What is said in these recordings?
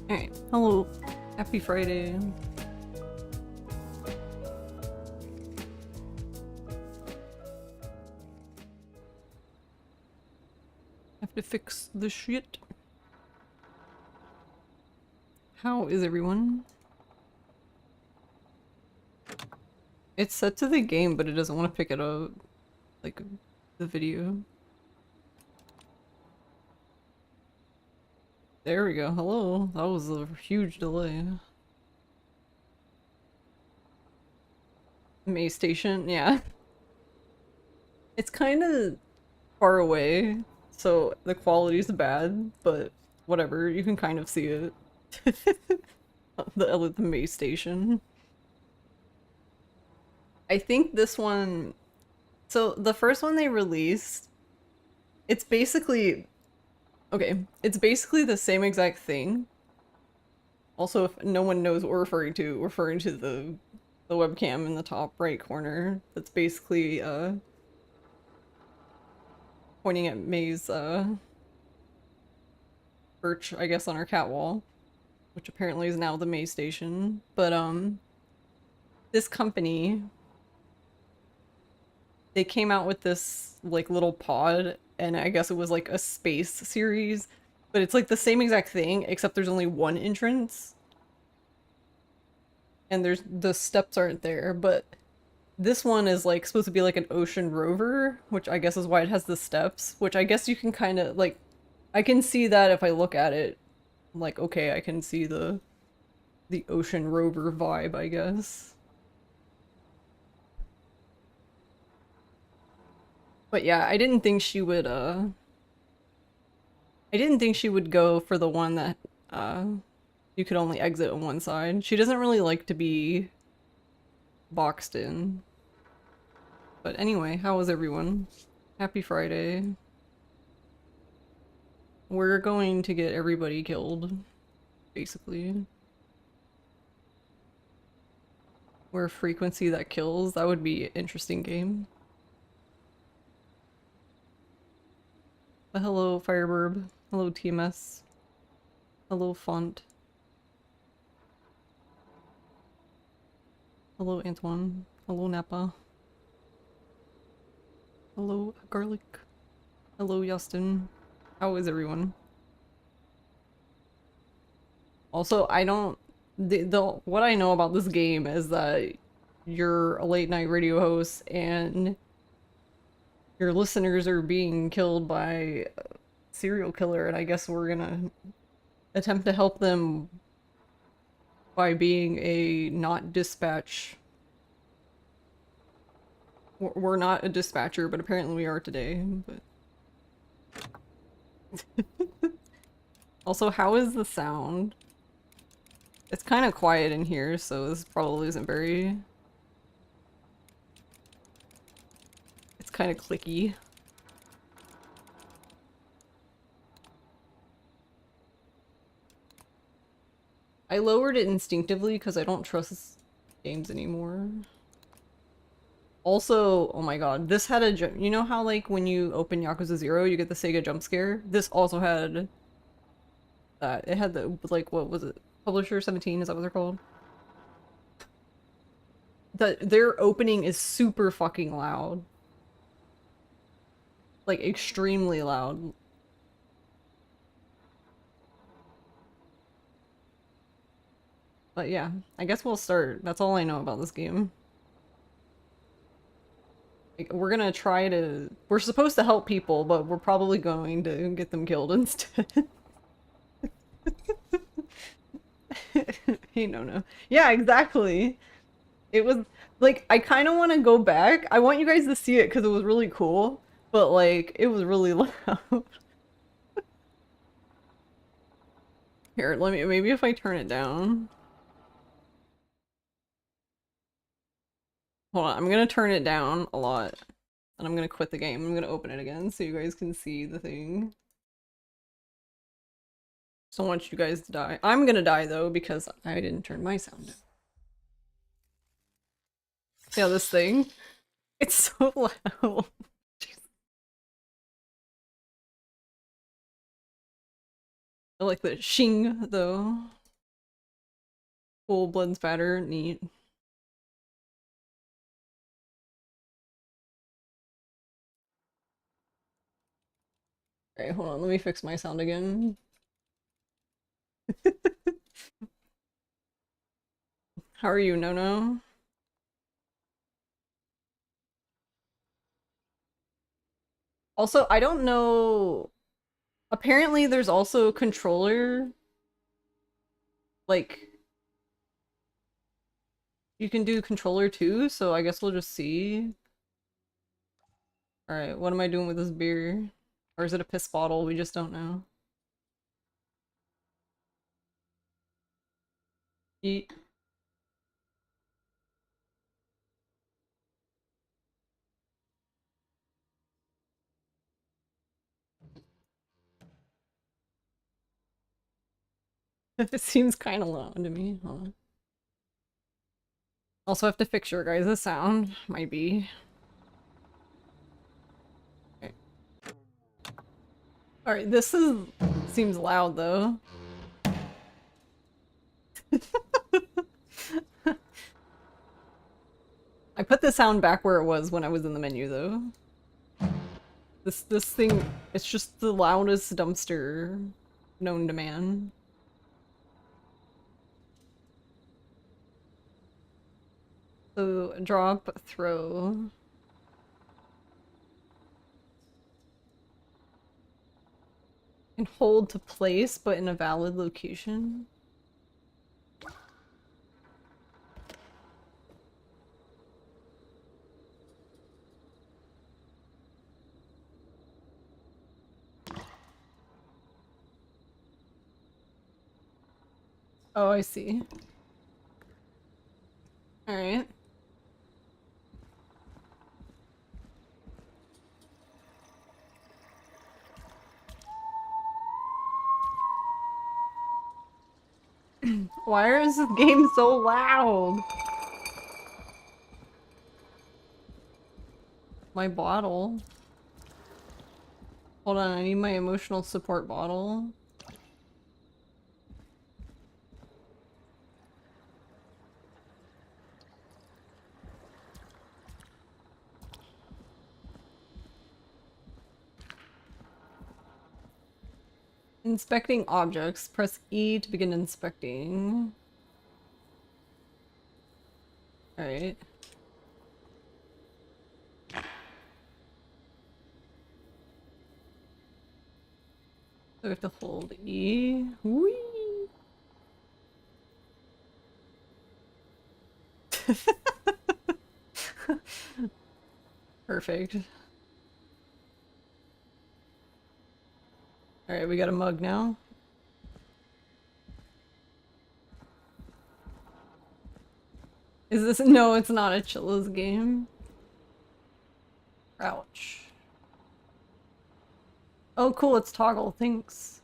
Alright, hello. Happy Friday. Have to fix the shit. How is everyone? It's set to the game, but it doesn't want to pick it up. Like, the video. There we go. Hello. That was a huge delay. May Station, yeah. It's kind of far away, so the quality's bad, but whatever, you can kind of see it. The May Station. I think this one... So, the first one they released, it's basically... Okay, it's basically the same exact thing. Also, if no one knows what we're referring to the webcam in the top right corner. That's basically, pointing at May's, perch, I guess, on our cat wall. Which apparently is now the May Station. But, this company... They came out with this, like, little pod, and I guess it was, like, a space series. But it's, like, the same exact thing, except there's only one entrance. And the steps aren't there, but this one is, like, supposed to be, like, an ocean rover, which I guess is why it has the steps, which I guess you can kind of, like... I can see that if I look at it. Like, okay, I can see the ocean rover vibe, I guess. But yeah, I didn't think she would, I didn't think she would go for the one that, you could only exit on one side. She doesn't really like to be boxed in. But anyway, how was everyone? Happy Friday. We're going to get everybody killed, basically. We're a frequency that kills. That would be an interesting game. But hello, Fireburb. Hello, TMS. Hello, Font. Hello, Antoine. Hello, Nappa. Hello, Garlic. Hello, Justin. How is everyone? Also, I don't... what I know about this game is that you're a late night radio host and your listeners are being killed by a serial killer, and I guess we're gonna attempt to help them by being a not dispatch. We're not a dispatcher, but apparently we are today, but... Also, how is the sound? It's kind of quiet in here, so this probably isn't very... It's kind of clicky. I lowered it instinctively because I don't trust games anymore. Also, oh my god, this had a you know how like when you open Yakuza 0 you get the Sega jump scare? This also had that. It had the, like, what was it? Publisher 17, is that what they're called? Their opening is super fucking loud. Like, extremely loud. But yeah, I guess we'll start. That's all I know about this game. Like, we're gonna try to... We're supposed to help people, but we're probably going to get them killed instead. Hey, no. Yeah, exactly. It was... Like, I kind of want to go back. I want you guys to see it because it was really cool. But, like, it was really loud. Here, let me... Maybe if I turn it down... Hold on, I'm gonna turn it down a lot. And I'm gonna quit the game. I'm gonna open it again so you guys can see the thing. Just don't want you guys to die. I'm gonna die though because I didn't turn my sound down. Yeah, this thing. It's so loud. I like the shing though. Cool blood spatter, neat. Alright, hold on, let me fix my sound again. How are you, No? Also, I don't know. Apparently, there's also a controller. Like, you can do controller too, so I guess we'll just see. Alright, what am I doing with this beer? Or is it a piss bottle? We just don't know. Eat. It seems kind of loud to me. Hold on. Also have to fix your guys' sound. Might be. Okay. Alright, this seems loud though. I put the sound back where it was when I was in the menu though. This thing, it's just the loudest dumpster known to man. So drop, throw. And hold to place, but in a valid location. Oh, I see. Alright. Why is this game so loud? My bottle. Hold on, I need my emotional support bottle. Inspecting objects. Press E to begin inspecting. Alright. So we have to hold E. Whee! Perfect. Alright, we got a mug now. Is this- no, it's not a Chilla's game. Crouch. Oh cool, it's toggle, thanks.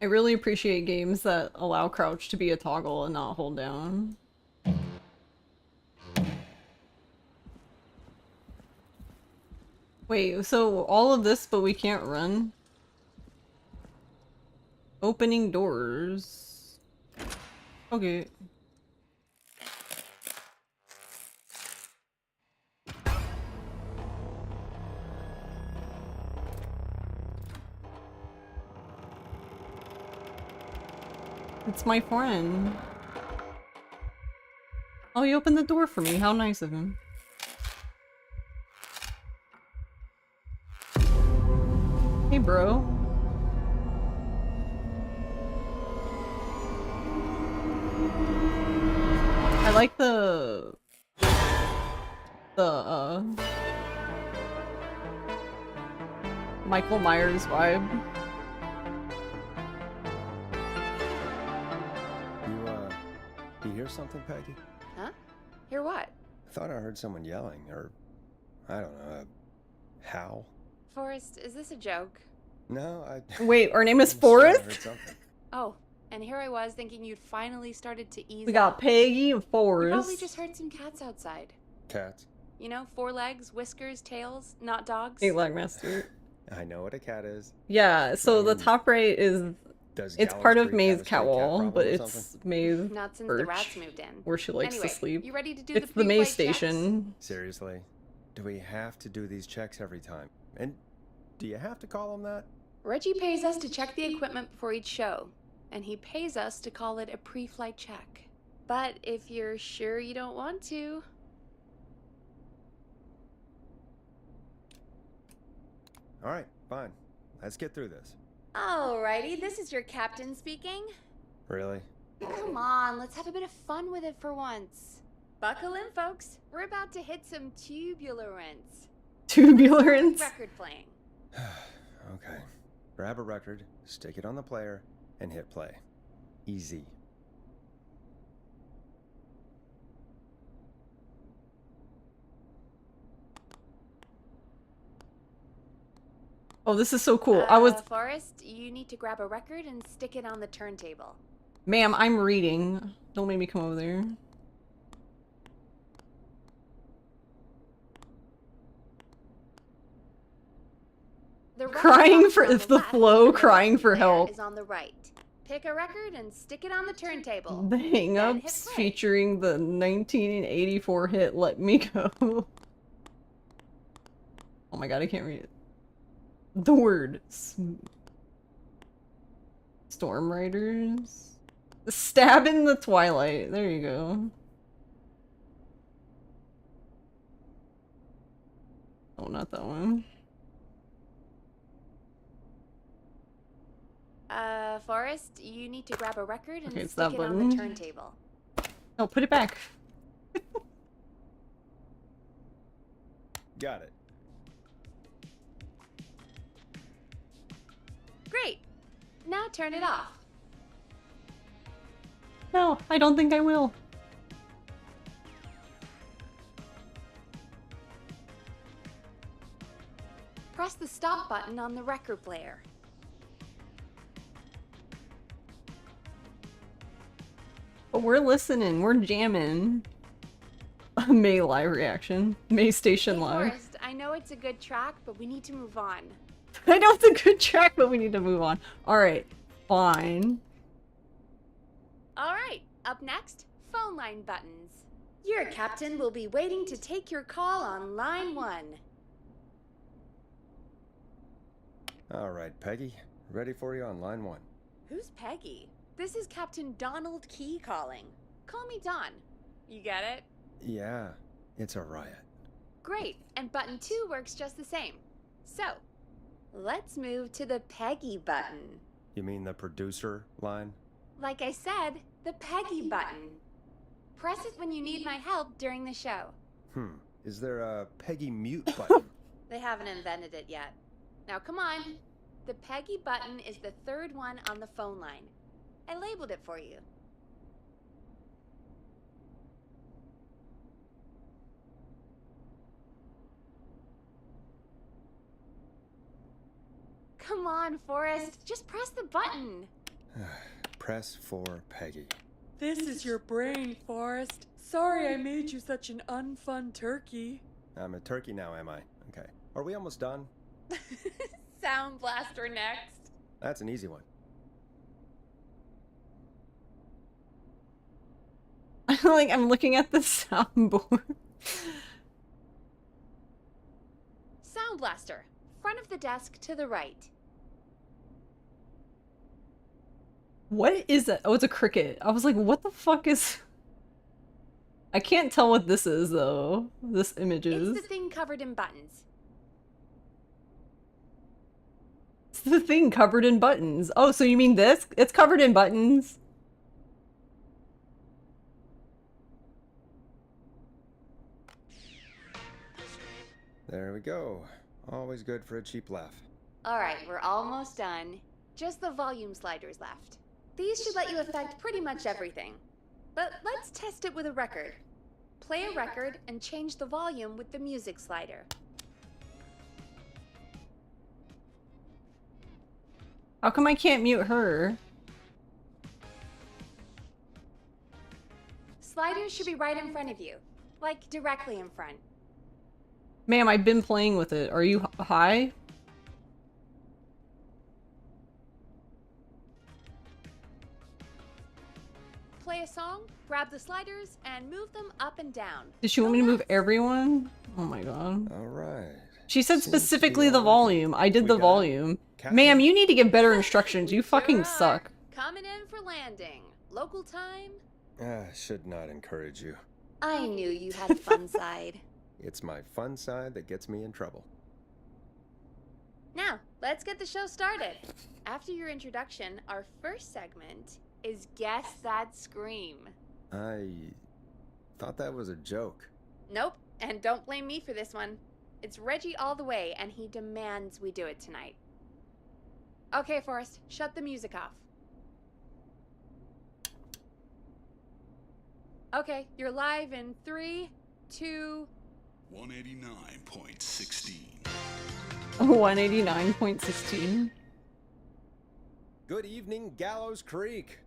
I really appreciate games that allow crouch to be a toggle and not hold down. Wait, so all of this, but we can't run? Opening doors. Okay. It's my friend. Oh, he opened the door for me. How nice of him. Hey, bro. I like the Michael Myers vibe. You hear something, Peggy? Huh? Hear what? I thought I heard someone yelling, or I don't know, a howl. Forrest, is this a joke? No, I. Wait, our name is I swear I Forrest? heard something. Oh, and here I was thinking you'd finally started to ease We got up. Peggy and You Forrest. probably just heard some cats outside. Cats. You know, 4 legs, whiskers, tails, not dogs. 8 leg master. I know what a cat is. Yeah, so the top right is Does It's Gallows part of Creek May's have a stray cat cowl, problem but or it's something? May's Not since the perch, rats moved in. where she likes Anyway, to sleep. you ready to do It's the the May pre-flight checks? station. Seriously? Do we have to do these checks every time? And do you have to call them that? Reggie pays us to check the equipment before each show, and he pays us to call it a pre-flight check. But if you're sure you don't want to... Alright, fine. Let's get through this. Alrighty, this is your captain speaking. Really? Come on, let's have a bit of fun with it for once. Buckle in, folks. We're about to hit some tubulance. Tubulance. Record playing. Okay. Grab a record, stick it on the player, and hit play. Easy. Oh, this is so cool. I was... Forrest, you need to grab a record and stick it on the turntable. Ma'am, I'm reading. Don't make me come over there. The record Crying box for is on the left, flow, and the crying record for player help. is on the right. Pick a record and stick it on the turntable. The Then hit Hang-Ups play. featuring the 1984 hit Let Me Go. Oh my god, I can't read it. The word. Storm Riders. Stab in the Twilight. There you go. Oh, not that one. Forrest, you need to grab a record and Okay, it's stick that it on button. the turntable. No, put it back. Got it. Great! Now turn it off. No, I don't think I will. Press the stop button on the record player. But we're listening. We're jamming. May live reaction. May station Hey, live. Forrest, I know it's a good track, but we need to move on. I know it's a good track, but we need to move on. Alright, fine. Alright, up next, phone line buttons. Your captain will be waiting to take your call on line 1. Alright, Peggy. Ready for you on line 1. Who's Peggy? This is Captain Donald Key calling. Call me Don. You get it? Yeah, it's a riot. Great, and button 2 works just the same. So, let's move to the Peggy button. You mean the producer line? Like I said, the Peggy button. Press it when you need my help during the show. Is there a Peggy mute button? They haven't invented it yet. Now come on. The Peggy button is the third one on the phone line. I labeled it for you. Come on, Forrest. Just press the button. Press for Peggy. This is your brain, Forrest. Sorry I made you such an unfun turkey. I'm a turkey now, am I? Okay. Are we almost done? Sound Blaster next. That's an easy one. Like, I'm looking at the soundboard. Sound Blaster. Front of the desk to the right. What is that? Oh, it's a cricket. I was like, what the fuck is... I can't tell what this is, though. This image is. It's the thing covered in buttons. It's the thing covered in buttons. Oh, so you mean this? It's covered in buttons. There we go. Always good for a cheap laugh. Alright, we're almost done. Just the volume sliders left. These should let you affect pretty much everything. But let's test it with a record. Play a record and change the volume with the music slider. How come I can't mute her? Sliders should be right in front of you. Like, directly in front. Ma'am, I've been playing with it. Are you high? play a song, grab the sliders, and move them up and down. Did she want me to move everyone? Oh my god. All right. She said Seems to be specifically all the working. volume. I did We the got volume. Captain? Ma'am, you need to give better instructions. You We fucking sure are. suck. Coming in for landing. Local time? Should not encourage you. I knew you had a fun side. It's my fun side that gets me in trouble. Now, let's get the show started. After your introduction, our first segment is Guess That Scream. I thought that was a joke. Nope, and don't blame me for this one. It's Reggie all the way, and he demands we do it tonight. Okay, Forrest, shut the music off. Okay, you're live in 3, 2... 189.16. 189.16. Good evening, Gallows Creek.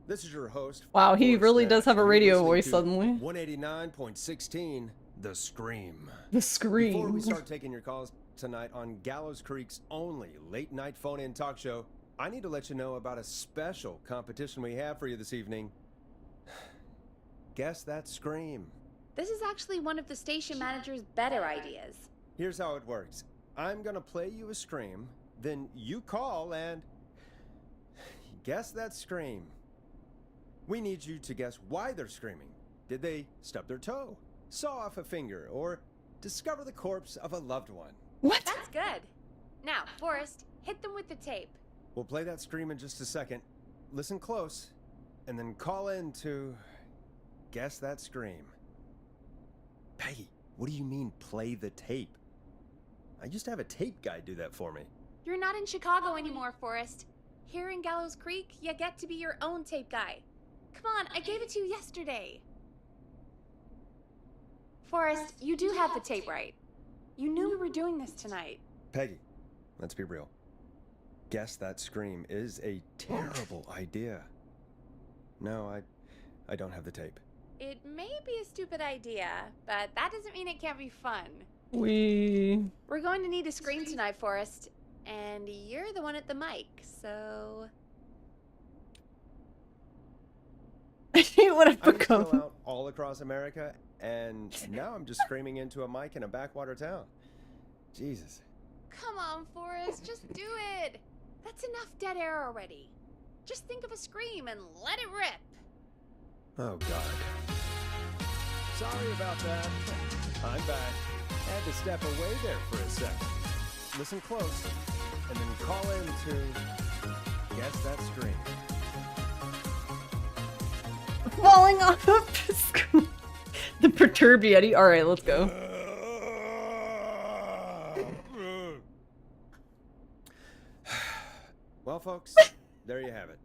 This is your host. Wow, he Forrest really Nash, does have a and you're radio listening voice to suddenly. 189.16, The Scream. The Before we scream. start taking your calls tonight on Gallows Creek's only late-night phone-in talk show, I need to let you know about a special competition we have for you this evening. Guess That Scream. This is actually one of the station manager's better ideas. Here's how it works. I'm gonna play you a scream, then you call and guess that scream. We need you to guess why they're screaming. Did they stub their toe, saw off a finger, or discover the corpse of a loved one? What? That's good. Now, Forrest, hit them with the tape. We'll play that scream in just a second. Listen close, and then call in to guess that scream. Peggy, what do you mean play the tape? I used to have a tape guy do that for me. You're not in Chicago anymore, Forrest. Here in Gallows Creek, you get to be your own tape guy. Come on, I gave it to you yesterday. Forrest, you do have the tape right. You knew we were doing this tonight. Peggy, let's be real. Guess that scream is a terrible idea. No, I don't have the tape. It may be a stupid idea, but that doesn't mean it can't be fun. We... We're going to need a scream tonight, Forrest. And you're the one at the mic, so... I hate what I've I was become. still out all across America, and now I'm just screaming into a mic in a backwater town. Jesus. Come on, Forrest, just do it. That's enough dead air already. Just think of a scream and let it rip. Oh, God. Sorry about that. I'm back. Had to step away there for a second. Listen close, and then call in to guess that scream. Falling off of the screen. The perturbed Yeti. Alright, let's go. Well, folks, there you have it.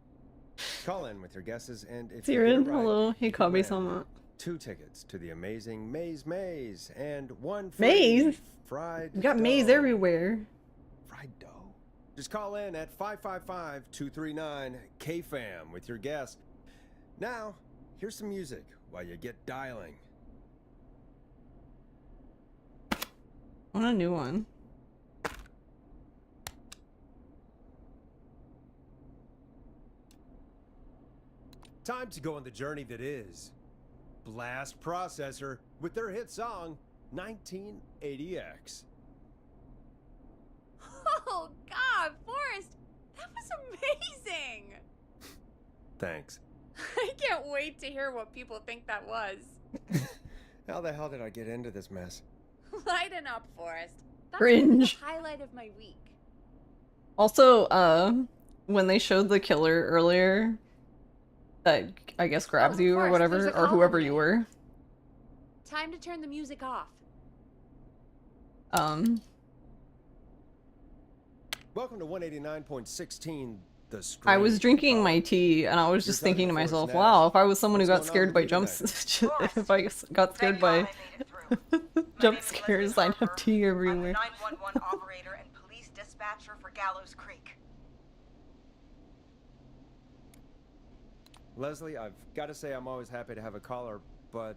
Call in with your guesses, and if you get Siren, it right, hello. Hey, you can Kabi win sama. 2 tickets to the amazing Maze and 1 free Maze? fried We got maze dough. everywhere. Fried dough. Just call in at 555-239-KFAM with your guess. Now, here's some music while you get dialing. I want a new one. Time to go on the journey that is Blast Processor with their hit song 1980X. Oh, God, Forrest, that was amazing. Thanks. I can't wait to hear what people think that was. How the hell did I get into this mess? Lighten up, Forrest. That's Cringe. the highlight of my week. Also, when they showed the killer earlier, that I guess grabs Oh, you or Forrest, whatever, there's a or call whoever coming you in. were. Time to turn the music off. Welcome to 189.16 The Scream. I was drinking Oh, my tea and I was just You're thinking to talking to myself, Forrest wow, Nash. if I was someone who What's got going on scared by with you jumps, if I got scared by jump scares, I'd have tea I'm the everywhere. 911 operator and police dispatcher for Gallows Creek. Leslie, I've got to say I'm always happy to have a caller, but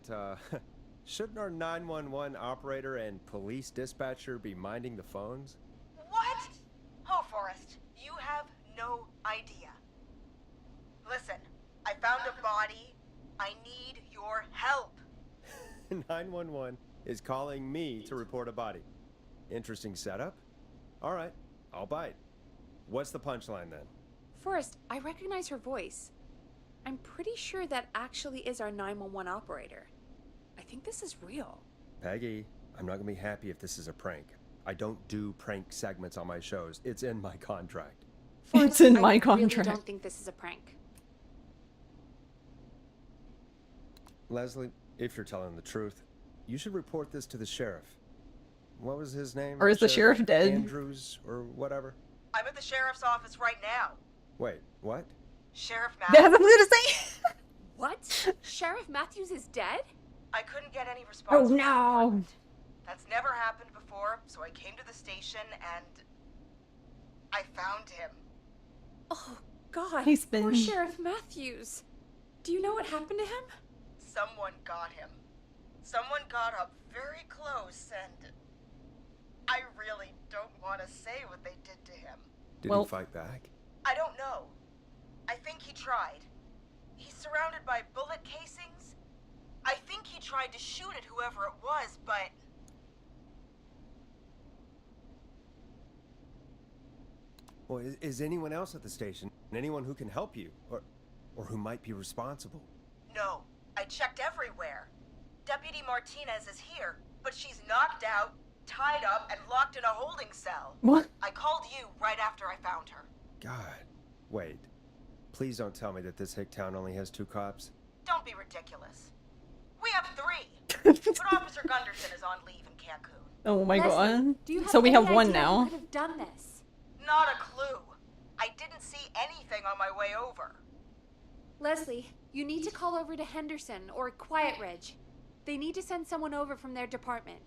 shouldn't our 911 operator and police dispatcher be minding the phones? What? Oh, Forrest, you have no idea. Listen, I found a body I need your help. 911 is calling me to report a body. Interesting setup. All right, I'll bite. What's the punchline then? Forrest, I recognize her voice. I'm pretty sure that actually is our 911 operator. I think this is real. Peggy, I'm not gonna be happy if this is a prank. I don't do prank segments on my shows. It's in my contract. It's in my I contract. really don't think this is a prank. Leslie, if you're telling the truth, you should report this to the sheriff. What was his name? Or is the sheriff dead? Andrews or whatever? I'm at the sheriff's office right now. Wait, what? Sheriff That's what I'm Matthews. gonna say. What? Sheriff Matthews is dead? I couldn't get any response. Oh from the no. department. That's never happened before, so I came to the station and I found him. Oh, God. He's Poor been- Sheriff Matthews. Do you know what happened to him? Someone got him. Someone got up very close and I really don't want to say what they did to him. Did Well- he fight back? I don't know. I think he tried. He's surrounded by bullet casings. I think he tried to shoot at whoever it was, but Well, is anyone else at the station? Anyone who can help you? Or who might be responsible? no. I checked everywhere. Deputy Martinez is here, but she's knocked out, tied up, and locked in a holding cell. What? I called you right after I found her. God. Wait. Please don't tell me that this hick town only has 2 cops. Don't be ridiculous. We have 3. But Officer Gunderson is on leave in Cancun. Oh my Leslie, god. do you have So we any have one idea now. who could have done this? Not a clue. I didn't see anything on my way over. Leslie, you need to call over to Henderson or Quiet Ridge. They need to send someone over from their department.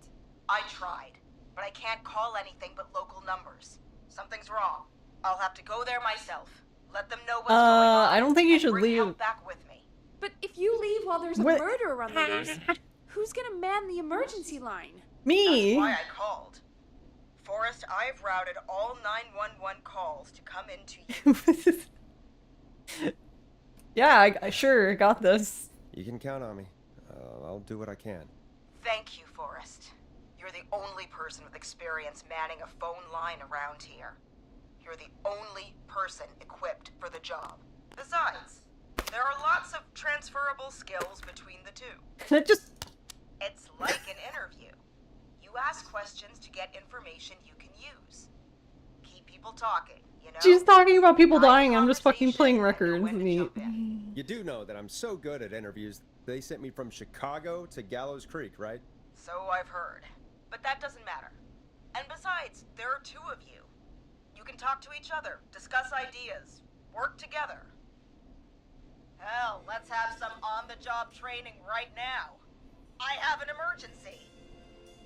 I tried, but I can't call anything but local numbers. Something's wrong. I'll have to go there myself. Let them know what's going on. I don't think you and should bring leave. help back with me. But if you leave while there's a What? murderer on the loose, who's gonna man the emergency line? Me. That's why I called. Forrest, I've routed all 911 calls to come into you. Yeah, I sure got this. You can count on me. I'll do what I can. Thank you, Forrest. You're the only person with experience manning a phone line around here. You're the only person equipped for the job. Besides, there are lots of transferable skills between the two. Can it just It's like an interview. You ask questions to get information you can use. Keep people talking, you know? She's talking about people Guide dying, I'm just fucking conversation playing and know records. when to Neat. jump in. You do know that I'm so good at interviews, they sent me from Chicago to Gallows Creek, right? So I've heard. But that doesn't matter. And besides, there are 2 of you. You can talk to each other, discuss ideas, work together. Hell, let's have some on-the-job training right now. I have an emergency.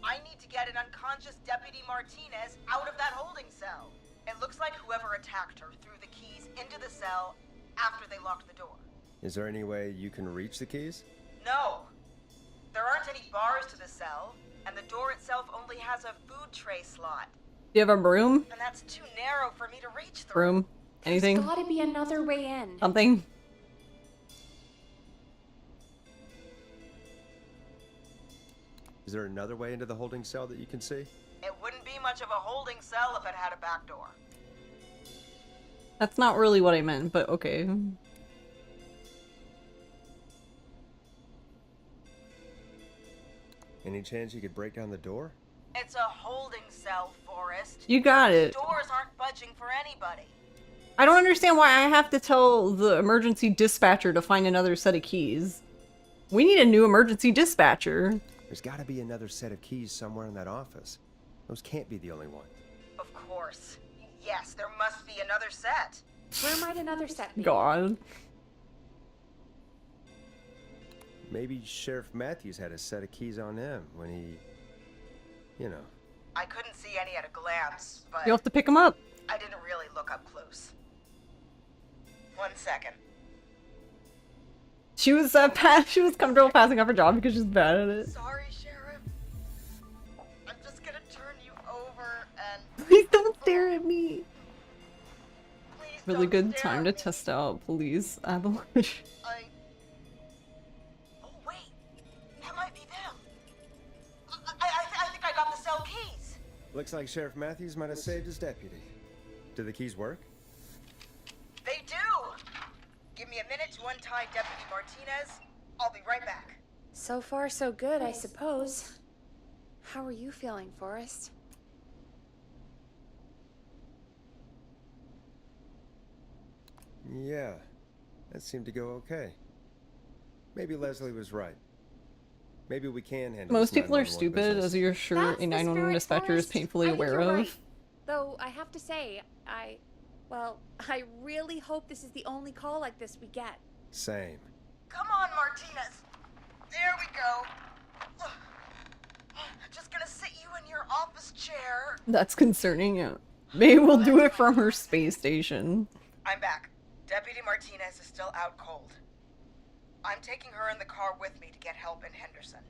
I need to get an unconscious Deputy Martinez out of that holding cell. It looks like whoever attacked her threw the keys into the cell after they locked the door. Is there any way you can reach the keys? No. There aren't any bars to the cell, and the door itself only has a food tray slot. Do you have a broom? And that's too narrow for me to reach through. Broom? Anything? There's gotta be another way in. Something? Is there another way into the holding cell that you can see? It wouldn't be much of a holding cell if it had a back door. That's not really what I meant, but okay. Any chance you could break down the door? It's a holding cell, Forrest. You got it. Doors aren't budging for anybody. I don't understand why I have to tell the emergency dispatcher to find another set of keys. We need a new emergency dispatcher. There's gotta be another set of keys somewhere in that office. Those can't be the only one. Of course. Yes, there must be another set. Where might another set be? God. Maybe Sheriff Matthews had a set of keys on him when he... you know. I couldn't see any at a glance, but You'll have to pick him up. I didn't really look up close. 1 second. She was she was comfortable passing up her job because she's bad at it. Sorry, Sheriff. I'm just gonna turn you over and Please don't stare at me. please Really don't good stare time at to me. test out police avalanche. Looks like Sheriff Matthews might have saved his deputy. Do the keys work? They do! Give me a minute to untie Deputy Martinez. I'll be right back. So far, so good, I suppose. How are you feeling, Forrest? Yeah, that seemed to go okay. Maybe Leslie was right. Maybe we can handle Most this people are 911 stupid, business. as you're sure That's a the 911 spirit, dispatcher is Forrest. painfully I think aware you're of. right. Though, I have to say, I really hope this is the only call like this we get. Same. Come on, Martinez. There we go. Just gonna sit you in your office chair. That's concerning. Yeah. Maybe we'll do it from her space station. I'm back. Deputy Martinez is still out cold. I'm taking her in the car with me to get help in Henderson.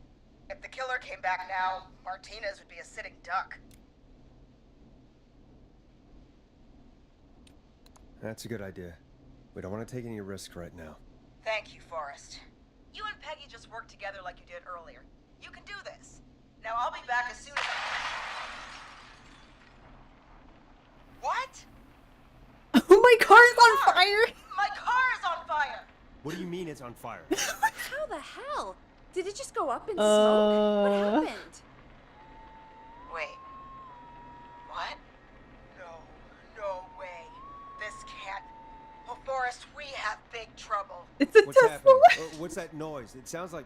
If the killer came back now, Martinez would be a sitting duck. That's a good idea. We don't want to take any risks right now. Thank you, Forrest. You and Peggy just worked together like you did earlier. You can do this. Now I'll be back as soon as What? Oh, my car's on fire! My car is on fire! What do you mean it's on fire? How the hell? Did it just go up in smoke? What happened? Wait. What? No way. This can't. Oh, Forrest, we have big trouble. It's a What's Tesla! happening? What's that noise? It sounds like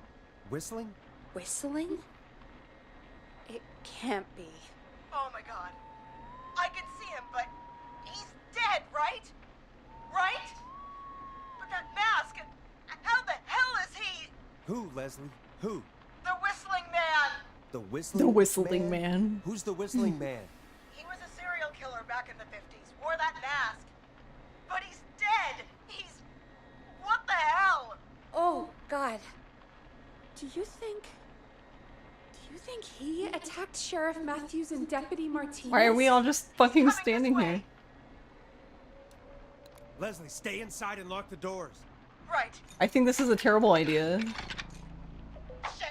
whistling? Whistling? It can't be. Oh my god. I can see him, but he's dead, right? Right? But that mask, how the hell is he? Who, Leslie? Who? The Whistling Man! The whistling The Whistling Man. Who's the whistling man? He was a serial killer back in the 50s, wore that mask. But he's dead! What the hell? Oh, God. Do you think he attacked Sheriff Matthews and Deputy Martinez? Why are we all just fucking Coming this standing way. here? Leslie, stay inside and lock the doors. Right. I think this is a terrible idea. Shit,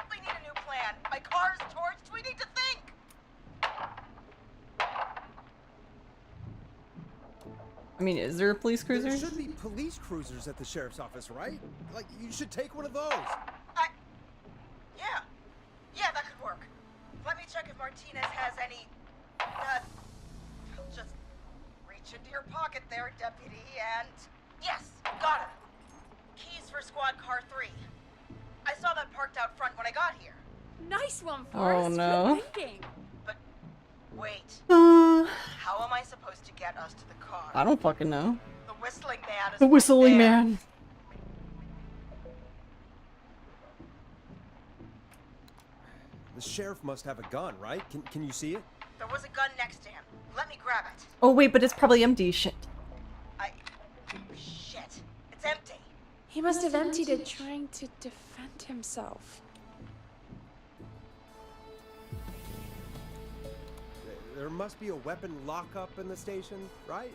we need a new plan. My car's torched. We need to think. I mean, is there a police cruiser? There should be police cruisers at the sheriff's office, right? Like, you should take one of those. Yeah, that could work. Let me check if Martinez has any, just reach into your pocket there, deputy, and yes, got it. Keys for squad car 3. I saw that parked out front when I got here. Nice one, Oh, Forrest. no. Good thinking. But wait, Uh, how am I supposed to get us to the car? I don't fucking know. The Whistling Man is The Whistling there. Man. The sheriff must have a gun, right? Can you see it? There was a gun next to him. Let me grab it. Oh wait, but it's probably empty. Shit. Shit. It's empty. He must have emptied it trying to defend himself. There must be a weapon lockup in the station, right?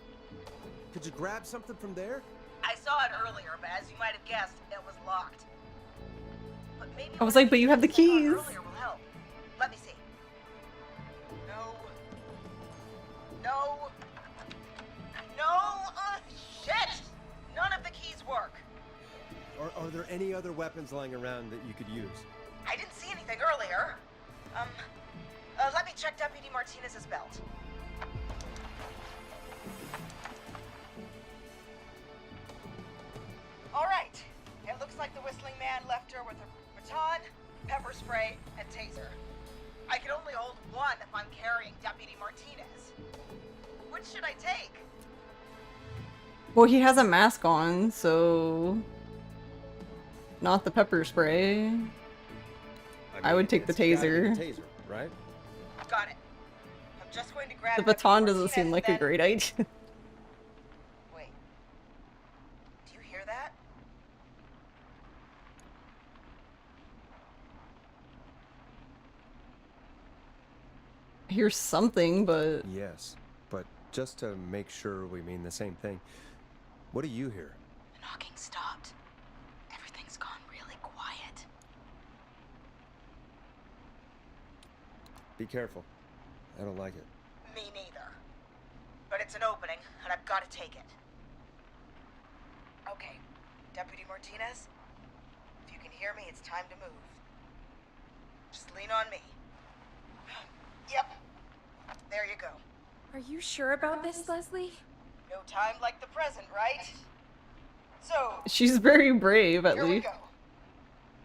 Could you grab something from there? I saw it earlier, but as you might have guessed, it was locked. But maybe I was one like, of but you have the pieces I got keys. Earlier will help. Let me see. No. Shit! None of the keys work. Are there any other weapons lying around that you could use? I didn't see anything earlier. Let me check Deputy Martinez's belt. All right. It looks like the Whistling Man left her with a baton, pepper spray, and taser. I can only hold one if I'm carrying Deputy Martinez. Which should I take? Well, he has a mask on, so not the pepper spray. I would take the it's gotta be taser. the taser, right? Got it. I'm just going to grab The Deputy baton doesn't seem Martinez, like a then- great idea. Wait. Do you hear that? I hear something, but Yes, but just to make sure we mean the same thing, what do you hear? The knocking stopped. Everything's gone really quiet. Be careful. I don't like it. It's an opening, and I've got to take it. Okay, Deputy Martinez, if you can hear me, it's time to move. Just lean on me. Yep, there you go. Are you sure about this, Leslie? No time like the present, right? So, She's very brave, at here we least. go.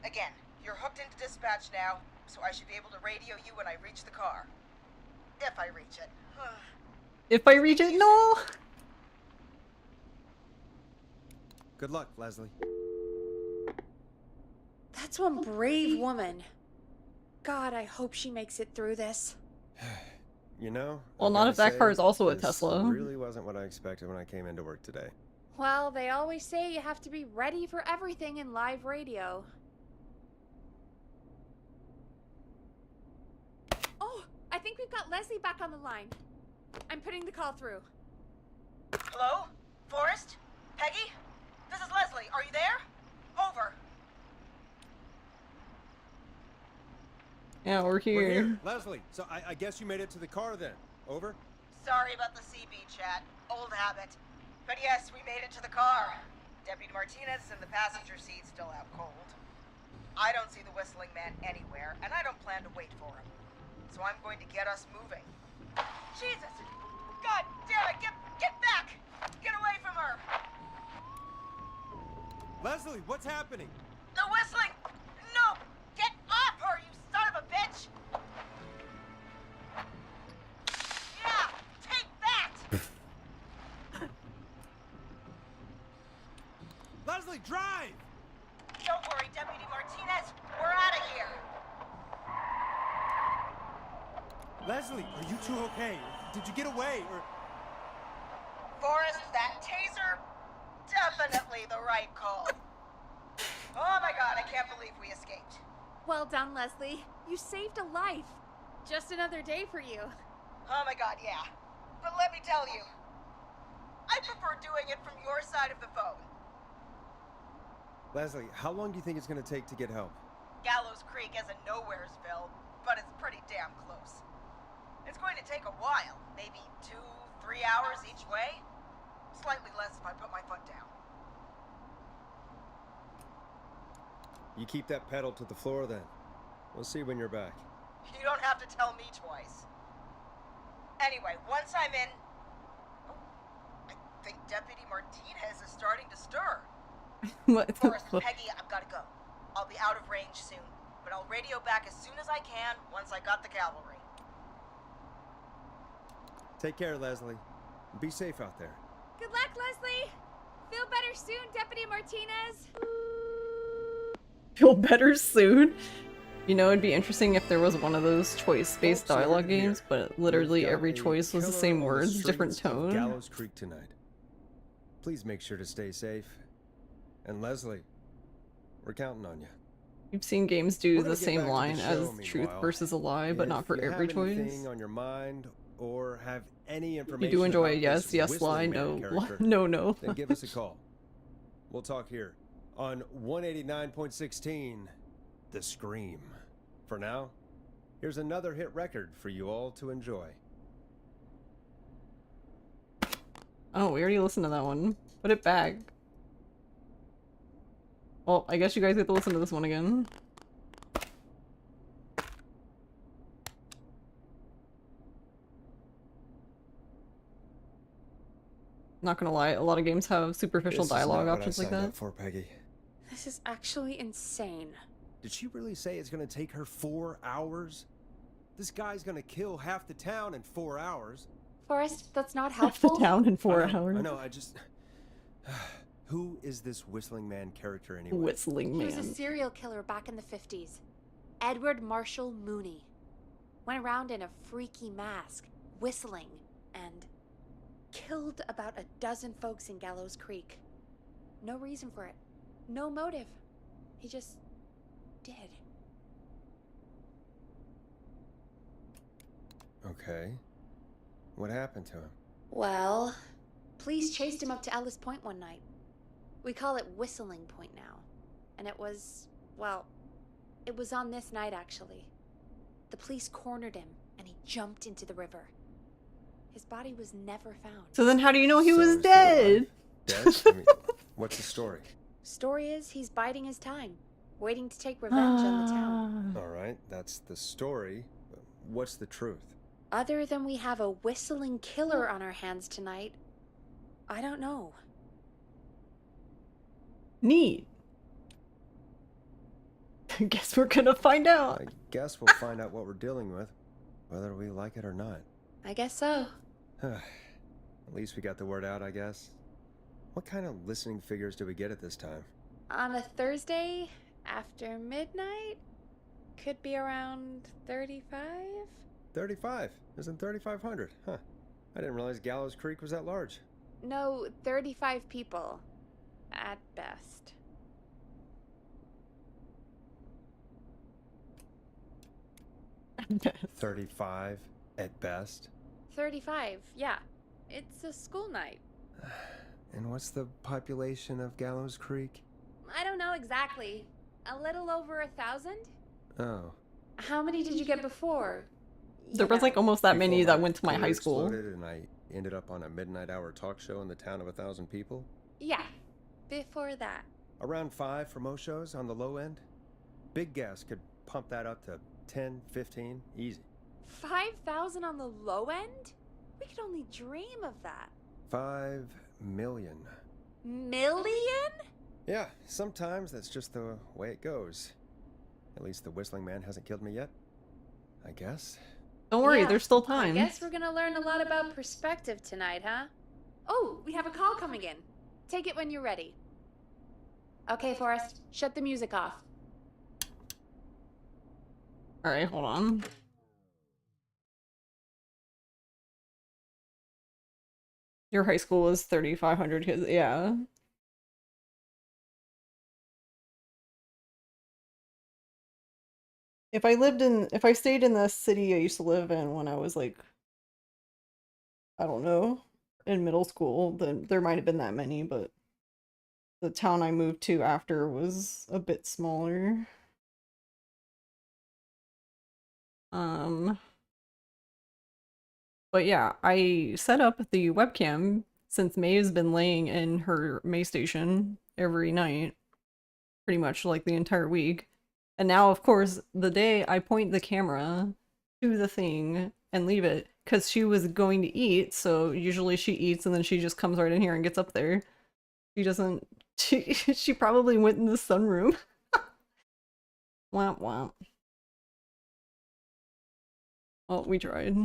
Again, you're hooked into dispatch now, so I should be able to radio you when I reach the car. If I reach it. If I reach it, no! Good luck, Leslie. That's one brave woman. God, I hope she makes it through this. You know, Well, I not gotta if that say, car is also a this Tesla. really wasn't what I expected when I came into work today. Well, they always say you have to be ready for everything in live radio. Oh, I think we've got Leslie back on the line. I'm putting the call through. Hello? Forrest? Peggy? This is Leslie. Are you there? Over. Yeah, we're We're here. here. Leslie, so I guess you made it to the car then. Over? Sorry about the CB chat. Old habit. But yes, we made it to the car. Deputy Martinez in the passenger seat, still out cold. I don't see the whistling man anywhere, and I don't plan to wait for him. So I'm going to get us moving. Jesus! God damn it! Get back! Get away from her! Leslie, what's happening? The whistling! No! Get off her, you son of a bitch! Yeah! Take that! Leslie, drive! Don't worry, Deputy Martinez. We're out of here. Leslie, are you two okay? Did you get away, or... Forrest, that taser, definitely the right call. Oh my god, I can't believe we escaped. Well done, Leslie. You saved a life. Just another day for you. Oh my god, yeah. But let me tell you, I prefer doing it from your side of the phone. Leslie, how long do you think it's gonna take to get help? Gallows Creek isn't Nowheresville, but it's pretty damn close. It's going to take a while, maybe 2-3 hours each way. Slightly less if I put my foot down. You keep that pedal to the floor then. We'll see when you're back. You don't have to tell me twice. Anyway, once I'm in... Oh, I think Deputy Martinez is starting to stir. What the Forrest, fuck? Peggy, I've got to go. I'll be out of range soon, but I'll radio back as soon as I can once I got the cavalry. Take care, Leslie. Be safe out there. Good luck, Leslie. Feel better soon, Deputy Martinez. Feel better soon? You know, it'd be interesting if there was one of those choice-based Folks, dialogue over here. games, but literally We've got every a choice was the killer same on words, different streets of tone. Gallows Creek tonight. Please make sure to stay safe. And Leslie, we're counting on you. You've seen games do We're the gonna get same back to the line show, as truth meanwhile. versus a lie, but not If for you every have choice. anything on your mind or have any You information do enjoy a about yes, this yes, lie, Whistling no, Man character, no, no. then give us a call. We'll talk here on 189.16, The Scream. For now, here's another hit record for you all to enjoy. Oh, we already listened to that one. Put it back. Well, I guess you guys get to listen to this one again. Not gonna lie, a lot of games have superficial This is dialogue not what I options like signed that. up for, Peggy. This is actually insane. Did she really say it's gonna take her 4 hours? This guy's gonna kill half the town in 4 hours. Forrest, that's not Half the helpful. town in 4 I know, hours. I know, I just... Who is this Whistling Man character anyway? Whistling He was a man. serial killer back in the 50s. Edward Marshall Mooney. Went around in a freaky mask, whistling, and killed about a dozen folks in Gallows Creek. No reason for it. No motive. He just did. Okay. What happened to him? Well, police chased him up to Ellis Point one night. We call it Whistling Point now. And it was, well, it was on this night actually. The police cornered him and he jumped into the river. His body was never found. So then how do you know he So was is he dead? alive? Dead? I mean, what's the story? Story is he's biding his time, waiting to take revenge on the town. All right, that's the story. What's the truth? Other than we have a whistling killer on our hands tonight, I don't know. Neat. Guess we're gonna find out. I guess we'll find out what we're dealing with, whether we like it or not. I guess so. At least we got the word out, I guess. What kind of listening figures do we get at this time? On a Thursday after midnight, could be around 35? 35. Isn't 3,500? Huh. I didn't realize Gallows Creek was that large. No, 35 people. At best. Yes. 35 at best. 35, yeah. It's a school night. And what's the population of Gallows Creek? I don't know exactly. A little over 1,000? Oh. How many did you get before? There was like almost that many Before that went to my career high school. exploded and I ended up on a midnight hour talk show in the town of 1,000 people? Yeah, before that. Around 5 for most shows on the low end? Big Gas could pump that up to 10, 15, easy. 5,000 on the low end? We could only dream of that. 5 million. Million? Yeah, sometimes that's just the way it goes. At least the Whistling Man hasn't killed me yet. I guess. Don't worry, Yeah, there's still I time. guess we're gonna learn a lot about perspective tonight, huh? Oh, we have a call coming in. Take it when you're ready. Okay, Forrest, shut the music off. Alright, hold on. Your high school was 3,500 kids, yeah. If I stayed in the city I used to live in when I was like, I don't know, in middle school, then there might have been that many, but the town I moved to after was a bit smaller. But yeah, I set up the webcam since May has been laying in her May station every night, pretty much like the entire week. And now, of course, the day I point the camera to the thing and leave it, because she was going to eat, so usually she eats and then she just comes right in here and gets up there. She doesn't, she probably went in the sunroom. Womp womp. Well, we tried.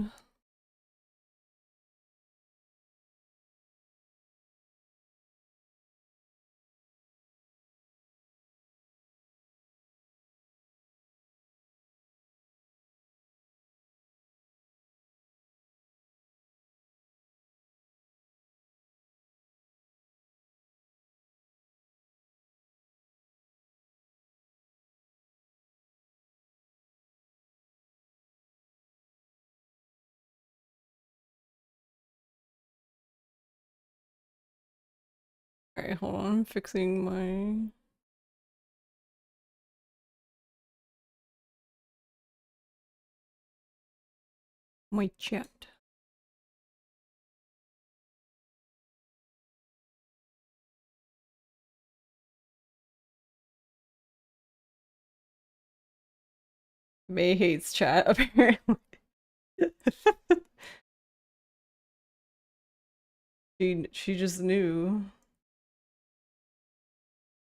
Alright, hold on, I'm fixing my chat. May hates chat, apparently. She just knew.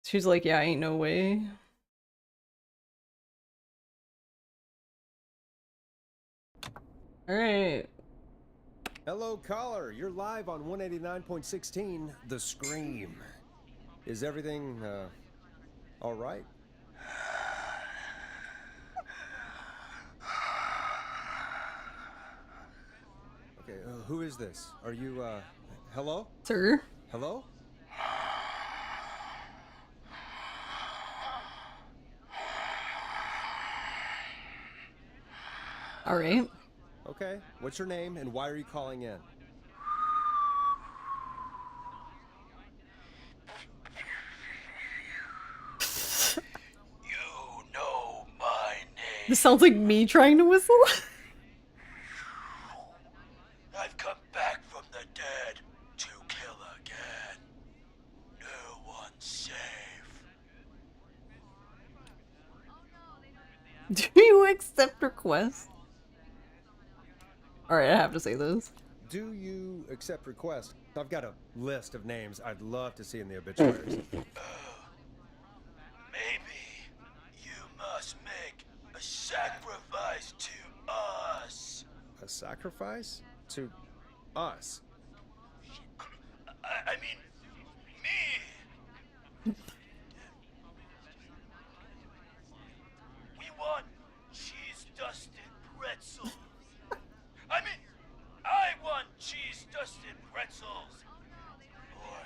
She's like, yeah, ain't no way. Alright. Hello, caller. You're live on 189.16, The Scream. Is everything, all right? Okay, who is this? Are you, hello? Sir? Hello? Alright. Okay, what's your name and why are you calling in? You know my This name. sounds like me trying to whistle. I've come back Do you accept requests? Alright, I have to say this. Do you accept requests? I've got a list of names I'd love to see in the obituaries. Maybe you must make a sacrifice to us. A sacrifice? To us? I mean, me. We want cheese-dusted pretzels. I mean, I want cheese-dusted pretzels. Or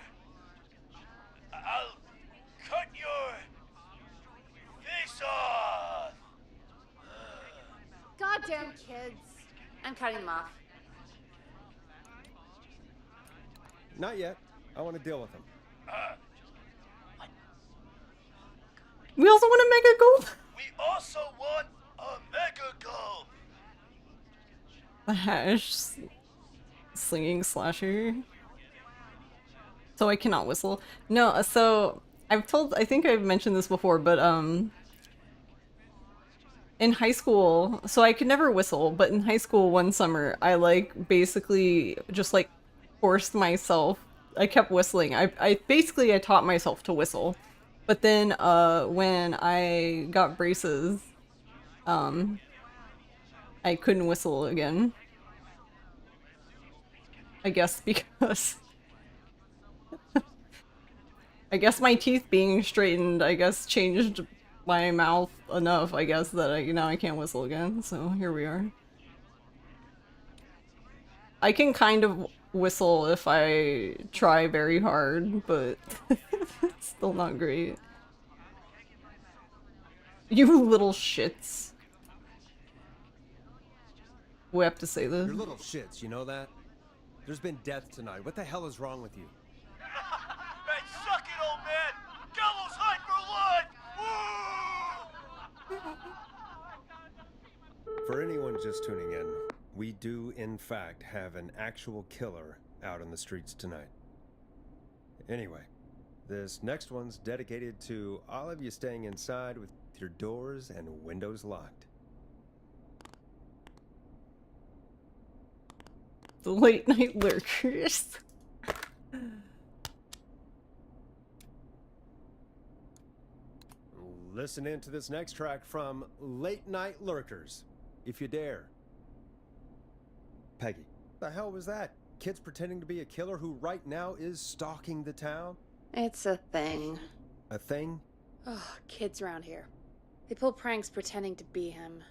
I'll cut your face off. Goddamn kids. I'm cutting them off. Not yet. I want to deal with them. We also want a Mega Gold. We also want a mega gulp. The hash slinging slasher. So I cannot whistle. No, so I think I've mentioned this before, but in high school, so I could never whistle, but in high school one summer, I like basically just like forced myself. I kept whistling. I basically taught myself to whistle. But then when I got braces, I couldn't whistle again. I guess because I guess my teeth being straightened, I guess changed my mouth enough, I guess, that now I can't whistle again. So here we are. I can kind of whistle if I try very hard, but it's still not great. You little shits. We have to say this. You're little shits, you know that? There's been death tonight. What the hell is wrong with you? Hey, suck it, old man! Gallows high for life! Woo! For anyone just tuning in, we do in fact have an actual killer out on the streets tonight. Anyway, this next one's dedicated to all of you staying inside with your doors and windows locked. The late night lurkers. Listen in to this next track from Late Night Lurkers, if you dare. Peggy, the hell was that? Kids pretending to be a killer who right now is stalking the town? It's a thing. A thing? Oh, kids around here. They pull pranks pretending to be him.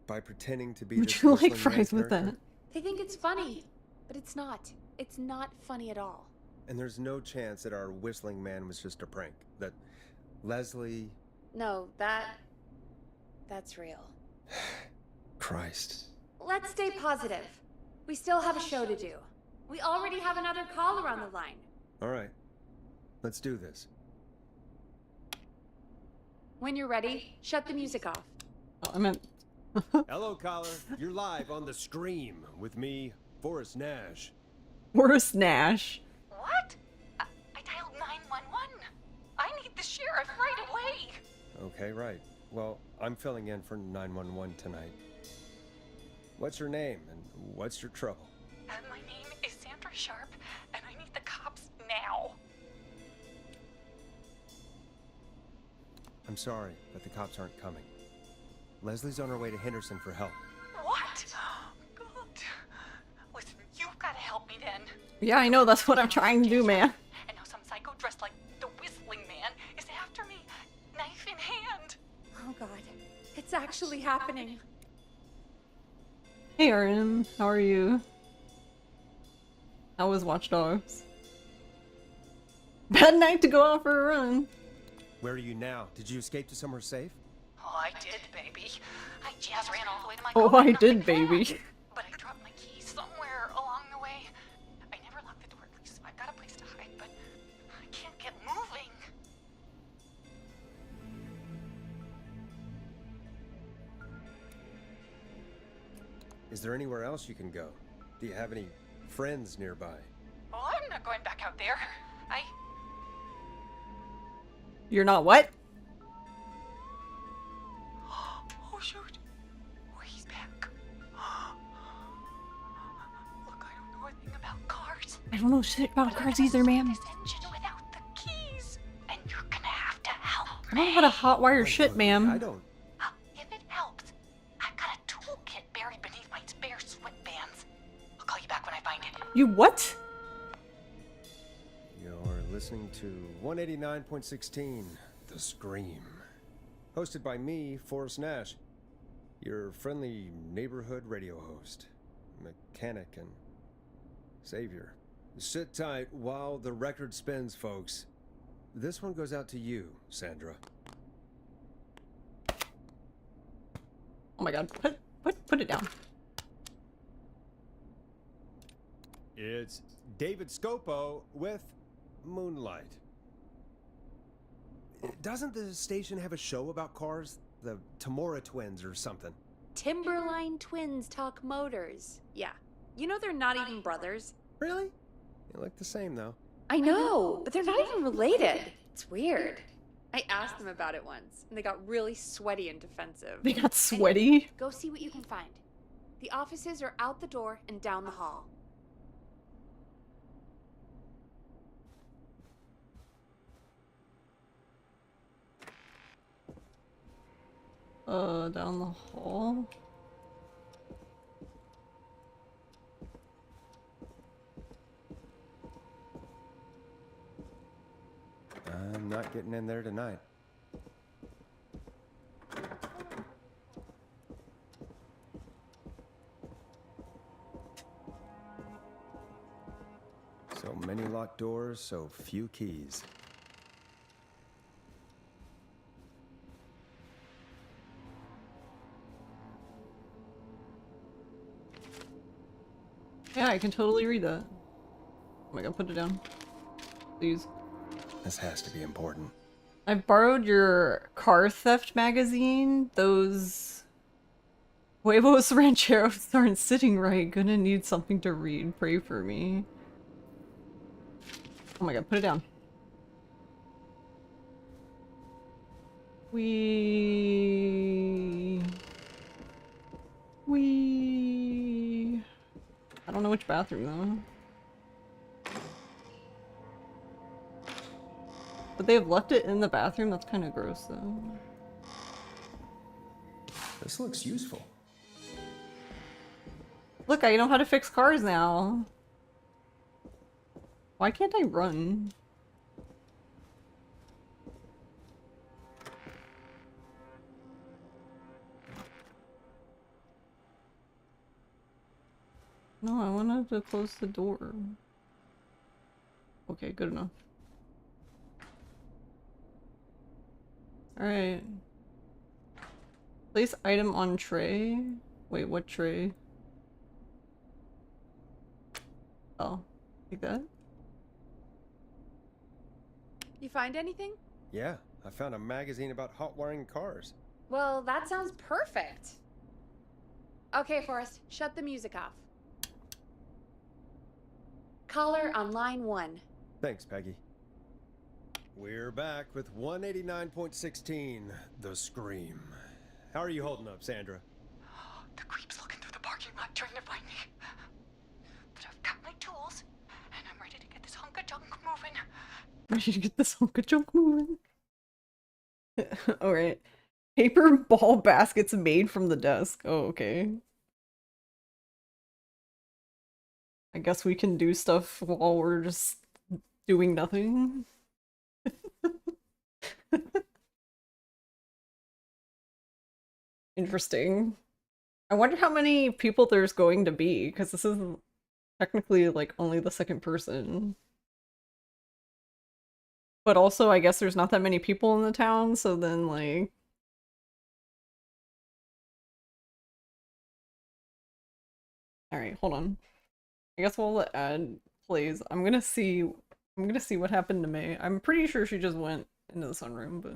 By pretending to be Would this you like whistling fries man's with character? that? They think it's funny, but it's not. It's not funny at all. And there's no chance that our whistling man was just a prank. That Leslie... No, that's real. Christ. Let's stay positive. We still have a show to do. We already have another caller on the line. All right. Let's do this. When you're ready, shut the music off. Oh, I meant Hello, caller. You're live on The Scream with me, Forrest Nash. Forrest Nash. What? I dialed 911. I need the sheriff right away. Okay, right. Well, I'm filling in for 911 tonight. What's your name and what's your trouble? My name is Sandra Sharp, and I need the cops now. I'm sorry, but the cops aren't coming. Leslie's on her way to Henderson for help. What? God. Listen, you've got to help me then. Yeah, I know, that's what I'm trying to do, man. And now some psycho dressed like the Whistling Man is after me, knife in hand. Oh god. It's actually happening. Hey RM, how are you? How was Watch Dogs? Bad night to go out for a run. Where are you now? Did you escape to somewhere safe? Oh, I did, baby. I jazz ran all the way to my Oh, car, I knocked me did, baby. back. But I dropped my keys somewhere along the way. I never locked the door, at least I've got a place to hide, but I can't get moving. Is there anywhere else you can go? Do you have any friends nearby? Oh, I'm not going back out there. You're not what? Oh, shoot. Oh, he's back. Look, I don't know anything about cars. I don't know shit about cars either, ma'am. This engine without the keys, and you're gonna have to help I don't know how to hotwire shit, I ma'am. don't. If it helps, I've got a toolkit buried beneath my spare sweatbands. I'll call you back when I find it. You what? You're listening to 189.16, The Scream. Hosted by me, Forrest Nash, your friendly neighborhood radio host, mechanic, and savior. Sit tight while the record spins, folks. This one goes out to you, Sandra. Oh my god. Put it down. It's David Scopo with Moonlight. Doesn't the station have a show about cars? The Tamora twins or something? Timberline Twins Talk Motors. Yeah. You know they're not even brothers. Really? You look the same, though. I know, but they're not even related. It's weird. I asked them about it once, and they got really sweaty and defensive. They got sweaty. Go see what you can find. The offices are out the door and down the hall. Down the hall. I'm not getting in there tonight. So many locked doors, so few keys. Yeah, I can totally read that. Oh my god, put it down. Please. This has to be important. I borrowed your car theft magazine. Those huevos rancheros aren't sitting right. Gonna need something to read. Pray for me. Oh my god, put it down. We I don't know which bathroom though. But they have left it in the bathroom? That's kind of gross though. This looks useful. Look, I know how to fix cars now. Why can't I run? No, I wanted to close the door. Okay, good enough. Alright. Place item on tray. Wait, what tray? Oh, like that? You find anything? Yeah, I found a magazine about hot wiring cars. Well, that sounds perfect. Okay, Forrest, shut the music off. Caller on line 1. Thanks, Peggy. We're back with 189.16, The Scream. How are you holding up, Sandra? The creep's looking through the parking lot trying to find me. But I've got my tools, and I'm ready to get this hunk of junk moving. Ready to get this hunk of junk moving. Alright. Paper ball baskets made from the desk. Oh, okay. I guess we can do stuff while we're just doing nothing. Interesting. I wonder how many people there's going to be, because this is technically like only the second person. But also, I guess there's not that many people in the town, so then like... Alright, hold on. I guess while the ad plays, I'm gonna see what happened to May. I'm pretty sure she just went into the sunroom, but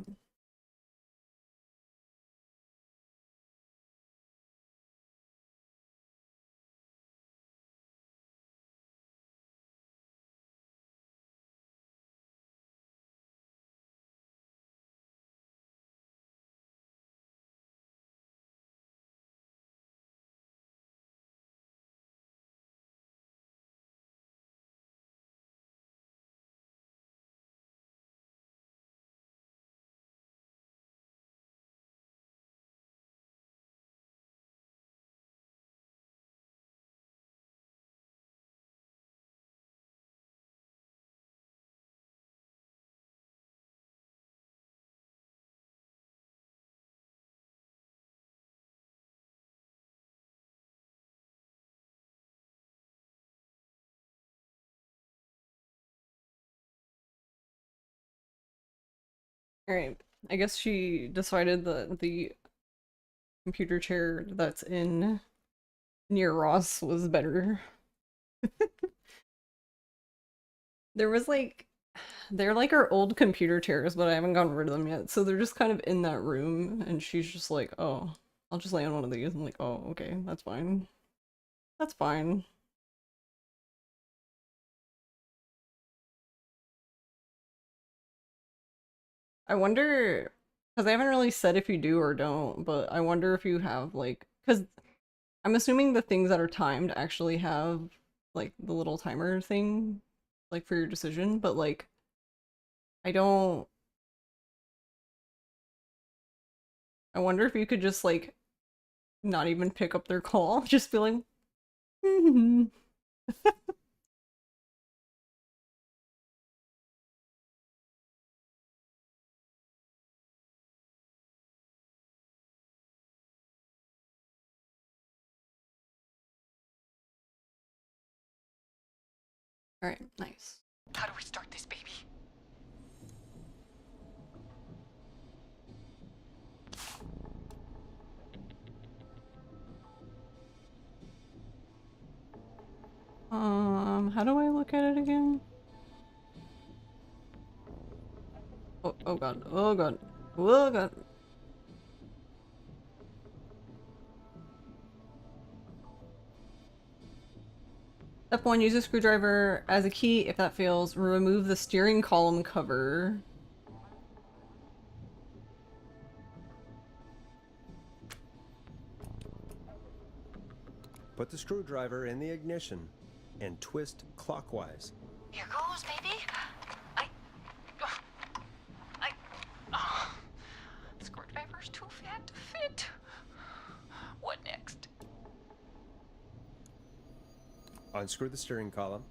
Alright, I guess she decided that the computer chair that's in near Ross was better. There was like, they're like our old computer chairs, but I haven't gotten rid of them yet. So they're just kind of in that room, and she's just like, oh, I'll just lay on one of these. I'm like, oh, okay, that's fine. That's fine. I wonder, because I haven't really said if you do or don't, but I wonder if you have like, because I'm assuming the things that are timed actually have like the little timer thing, like for your decision, but like, I don't. I wonder if you could just like not even pick up their call, just be like, hmm. Alright, nice. How do we start this, baby? How do I look at it again? Oh god, oh god, oh god. Step 1, use a screwdriver as a key. If that fails, remove the steering column cover. Put the screwdriver in the ignition and twist clockwise. Here goes, baby. Screwdriver's too fat to fit. What next? Unscrew the steering column.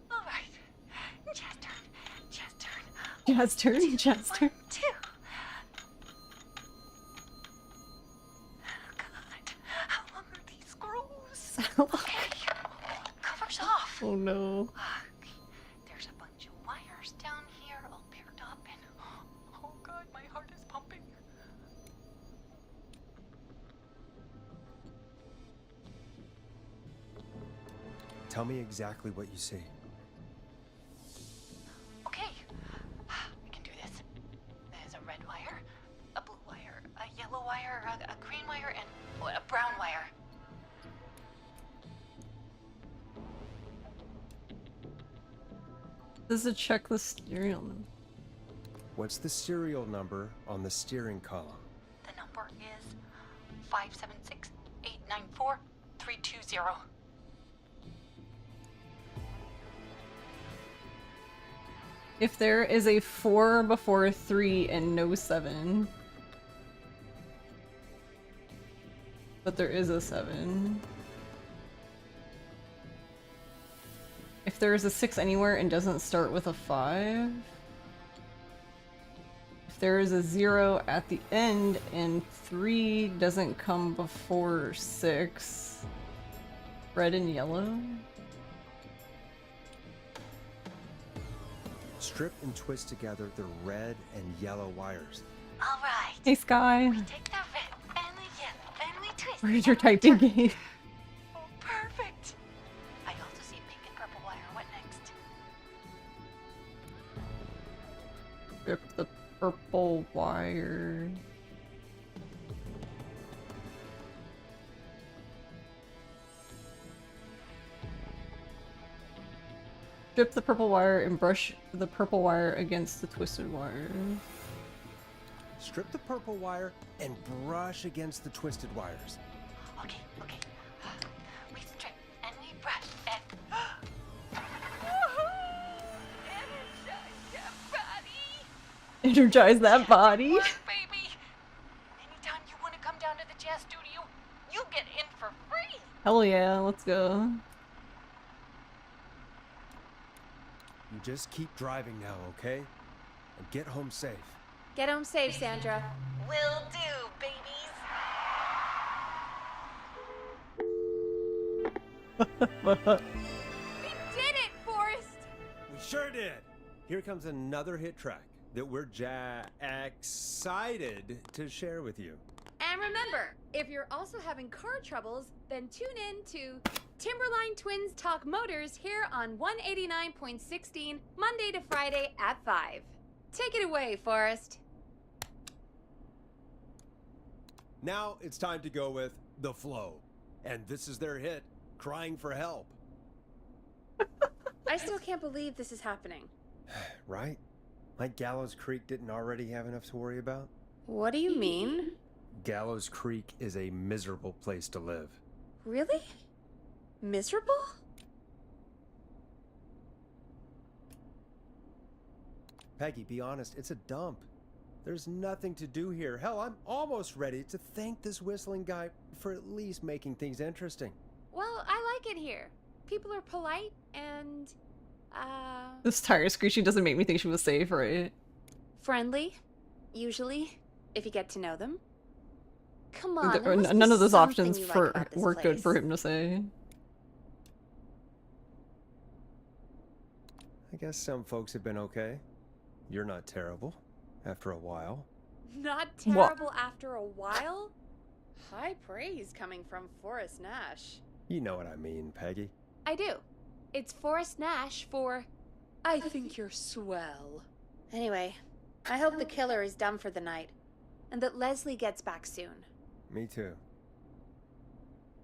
All right. Chest turn. Chest turn. Jazz turn, jazz turn. 1, 2. God, how long are these screws? Okay. Cover's off. Oh no. There's a bunch of wires down here all paired up and oh god, my heart is pumping. Tell me exactly what you see. Okay, I can do this. There's a red wire, a blue wire, a yellow wire, a green wire, and a brown wire. This is a check the serial number. What's the serial number on the steering column? The number is 576-894-320. If there is a 4 before 3 and no 7. But there is a 7. If there is a 6 anywhere and doesn't start with a 5. If there is a 0 at the end and 3 doesn't come before 6. Red and yellow. Strip and twist together the red and yellow wires. All right. Hey Sky, We take the red and the yellow and we twist. where's your typing game? Oh, perfect. I also see pink and purple wire. What next? Rip the purple wire. Strip the purple wire and brush the purple wire against the twisted wire. Strip the purple wire and brush against the twisted wires. Okay. We strip and we brush and energize that body. Energize that body. Work, baby. Anytime you want to come down to the jazz studio, you get in for free. Hell yeah, let's go. You just keep driving now, okay? And get home safe. Get home safe, Sandra. Will do, babies. We did it, Forrest! We sure did! Here comes another hit track. that we're excited to share with you. And remember, if you're also having car troubles, then tune in to Timberline Twins Talk Motors here on 189.16, Monday to Friday at 5. Take it away, Forrest. Now it's time to go with The Flow. And this is their hit, Crying for Help. I still can't believe this is happening. Right? Like Gallows Creek didn't already have enough to worry about? What do you mean? Gallows Creek is a miserable place to live. Really? Miserable? Peggy, be honest, it's a dump. There's nothing to do here. Hell, I'm almost ready to thank this whistling guy for at least making things interesting. Well, I like it here. People are polite and, This tire screeching doesn't make me think she was safe, right? friendly, usually, if you get to know them. Come on, there must be None of those something options you like for about this were good place. for him to say. I guess some folks have been okay. You're not terrible. After a while. Not What? terrible after a while? High praise coming from Forrest Nash. You know what I mean, Peggy. I do. It's Forrest Nash for I think you're swell. Anyway, I hope the killer is done for the night, and that Leslie gets back soon. Me too.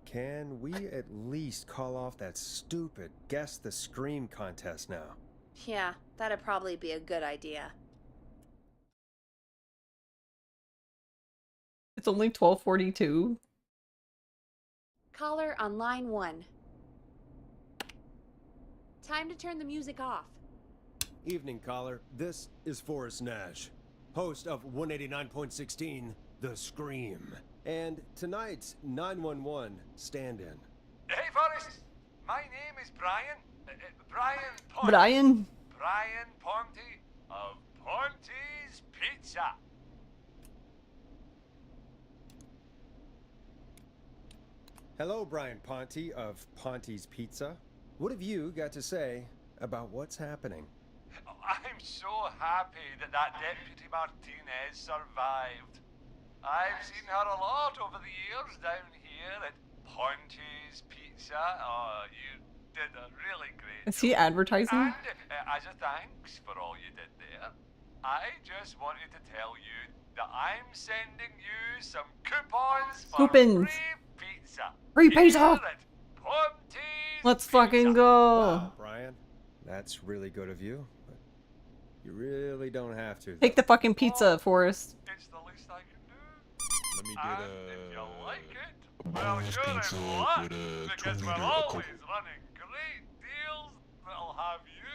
Can we at least call off that stupid Guess the Scream contest now? Yeah, that'd probably be a good idea. It's only 12:42. Caller on line 1. Time to turn the music off. Evening, caller. This is Forrest Nash, host of 189.16, The Scream. And tonight's 911 stand-in. Hey, Forrest. My name is Brian. Brian Ponte. Brian? Brian Ponte of Ponte's Pizza. Hello, Brian Ponte of Ponte's Pizza. What have you got to say about what's happening? I'm so happy that Deputy Martinez survived. I've seen her a lot over the years down here at Ponte's Pizza. Oh, you did a really great Is he job. advertising? And as a thanks for all you did there, I just wanted to tell you that I'm sending you some coupons for Coupons. free pizza. Free pizza. Here at Ponte's Let's Pizza. fucking go. Wow, Brian, that's really good of you, but you really don't have to. Take the fucking pizza, Forrest. It's the least I can do. Let me And get if you a like it, well, boneless you're pizza in luck, with a because we're 20 always running great deals that'll have you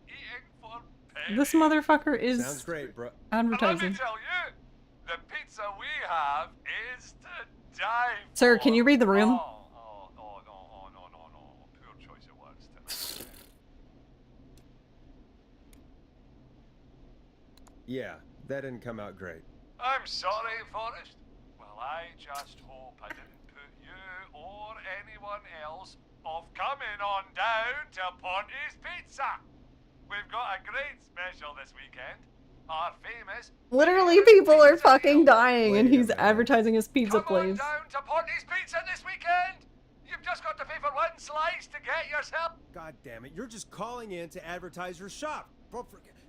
eating for pennies. This motherfucker Sounds is great, bro. And let me advertising. tell you, the pizza we have is to die for. Sir, can you read the room? No. Poor choice of words tonight. Yeah, that didn't come out great. I'm sorry, Forrest. Well, I just hope I didn't put you or anyone else off coming on down to Ponte's Pizza. We've got a great special this weekend. Our famous... Literally, people are pizza fucking deal. dying, and Wait a he's minute. advertising his pizza Come on place. down to Ponte's Pizza this weekend. You've just got to pay for one slice to get yourself... God damn it, you're just calling in to advertise your shop.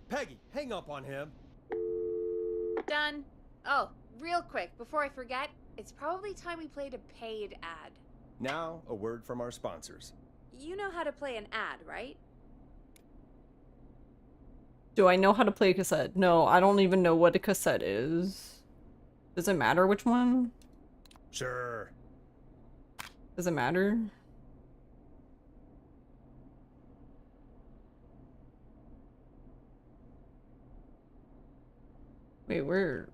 Peggy, hang up on him. Done. Oh, real quick, before I forget, it's probably time we played a paid ad. Now, a word from our sponsors. You know how to play an ad, right? Do I know how to play a cassette? No, I don't even know what a cassette is. Does it matter which one? Sure. Does it matter? Wait, where?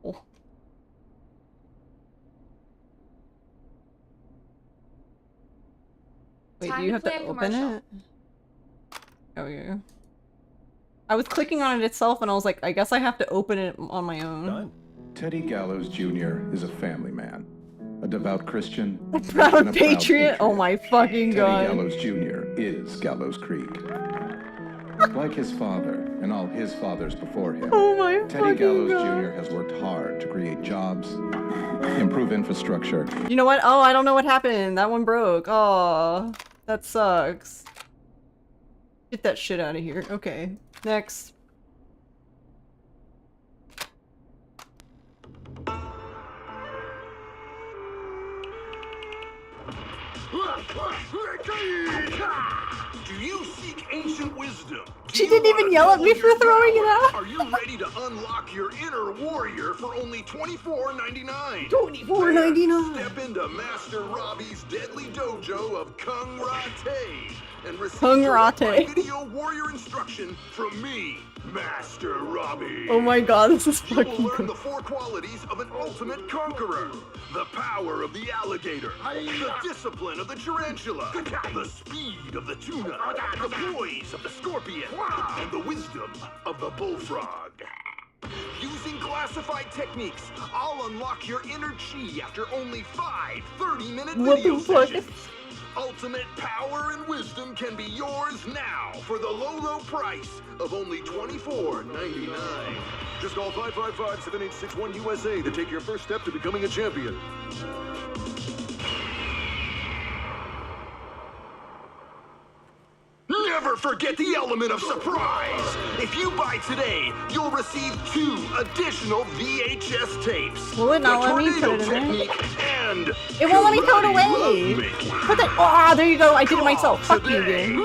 Oh. Wait, Time do you to have to play a open commercial. it? Oh, yeah. I was clicking on it itself and I was like, I guess I have to open it on my own. Done. Teddy Gallows Jr. is a family man, a devout Christian, A and proud a patriot? Oh my fucking Teddy god. Gallows Jr. is Gallows Creek. Like his father and all his fathers before him, Oh my Teddy fucking Gallows God. Jr. has worked hard to create jobs, improve infrastructure, You know what? Oh, I don't know what happened. That one broke. Oh, that sucks. Get that shit out of here. Okay, next. Do you seek ancient wisdom? She didn't even yell at me for throwing it out. Are you ready to unlock your inner warrior for only $24.99? $24.99. Step into Master Robbie's deadly dojo of Kung Rate and receive Kung direct Rate. video warrior instruction from me, Master Robbie. Oh my god, this is You will fucking learn good. the 4 qualities of an ultimate conqueror. The power of the alligator, the discipline of the tarantula, the speed of the tuna, the poise of the scorpion, and the wisdom of the bullfrog. Using classified techniques, I'll unlock your inner chi after only 5 30-minute What video the fuck? sessions. Ultimate power and wisdom can be yours now for the low price of only $24.99. Just call 555-7861 USA to take your first step to becoming a champion. Never forget the element of surprise! If you buy today, you'll receive 2 additional VHS tapes. Will it not The let me put it Tornado in there? Technique and It won't let me throw it Karate away. Lovemaking. What the? Ah, there you go. I did it myself. Call Fuck you, today. game.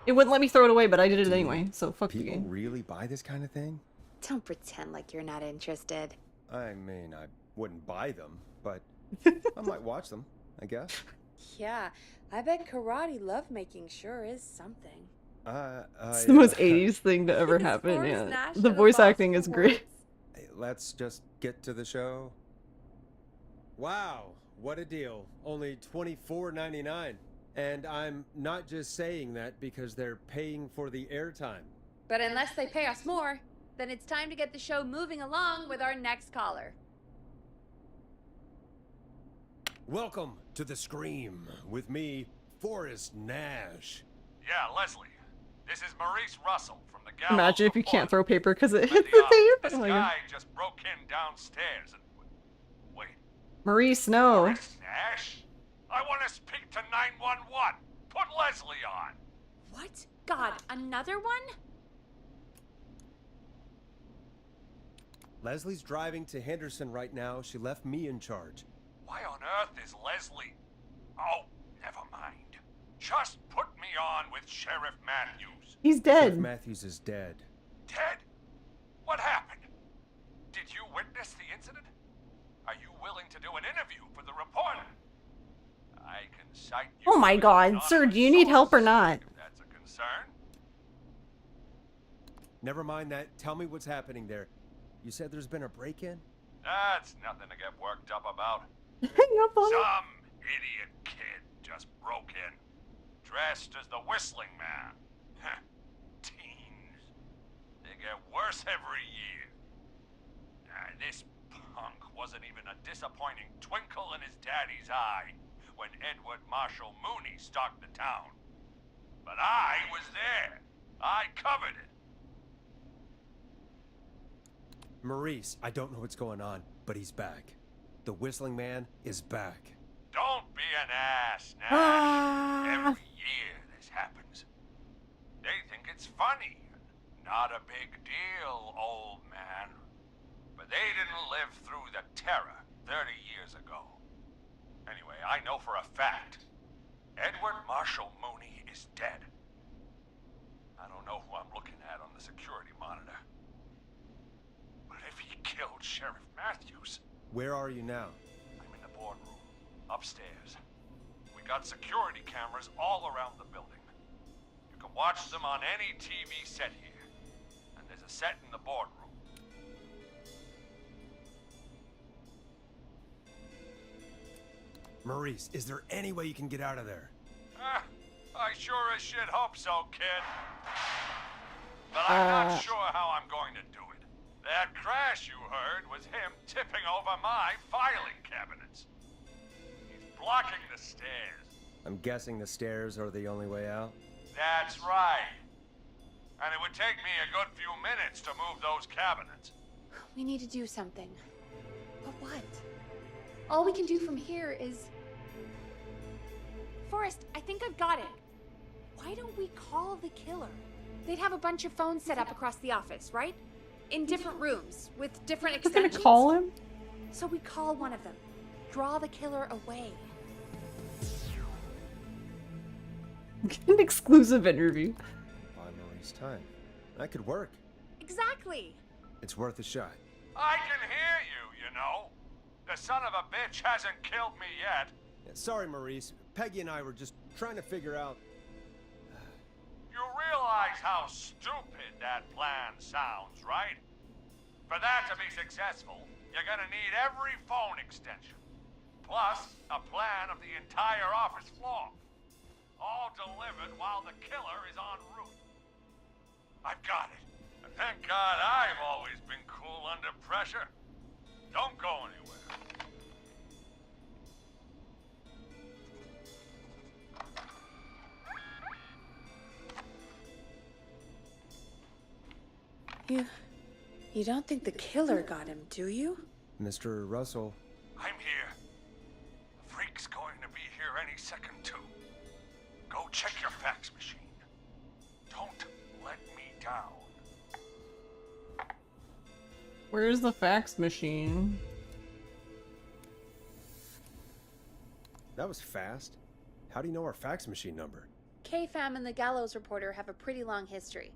It wouldn't let me throw it away, but I did it anyway. So fuck you, People game. really buy this kind of thing? Don't pretend like you're not interested. I mean, I wouldn't buy them, but I might watch them, I guess. Yeah, I bet karate lovemaking sure is something. It's the most 80s thing to ever happen. Forrest Yeah, Nash the and voice Boss acting is great. Hey, let's just get to the show. Wow, what a deal. Only $24.99. And I'm not just saying that because they're paying for the airtime. But unless they pay us more, then it's time to get the show moving along with our next caller. Welcome to The Scream with me, Forrest Nash. Yeah, Leslie. This is Maurice Russell from the Gallows Imagine if you can't Report. throw paper because it At hit the the tape. This Oh my guy god. just broke in downstairs and... Wait, Maurice, no. Chris Nash? I want to speak to 911. Put Leslie on. What? God, another one? Leslie's driving to Henderson right now. She left me in charge. Why on earth is Leslie? Oh, never mind. Just put me on with Sheriff Matthews. He's Sheriff dead. Matthews is dead. Ted? What happened? Did you witness the incident? Are you willing to do an interview for the reporter? I can cite you. Oh my as god, an sir, anonymous do you need help or source, not? If that's a concern. Never mind that. Tell me what's happening there. You said there's been a break-in? That's nothing to get worked up about. Hang up on it. Some idiot kid just broke in, dressed as the Whistling Man. Heh, teens. They get worse every year. This punk wasn't even a disappointing twinkle in his daddy's eye when Edward Marshall Mooney stalked the town. But I was there. I covered it. Maurice, I don't know what's going on, but he's back. The Whistling Man is back. Don't be an ass, Nash. Ah. Every year this happens. They think it's funny. Not a big deal, old man. But they didn't live through the terror 30 years ago. Anyway, I know for a fact Edward Marshall Mooney is dead. I don't know who I'm looking at on the security monitor. But if he killed Sheriff Matthews... Where are you now? I'm in the boardroom, upstairs. We got security cameras all around the building. You can watch them on any TV set here. And there's a set in the boardroom. Maurice, is there any way you can get out of there? I sure as shit hope so, kid. But I'm not sure how I'm going to do it. That crash you heard was him tipping over my filing cabinets. He's blocking the stairs. I'm guessing the stairs are the only way out? That's right. And it would take me a good few minutes to move those cabinets. We need to do something. But what? All we can do from here is... Forrest, I think I've got it. Why don't we call the killer? They'd have a bunch of phones set up across the office, right? In different rooms, with different We're gonna extensions. call him? So we call one of them. Draw the killer away. An exclusive interview. Buy Maurice time. That could work. Exactly. It's worth a shot. I can hear you, you know. The son of a bitch hasn't killed me yet. Yeah, sorry, Maurice. Peggy and I were just trying to figure out... You realize how stupid that plan sounds, right? For that to be successful, you're gonna need every phone extension. Plus, a plan of the entire office floor. All delivered while the killer is en route. I've got it. And thank God I've always been cool under pressure. Don't go anywhere. You don't think the killer got him, do you? Mr. Russell, I'm here. The freak's going to be here any second, too. Go check your fax machine. Don't let me down. Where's the fax machine? that was fast. How do you know our fax machine number? K-Fam and the Gallows Reporter have a pretty long history.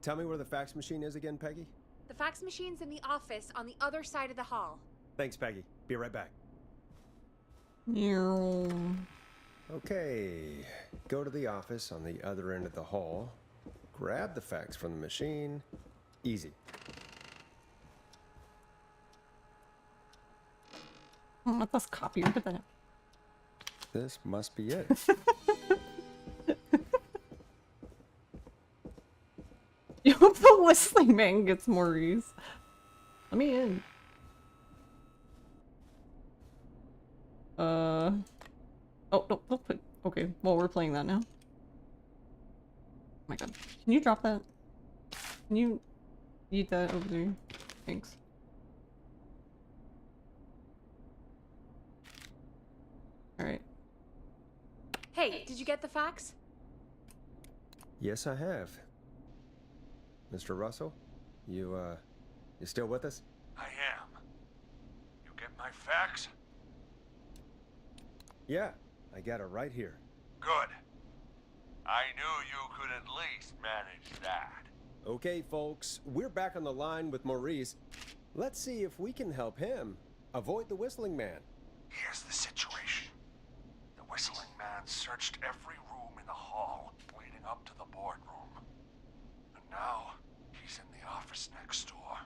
Tell me where the fax machine is again, Peggy? The fax machine's in the office on the other side of the hall. Thanks, Peggy. Be right back. Yeah. Okay, go to the office on the other end of the hall. Grab the fax from the machine. Easy. Let us copy and put that up. This must be it. You hope the whistling man gets Maurice. Let me in. Oh, no, don't put. Okay, well, we're playing that now. Oh my god. Can you drop that? Can you eat that over there? Thanks. Alright. Hey, did you get the fax? Yes, I have. Mr. Russell, you still with us? I am. You get my fax? Yeah, I got it right here. Good. I knew you could at least manage that. Okay, folks, we're back on the line with Maurice. Let's see if we can help him avoid the Whistling Man. Here's the situation. The Whistling Man searched every room in the hall leading up to the boardroom. And now, he's in the office next door.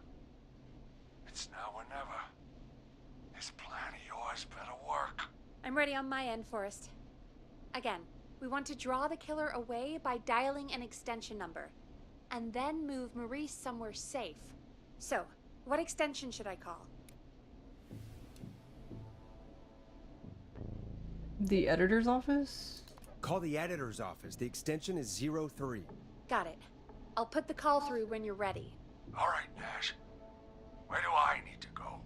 It's now or never. This plan of yours better work. I'm ready on my end, Forrest. Again, we want to draw the killer away by dialing an extension number, and then move Maurice somewhere safe. So, what extension should I call? The editor's office? Call the editor's office. The extension is 03. Got it. I'll put the call through when you're ready. All right, Nash. Where do I need to go?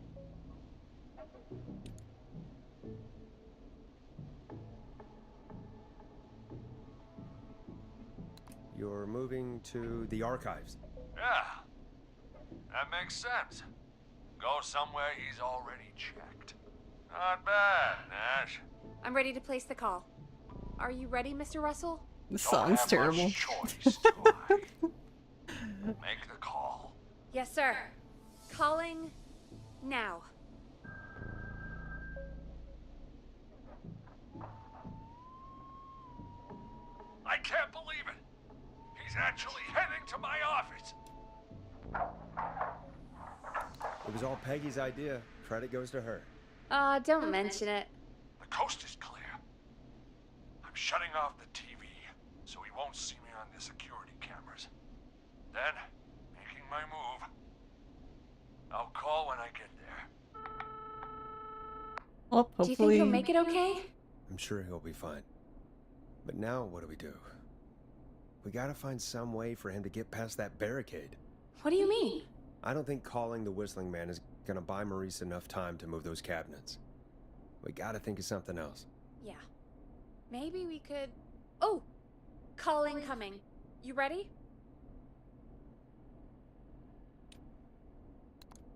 You're moving to the archives. Yeah. That makes sense. Go somewhere he's already checked. Not bad, Nash. I'm ready to place the call. Are you ready, Mr. Russell? This Don't sounds have terrible. much choice, do I? Make the call. Yes, sir. Calling now. I can't believe it. He's actually heading to my office. It was all Peggy's idea. Credit goes to her. Don't mention it. The coast is clear. I'm shutting off the TV so he won't see me on the security cameras. Then, making my move. I'll call when I get there. Well, Do you think he'll hopefully. make it okay? I'm sure he'll be fine. But now what do? We gotta find some way for him to get past that barricade. What do you mean? I don't think calling the Whistling Man is gonna buy Maurice enough time to move those cabinets. We gotta think of something else. Yeah. Maybe we could... Oh! Call incoming. You ready?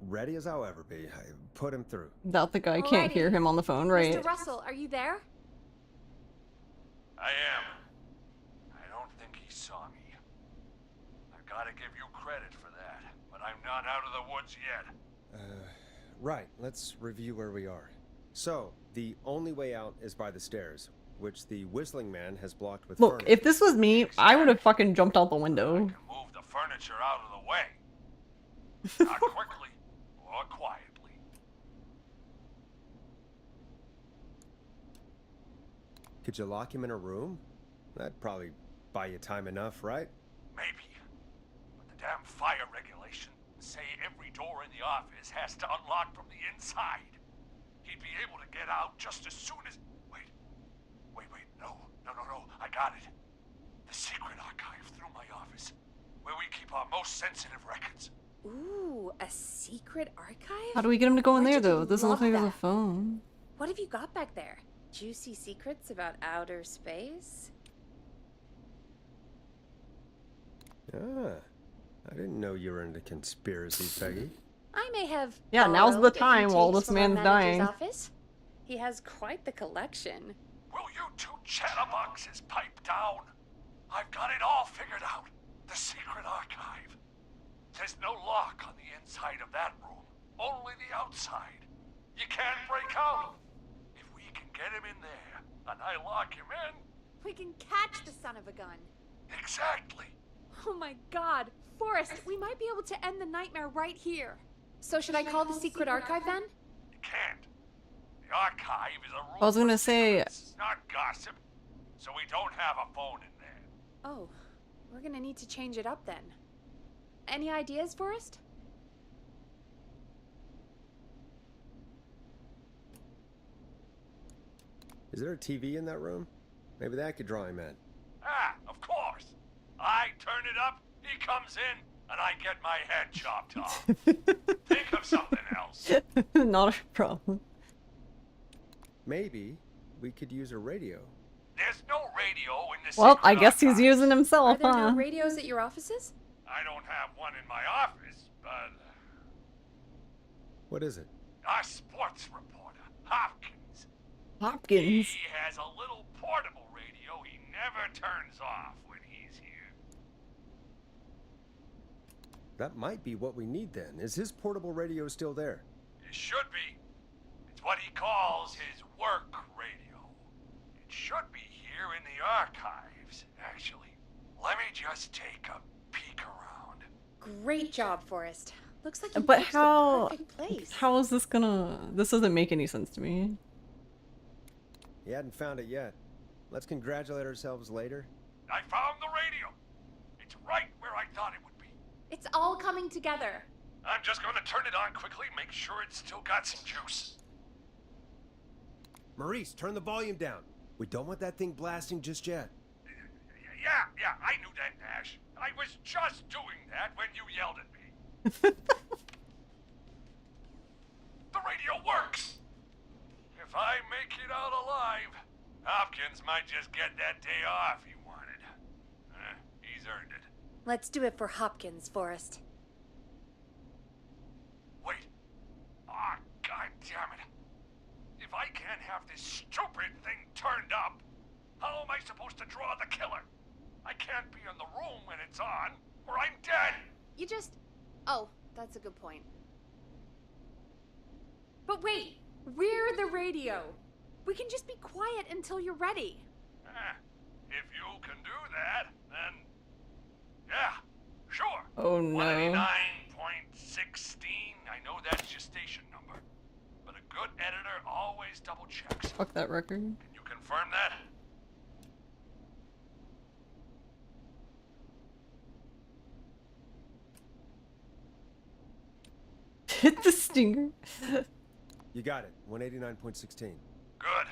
Ready as I'll ever be. I put him through. Doubt the guy can't hear Alrighty. him on the phone, right? Mr. Russell, are you there? I am. I don't think he saw me. I've got to give you credit for that, but I'm not out of the woods yet. Right. Let's review where we are. So, the only way out is by the stairs, which the Whistling Man has blocked with Look, furniture. if this was me, I would have fucking jumped out the I window. can move the furniture out of the way. Not quickly or quietly. Could you lock him in a room? That'd probably buy you time enough, right? Maybe. But the damn fire regulations say every door in the office has to unlock from the inside. He'd be able to get out just as soon as... Wait. No. I got it. The secret archive through my office, where we keep our most sensitive records. Ooh, a secret archive? How do we get him to go in Why'd there, you though? It doesn't look love like there's a that? phone. What have you got back there? Juicy secrets about outer space? Ah, I didn't know you were into conspiracy, Peggy. I may have Yeah, now's the borrowed a few time while tapes this from our man's manager's dying. office. He has quite the collection. Will you two chatterboxes pipe down? I've got it all figured out. The secret archive. There's no lock on the inside of that room. Only the outside. You can't break out. If we can get him in there, and I lock him in... We can catch the son of a gun. Exactly. Oh my god. Forrest, we might be able to end the nightmare right here. So should I call the secret archive then? You can't. The archive is a room I was gonna for say- secrets, not gossip. So we don't have a phone in there. Oh, we're gonna need to change it up then. Any ideas, Forrest? Is there a TV in that room? Maybe that could draw him in. Ah, of course. I turn it up, he comes in, and I get my head chopped off. Think of something else. Not a problem. Maybe we could use a radio. There's no radio in this. Well, I guess he's using Are himself, there huh? no radios at your offices? I don't have one in my office, but What is it? our sports reporter, Hopkins. Hopkins. He has a little portable radio he never turns off when he's here. That might be what we need then. Is his portable radio still there? It should be. It's what he calls his work radio. It should be here in the archives, actually. Let me just take a peek around. Great job, Forrest. Looks like you But picked how... the perfect place. How is this gonna... This doesn't make any sense to me. He hadn't found it yet. Let's congratulate ourselves later. I found the radio. It's right where I thought it would be. It's all coming together. I'm just going to turn it on quickly, make sure it's still got some juice. Maurice, turn the volume down. We don't want that thing blasting just yet. Yeah, I knew that, Nash. I was just doing that when you yelled at me. The radio works! If I make it out alive, Hopkins might just get that day off he wanted. He's earned it. Let's do it for Hopkins, Forrest. Wait. Ah, god damn it. If I can't have this stupid thing turned up, how am I supposed to draw the killer? I can't be in the room when it's on, or I'm dead. You just... Oh, that's a good point. But wait! We're the radio! We can just be quiet until you're ready. If you can do that, then... Yeah, sure. Oh no. 189.16, I know that's your station number. But a good editor always double checks. Fuck that record. Can you confirm that? Hit the stinger. You got it. 189.16. Good.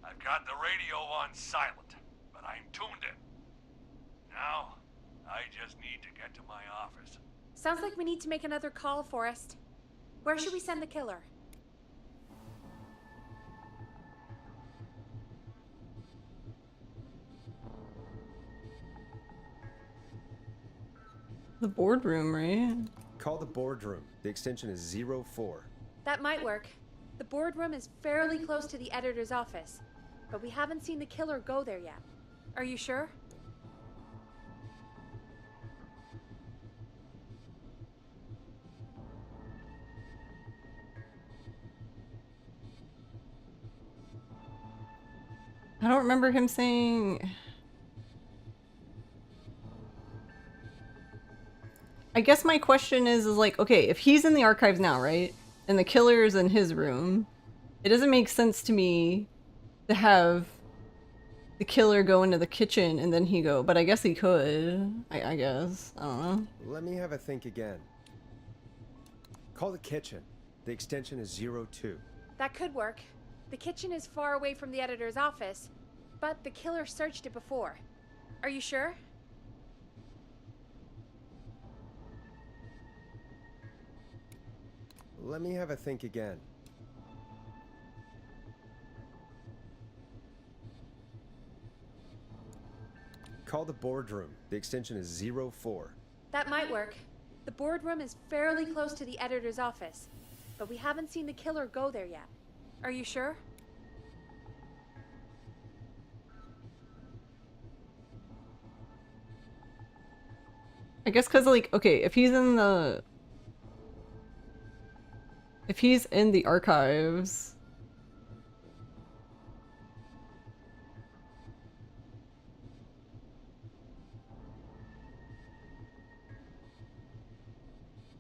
I've got the radio on silent, but I'm tuned in. Now, I just need to get to my office. Sounds like we need to make another call, Forrest. Where should we send the killer? The boardroom, right? Call the boardroom. The extension is 04. That might work. The boardroom is fairly close to the editor's office, but we haven't seen the killer go there yet. Are you sure? I don't remember him saying... I guess my question is like, okay, if he's in the archives now, right? And the killer is in his room, it doesn't make sense to me to have the killer go into the kitchen and then he go, but I guess he could. I guess. I don't know. Let me have a think again. Call the kitchen. The extension is 02. That could work. The kitchen is far away from the editor's office, but the killer searched it before. Are you sure? Let me have a think again. Call the boardroom. The extension is 04. That might work. The boardroom is fairly close to the editor's office, but we haven't seen the killer go there yet. Are you sure? I guess because, like, okay, if he's in the... If he's in the archives...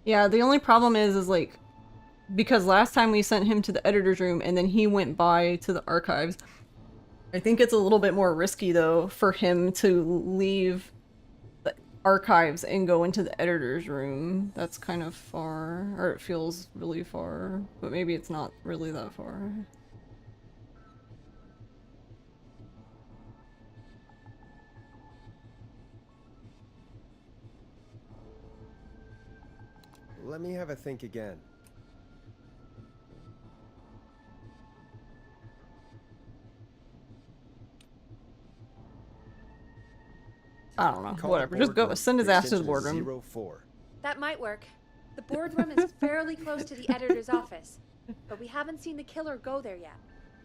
Yeah, the only problem is like, because last time we sent him to the editor's room and then he went by to the archives. I think it's a little bit more risky though for him to leave the archives and go into the editor's room. That's kind of far, or it feels really far, but maybe it's not really that far. Let me have a think again. I don't know. Call Whatever. the Just go. boardroom. Send his The ass to the extension is boardroom. 04. That might work. The boardroom is fairly close to the editor's office, but we haven't seen the killer go there yet.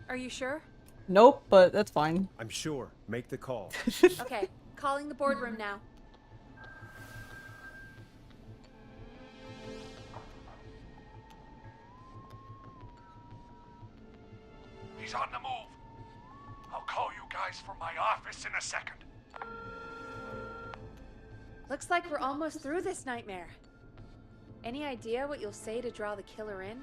Are you sure? Nope, but that's fine. I'm sure. Make the call. Okay, calling the boardroom now. He's on the move. I'll call you guys from my office in a second. Looks like we're almost through this nightmare. Any idea what you'll say to draw the killer in?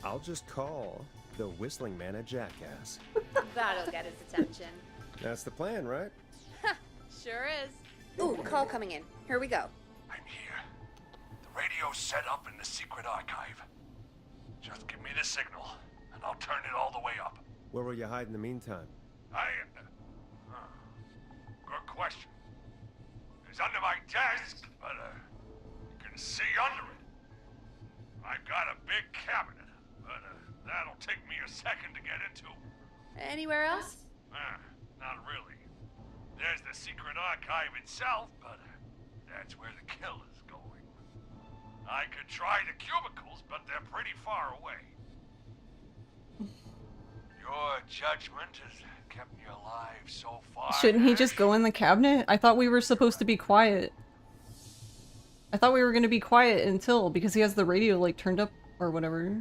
I'll just call the whistling man a jackass. That'll get his attention. That's the plan, right? Sure is. Ooh, call coming in. Here we go. I'm here. The radio's set up in the secret archive. Just give me the signal, and I'll turn it all the way up. Where will you hide in the meantime? Good question. It's under my desk, but you can see under it. I've got a big cabinet, but that'll take me a second to get into. Anywhere else? Not really. There's the secret archive itself, but that's where the killer's going. I could try the cubicles, but they're pretty far away. Your judgment has kept me alive so far. Shouldn't he just go in the cabinet? I thought we were supposed to be quiet. I thought we were going to be quiet until, because he has the radio like turned up or whatever.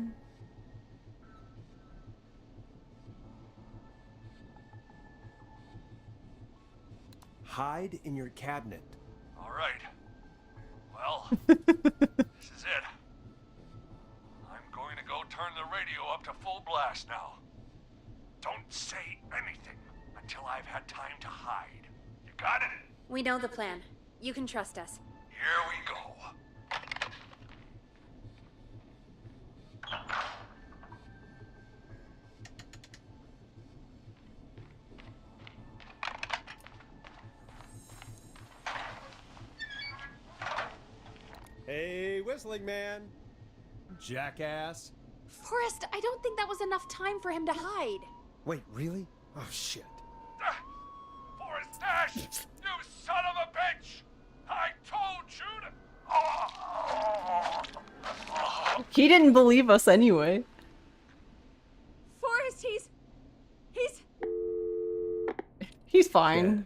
Hide in your cabinet. All right. Well, this is it. I'm going to go turn the radio up to full blast now. Don't say anything until I've had time to hide. You got it? We know the plan. You can trust us. Here we go. Hey, Whistling Man. Jackass. Forrest, I don't think that was enough time for him to hide. Wait, really? Oh, shit. Forrest Dash! You son of a bitch! I told you to... He didn't believe us anyway. Forrest, He's fine.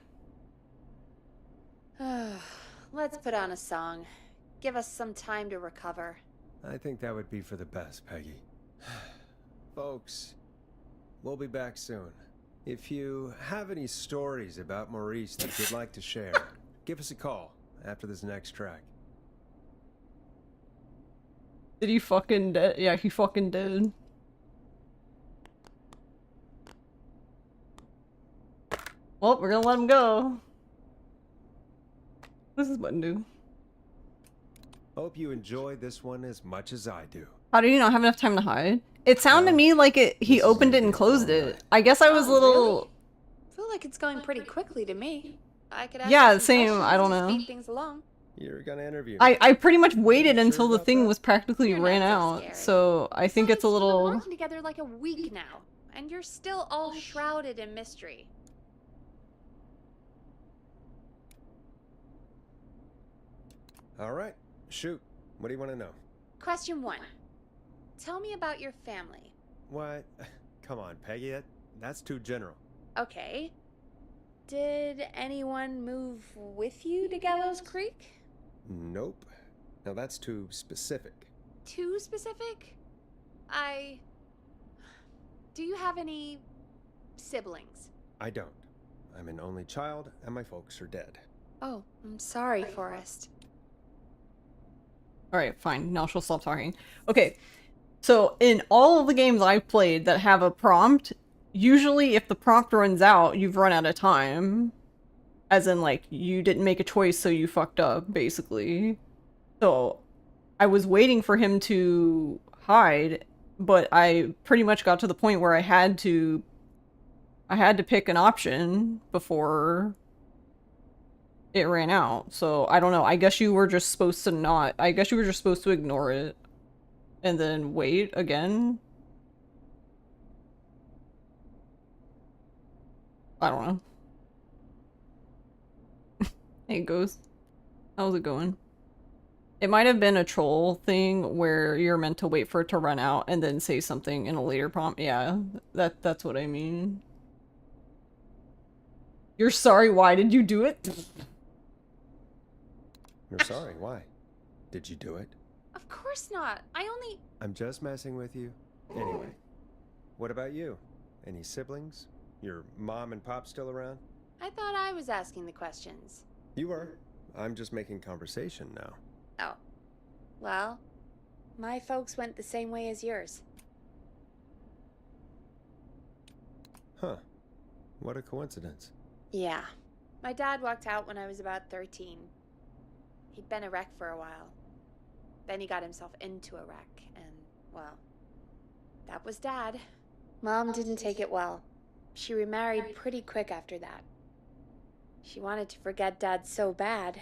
Let's put on a song. Give us some time to recover. I think that would be for the best, Peggy. Folks, we'll be back soon. If you have any stories about Maurice that you'd like to share, give us a call after this next track. Did he fucking dead? Yeah, he fucking did. Well, we're gonna let him go. What does this button do? Hope you enjoy this one as much as I do. How do you not have enough time to hide? It sounded to me like he opened it and closed it. I guess I was a little... I feel like it's going pretty quickly to me. I could ask Yeah, you some same, questions I don't to know. speed things along. You're gonna interview me. I pretty much waited Sure until the about thing that? was practically You're ran not so out, scary. so I think it's a Besides, We've been little... working together like a week now, and you're still all shrouded in mystery. All right, shoot. What do you want to know? Question 1. Tell me about your family. What? Come on, Peggy. That's too general. Okay. Did anyone move with you to Gallows Creek? Nope. Now that's too specific. Too specific? Do you have any siblings? I don't. I'm an only child, and my folks are dead. Oh, I'm sorry, Forrest. Alright, fine. Now she'll stop talking. Okay, so in all of the games I've played that have a prompt, usually if the prompt runs out, you've run out of time. As in, like, you didn't make a choice, so you fucked up, basically. So, I was waiting for him to hide, but I pretty much got to the point where I had to pick an option before it ran out. So, I don't know. I guess you were just supposed to not... I guess you were just supposed to ignore it. And then wait again. I don't know. Hey, Ghost. How's it going? It might have been a troll thing where you're meant to wait for it to run out and then say something in a later prompt. Yeah, that's what I mean. You're sorry, why did you do it? You're sorry, why? Did you do it? Of course not. I'm just messing with you. Anyway, what about you? Any siblings? Your mom and pop still around? I thought I was asking the questions. You were. I'm just making conversation now. Oh. Well, my folks went the same way as yours. Huh. What a coincidence. Yeah. My dad walked out when I was about 13. He'd been a wreck for a while. Then he got himself into a wreck, and, well, that was Dad. Mom didn't take it well. She remarried pretty quick after that. She wanted to forget Dad so bad,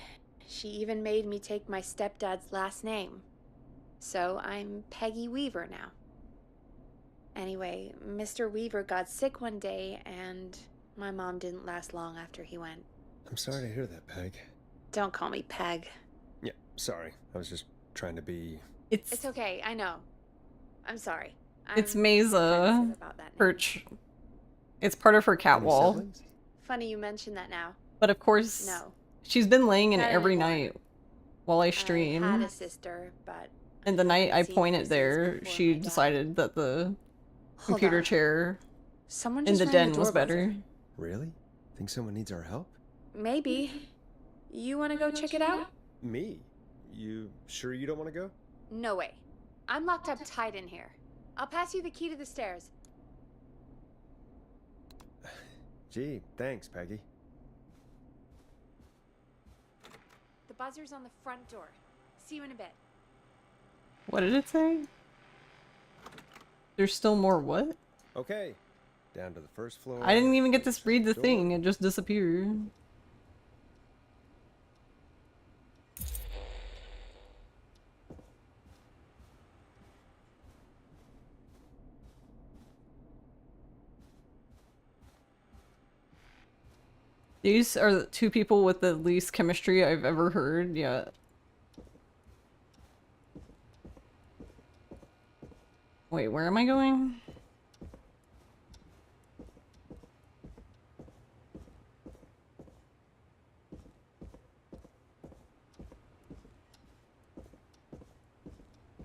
she even made me take my stepdad's last name. So I'm Peggy Weaver now. Anyway, Mr. Weaver got sick one day, and my mom didn't last long after he went. I'm sorry to hear that, Peg. Don't call me Peg. Yeah, sorry. I was just trying to be... It's okay, I know. I'm sorry. It's I'm Mesa. sensitive about that name. Perch. It's part of her cat Any wall. siblings? Funny you mention that now. But of course, No. she's been laying in Not every anymore. night while I stream. I had a sister, but And the night I haven't seen her pointed since there, before she my dad. decided that the Hold computer on. chair Someone in just the rang den was doorbell. better. Really? Think someone needs our help? Maybe. You want to go check it out? Me? You sure you don't want to go? No way. I'm locked up tight in here. I'll pass you the key to the stairs. Gee, thanks, Peggy. The buzzer's on the front door. See you in a bit. What did it say? There's still more what? Okay, down to the first floor. I didn't even get to read the Door. thing, it just disappeared. These are the two people with the least chemistry I've ever heard yet. Wait, where am I going?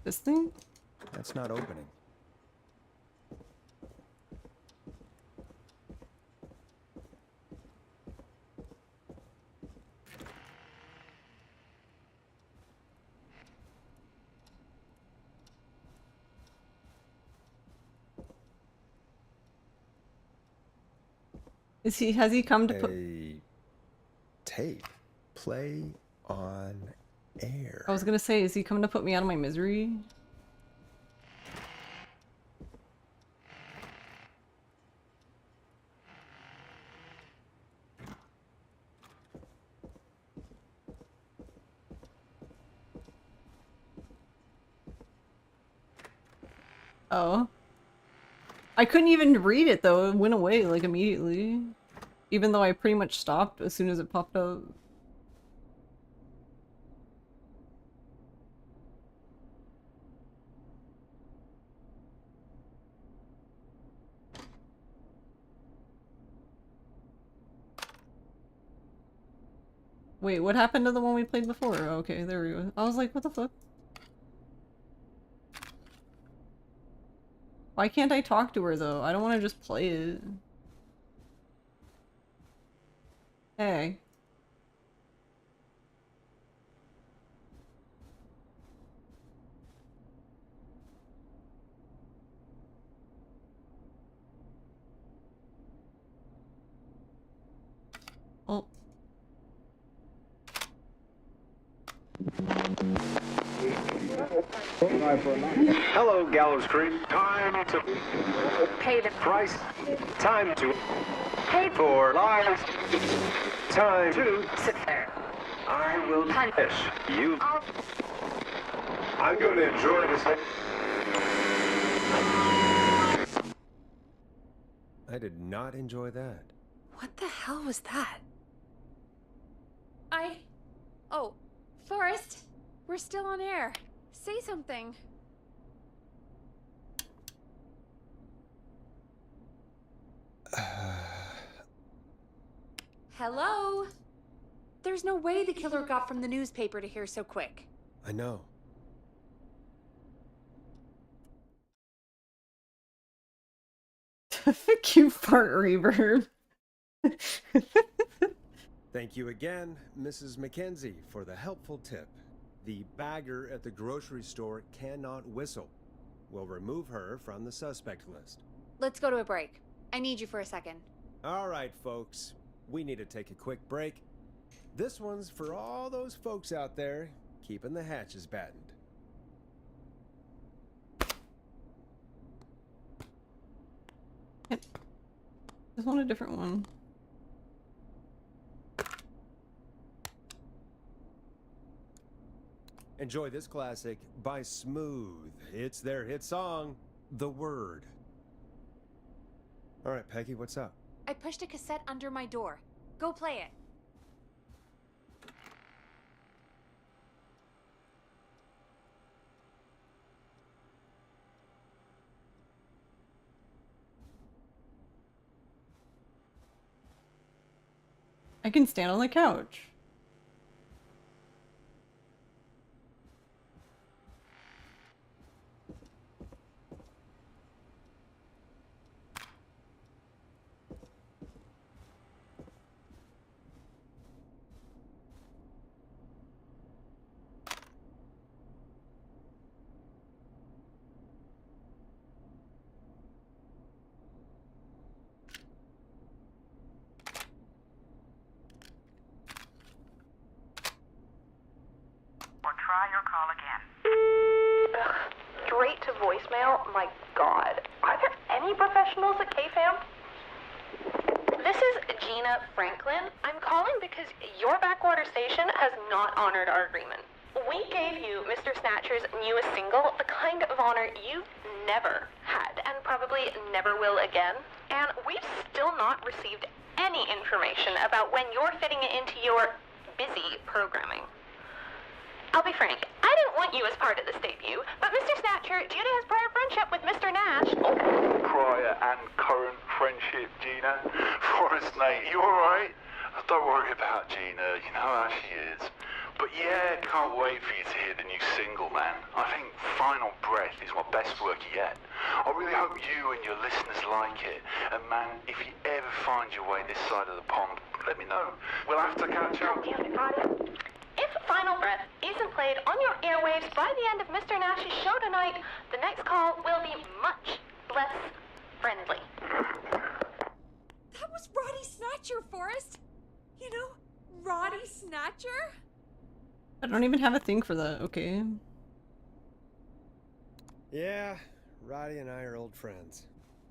This thing? That's not opening. Has he come to put— A tape. Play on air. I was gonna say, is he coming to put me out of my misery? Oh. I couldn't even read it though, it went away like immediately. Even though I pretty much stopped as soon as it popped up. Wait, what happened to the one we played before? Okay, there we go. I was like, what the fuck? Why can't I talk to her though? I don't want to just play it. Hey. Oh. Hello, Gallows Creek. Time to Pay the price. Time to pay for lives. Time to sit there. I will Punish. you. I'm going to enjoy this. I did not enjoy that. What the hell was that? Oh, Forrest, we're still on air. Say something. Hello? There's no way the killer got from the newspaper to here so quick. I know. Cute fart reverb. Thank you again, Mrs. Mackenzie, for the helpful tip. The bagger at the grocery store cannot whistle. We'll remove her from the suspect list. Let's go to a break. I need you for a second. All right, folks. We need to take a quick break. This one's for all those folks out there keeping the hatches battened. Just want a different one. Enjoy this classic by Smooth. It's their hit song, The Word. All right, Peggy, what's up? I pushed a cassette under my door. Go play it. I can stand on the couch. try your call again. Ugh, straight to voicemail? My god. Are there any professionals at KFAM? This is Gina Franklin. I'm calling because your backwater station has not honored our agreement. We gave you Mr. Snatcher's newest single, the kind of honor you've never had and probably never will again. And we've still not received any information about when you're fitting it into your busy programming. I'll be frank, I didn't want you as part of this debut, but Mr. Snatcher, due to his prior friendship with Mr. Nash... Prior and current friendship, Gina. Forrest, mate, you alright? Don't worry about Gina, you know how she is. But yeah, can't wait for you to hear the new single, man. I think Final Breath is my best work yet. I really hope you and your listeners like it. And man, if you ever find your way this side of the pond, let me know. We'll have to catch up. If Final Breath isn't played on your airwaves by the end of Mr. Nash's show tonight, the next call will be much less friendly. That was Roddy Snatcher, Forrest. You know, Roddy Snatcher? I don't even have a thing for that, okay. Yeah, Roddy and I are old friends.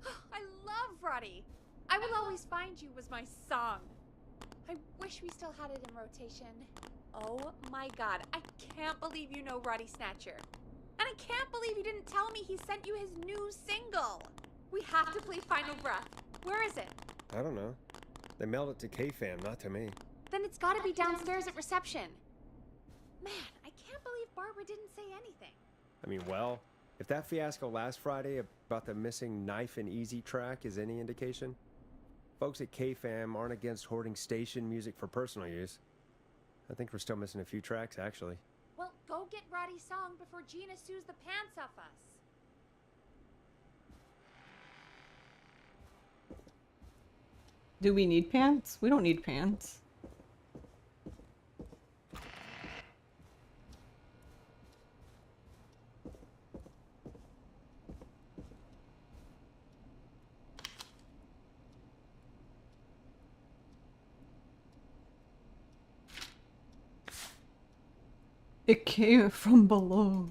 I love Roddy. I Will Always Find You was my song. I wish we still had it in rotation. Oh my god, I can't believe you know Roddy Snatcher. And I can't believe you didn't tell me he sent you his new single. We have to play Final Breath. Where is it? I don't know. They mailed it to KFAM, not to me. Then it's gotta be downstairs at reception. Man, I can't believe Barbara didn't say anything. I mean, well, if that fiasco last Friday about the missing Knife and Easy track is any indication, folks at KFAM aren't against hoarding station music for personal use. I think we're still missing a few tracks, actually. Well, go get Roddy's song before Gina sues the pants off us. Do we need pants? We don't need pants. It came from below.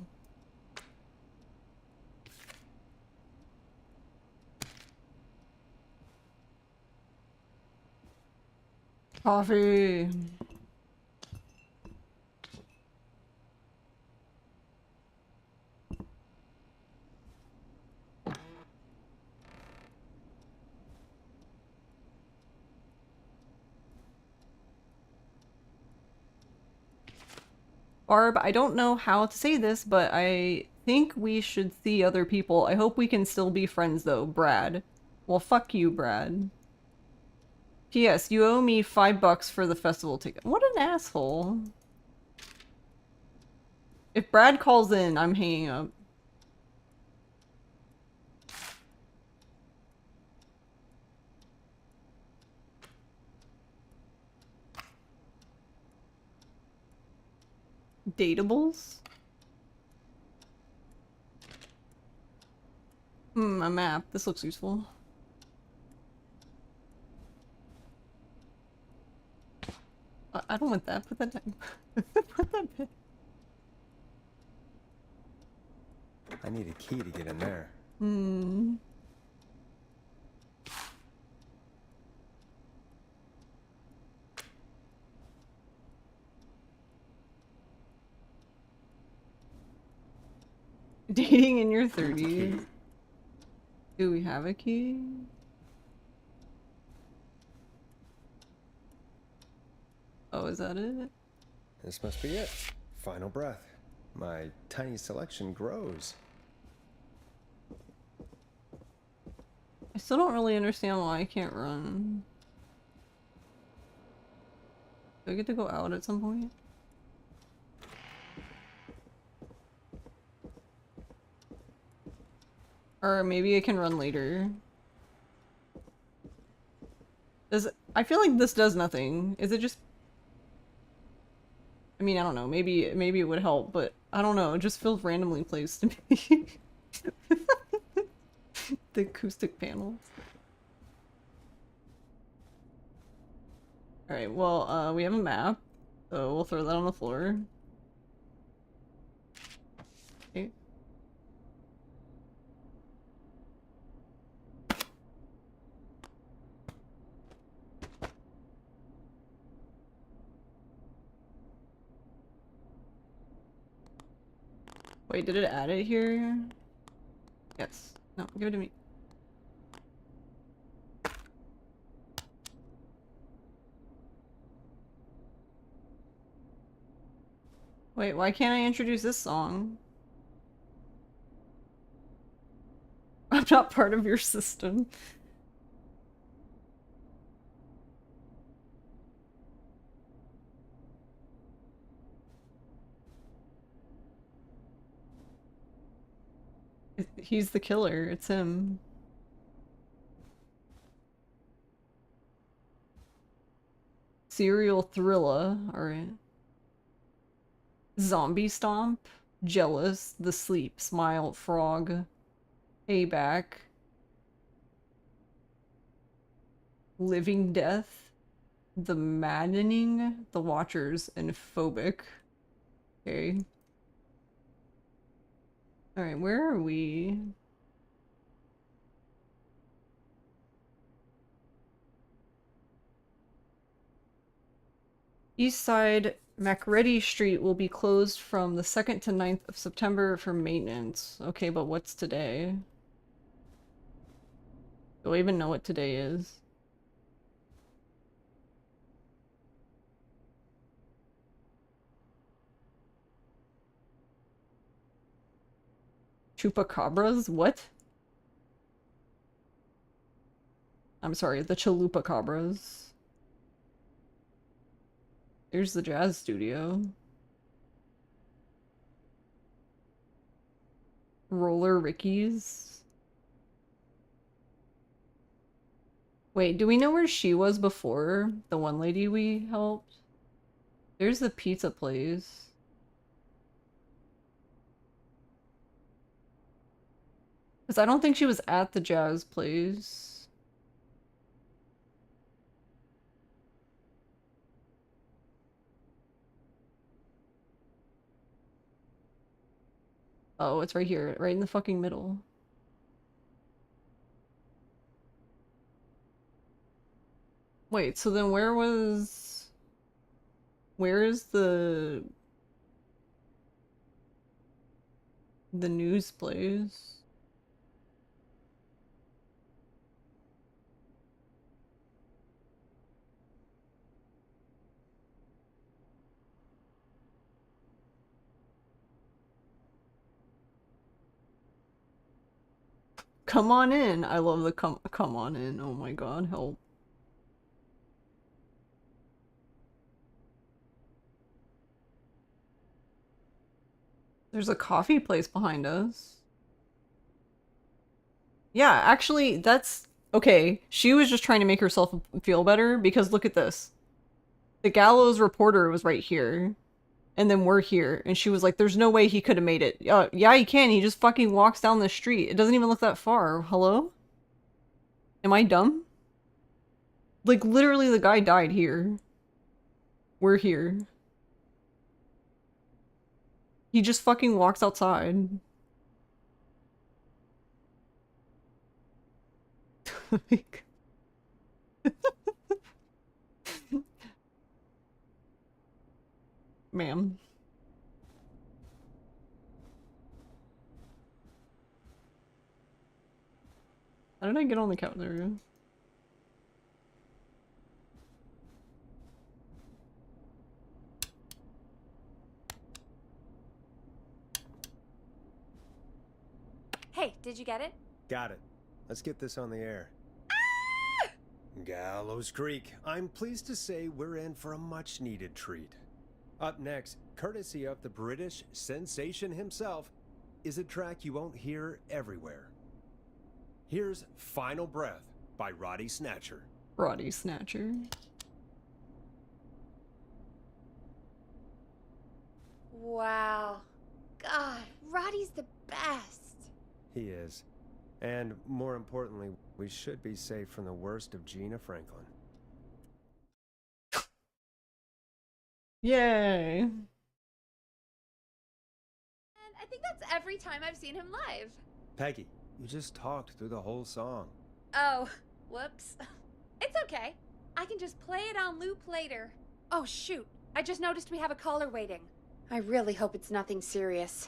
Coffee. Barb, I don't know how to say this, but I think we should see other people. I hope we can still be friends though, Brad. Well, fuck you, Brad. P.S. You owe me $5 for the festival ticket. What an asshole. If Brad calls in, I'm hanging up. Datables? A map. This looks useful. I don't want that. Put that down. Put that back. I need a key to get in there. Dating in your 30s. Do we have a key? Oh, is that it? This must be it. Final Breath. My tiny selection grows. I still don't really understand why I can't run. Do I get to go out at some point? Or maybe I can run later. I feel like this does nothing. Is it just... I mean, I don't know. Maybe it would help, but I don't know. It just feels randomly placed to me. The acoustic panels. Alright, well, we have a map. So we'll throw that on the floor. Wait, did it add it here? Yes. No, give it to me. Wait, why can't I introduce this song? I'm not part of your system. He's the killer, it's him. Serial thriller, alright. Zombie Stomp, Jealous, The Sleep, Smile, Frog, Payback, Living Death, The Maddening, The Watchers, and Phobic. Okay. Alright, where are we? East Side Macready Street will be closed from the 2nd to 9th of September for maintenance. Okay, but what's today? Do I even know what today is? Chupacabras? What? I'm sorry, the Chalupacabras. Here's the jazz studio. Roller Ricky's. Wait, do we know where she was before? The one lady we helped? There's the pizza place. Because I don't think she was at the jazz place. Oh, it's right here, right in the fucking middle. Wait, so then where is the news place? Come on in. I love the come on in. Oh my god, help. There's a coffee place behind us. Yeah, actually, that's okay. She was just trying to make herself feel better because look at this. The Gallows reporter was right here. And then we're here. And she was like, there's no way he could have made it. Yeah, he can. He just fucking walks down the street. It doesn't even look that far. Hello? Am I dumb? Like, literally the guy died here. We're here. He just fucking walks outside. Ma'am. How did I get on the couch? There we go. Hey, did you get it? Got it. Let's get this on the air. Gallows Creek. I'm pleased to say we're in for a much-needed treat. Up next, courtesy of the British sensation himself, is a track you won't hear everywhere. Here's Final Breath by Roddy Snatcher. Roddy Snatcher. Wow. God, Roddy's the best. He is. And more importantly, we should be safe from the worst of Gina Franklin. Yay. And I think that's every time I've seen him live. Peggy, you just talked through the whole song. Oh, whoops. It's okay. I can just play it on loop later. Oh, shoot. I just noticed we have a caller waiting. I really hope it's nothing serious.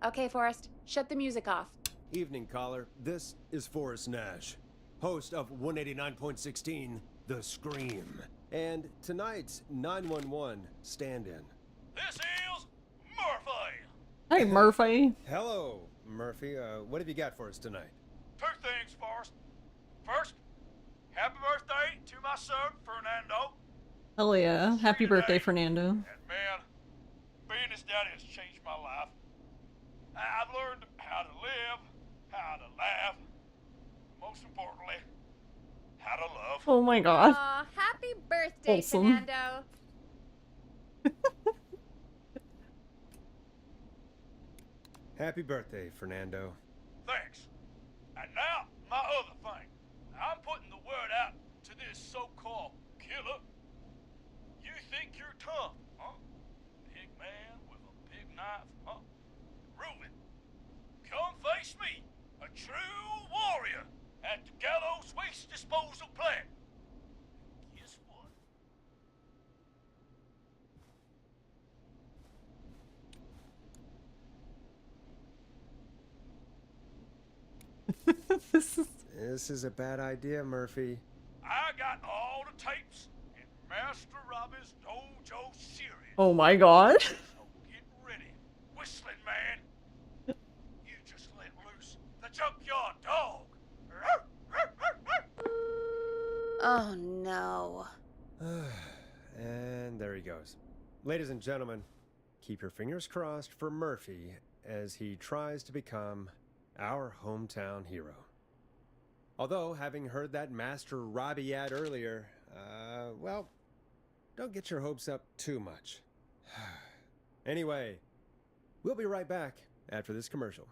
Okay, Forrest, shut the music off. Evening, caller. This is Forrest Nash, host of 189.16, The Scream. And tonight's 911 stand-in. This is Murphy. Hey, Murphy. Hello, Murphy. What have you got for us tonight? Two things, Forrest. First, happy birthday to my son, Fernando. Hell yeah. Happy birthday, Fernando. And man, being his daddy has changed my life. I've learned how to live, how to laugh, most importantly, how to love. Oh my god. Aw, happy birthday, Wholesome. Fernando. Happy birthday, Fernando. Thanks. And now, my other thing. I'm putting the word out to this so-called killer. You think you're tough, huh? Big man with a big knife, huh? Ruben, come face me, a true warrior, at the Gallows Waste Disposal Plant. Guess what? This is a bad idea, Murphy. I got all the tapes in Master Robbie's Dojo series. Oh my god. So get ready, whistling man. You just let loose the junkyard dog. Oh no. And there he goes. Ladies and gentlemen, keep your fingers crossed for Murphy as he tries to become our hometown hero. Although, having heard that Master Robbie ad earlier, well, don't get your hopes up too much. Anyway, we'll be right back after this commercial.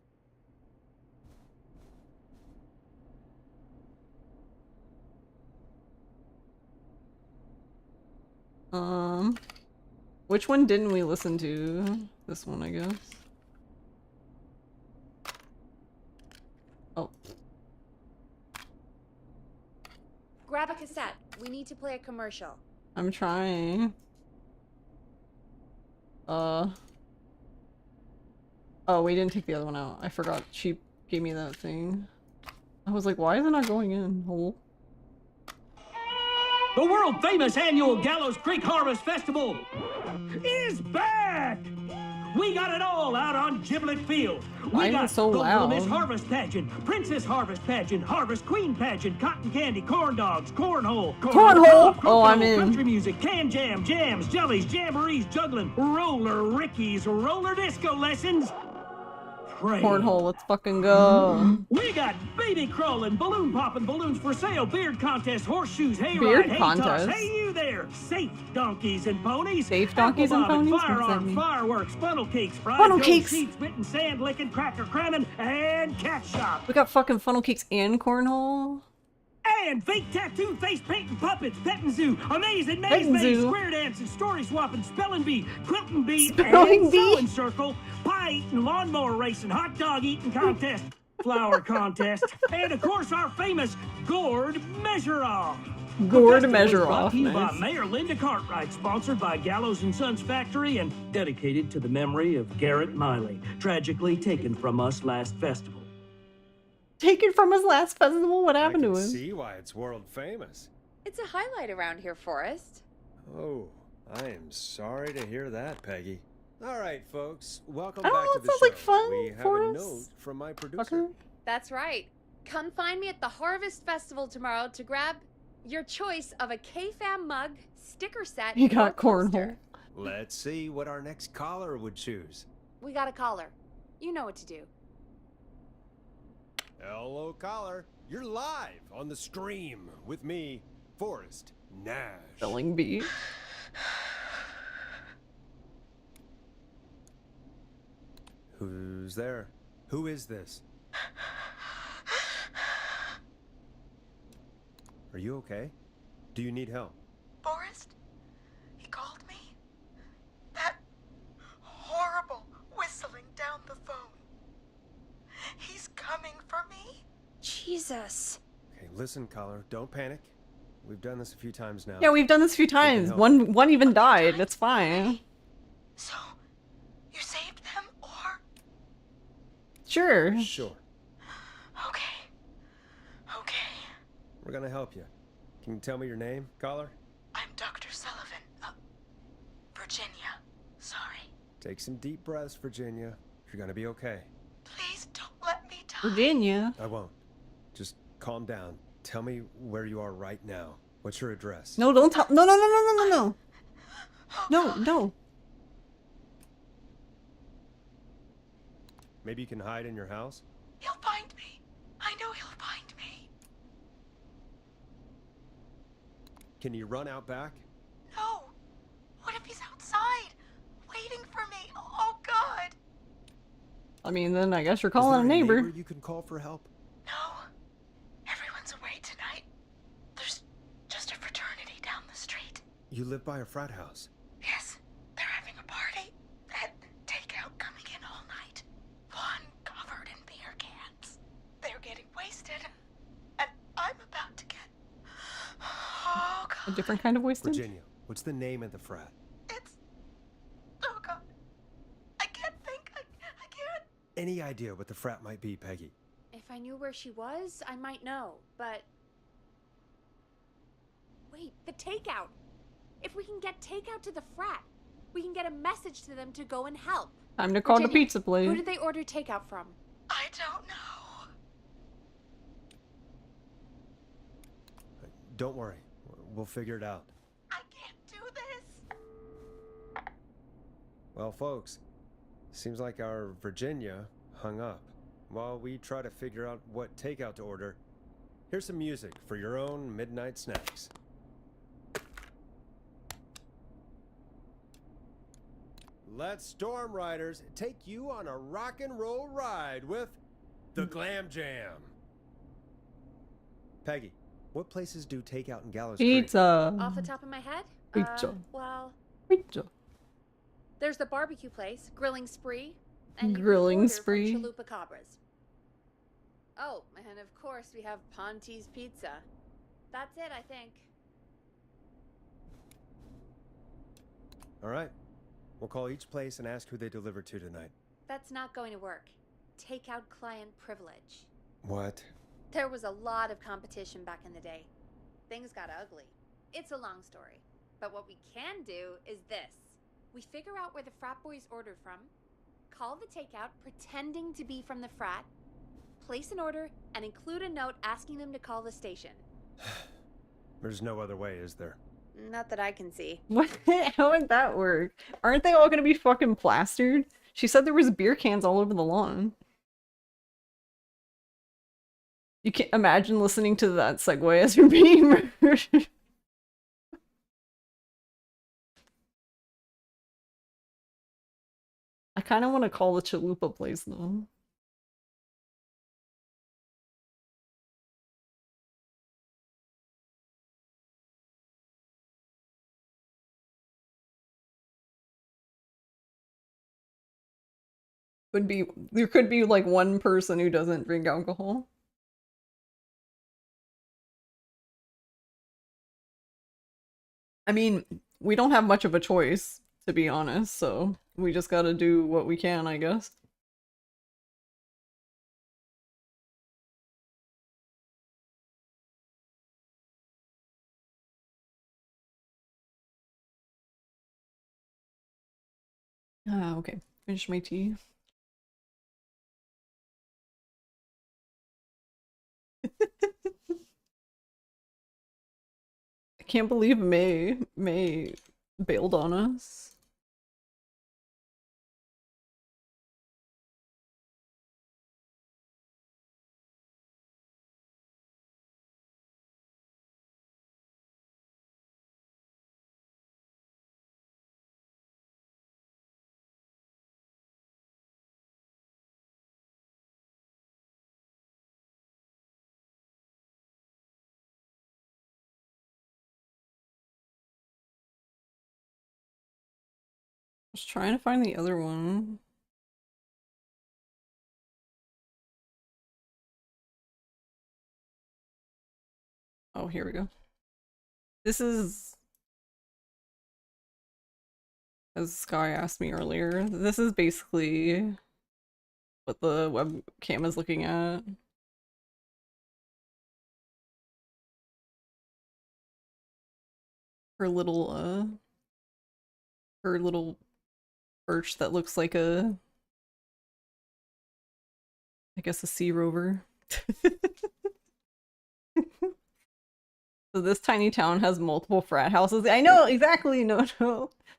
Which one didn't we listen to? This one, I guess. Oh. Grab a cassette. We need to play a commercial. I'm trying. Oh, we didn't take the other one out. I forgot. She gave me that thing. I was like, why is it not going in? Hole. The world-famous annual Gallows Creek Harvest Festival is back! We got it all out on Giblet Field. Why is it so loud? Miss Harvest Pageant, Princess Harvest Pageant, Harvest Queen Pageant, Cotton Candy, Corn Dogs, Cornhole, Cornhole! Oh, I'm in. Country music, Can Jam, Jams, Jellies, Jamborees, Juggling, Roller Rickies, Roller Disco Lessons. Cornhole, let's fucking go. We got baby crawling, balloon popping, balloons for sale, beard contest, horseshoes, hayride, Beard hay contest? toss, hey you there, safe donkeys and ponies, Safe donkeys and apple bobbing, ponies? What does that firearms, mean? fireworks, funnel cakes, fried Funnel goat, cakes! seed spitting, sand licking, cracker cramming, and cat shop. We got fucking funnel cakes and cornhole. And fake tattoo, face painting, puppets, petting zoo, amazing maze Petting maze, zoo. square dancing, story swapping, spelling bee, quilting bee, Spelling and bee. sewing circle, pie eating, lawnmower racing, hot dog eating contest, flower contest, and of course our famous gourd measure off. Gourd The festival measure is brought off. to you by Nice. Mayor Linda Cartwright, sponsored by Gallows and Sons Factory, and dedicated to the memory of Garrett Miley, tragically taken from us last festival. Taken from his last festival? What I happened can to him? see why it's world famous. It's a highlight around here, Forrest. Oh, I am sorry to hear that, Peggy. All right, folks, welcome I don't back know, to it the sounds show. like fun We have for a us. note from my producer. Fucker. That's right. Come find me at the Harvest Festival tomorrow to grab your choice of a K-Fam mug, sticker set, You or got poster. cornhole. Let's see what our next caller would choose. We got a caller. You know what to do. Hello, caller. You're live on the stream with me, Forrest Nash. Spelling bee. Who's there? Who is this? Are you okay? Do you need help? Forrest? He called me? That horrible whistling down the phone. He's coming for me? Jesus. Okay, listen, caller. Don't panic. We've done this a few times now. Yeah, we've done this a few times. help. One even died. It's fine. So, you saved them, or? Sure. Sure. Okay. Okay. We're gonna help you. Can you tell me your name, caller? I'm Dr. Sullivan. Virginia. Sorry. Take some deep breaths, Virginia. You're gonna be okay. Please don't let me die. Virginia. I won't. Just calm down. Tell me where you are right now. What's your address? No, don't tell. No, no, no, no, no, no, no. No, no. Maybe you can hide in your house? He'll find me. I know he'll find me. Can you run out back? No. What if he's outside, waiting for me? Oh, God. I mean, then I guess you're Is there calling a neighbor. you can call for help? No. Everyone's away tonight. There's just a fraternity down the street. You live by a frat house. Yes, they're having a party. That takeout coming in all night. One covered in beer cans. They're getting wasted, and I'm about to get... Oh, God. A different kind of wasted? Virginia, what's the name of the frat? It's... Oh, God. I can't think. I can't... Any idea what the frat might be, Peggy? If I knew where she was, I might know, but... Wait, the takeout! If we can get takeout to the frat, we can get a message to them to go and help. Time to call the Virginia, pizza place. Who did they order takeout from? I don't know. Don't worry. We'll figure it out. I can't do this. Well, folks, seems like our Virginia hung up. While we try to figure out what takeout to order, here's some music for your own midnight snacks. Let Storm Riders take you on a rock and roll ride with the Glam Jam. Peggy, what places do takeout in Gallows Creek? Pizza. Off the top of my head? Pizza. Well, Pizza. there's the barbecue place, Grilling Spree. And you can Grilling order Spree. From Chalupa Cabras. Oh, and of course we have Ponte's Pizza. That's it, I think. All right. We'll call each place and ask who they deliver to tonight. That's not going to work. Takeout client privilege. What? There was a lot of competition back in the day. Things got ugly. It's a long story. But what we can do is this. We figure out where the frat boys ordered from, call the takeout pretending to be from the frat, place an order, and include a note asking them to call the station. There's no other way, is there? Not that I can see. What? How would that work? Aren't they all gonna be fucking plastered? She said there was beer cans all over the lawn. You can't imagine listening to that segue as you're being murdered. I kind of want to call the Chalupa place though. There could be like one person who doesn't drink alcohol. I mean, we don't have much of a choice, to be honest, so we just gotta do what we can, I guess. Ah, okay. Finish my tea. I can't believe May bailed on us. I was trying to find the other one. Oh, here we go. This is, as Sky asked me earlier, this is basically what the webcam is looking at. Her little perch that looks like a, I guess, a sea rover. So this tiny town has multiple frat houses. I know, exactly, no.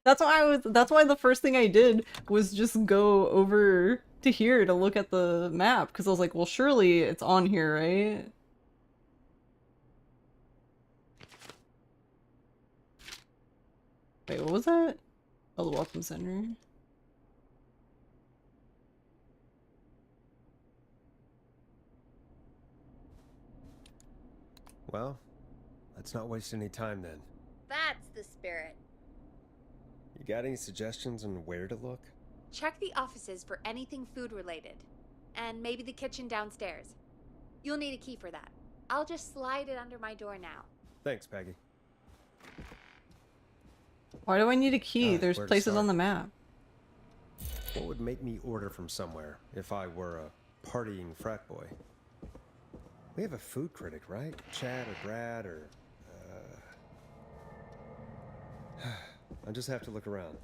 That's why the first thing I did was just go over to here to look at the map, because I was like, well, surely it's on here, right? Wait, what was that? Oh, the welcome center. Well, let's not waste any time then. That's the spirit. You got any suggestions on where to look? Check the offices for anything food related. And maybe the kitchen downstairs. You'll need a key for that. I'll just slide it under my door now. Thanks, Peggy. Why do I need a key? There's where to places start? on the map. What would make me order from somewhere if I were a partying frat boy? We have a food critic, right? Chad or Brad or... I just have to look around.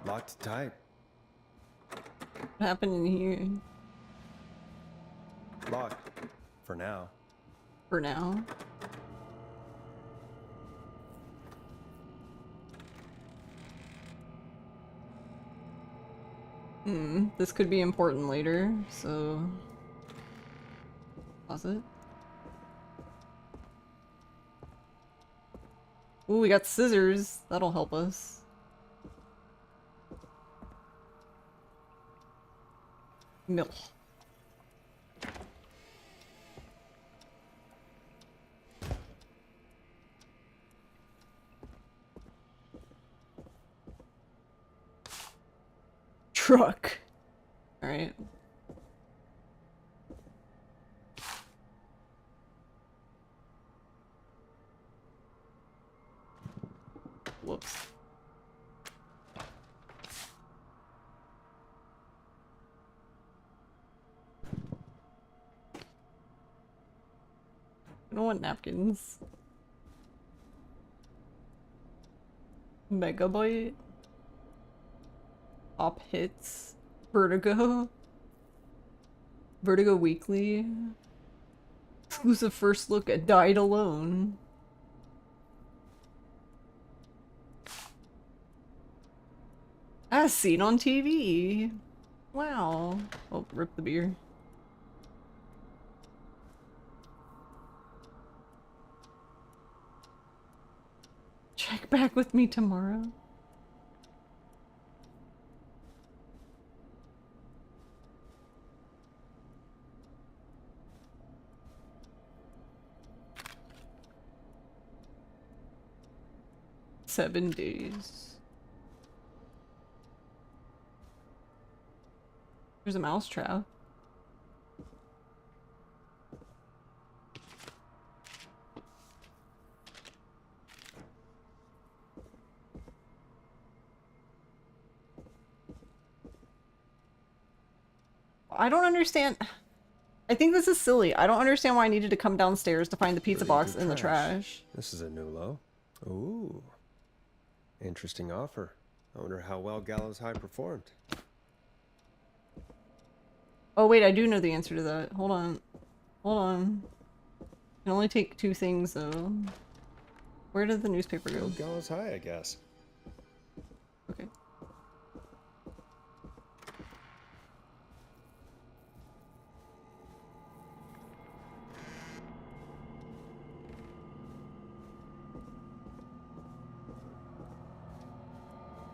Locked tight. What happened in here? Locked. For now. For now. This could be important later, so... Pause it. Ooh, we got scissors. That'll help us. Milk. Truck. All right. Whoops. I don't want napkins. Megabyte. Op hits. Vertigo. Vertigo Weekly. Exclusive first look at Died Alone. As seen on TV. Wow. Oh, rip the beer. Check back with me tomorrow. Seven days. There's a mousetrap. I don't understand. I think this is silly. I don't understand why I needed to come downstairs to find the pizza box in the trash. This is a new low. Ooh. Interesting offer. I wonder how well Gallows High performed. Oh wait, I do know the answer to that. Hold on. Hold on. I can only take two things though. Where did the newspaper go? Gallows High, I guess. Okay.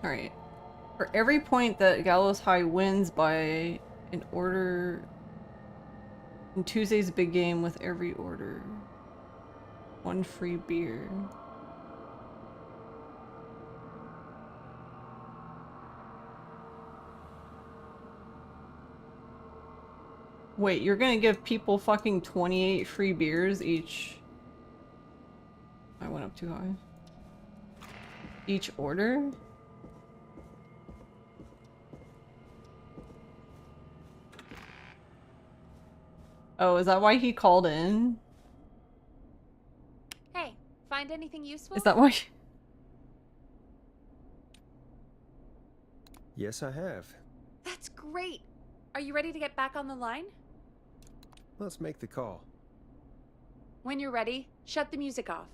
Alright. For every point that Gallows High wins by an order in Tuesday's big game with every order, one free beer. Wait, you're gonna give people fucking 28 free beers each? I went up too high. Each order? Oh, is that why he called in? Hey, find anything useful? Is that why? Yes, I have. That's great. Are you ready to get back on the line? Let's make the call. When you're ready, shut the music off.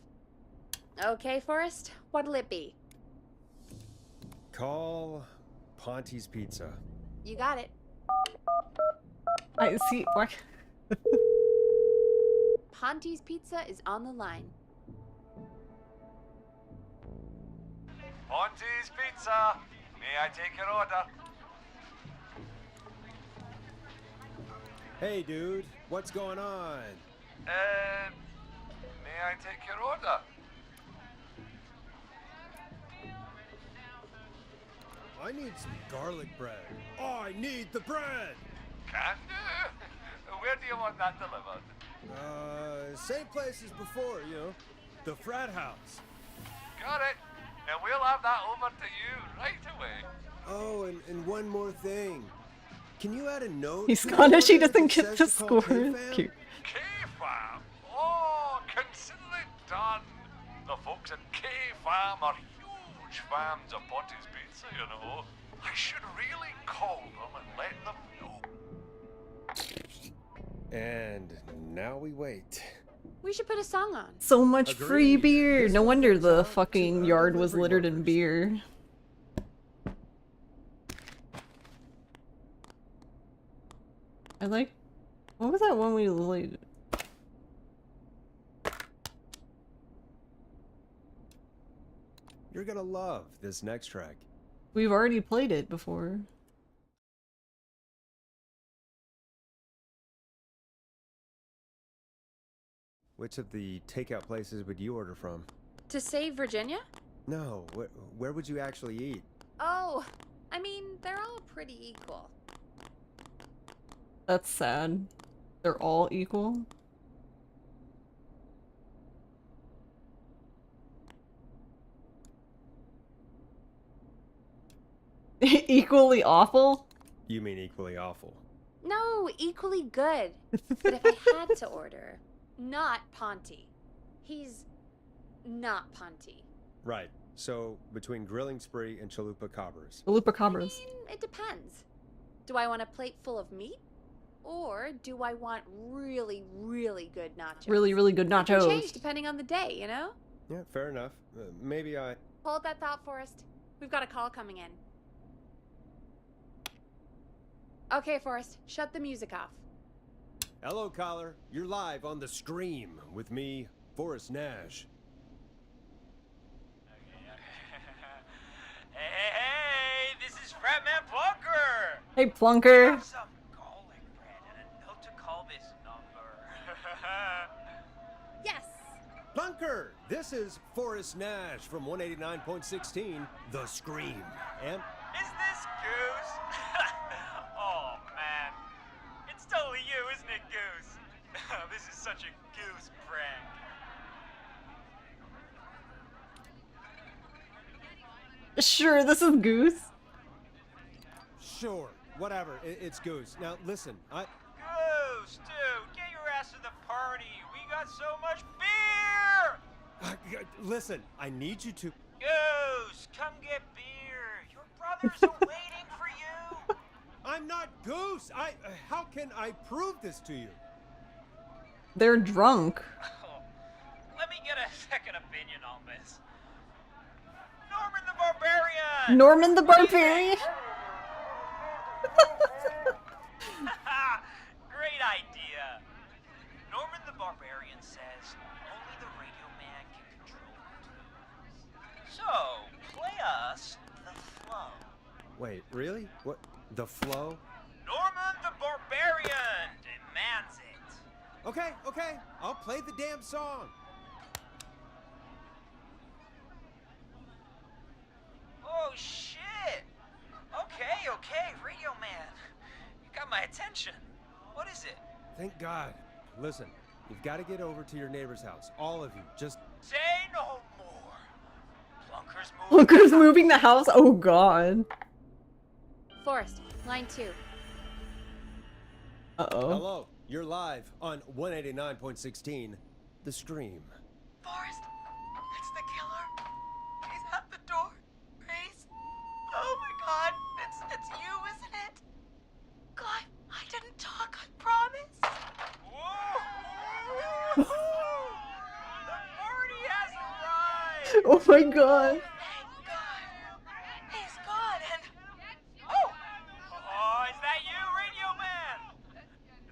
Okay, Forrest, what'll it be? Call Ponte's Pizza. You got it. I see. What? Ponte's Pizza is on the line. Ponte's Pizza. May I take your order? Hey, dude. What's going on? May I take your order? I need some garlic bread. Oh, I need the bread! Can do. Where do you want that delivered? Same place as before, you know. The frat house. Got it. And we'll have that over to you right away. Oh, and one more thing. Can you add a note? He's to the Scottish, he order doesn't that get says the to call score. K-Fam? Cute. K-Fam? Oh, consider it done. The folks at K-Fam are huge fans of Ponte's Pizza, you know. I should really call them and let them know. And now we wait. We should put a song on. So much free Agreed. beer. This No one wonder goes the out to fucking our yard was delivery littered in workers. beer. I like. What was that one we laid? You're gonna love this next track. We've already played it before. Which of the takeout places would you order from? To save Virginia? No, where would you actually eat? Oh, I mean, they're all pretty equal. That's sad. They're all equal. Equally awful? You mean equally awful. No, equally good. But if I had to order, not Ponte. He's not Ponte. Right. So, between Grilling Spree and Chalupa Cabras. Chalupa Cabras. I mean, it depends. Do I want a plate full of meat? Or do I want really, really good nachos? Really, really good It can nachos. change depending on the day, you know? Yeah, fair enough. Maybe I... Hold that thought, Forrest. We've got a call coming in. Okay, Forrest, shut the music off. Hello, caller. You're live on The Scream with me, Forrest Nash. Hey, this is Fratman Plunker! Hey, Plunker. Have some garlic bread and a note to call this number. Yes! Plunker! This is Forrest Nash from 189.16, The Scream. And... Is this Goose? Oh, man. It's totally you, isn't it, Goose? This is such a Goose prank. Sure, this is Goose. Sure, whatever. It's Goose. Now, listen, Goose, dude, get your ass to the party. We got so much beer! Listen, I need you to... Goose, come get beer. Your brothers are waiting for you. I'm not Goose! How can I prove this to you? They're drunk. Let me get a second opinion on this. Norman the Barbarian! Norman the Barbarian? Great idea. Norman the Barbarian says only the Radio Man can control it. So, play us the flow. Wait, really? What? The flow? Norman the Barbarian demands it. Okay. I'll play the damn song. Oh, shit. Okay, Radio Man. You got my attention. What is it? Thank God. Listen, you've got to get over to your neighbor's house. All of you. Just Say no more. Plunker's moving the house? Oh god. Forrest, line 2. Uh-oh. Hello. You're live on 189.16, The Scream. Forrest, it's the killer. He's at the door. Grace. Oh my God, it's you, isn't it? God, I didn't talk, I promise. The party has arrived! Oh my god. He's gone and... Oh, is that you, Radio Man?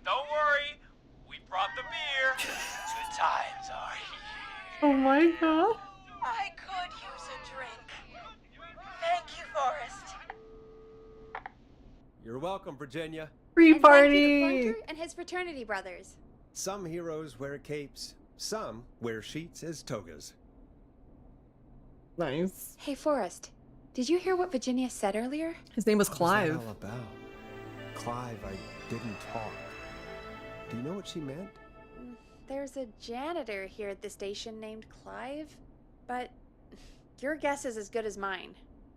Don't worry, we brought the beer. Good times are here. Oh my god. I could use a drink. Thank you, Forrest. You're welcome, Virginia. Free And thank you to party. Plunker and his fraternity brothers. Some heroes wear capes. Some wear sheets as togas. Nice. Hey, Forrest, did you hear what Virginia said earlier? His name was What Clive. was that all about? Clive, I didn't talk. Do you know what she meant? There's a janitor here at the station named Clive, but your guess is as good as mine.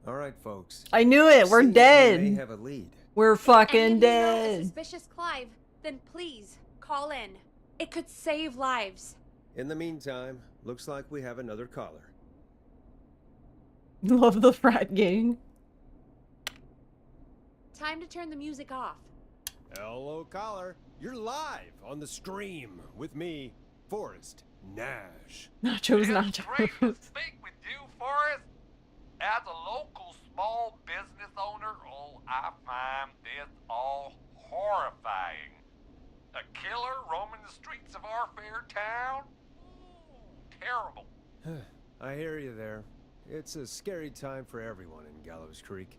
All right, folks. I knew it. We're Seems dead. We may have a lead. We're Any fucking of you know a dead. suspicious Clive, then please call in. It could save lives. In the meantime, looks like we have another caller. Love the frat gang. Time to turn the music off. Hello, caller. You're live on The Scream with me, Forrest Nash. Nachos, It's great to nachos. speak with you, Forrest. As a local small business owner, I find this all horrifying. A killer roaming the streets of our fair town? Ooh, terrible. I hear you there. It's a scary time for everyone in Gallows Creek.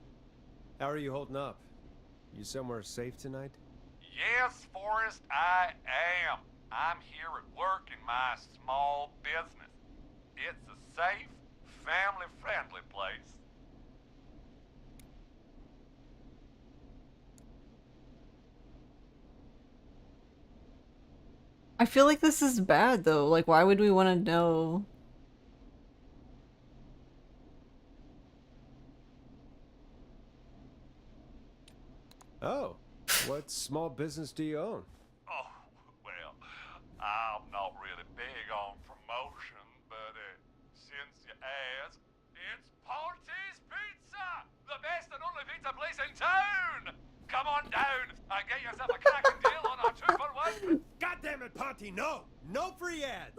How are you holding up? You somewhere safe tonight? Yes, Forrest, I am. I'm here at work in my small business. It's a safe, family-friendly place. I feel like this is bad though. Like, why would we want to know? Oh, what small business do you own? Oh, well, I'm not really big on promotion, but since you asked, it's Ponty's Pizza! The best and only pizza place in town! Come on down and get yourself a cracking deal on our 2-for-1. God damn it, Ponty, no! No free ads!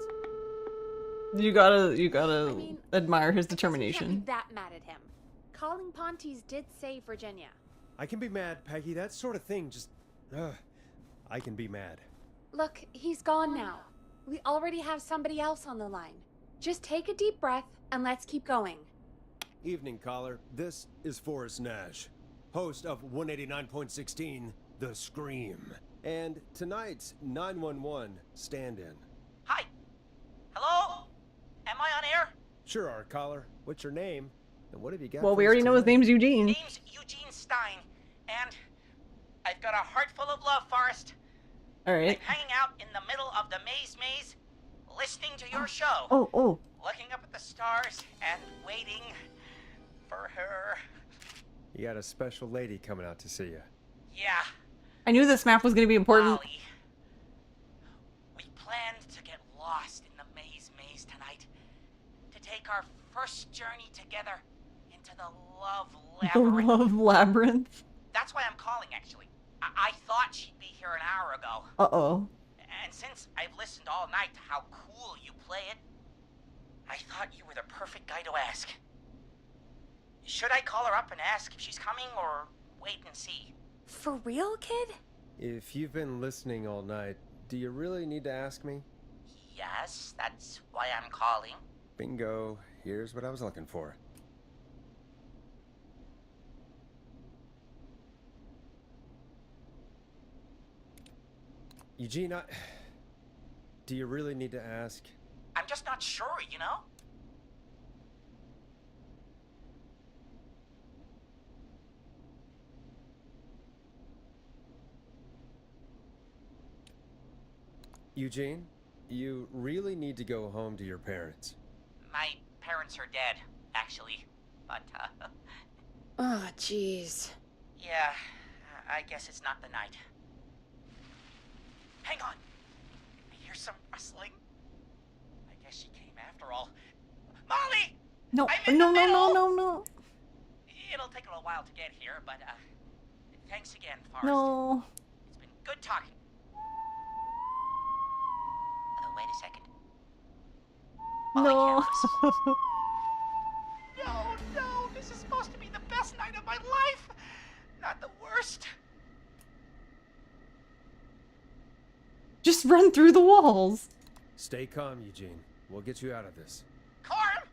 You gotta I mean, admire his You can't determination. be that mad at him. Calling Ponty's did save Virginia. I can be mad, Peggy. That sort of thing just... I can be mad. Look, he's gone now. We already have somebody else on the line. Just take a deep breath and let's keep going. Evening, caller. This is Forrest Nash, host of 189.16, The Scream. And tonight's 911 stand-in. Hi. Hello? Am I on air? Sure are, caller. What's your name? And what have you got Well, for we us already know his tonight? name's Eugene. Name's Eugene Stein, and I've got a heart full of love, Forrest. All right. I'm hanging out in the middle of the maze, listening to your show. Oh. Looking up at the stars and waiting for her. You got a special lady coming out to see you. Yeah, I knew this map was gonna be important. Molly. We planned to get lost in the maze tonight. To take our first journey together into the love The labyrinth. love labyrinth. That's why I'm calling, actually. I thought she'd be here an hour ago. Uh-oh. And since I've listened all night to how cool you play it, I thought you were the perfect guy to ask. Should I call her up and ask if she's coming, or wait and see? For real, kid? If you've been listening all night, do you really need to ask me? Yes, that's why I'm calling. Bingo. Here's what I was looking for. Eugene, do you really need to ask? I'm just not sure, you know? Eugene, you really need to go home to your parents. My parents are dead, actually. But, Oh, jeez. yeah, I guess it's not the night. Hang on. I hear some rustling. I guess she came after all. Molly! No, I'm in no, the no, no, middle! no, no. It'll take a little while to get here, but, thanks again, Forrest. No. It's been good talking. Wait a second. No. No, this is supposed to be the best night of my life, not the worst. Just run through the walls. Stay calm, Eugene. We'll get you out of this. Carm,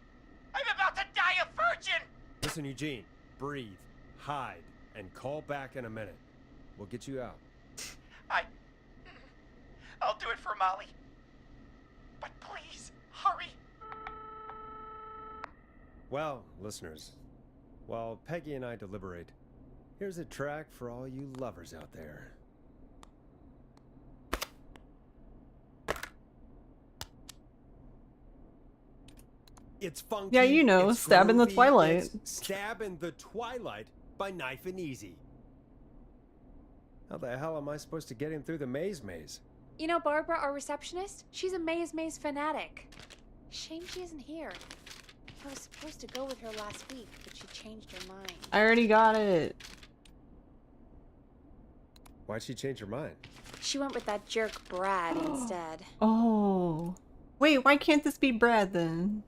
I'm about to die a virgin. Listen, Eugene, breathe, hide, and call back in a minute. We'll get you out. I'll do it for Molly. But please, hurry. Well, listeners, while Peggy and I deliberate, here's a track for all you lovers out there. It's funky. Yeah, you know, it's Stab in the groovy, Twilight. It's Stab in the Twilight by Knife and Easy. How the hell am I supposed to get him through the maze? You know Barbara, our receptionist? She's a Maze fanatic. Shame she isn't here. I was supposed to go with her last week, but she changed her mind. I already got it. Why'd she change her mind? She went with that jerk Brad instead. Oh. Wait, why can't this be Brad then?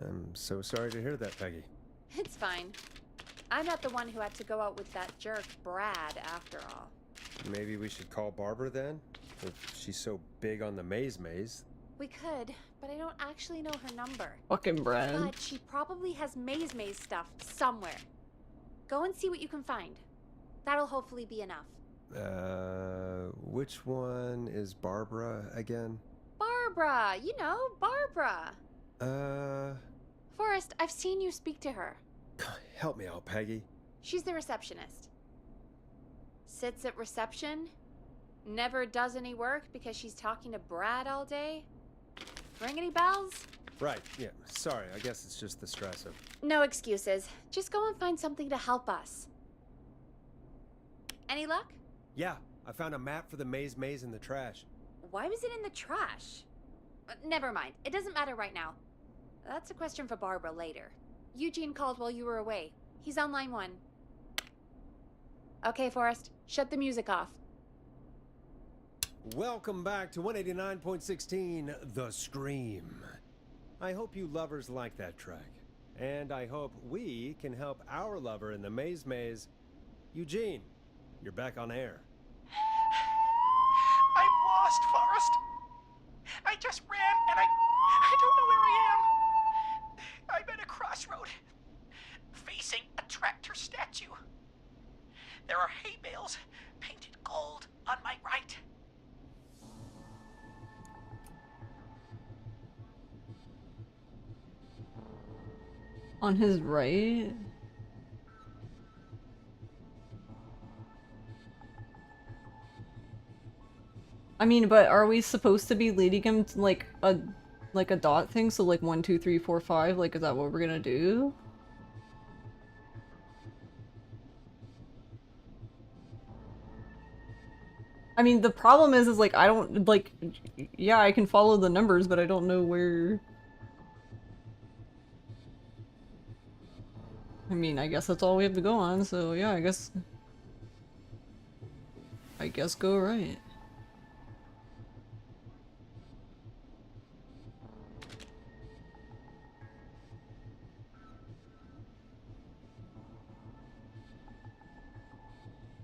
I'm so sorry to hear that, Peggy. It's fine. I'm not the one who had to go out with that jerk Brad after all. Maybe we should call Barbara then? If she's so big on the maze. We could, but I don't actually know her number. Fucking Brad. But she probably has maze stuff somewhere. Go and see what you can find. That'll hopefully be enough. Which one is Barbara again? Barbara! You know, Barbara! Forrest, I've seen you speak to her. Help me out, Peggy. She's the receptionist. Sits at reception. Never does any work because she's talking to Brad all day. Ring any bells? Right, yeah, sorry, I guess it's just the stress of... No excuses. Just go and find something to help us. Any luck? Yeah, I found a map for the maze in the trash. Why was it in the trash? Never mind. It doesn't matter right now. That's a question for Barbara later. Eugene called while you were away. He's on line 1. Okay, Forrest. Shut the music off. Welcome back to 189.16, The Scream. I hope you lovers like that track. And I hope we can help our lover in the maze. Eugene, you're back on air. I'm lost, Forrest. I just ran and I don't know where I am. I'm at a crossroad, facing a tractor statue. There are hay bales painted gold on my right. On his right? I mean, but are we supposed to be leading him to like a dot thing? So like 1, 2, 3, 4, 5. Like, is that what we're gonna do? I mean, the problem is like I don't like. Yeah, I can follow the numbers, but I don't know where. I mean, I guess that's all we have to go on. So yeah, I guess go right.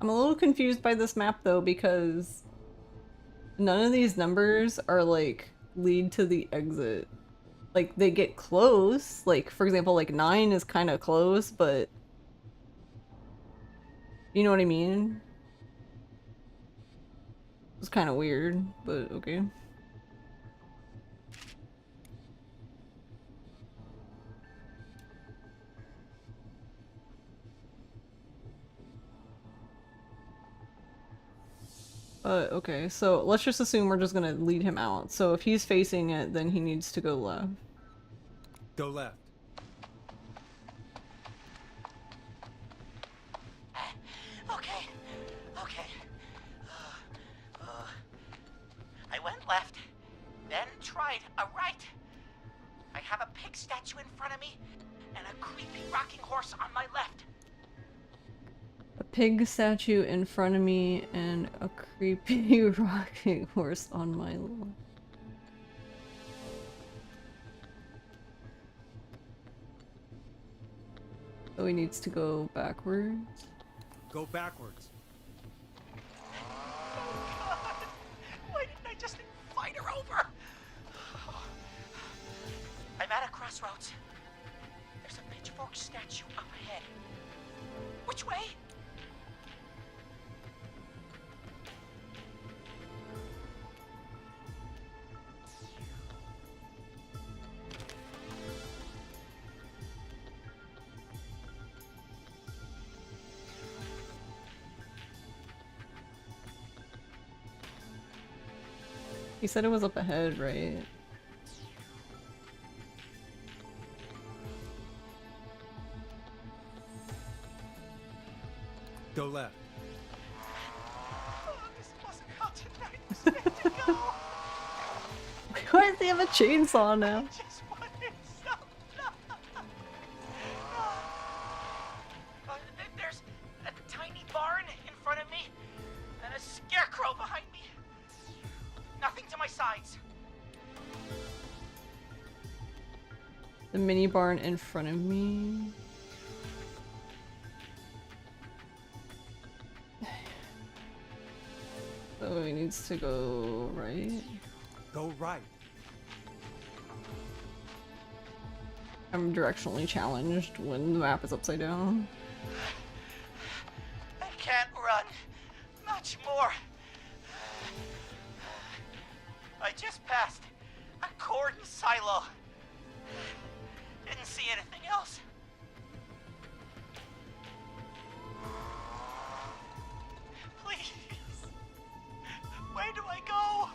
I'm a little confused by this map though, because none of these numbers are like lead to the exit. Like they get close, like for example like 9 is kind of close, but you know what I mean? It's kind of weird, but okay. Okay, so let's just assume we're just gonna lead him out. So if he's facing it, then he needs to go left. Go left. Okay. I went left, then tried a right. I have a pig statue in front of me, and a creepy rocking horse on my left. A pig statue in front of me and a creepy rocking horse on my left. So he needs to go backwards. Go backwards. Why didn't I just invite her over? I'm at a crossroads. There's a pitchfork statue up ahead. Which way? He said it was up ahead, right? Go left. Oh, this wasn't how tonight was meant to go. Why does he have a chainsaw now? I just wanted some love. There's a tiny barn in front of me and a scarecrow behind me. Nothing to my sides. The mini barn in front of me. So he needs to go right. Go right. I'm directionally challenged when the map is upside down. I can't run much more. I just passed a corn silo. Didn't see anything else. Please. Where do I go?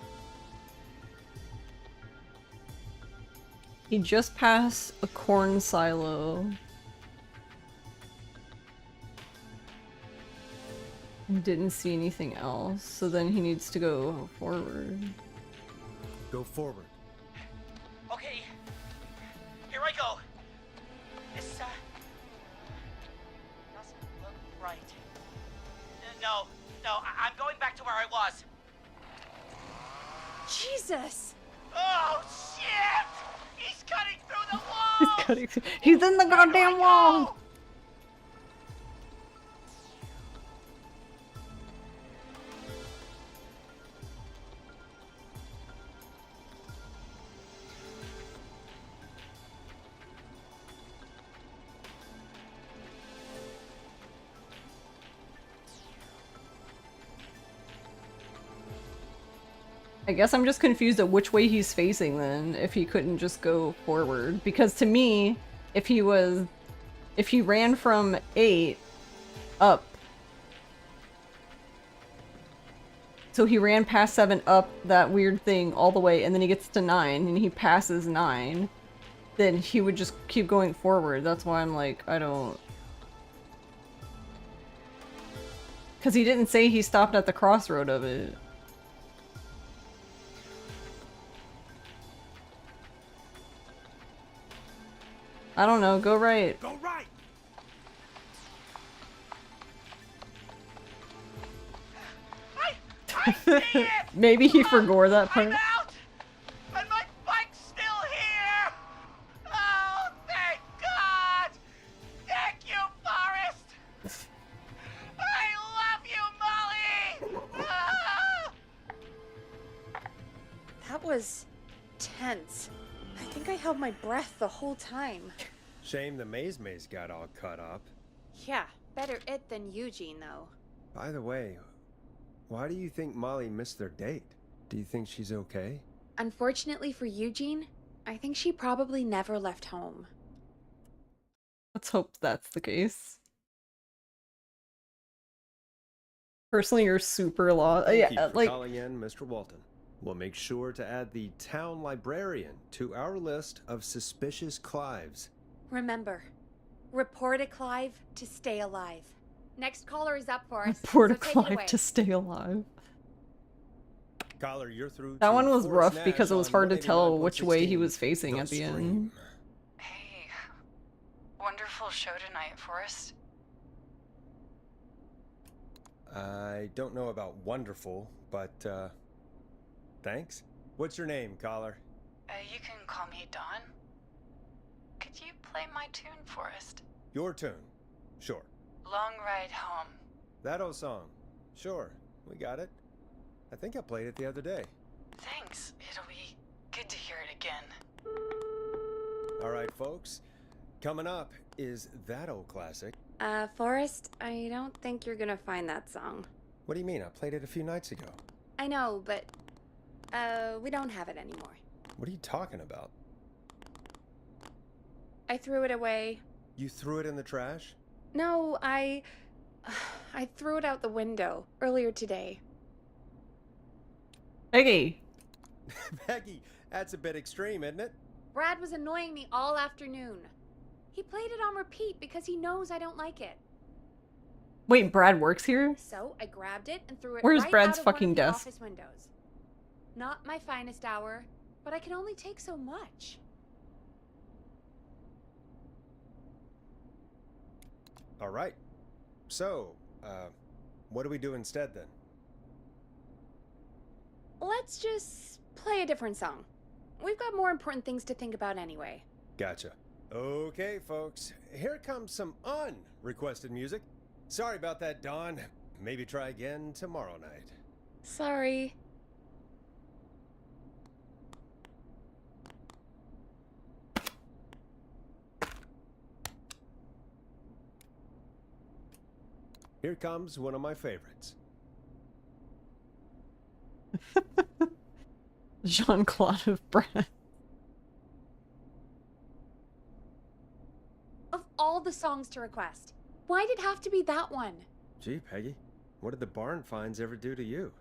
He just passed a corn silo. Didn't see anything else, so then he needs to go forward. Go forward. Okay. Here I go. This, doesn't look right. No, I'm going back to where I was. Jesus! Oh, shit! He's cutting through the wall! He's in the goddamn wall! I guess I'm just confused at which way he's facing then, if he couldn't just go forward. Because to me, if he ran from 8 up, so he ran past 7 up that weird thing all the way, and then he gets to 9, and he passes 9, then he would just keep going forward. That's why I'm like, I don't... Because he didn't say he stopped at the crossroad of it. I don't know, go right. Go right! I see it! Maybe he forgot that part. I'm out! And my bike's still here! Oh, thank God! Thank you, Forrest! I love you, Molly! Ah! That was tense. I think I held my breath the whole time. Shame the Maze got all cut up. Yeah, better it than Eugene, though. By the way, why do you think Molly missed their date? Do you think she's okay? Unfortunately for Eugene, I think she probably never left home. Let's hope that's the case. Personally, you're super lost. Thank you Yeah, for like calling in, Mr. Walton. We'll make sure to add the town librarian to our list of suspicious Clives. Remember, report a Clive to stay alive. Next caller is up for us. Port so of take it Clive away. to stay alive. Caller, you're through. That to one was Forrest rough because Nash it was on hard to tell which way he 189.16, was facing The at the Scream. end. Hey, wonderful show tonight, Forrest. I don't know about wonderful, but thanks. What's your name, caller? You can call me Dawn. Could you play my tune, Forrest? Your tune. Sure. Long Ride Home. That old song. Sure. We got it. I think I played it the other day. Thanks. It'll be good to hear it again. All right, folks. Coming up is that old classic. Forrest, I don't think you're gonna find that song. What do you mean? I played it a few nights ago. I know, but, we don't have it anymore. What are you talking about? I threw it away. You threw it in the trash? No, I threw it out the window earlier today. Peggy! Peggy, that's a bit extreme, isn't it? Brad was annoying me all afternoon. He played it on repeat because he knows I don't like it. Wait, Brad works here? So I grabbed it and threw it Where's right Brad's out of one fucking of the desk? office windows. Not my finest hour, but I can only take so much. All right. So, what do we do instead then? Let's just play a different song. We've got more important things to think about anyway. Gotcha. Okay, folks. Here comes some unrequested music. Sorry about that, Dawn. Maybe try again tomorrow night. Sorry. Here comes one of my favorites. Jean-Claude of Brad. Of all the songs to request, why'd it have to be that one? Gee, Peggy, what did the barn finds ever do to you?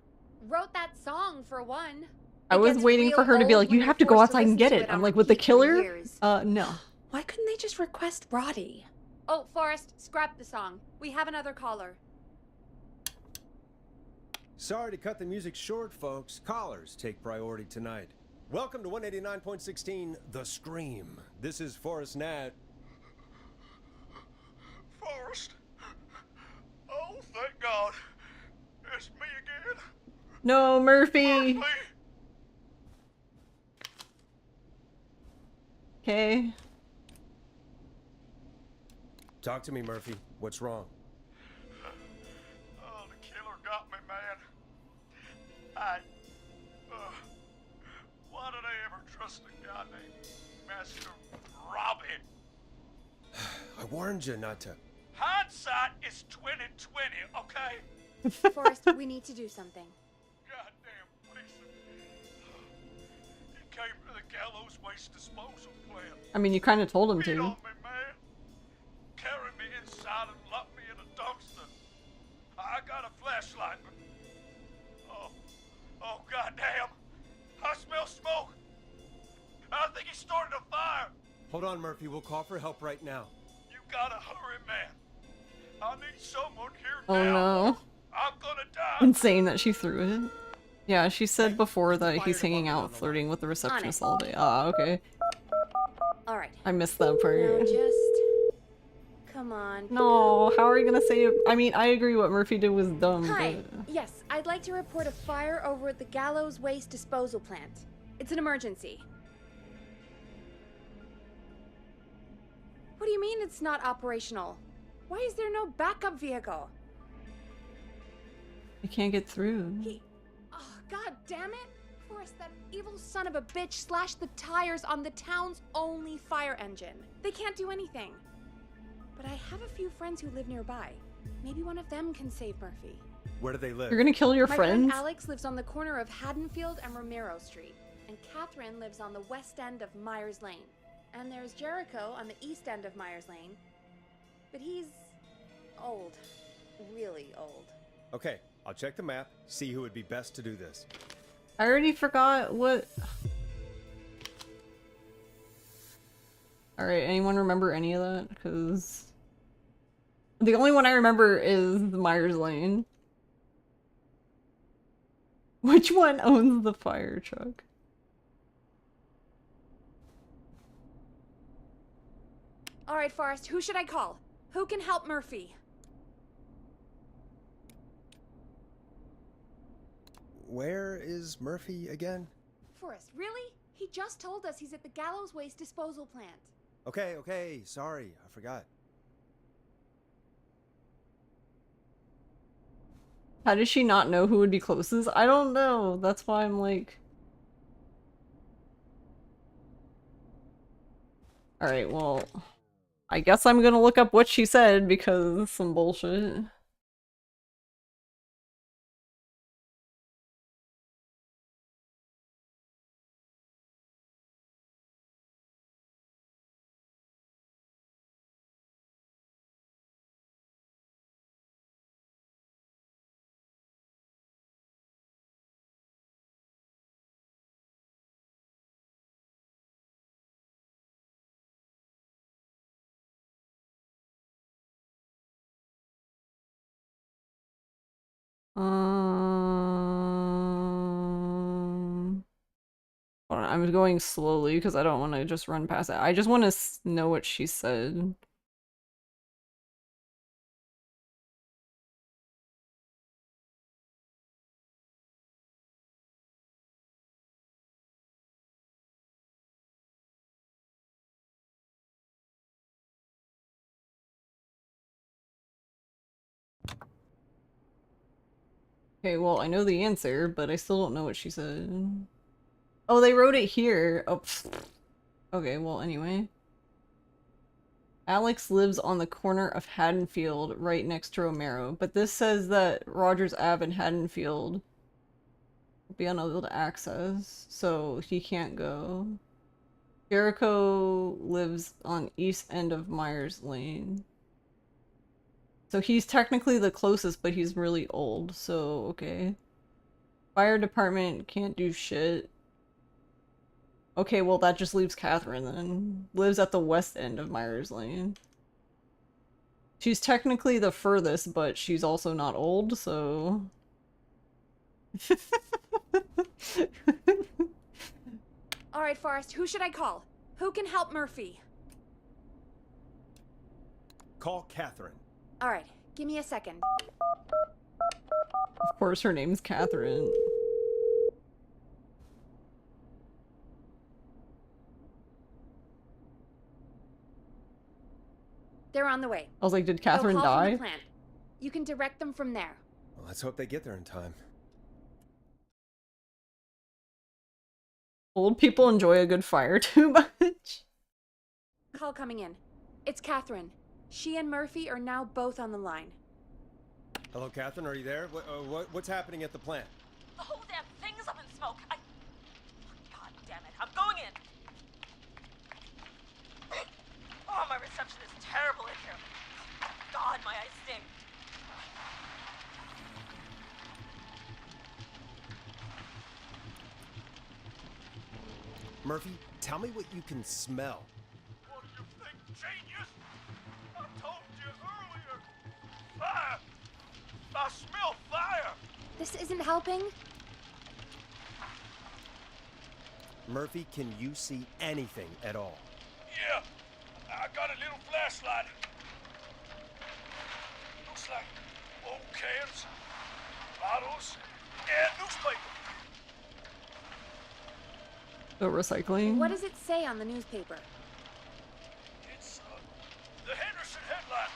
Wrote that song for one. I was waiting for her to be like, you have to go outside and get it. I'm like, with the killer? No. Why couldn't they just request Roddy? Oh, Forrest, scrap the song. We have another caller. Sorry to cut the music short, folks. Callers take priority tonight. Welcome to 189.16, The Scream. This is Forrest Nat. Forrest? Oh, thank God. It's me again. No, Murphy! Okay. Talk to me, Murphy. What's wrong? Oh, the killer got me, man. Why did I ever trust a guy named Master Robin? I warned you not to. Hindsight is 20/20, okay? Forrest, we need to do something. Goddamn Lisa. He came to the gallows waste disposal plant. I mean, you kind of told him Beat to. on me, man. Carried me inside and locked me in a dumpster. I got a flashlight, but... Oh, goddamn. I smell smoke. I think he started a fire. Hold on, Murphy. We'll call for help right now. You gotta hurry, man. I need someone here Oh now. no. I'm gonna die. Insane that she threw it. Yeah, she said before that he's hanging out flirting with the receptionist all day. Ah, okay. Alright. I missed that Now part. just... Come on. No, how are you gonna say it? I mean, I agree what Murphy did was dumb, Hi. but... Yes, I'd like to report a fire over at the Gallows Waste Disposal Plant. It's an emergency. What do you mean it's not operational? Why is there no backup vehicle? You can't get through. Oh, god damn it! Forrest, that evil son of a bitch slashed the tires on the town's only fire engine. They can't do anything. But I have a few friends who live nearby. Maybe one of them can save Murphy. Where do they live? You're gonna kill your My friends? friend Alex lives on the corner of Haddonfield and Romero Street, and Catherine lives on the west end of Myers Lane. And there's Jericho on the east end of Myers Lane. But he's old. Really old. Okay, I'll check the map, see who would be best to do this. I already forgot what... Alright, anyone remember any of that? Because... the only one I remember is the Myers Lane. Which one owns the fire truck? All right, Forrest, who should I call? Who can help Murphy? Where is Murphy again? Forrest, really? He just told us he's at the Gallows Waste disposal plant. Okay, sorry, I forgot. How does she not know who would be closest? I don't know. That's why I'm like... Alright, well... I guess I'm gonna look up what she said because it's some bullshit. Hold on, I'm going slowly because I don't want to just run past it. I just want to know what she said. Okay, well, I know the answer, but I still don't know what she said. Oh, they wrote it here. Oh, pfft. Okay, well, anyway. Alex lives on the corner of Haddonfield, right next to Romero, but this says that Rogers Ave and Haddonfield will be unable to access, so he can't go. Jericho lives on east end of Myers Lane. So he's technically the closest, but he's really old, so okay. Fire department can't do shit. Okay, well that just leaves Catherine then. Lives at the west end of Myers Lane. She's technically the furthest, but she's also not old, so... Alright, Forrest, who should I call? Who can help Murphy? Call Catherine. Alright, give me a second. Of course her name's Catherine. They're on the way. I was like, did Catherine They'll call from die? the plant. You can direct them from there. Well, let's hope they get there in time. Old people enjoy a good fire too much. Call coming in. It's Catherine. She and Murphy are now both on the line. Hello, Catherine, are you there? What's happening at the plant? The whole damn thing's up in smoke. God damn it. I'm going in. Oh, my reception is terrible in here. God, my eyes sting. Murphy, tell me what you can smell. What do you think, genius? I told you earlier. Fire! I smell fire! This isn't helping? Murphy, can you see anything at all? Yeah, I got a little flashlight. Looks like old cans, bottles, and newspaper. So recycling? What does it say on the newspaper? It's the Henderson headline.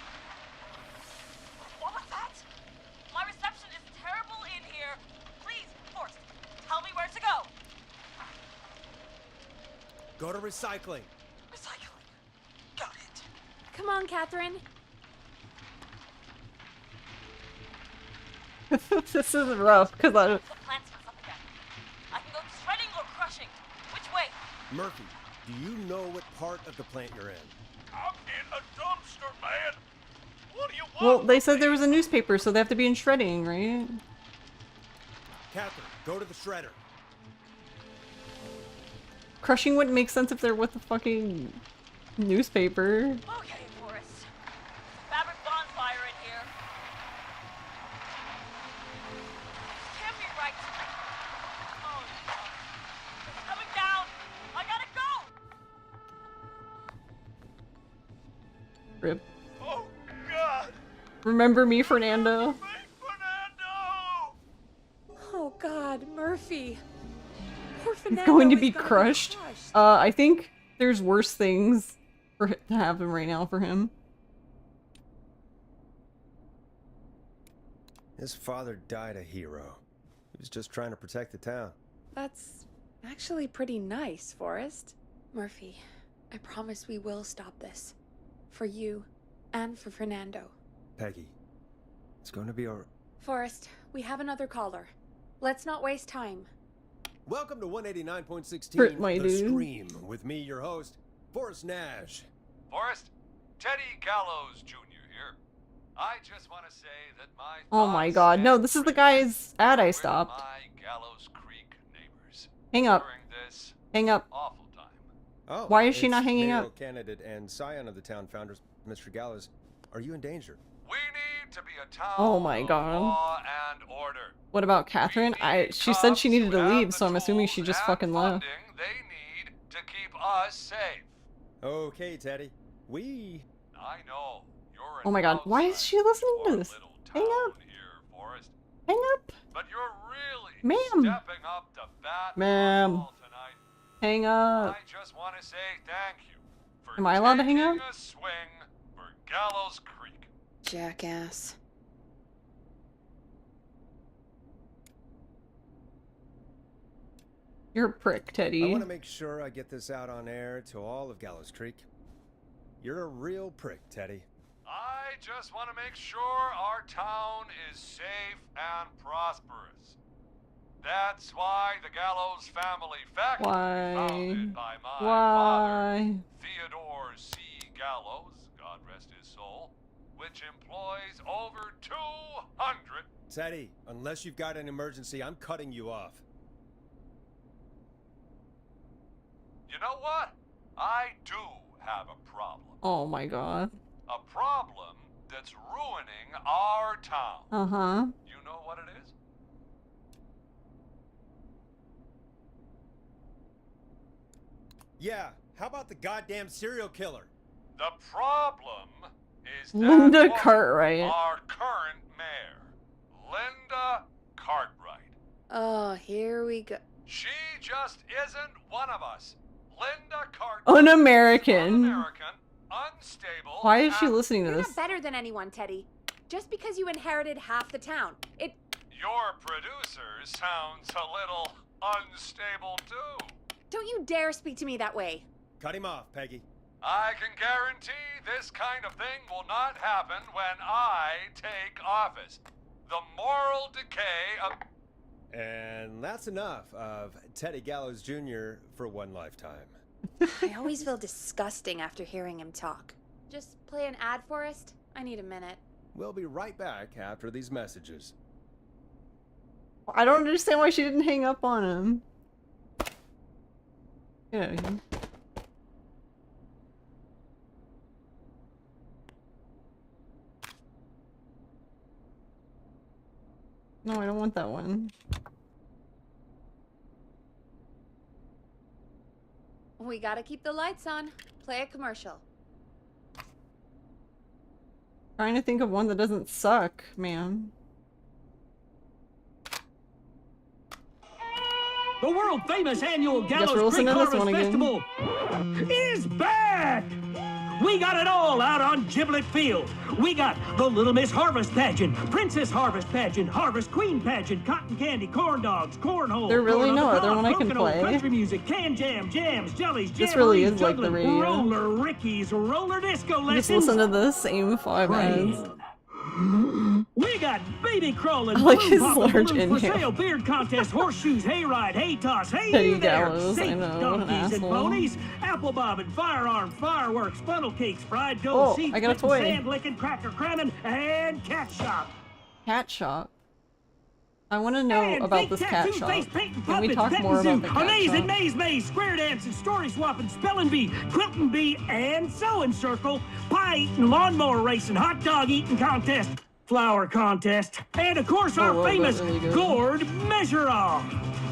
What was that? My reception is terrible in here. Please, Forrest, tell me where to go. Go to recycling. Recycling. Got it. Come on, Catherine. This is rough, because I... The plant's up again. I can go shredding or crushing. Which way? Murphy, do you know what part of the plant you're in? I'm in a dumpster, man. What do you want? Well, they said there was a newspaper, so they have to be in shredding, right? Catherine, go to the shredder. Crushing wouldn't make sense if they're with the fucking newspaper. Okay, Forrest. Fabric bonfire in here. Can't be right. Oh, no. It's coming down. I gotta go. Rip. Oh, God! Remember me, Fernando? Oh God, Murphy. Poor He's Fernando going to is be gonna crushed. I think there's worse things to happen right now for him. His father died a hero. He was just trying to protect the town. That's actually pretty nice, Forrest. Murphy, I promise we will stop this. For you, and for Fernando. Peggy, it's going to be our... Forrest, we have another caller. Let's not waste time. Welcome to 189.16, Hurt my The dude. Scream, with me, your host, Forrest Nash. Forrest, Teddy Gallows Jr. here. I just want to say that my Oh my god, no, this is the guy's ad I stopped. my Gallows Creek neighbors Hang up. during this Hang up. awful time. Oh, Why is she it's not hanging mayoral up? candidate and scion of the town founders, Mr. Gallows. Are you in danger? We need to be a town Oh my of god. law and order. What about Catherine? She said she needed to leave, so I'm assuming she just fucking left. They need to keep us safe. Okay, Teddy. We... I know. You're an Oh my god, why is she listening to this? Hang up. Forrest, Hang up. but you're really Ma'am. stepping up to bat Ma'am. tonight. Hang up. I just want to say thank you for Am I allowed to hang up? taking a swing for Gallows Creek. Jackass. You're a prick, I Teddy. want to make sure I get this out on air to all of Gallows Creek. You're a real prick, Teddy. I just want to make sure our town is safe and prosperous. That's why the Gallows family factory, Why? founded by my Why? father, Theodore C. Gallows, God rest his soul, which employs over 200. Teddy, unless you've got an emergency, I'm cutting you off. You know what? I do have a problem. Oh my god. A problem that's ruining our town. Uh-huh. You know what it is? Yeah, how about the goddamn serial killer? The problem is that Linda woman, Cartwright. our current mayor, Linda Cartwright. Oh, here we go. She just isn't one of us. Linda Cartwright. Un-American. Un-American, unstable. Why is she and listening to You're this? not better than anyone, Teddy. Just because you inherited half the town. Your producer sounds a little unstable too. Don't you dare speak to me that way. Cut him off, Peggy. I can guarantee this kind of thing will not happen when I take office. The moral decay of... And that's enough of Teddy Gallows Jr. for one lifetime. I always feel disgusting after hearing him talk. Just play an ad, Forrest. I need a minute. We'll be right back after these messages. I don't understand why she didn't hang up on him. Get out of here. No, I don't want that one. We gotta keep the lights on. Play a commercial. Trying to think of one that doesn't suck, man. The world famous annual we're Gallows listening Creek to this Harvest one again. Festival is back! We got it all out on Giblet Field. We got the Little Miss Harvest Pageant, Princess Harvest Pageant, Harvest Queen Pageant, Cotton Candy, Corn Dogs, Cornhole. There really Corn on no the other Cob, one I can Coconut, play. Country music, can jam, jams, jellies, This really jamborees, is like the juggling, radio. Roller Rickies, roller disco You just lessons. listen to the same 5 ads. We got baby crawling, I like balloon his popping, large balloons for inhale. sale, beard contest, horseshoes, hayride, hay toss, hey Teddy you there, Gallows, I safe know, what an donkeys and asshole. ponies, apple bobbing, firearms, fireworks, funnel cakes, fried dough, Oh, seeds, I got a spitting, toy. sand licking, cracker cramming, and cat shop. Cat shop. I want to know And about fake this cat tattoo, shop. face painting, Can we puppets, talk petting more zoo, about the cat amazing shop? maze, square dancing, story swapping, spelling bee, quilting bee, and sewing circle, pie eating, lawnmower racing, hot dog eating contest, flower contest, and of course our whoa, famous really good. gourd measure-all.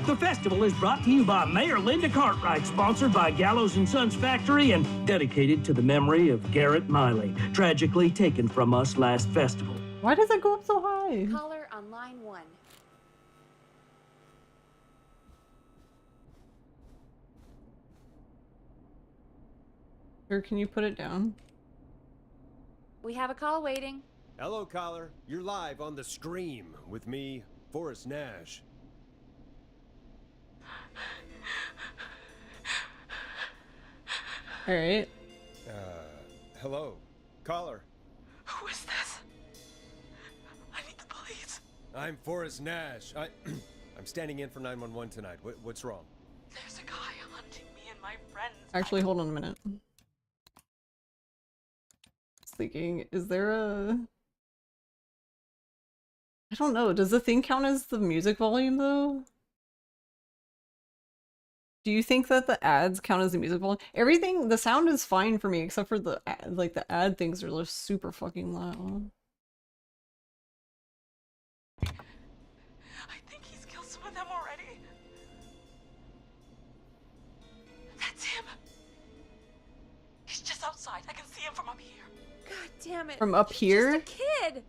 The festival is brought to you by Mayor Linda Cartwright, sponsored by Gallows and Sons Factory, and dedicated to the memory of Garrett Miley, tragically taken from us last festival. Why does it go up so high? Caller on line 1. Or can you put it down? We have a call waiting. Hello, caller. You're live on the Scream with me, Forrest Nash. All right. Hello, caller. Who is this? I need the police. I'm Forrest Nash. I'm standing in for 911 tonight. What's wrong? There's a guy hunting me and my friends. Actually, hold on a minute. Thinking, is there a... I don't know. Does the thing count as the music volume though? Do you think that the ads count as the music volume? Everything, the sound is fine for me except for the like the ad things are just super fucking loud. I think he's killed some of them already. That's him. He's just outside. I can see him from up here. God damn it. From up here? Just a kid.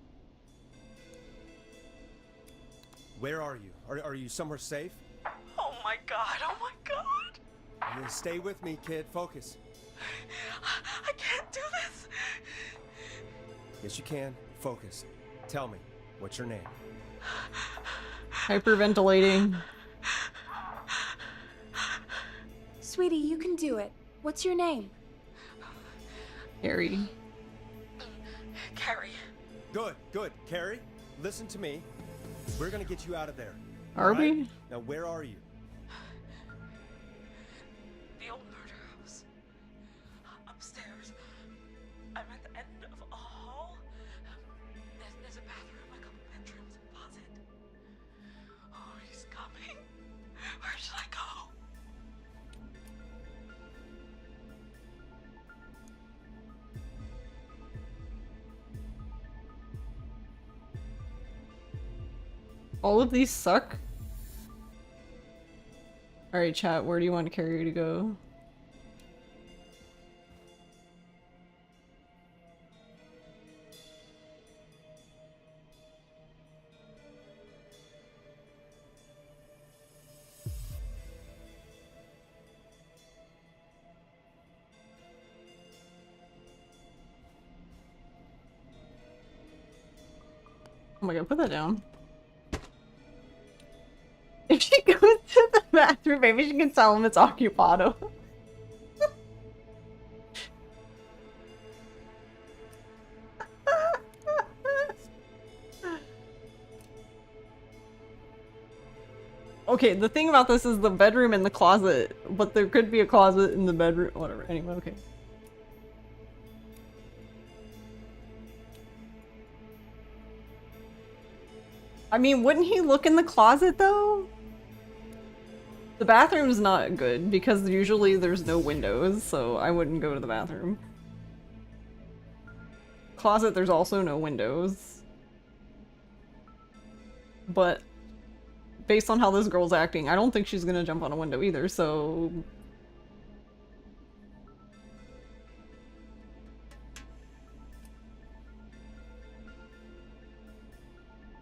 Where are you? Are you somewhere safe? Oh my god, oh my god. You stay with me, kid. Focus. I can't do this. Yes, you can. Focus. Tell me, what's your name? Hyperventilating. Sweetie, you can do it. What's your name? Carrie. Carrie. Good. Carrie, listen to me. We're gonna get you out of there. Are we? Right? Now, where are you? The old murder house. Upstairs. I'm at the end of a hall. There's a bathroom, a couple bedrooms, a closet. Oh, he's coming. Where should I go? All of these suck? Alright, chat, where do you want Carrie to go? Oh my god, put that down. If she goes to the bathroom, maybe she can tell him it's occupado. Okay, the thing about this is the bedroom and the closet, but there could be a closet in the bedroom. Whatever. Anyway, okay. I mean, wouldn't he look in the closet though? The bathroom's not good because usually there's no windows, so I wouldn't go to the bathroom. Closet, there's also no windows. But based on how this girl's acting, I don't think she's gonna jump on a window either, so...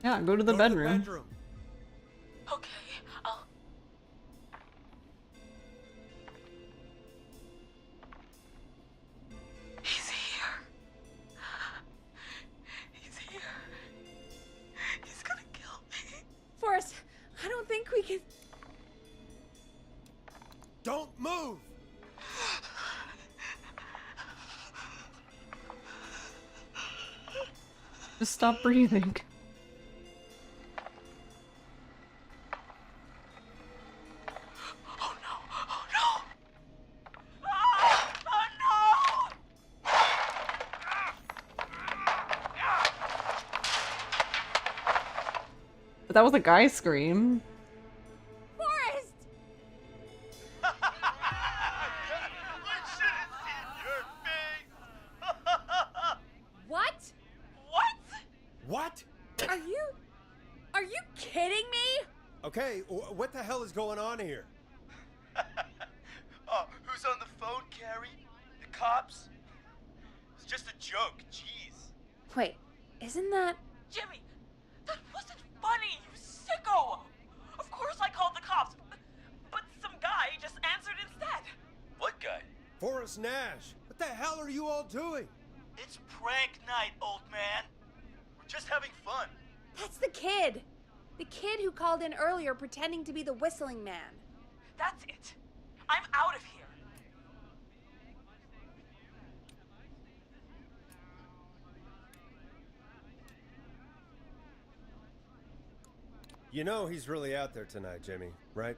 Yeah, go to the bedroom. Okay, I'll... He's here. He's here. He's gonna kill me. Forrest, I don't think we can... Don't move! Just stop breathing. Oh no! Oh no! Ah! Oh no! But that was a guy scream. Forrest! What? What? Are you kidding me? Okay, what the hell is going on here? Oh, who's on the phone, Carrie? The cops? It's just a joke, jeez. Wait, isn't that... Jimmy, that wasn't funny, you sicko! Of course I called the cops, but some guy just answered instead. What guy? Forrest Nash. What the hell are you all doing? It's prank night, old man. We're just having fun. That's the kid. The kid who called in earlier pretending to be the whistling man. That's it. I'm out of here. You know he's really out there tonight, Jimmy, right?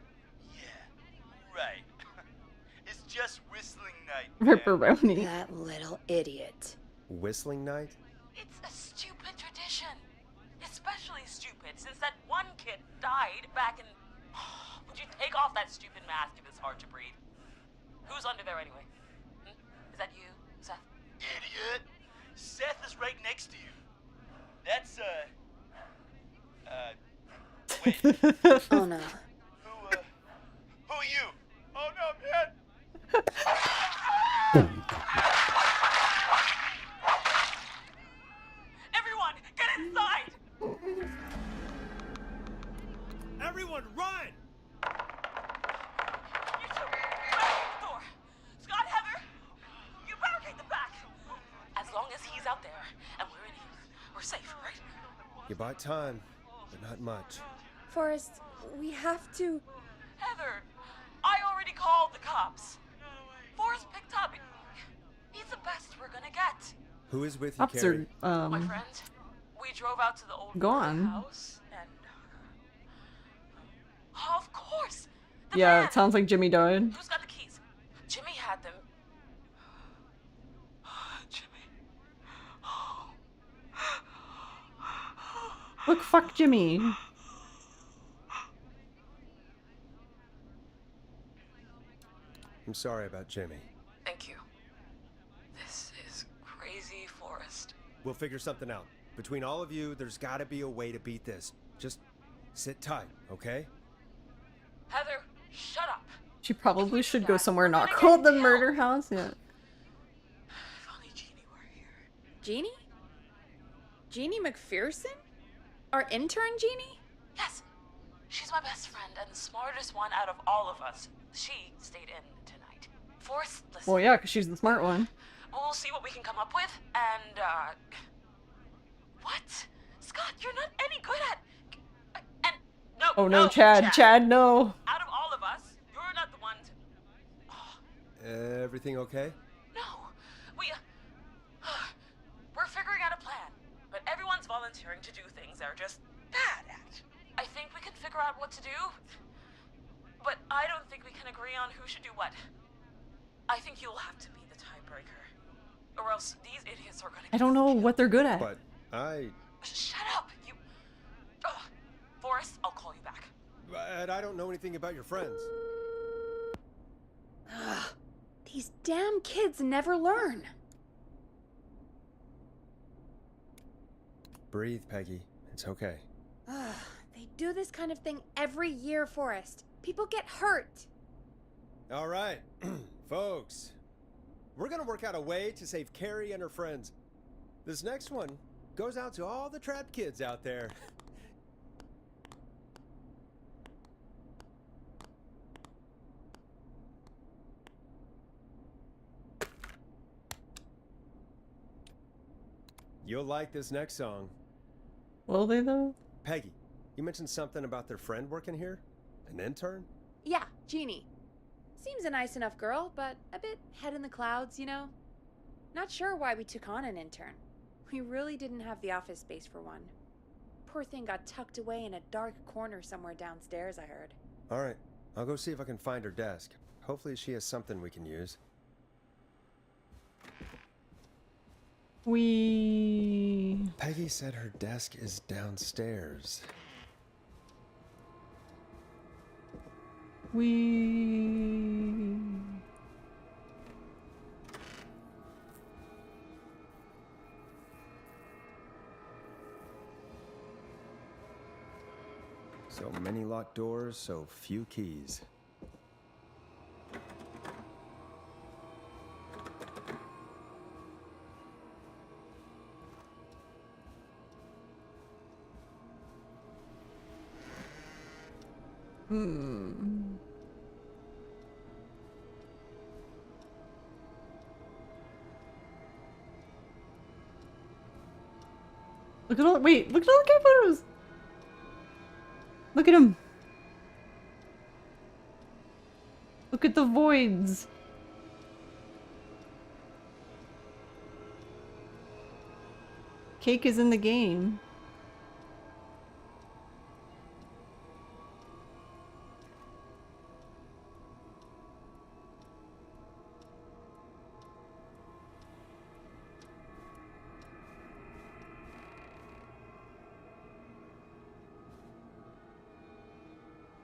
Right. It's just whistling night. Ripperoni. That little idiot. Whistling night? It's a stupid tradition. Especially stupid since that one kid died back in... Would you take off that stupid mask if it's hard to breathe? Who's under there anyway? Is that you, Seth? Idiot! Seth is right next to you. That's, wait. Oh no. Who are you? Oh no, man! Everyone, get inside! Everyone, run! You two, barricade the door. Scott, Heather, you barricade the back. As long as he's out there and we're in here, we're safe, right? You bought time, but not much. Forrest, we have to... Heather, I already called the cops. Forrest picked up. He's the best we're gonna get. Who is with you, Cops Carrie? are, My friend, we drove out to the old gone. house and... Oh, of course! The Yeah, man. it sounds like Jimmy died. Who's got the keys? Jimmy had them. Look, fuck Jimmy. I'm sorry about Jimmy. Thank you. This is crazy, Forrest. We'll figure something out. Between all of you, there's gotta be a way to beat this. Just sit tight, okay? Heather, shut up. She probably should go somewhere not called the murder house. Yeah. Jeannie? Jeannie McPherson? Our intern Jeannie? Yes. She's my best friend and the smartest one out of all of us. She stayed in tonight. Forrest, listen. Well, yeah, because she's the smart one. We'll see what we can come up with, and, What? Scott, you're not any good at... And... No, Oh no, Chad. Chad, no. Out of all of us, you're not the one to... Everything okay? No. We're figuring out a plan, but everyone's volunteering to do things they're just bad at. I think we can figure out what to do, but I don't think we can agree on who should do what. I think you'll have to be the tiebreaker, or else these idiots are gonna... I don't know what they're good at. But I... Shut up, you... Ugh. Forrest, I'll call you back. But I don't know anything about your friends. Ugh, these damn kids never learn. Breathe, Peggy. It's okay. Ugh, they do this kind of thing every year, Forrest. People get hurt. All right, folks. We're gonna work out a way to save Carrie and her friends. This next one goes out to all the trapped kids out there. You'll like this next song. Will they though? Peggy, you mentioned something about their friend working here? An intern? Yeah, Jeannie. Seems a nice enough girl, but a bit head in the clouds, you know? Not sure why we took on an intern. We really didn't have the office space for one. Poor thing got tucked away in a dark corner somewhere downstairs, I heard. All right, I'll go see if I can find her desk. Hopefully she has something we can use. We... Peggy said her desk is downstairs. We. So many locked doors, so few keys. Look at all. Wait, look at all the cat photos. Look at him. Look at the voids. Cake is in the game.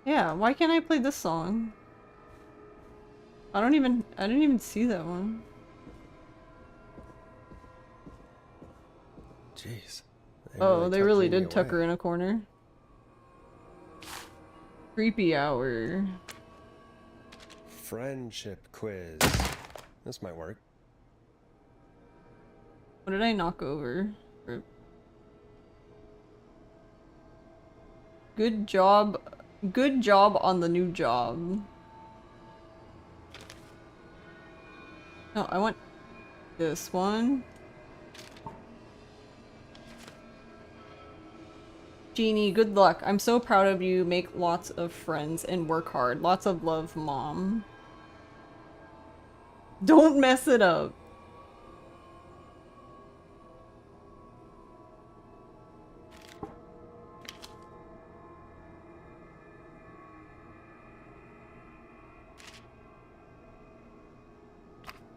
Yeah, why can't I play this song? I didn't even see that one. Jeez. Oh, they tucked really Jeannie did tuck away. her in a corner. Creepy hour. Friendship quiz. This might work. What did I knock over? Good job. Good job on the new job. No, I want this one. Jeannie, good luck. I'm so proud of you. Make lots of friends and work hard. Lots of love, Mom. Don't mess it up.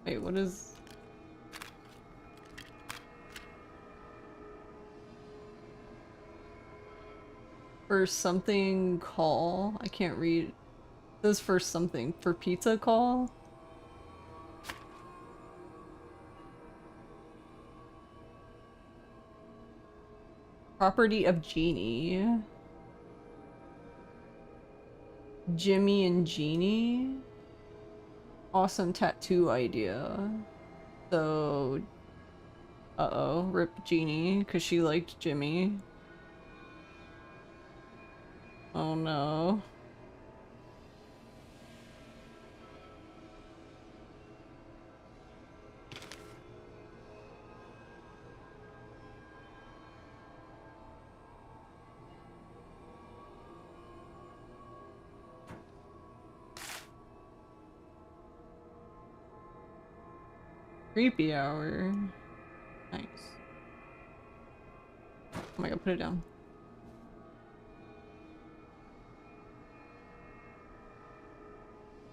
Wait, what is... For something call? I can't read. It says for something. For pizza call? Property of Jeannie. Jimmy and Jeannie? Awesome tattoo idea. So... Uh-oh. Rip Jeannie, because she liked Jimmy. Oh no. Creepy hour. Nice. Oh my god, put it down.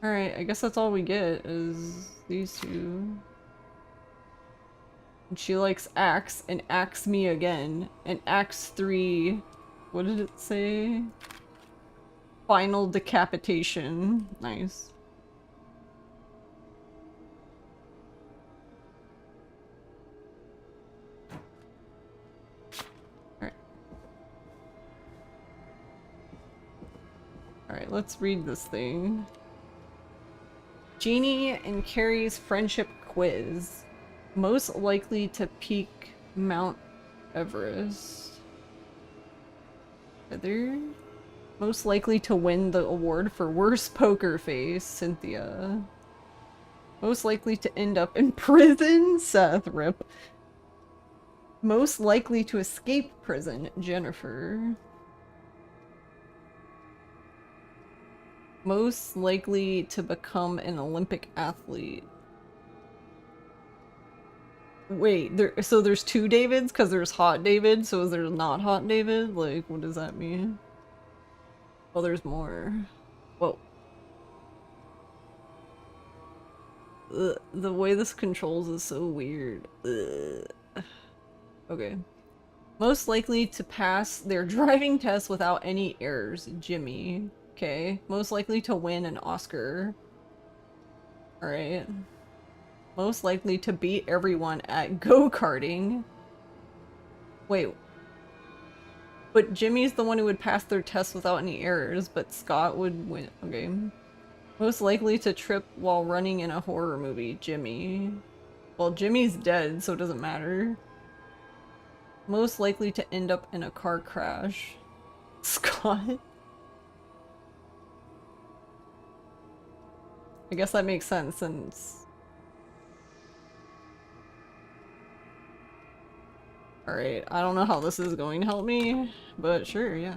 Alright, I guess that's all we get is these two. And she likes axe and axe me again. And axe 3. What did it say? Final decapitation. Nice. Alright, let's read this thing. Jeannie and Carrie's friendship quiz. Most likely to peak Mount Everest. Heather? Most likely to win the award for worst poker face, Cynthia. Most likely to end up in prison, Seth, rip. Most likely to escape prison, Jennifer. Most likely to become an Olympic athlete. Wait, so there's two Davids? Because there's Hot David, so is there not Hot David? Like, what does that mean? Oh, there's more. Whoa. Ugh, the way this controls is so weird. Ugh. Okay. Most likely to pass their driving test without any errors, Jimmy. Okay, most likely to win an Oscar. Alright. Most likely to beat everyone at go-karting. Wait. But Jimmy's the one who would pass their test without any errors, but Scott would win. Okay. Most likely to trip while running in a horror movie. Jimmy. Well, Jimmy's dead, so it doesn't matter. Most likely to end up in a car crash. Scott. I guess that makes sense since... Alright, I don't know how this is going to help me, but sure, yeah.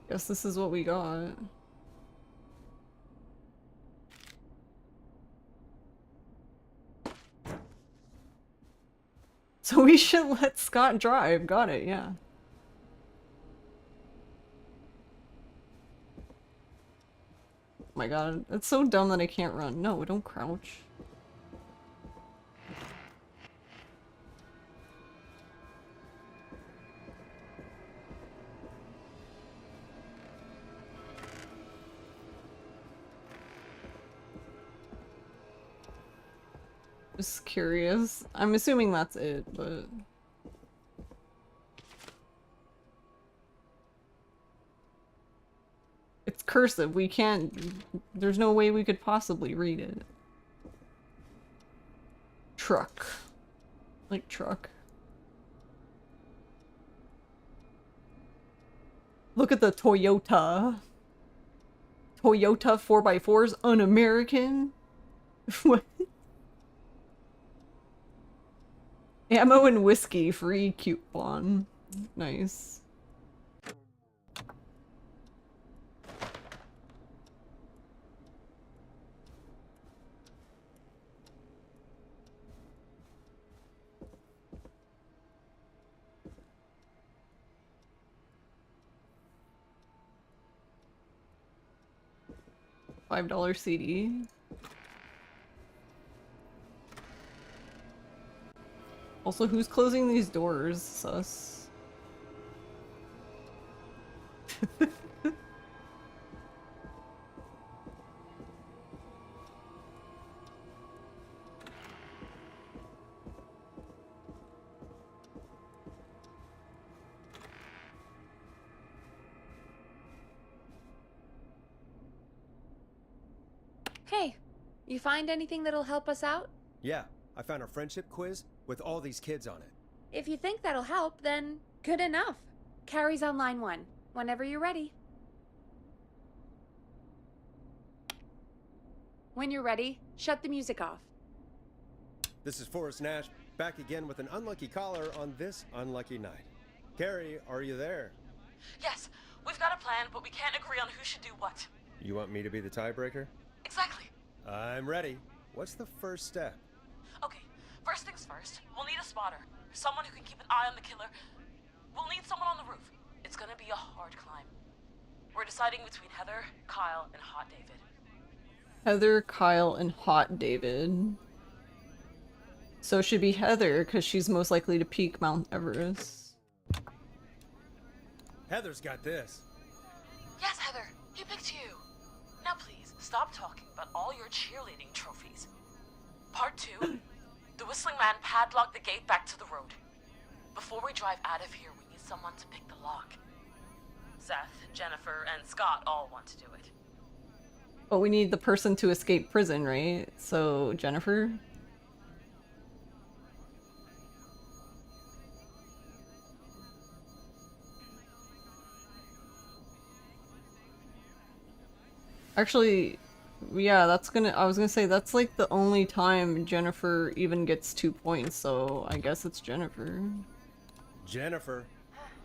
Guess this is what we got. So we should let Scott drive. Got it, yeah. Oh my god, it's so dumb that I can't run. No, don't crouch. Just curious. I'm assuming that's it, but... It's cursive, we can't... There's no way we could possibly read it. Truck. Like truck. Look at the Toyota. Toyota 4x4's un-American? What? Ammo and whiskey free coupon. Nice. $5 CD. Also, who's closing these doors? Sus. Hey, you find anything that'll help us out? Yeah, I found a friendship quiz with all these kids on it. If you think that'll help, then good enough. Carrie's on line 1, whenever you're ready. When you're ready, shut the music off. This is Forrest Nash, back again with an unlucky caller on this unlucky night. Carrie, are you there? Yes, we've got a plan, but we can't agree on who should do what. You want me to be the tiebreaker? Exactly. I'm ready. What's the first step? Okay, first things first, we'll need a spotter. Someone who can keep an eye on the killer. We'll need someone on the roof. It's gonna be a hard climb. We're deciding between Heather, Kyle, and Hot David. Heather, Kyle, and Hot David. So it should be Heather, because she's most likely to peak Mount Everest. Heather's got this. Yes, Heather, he picked you. Now please, stop talking about all your cheerleading trophies. Part 2, the Whistling Man padlocked the gate back to the road. Before we drive out of here, we need someone to pick the lock. Seth, Jennifer, and Scott all want to do it. But we need the person to escape prison, right? So, Jennifer? Actually, yeah, I was gonna say, that's like the only time Jennifer even gets 2 points, so I guess it's Jennifer. Jennifer.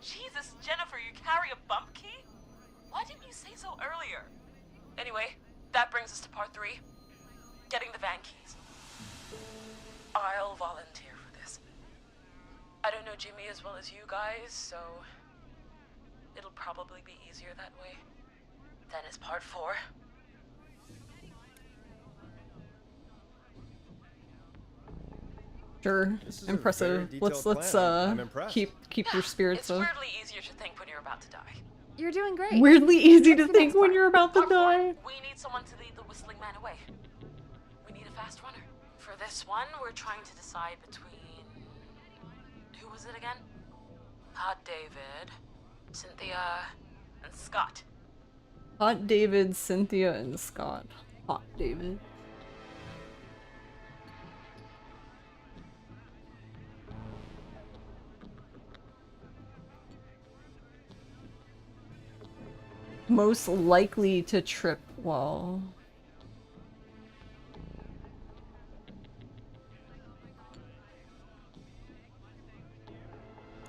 Jesus, Jennifer, you carry a bump key? Why didn't you say so earlier? Anyway, that brings us to part 3. Getting the van keys. I'll volunteer for this. I don't know Jimmy as well as you guys, so it'll probably be easier that way. Then it's part 4. Sure. This is a Impressive. very Let's detailed plan. I'm impressed. keep your spirits It's up. weirdly easier to think when you're about to die. You're doing great. Weirdly easy to What's the think next when part? you're about to Part four, die. we need someone to lead the Whistling Man away. We need a fast runner. For this one, we're trying to decide between... Who was it again? Hot David, Cynthia, and Scott. Hot David, Cynthia, and Scott. Hot David. Most likely to trip while...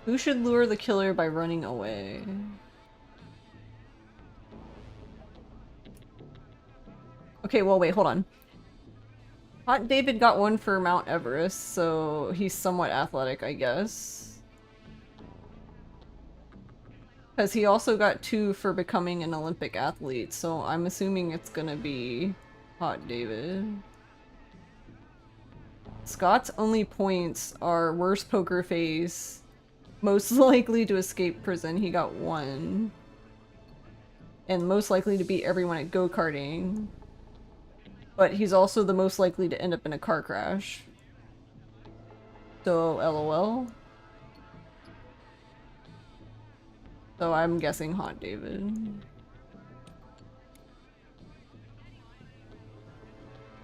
Who should lure the killer by running away? Okay, well, wait, hold on. Hot David got one for Mount Everest, so he's somewhat athletic, I guess. Because he also got 2 for becoming an Olympic athlete, so I'm assuming it's gonna be Hot David. Scott's only points are worst poker face, most likely to escape prison, he got 1. And most likely to beat everyone at go-karting. But he's also the most likely to end up in a car crash. So, LOL. So I'm guessing Hot David.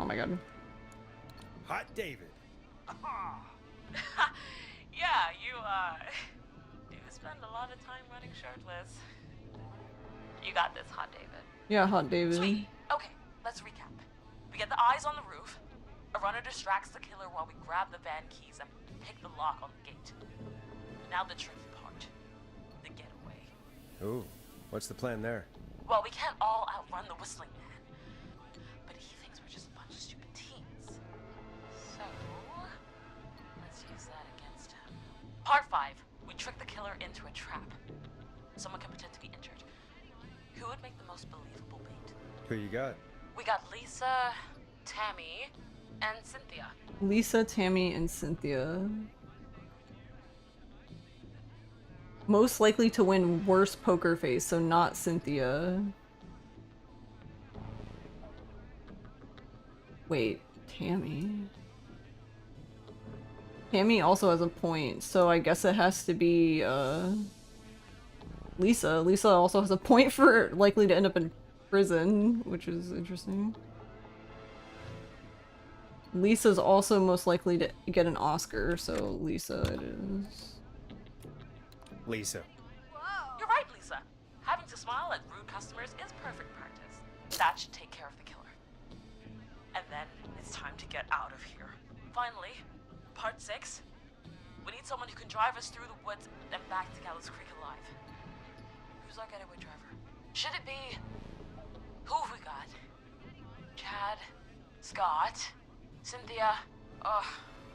Oh my god. Hot David. Yeah, you spend a lot of time running shirtless. You got this, Hot David. Yeah, Hot David. Sweet. Okay, let's recap. We get the eyes on the roof. A runner distracts the killer while we grab the van keys and pick the lock on the gate. Now the tricky part. The getaway. Ooh, what's the plan there? Well, we can't all outrun the Whistling Man. But he thinks we're just a bunch of stupid teens. So, let's use that against him. Part 5. We trick the killer into a trap. Someone can pretend to be injured. Who would make the most believable bait? Who you got? We got Lisa, Tammy, and Cynthia. Lisa, Tammy, and Cynthia. Most likely to win worst poker face, so not Cynthia. Wait, Tammy. Tammy also has a point, so I guess it has to be Lisa. Lisa also has a point for likely to end up in prison, which is interesting. Lisa's also most likely to get an Oscar, so Lisa it is. Lisa. You're right, Lisa. Having to smile at rude customers is perfect practice. That should take care of the killer. And then it's time to get out of here. Finally, part 6. We need someone who can drive us through the woods and back to Gallows Creek alive. Who's our getaway driver? Should it be... Who have we got? Chad? Scott? Cynthia?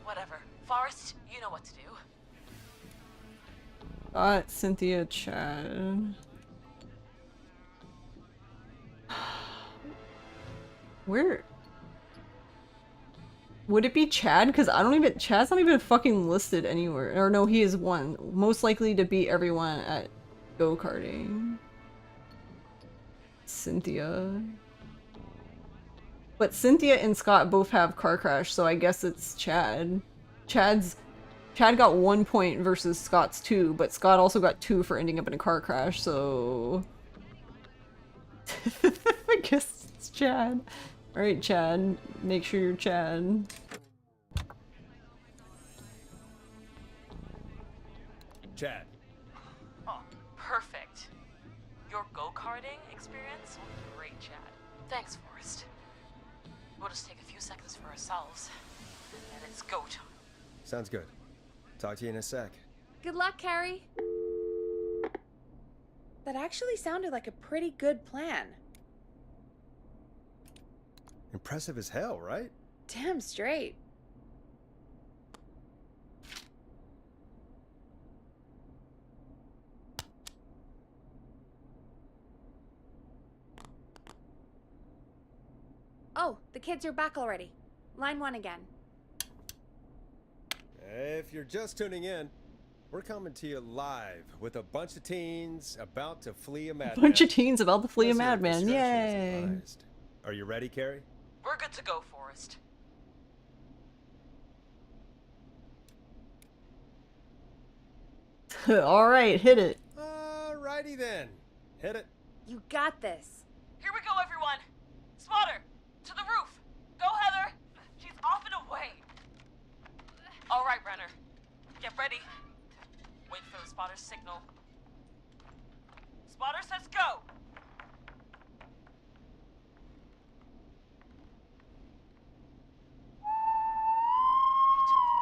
Whatever. Forrest, you know what to do. Got Cynthia, Chad. Where would it be Chad? Because I don't even Chad's not even fucking listed anywhere. Or no, he is one. Most likely to beat everyone at go-karting. Cynthia. But Cynthia and Scott both have car crash, so I guess it's Chad. Chad got 1 point versus Scott's 2, but Scott also got 2 for ending up in a car crash, so... I guess it's Chad. Alright, Chad. Make sure you're Chad. Chad. Oh, perfect. Your go-karting experience will be great, Chad. Thanks, Forrest. We'll just take a few seconds for ourselves, and then it's go time. Sounds good. Talk to you in a sec. Good luck, Carrie. That actually sounded like a pretty good plan. Impressive as hell, right? Damn straight. Oh, the kids are back already. Line 1 again. If you're just tuning in, we're coming to you live with a bunch of teens about to flee a madman. Bunch of teens about to flee a Listen, madman. discretion is Yay! advised. Are you ready, Carrie? We're good to go, Forrest. All right, hit it. Alrighty then. Hit it. You got this. Here we go, everyone. Spotter, to the roof. Go, Heather. She's off and away. All right, Renner. Get ready. Wait for the spotter's signal. Spotter says go.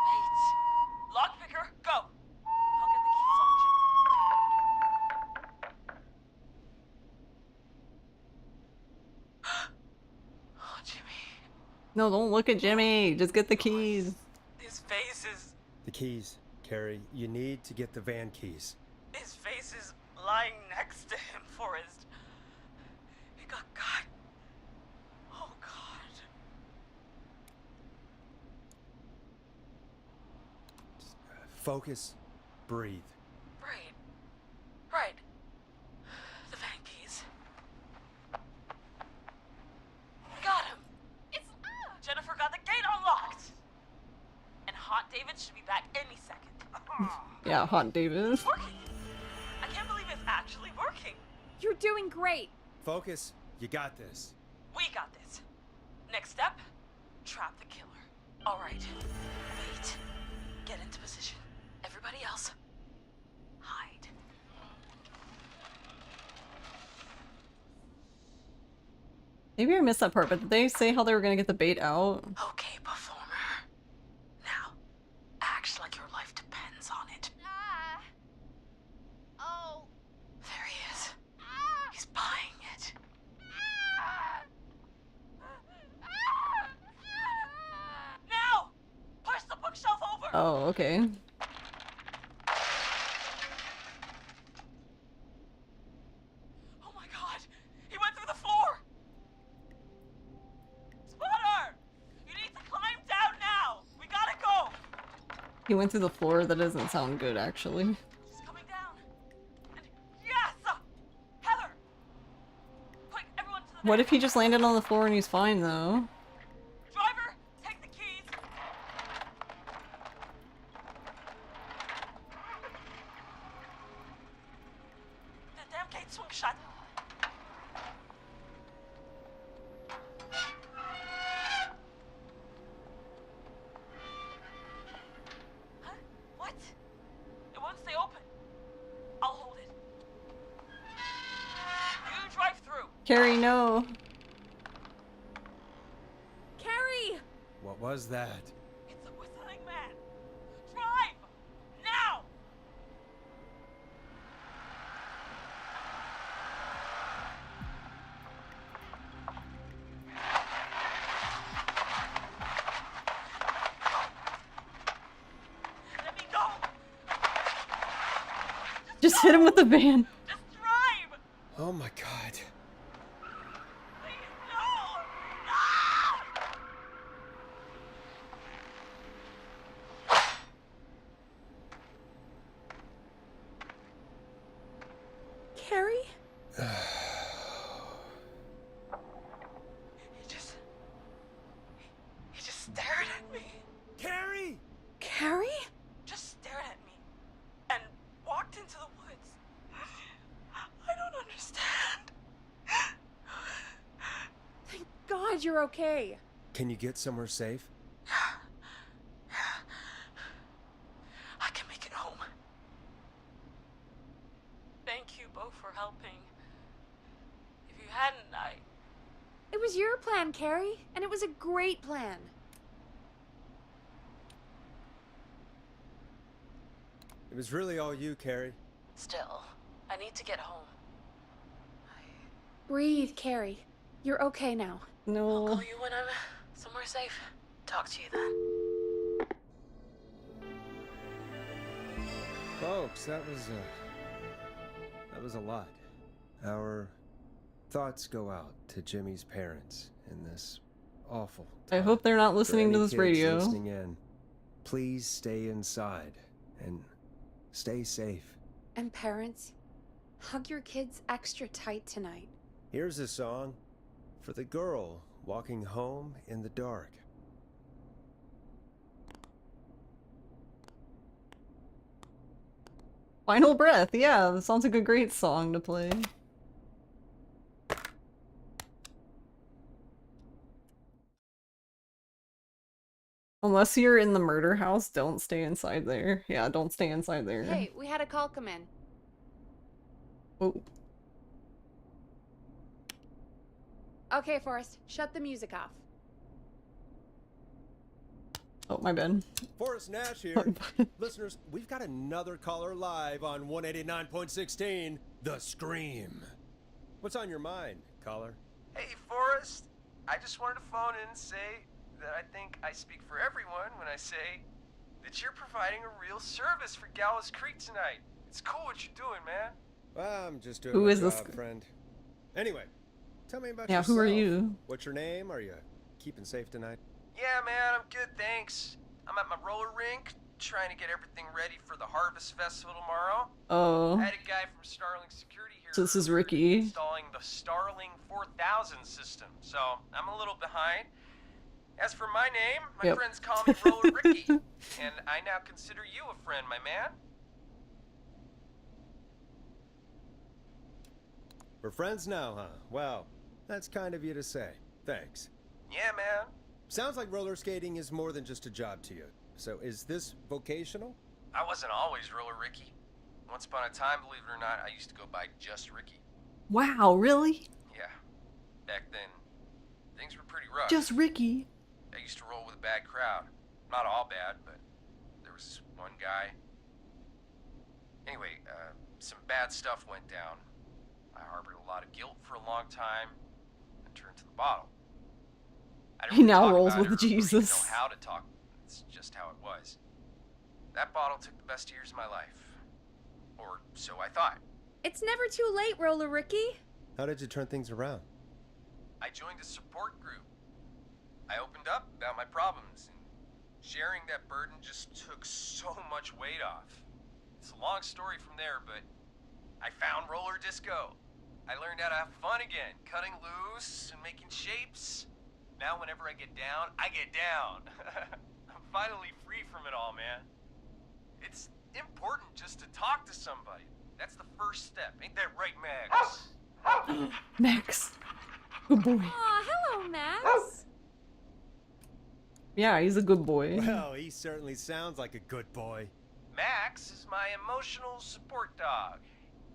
Wait. Lockpicker, go. I'll get the keys off Jimmy. Oh, Jimmy. No, don't look at Jimmy. Just get the keys. His face is... The keys, Carrie. You need to get the van keys. His face is lying next to him, Forrest. He got cut. Oh, God. Focus. Breathe. Right. The van keys. Got him. It's... Jennifer got the gate unlocked. And Hot David should be back any second. Yeah, Hot David. It's working. I can't believe it's actually working. You're doing great. Focus. You got this. We got this. Next step, trap the killer. All right. Wait. Get into position. Everybody else, hide. Maybe I missed that part, but did they say how they were gonna get the bait out? Okay, performer. Now, act like your life depends on it. Oh. There he is. He's buying it. Now! Push the bookshelf over! Oh, okay. Oh my God! He went through the floor! Spotter! You need to climb down now! We gotta go! He went through the floor. That doesn't sound good, actually. She's coming down. And yes! Heather! Quick, everyone to the What if he just landed on the floor and he's fine, though? driver! Take the keys! The damn gate swung shut. Huh? What? It won't stay open. I'll hold it. You drive through. Carrie, no. Carrie! What was that? It's a whistling man. Drive! Now! Let me go! Just hit him with the van. Just drive! Oh my God. Please, no! No! Carrie? He just stared at me. Carrie! Carrie? Just stared at me and walked into the woods. I don't understand. Thank God you're okay. Can you get somewhere safe? I can make it home. Thank you both for helping. If you hadn't, It was your plan, Carrie, and it was a great plan. It was really all you, Carrie. Still, I need to get home. Breathe, Carrie. You're okay now. I'll No. call you when I'm somewhere safe. Talk to you then. Folks, that was a lot. Our thoughts go out to Jimmy's parents in this awful I time. hope they're not For listening to any this kids radio. listening in, please stay inside and stay safe. And parents, hug your kids extra tight tonight. Here's a song for the girl walking home in the dark. Final Breath, yeah, that sounds like a great song to play. Unless you're in the murder house, don't stay inside there. Yeah, don't stay inside there. Hey, we had a call come in. Oh. Okay, Forrest, shut the music off. Oh, my bad. Forrest Nash here. Listeners, we've got another caller live on 189.16, The Scream. What's on your mind, caller? Hey, Forrest. I just wanted to phone in and say that I think I speak for everyone when I say that you're providing a real service for Gallows Creek tonight. It's cool what you're doing, man. Well, I'm just doing Who my is this job, friend. Anyway, tell me about Yeah, yourself. who are you? What's your name? Are you keeping safe tonight? Yeah, man, I'm good, thanks. I'm at my roller rink, trying to get everything ready for the Harvest Festival tomorrow. Oh. I had a guy from Starling Security here So this is Ricky. installing the Starling 4000 system, so I'm a little behind. As for my name, my Yep. friends call me Roller Ricky, and I now consider you a friend, my man. We're friends now, huh? Well, that's kind of you to say. Thanks. Yeah, man. Sounds like roller skating is more than just a job to you. So is this vocational? I wasn't always Roller Ricky. Once upon a time, believe it or not, I used to go by just Ricky. Wow, really? Yeah. Back then, things were pretty rough. Just Ricky. I used to roll with a bad crowd. Not all bad, but there was one guy. Anyway, some bad stuff went down. I harbored a lot of guilt for a long time and turned to the bottle. I didn't He really now talk rolls about with it or even Jesus. know how to talk. It's just how it was. That bottle took the best years of my life. Or so I thought. It's never too late, Roller Ricky. How did you turn things around? I joined a support group. I opened up about my problems, and sharing that burden just took so much weight off. It's a long story from there, but I found roller disco. I learned how to have fun again, cutting loose and making shapes. Now whenever I get down, I get down. I'm finally free from it all, man. It's important just to talk to somebody. That's the first step. Ain't that right, Max? Max. Good boy. Aw, hello, Max. Yeah, he's a good boy. Well, he certainly sounds like a good boy. Max is my emotional support dog.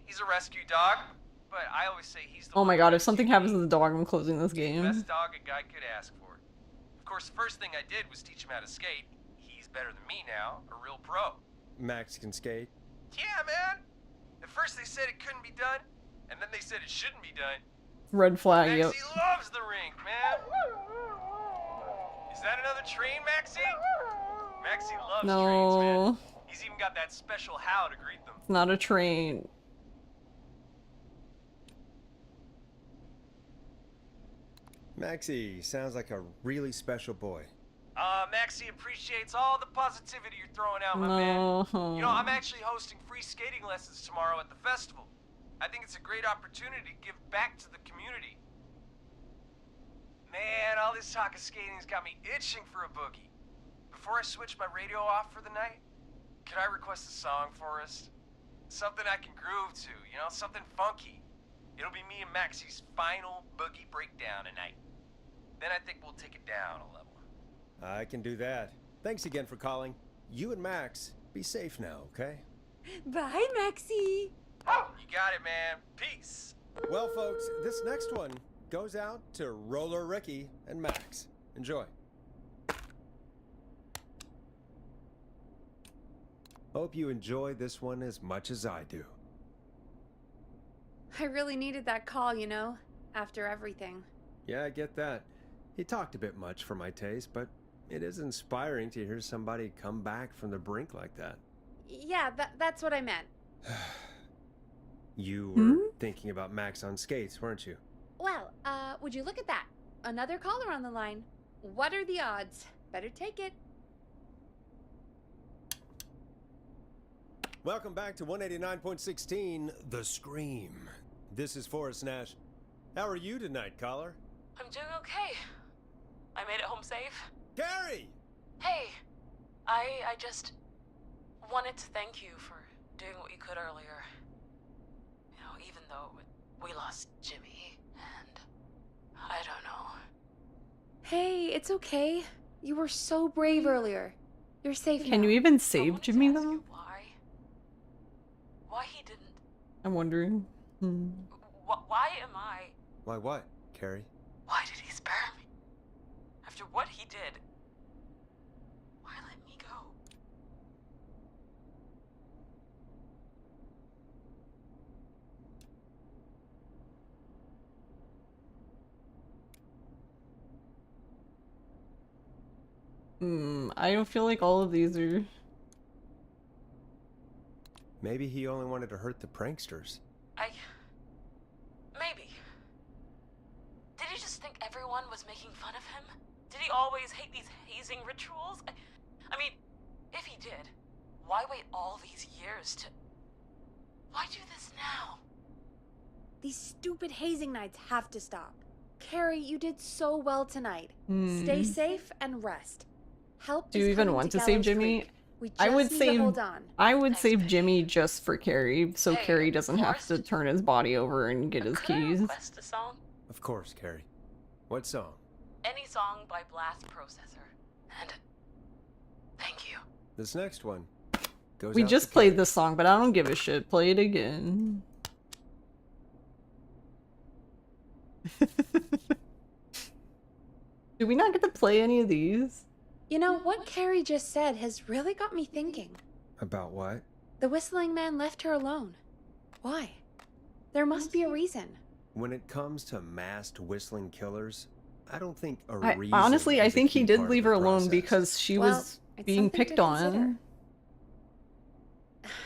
He's a rescue dog, but I always say he's the Oh my one god, who if something happens to the dog, I'm closing this the game. best dog a guy could ask for. Of course, the first thing I did was teach him how to skate. He's better than me now, a real pro. Max can skate. Yeah, man. At first they said it couldn't be done, and then they said it shouldn't be done. Red flag, yep. Maxie loves the rink, man. Is that another train, Maxie? Maxie loves trains, man. No, He's even got that special how to greet them. it's not a train. Maxie sounds like a really special boy. Maxie appreciates all the positivity you're throwing out, my No. man. You know, I'm actually hosting free skating lessons tomorrow at the festival. I think it's a great opportunity to give back to the community. Man, all this talk of skating's got me itching for a boogie. Before I switch my radio off for the night, could I request a song for us? Something I can groove to, you know, something funky. It'll be me and Maxie's final boogie breakdown tonight. Then I think we'll take it down a level. I can do that. Thanks again for calling. You and Max, be safe now, okay? Bye, Maxie. You got it, man. Peace. Well, folks, this next one goes out to Roller Ricky and Max. Enjoy. Hope you enjoy this one as much as I do. I really needed that call, you know, after everything. Yeah, I get that. He talked a bit much for my taste, but it is inspiring to hear somebody come back from the brink like that. Yeah, that's what I meant. You were thinking about Max on skates, weren't you? Well, would you look at that? Another caller on the line. What are the odds? Better take it. Welcome back to 189.16, The Scream. This is Forrest Nash. How are you tonight, caller? I'm doing okay. I made it home safe. Gary! Hey, I just wanted to thank you for doing what you could earlier. You know, even though we lost Jimmy, and I don't know. Hey, it's okay. You were so brave earlier. You're safe now. Can you even save Jimmy though? Why he didn't? I'm wondering. Why am I? Why what, Carrie? Why did he spare me? After what he did, why let me go? I don't feel like all of these are... Maybe he only wanted to hurt the pranksters. Maybe. Did he just think everyone was making fun of him? Did he always hate these hazing rituals? I mean, if he did, why wait all these years to... Why do this now? These stupid hazing nights have to stop. Carrie, you did so well tonight. Hmm. Stay safe and rest. Help Do you is even coming want to Gallows save Jimmy? Creek. We just I would need save to hold on. I would save Jimmy just for Carrie, so Carrie doesn't have to turn his body over and get his keys. Request a song? Of course, Carrie. What song? Any song by Blast Processor. And thank you. This next one goes We out just to played Carrie. this song, but I don't give a shit. Play it again. Do we not get to play any of these? You know, what Carrie just said has really got me thinking. About what? The whistling man left her alone. Why? There must be a reason. When it comes to masked whistling killers, I don't think a I reason honestly, I is a think key he did part of leave the her alone process. because she Well, was it's being something to picked consider. on.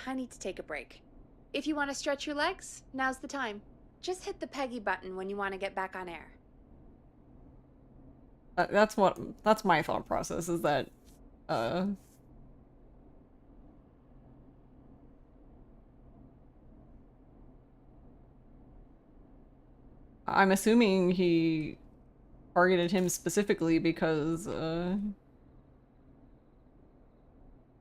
I need to take a break. If you want to stretch your legs, now's the time. Just hit the Peggy button when you want to get back on air. That's my thought process, is that I'm assuming he targeted him specifically because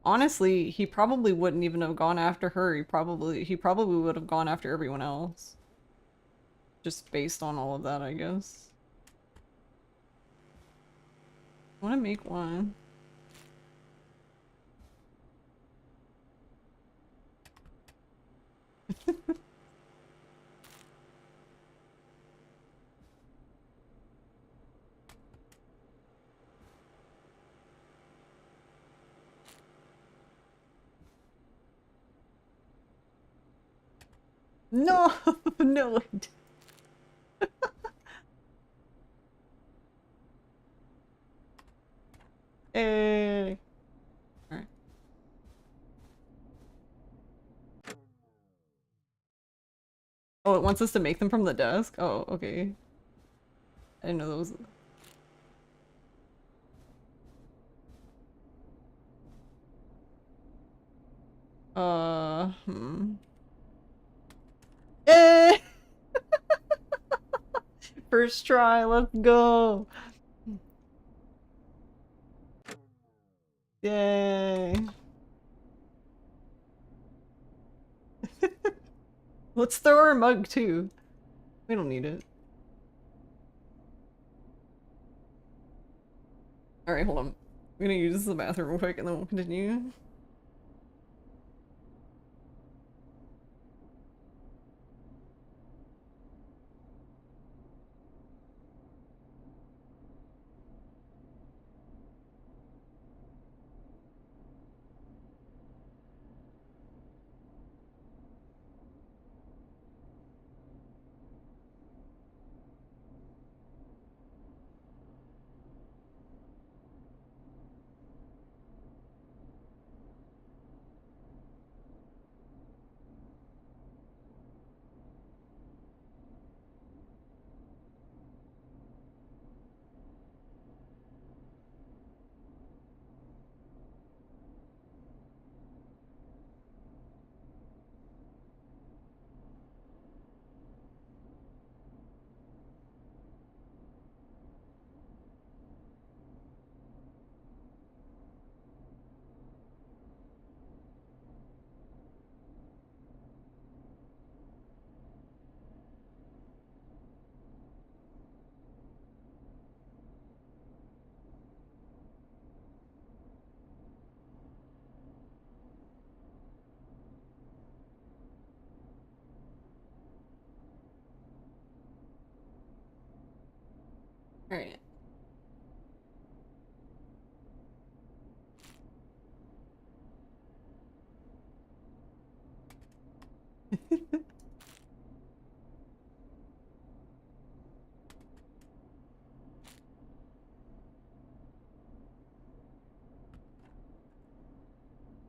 honestly, he probably wouldn't even have gone after her. He probably would have gone after everyone else. Just based on all of that, I guess. I want to make one. No, no. Hey. Alright. Oh, it wants us to make them from the desk? Oh, okay. I didn't know those. Eh! First try, let's go! Yay! Let's throw our mug too. We don't need it. Alright, hold on. I'm gonna use the bathroom real quick and then we'll continue.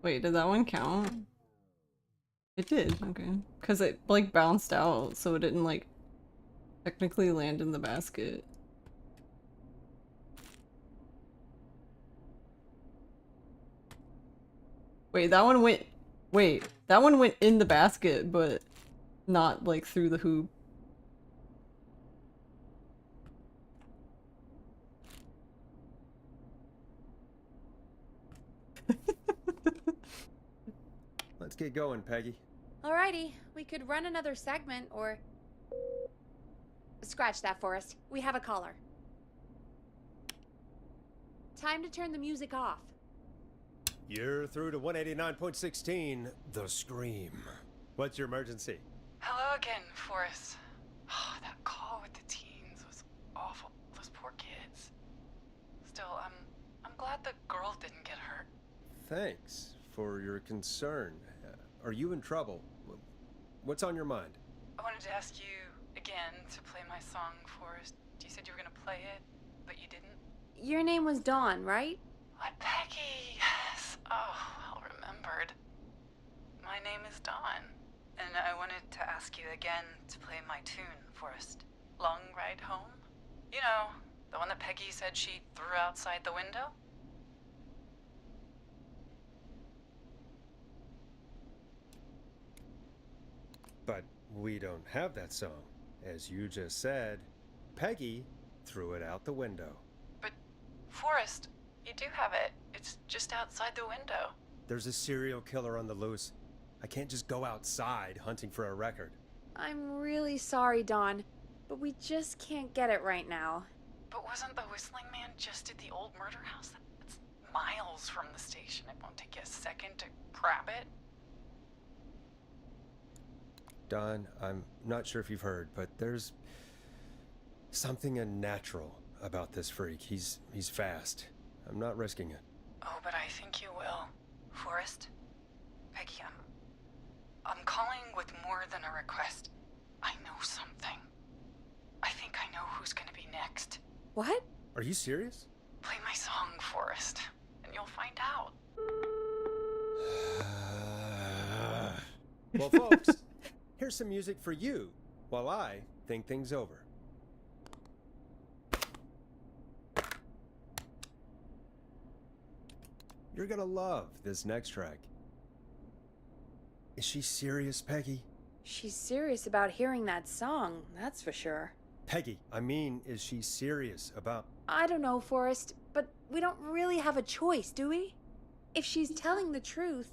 Wait, did that one count? It did, okay. Because it, like, bounced out, so it didn't, like, technically land in the basket. Wait, that one went... Wait, that one went in the basket, but not, like, through the hoop. Let's get going, Peggy. Alrighty, we could run another segment or... Scratch that, Forrest. We have a caller. Time to turn the music off. You're through to 189.16, The Scream. What's your emergency? Hello again, Forrest. Oh, that call with the teens was awful. Those poor kids. Still, I'm glad the girl didn't get hurt. Thanks for your concern. Are you in trouble? What's on your mind? I wanted to ask you again to play my song, Forrest. You said you were gonna play it, but you didn't. Your name was Dawn, right? What, Peggy? Yes. Oh, well remembered. My name is Dawn, and I wanted to ask you again to play my tune, Forrest. Long Ride Home? You know, the one that Peggy said she threw outside the window? But we don't have that song. As you just said, Peggy threw it out the window. But, Forrest, you do have it. It's just outside the window. There's a serial killer on the loose. I can't just go outside hunting for a record. I'm really sorry, Dawn, but we just can't get it right now. But wasn't the Whistling Man just at the old murder house? That's miles from the station. It won't take you a second to grab it. Don, I'm not sure if you've heard, but there's something unnatural about this freak. He's fast. I'm not risking it. Oh, but I think you will. Forrest? Peggy, I'm calling with more than a request. I know something. I think I know who's gonna be next. What? Are you serious? Play my song, Forrest, and you'll find out. Well, folks, here's some music for you while I think things over. You're gonna love this next track. Is she serious, Peggy? She's serious about hearing that song, that's for sure. Peggy, I mean, is she serious about... I don't know, Forrest, but we don't really have a choice, do we? If she's telling the truth...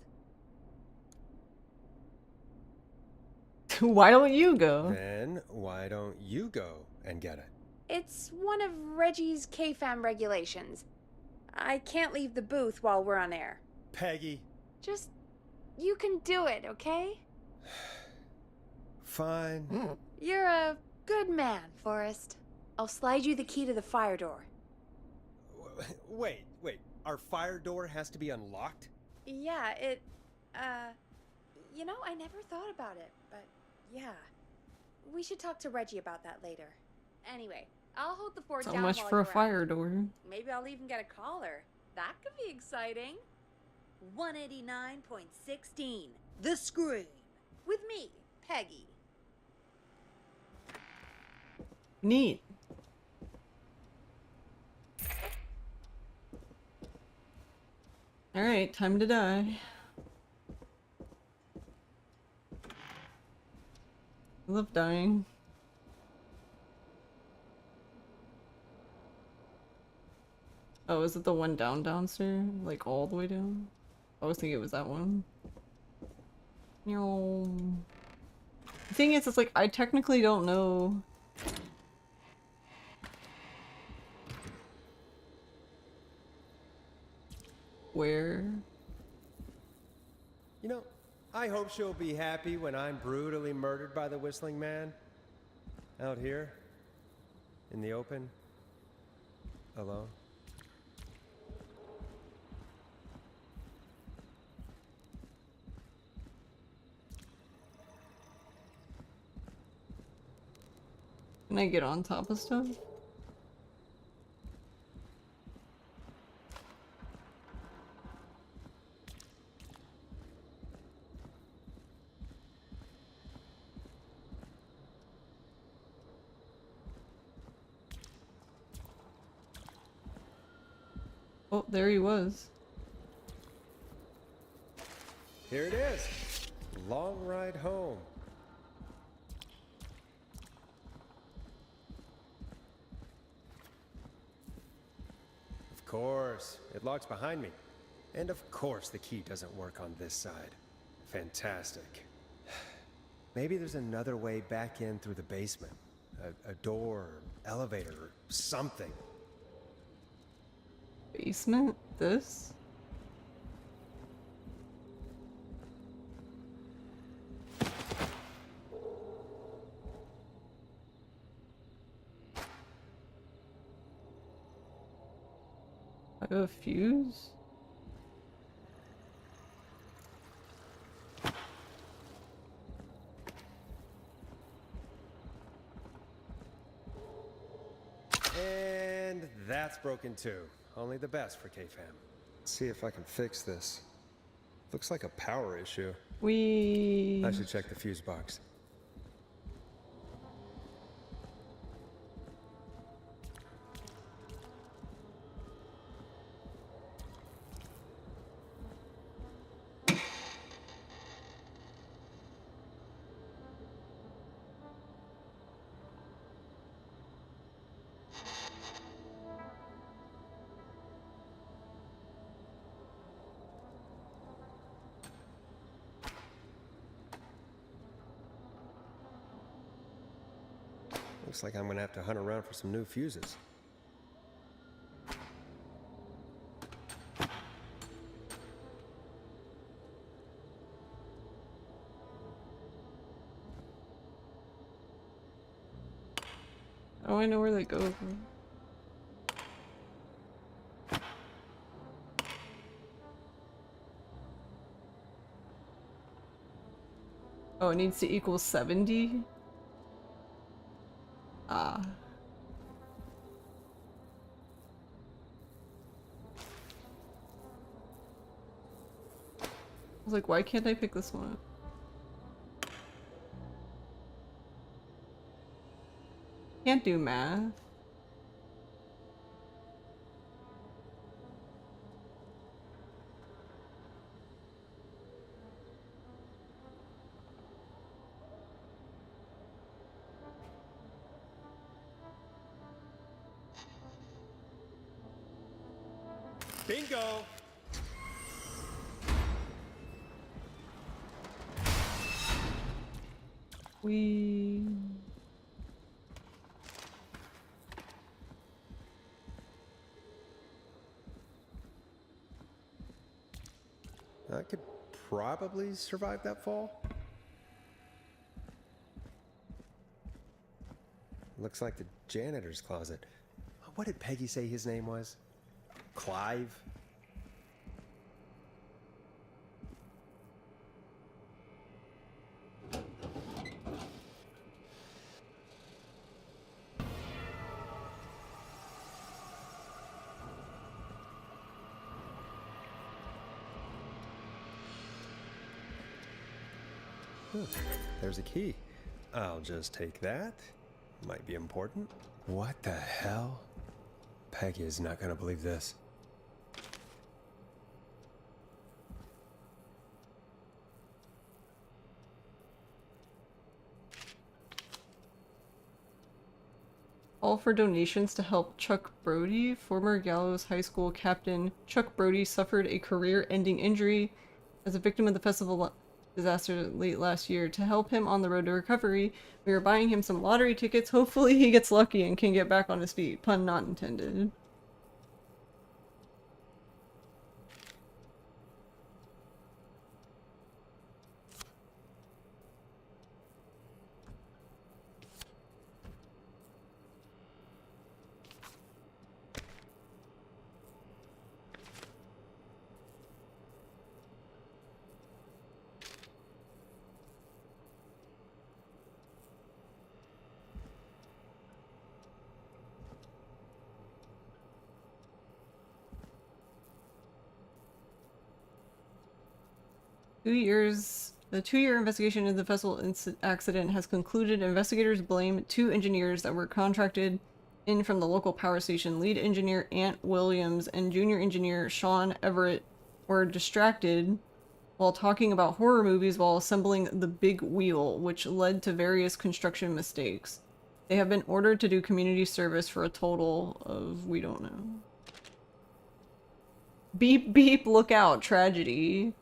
Why don't you go? Then why don't you go and get it? It's one of Reggie's KFAM regulations. I can't leave the booth while we're on air. Peggy. Just... you can do it, okay? Fine. You're a good man, Forrest. I'll slide you the key to the fire door. Wait. Our fire door has to be unlocked? Yeah, you know, I never thought about it, but yeah. We should talk to Reggie about that later. Anyway, I'll hold the fort So down much while for a you're out. fire door. Maybe I'll even get a caller. That could be exciting. 189.16, The Scream. With me, Peggy. Neat. Alright, time to die. I love dying. Oh, is it the one downstairs? Like all the way down? I was thinking it was that one. No. The thing is, it's like, I technically don't know. Where? You know, I hope she'll be happy when I'm brutally murdered by the Whistling Man. Out here. In the open. Alone. Can I get on top of stuff? Oh, there he was. Here it is. Long ride home. Of course, it locks behind me. And of course the key doesn't work on this side. Fantastic. Maybe there's another way back in through the basement. A door, elevator, or something. Basement? This? I have a fuse? And that's broken too. Only the best for KFAM. Let's see if I can fix this. Looks like a power issue. I should check the fuse box. Looks like I'm gonna have to hunt around for some new fuses. Oh, I know where they go. Oh, it needs to equal 70? Ah. I was like, why can't I pick this one up? Can't do math. Bingo! I could probably survive that fall. Looks like the janitor's closet. What did Peggy say his name was? Clive? There's a key. I'll just take that. Might be important. What the hell? Peggy is not gonna believe this. All for donations to help Chuck Brody, former Gallows High School captain. Chuck Brody suffered a career-ending injury as a victim of the festival disaster late last year. To help him on the road to recovery, we are buying him some lottery tickets. Hopefully he gets lucky and can get back on his feet. Pun not intended. The 2-year investigation into the festival accident has concluded. Investigators blame 2 engineers that were contracted in from the local power station. Lead engineer Ant Williams and junior engineer Sean Everett were distracted while talking about horror movies while assembling the big wheel, which led to various construction mistakes. They have been ordered to do community service for a total of, we don't know. Beep beep, look out, tragedy.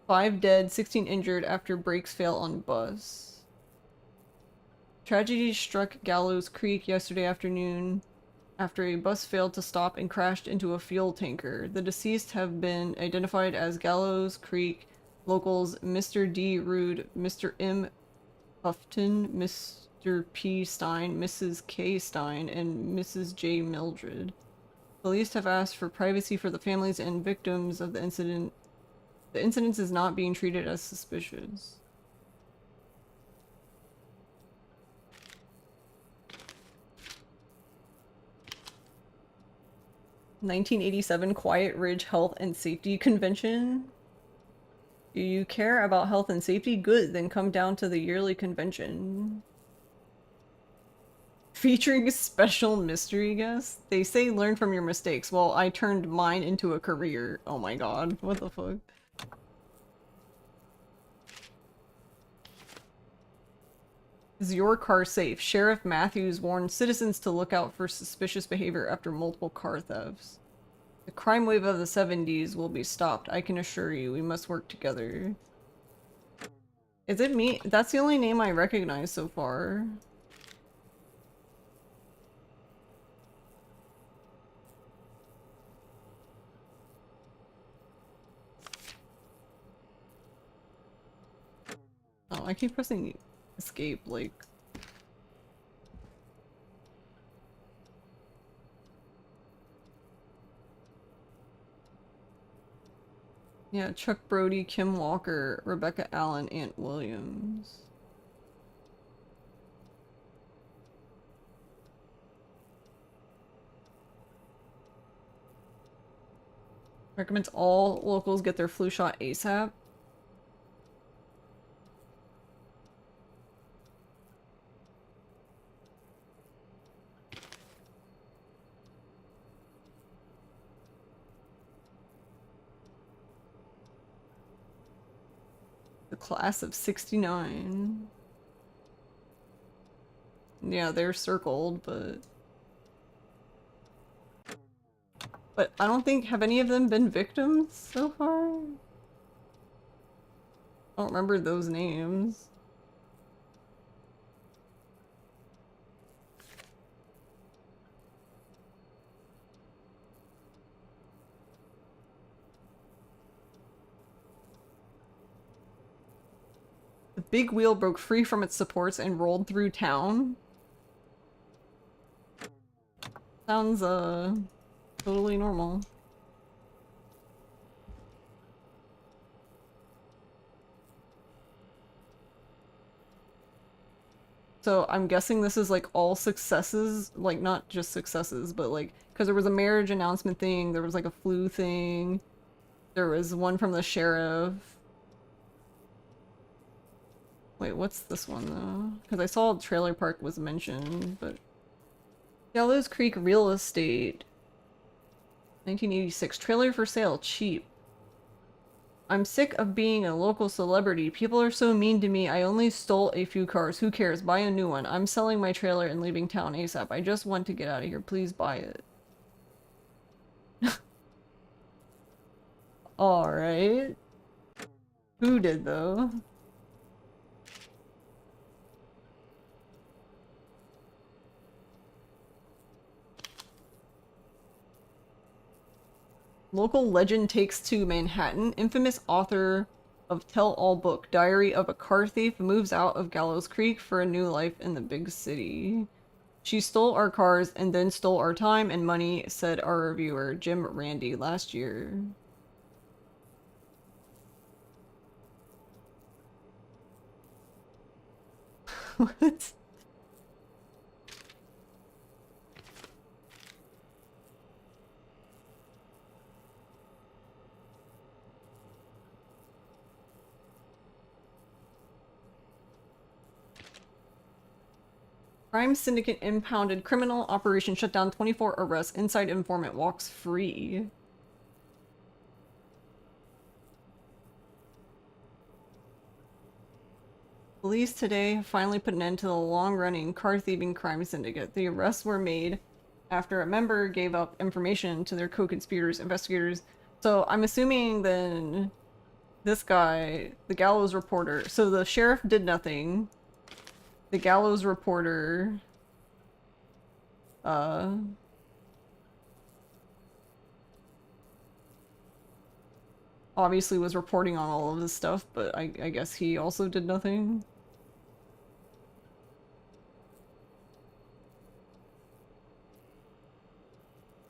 5 dead, 16 injured after brakes fail on bus. Tragedy struck Gallows Creek yesterday afternoon after a bus failed to stop and crashed into a fuel tanker. The deceased have been identified as Gallows Creek locals Mr. D. Rude, Mr. M. Houghton, Mr. P. Stein, Mrs. K. Stein, and Mrs. J. Mildred. Police have asked for privacy for the families and victims of the incident. The incident is not being treated as suspicious. "1987 Quiet Ridge Health and Safety Convention. Do you care about health and safety? Good, then come down to the yearly convention. Featuring special mystery guests. They say learn from your mistakes. Well, I turned mine into a career. Oh my god, what the fuck? Is your car safe? Sheriff Matthews warned citizens to look out for suspicious behavior after multiple car thefts. The crime wave of the 70s will be stopped, I can assure you. We must work together. Is it me? That's the only name I recognize so far. Oh, I keep pressing escape, like... Yeah, Chuck Brody, Kim Walker, Rebecca Allen, Ant Williams. Recommends all locals get their flu shot ASAP. The class of 69. Yeah, they're circled, but I don't think, have any of them been victims so far? I don't remember those names. The big wheel broke free from its supports and rolled through town. Sounds, totally normal. So I'm guessing this is like all successes, like not just successes, but like, because there was a marriage announcement thing, there was like a flu thing, there was one from the sheriff. Wait, what's this one though? Because I saw Trailer Park was mentioned, but... Gallows Creek Real Estate. 1986. Trailer for sale. Cheap. I'm sick of being a local celebrity. People are so mean to me. I only stole a few cars. Who cares? Buy a new one. I'm selling my trailer and leaving town ASAP. I just want to get out of here. Please buy it. Alright. Who did though? Local legend takes to Manhattan. Infamous author of Tell All book, Diary of a Car Thief, moves out of Gallows Creek for a new life in the big city. She stole our cars and then stole our time and money, said our reviewer, Jim Randy, last year. What? Crime syndicate impounded. Criminal operation shut down. 24 arrests. Inside informant walks free. Police today have finally put an end to the long-running car-thieving crime syndicate. The arrests were made after a member gave up information to their co-conspirators, investigators. So I'm assuming then this guy, the Gallows reporter, so the sheriff did nothing. The Gallows reporter, obviously was reporting on all of this stuff, but I guess he also did nothing.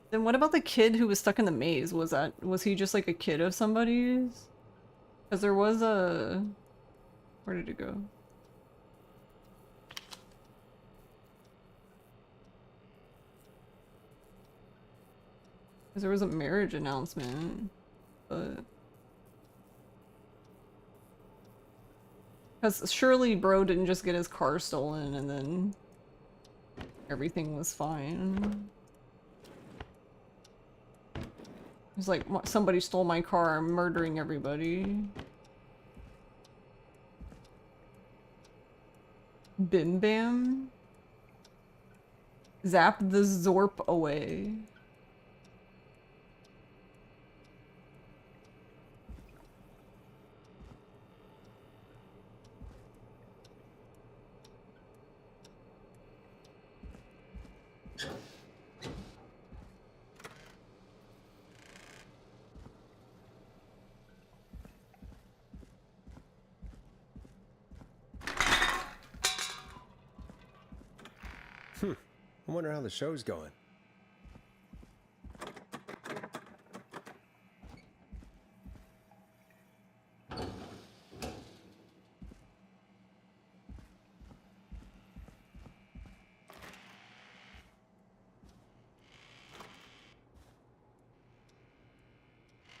Then what about the kid who was stuck in the maze? Was he just like a kid of somebody's? Because there was a... Where did it go? Because there was a marriage announcement, but... Because surely bro didn't just get his car stolen and then everything was fine. It's like, somebody stole my car, I'm murdering everybody. Bim Bam? Zap the Zorp away. I wonder how the show's going.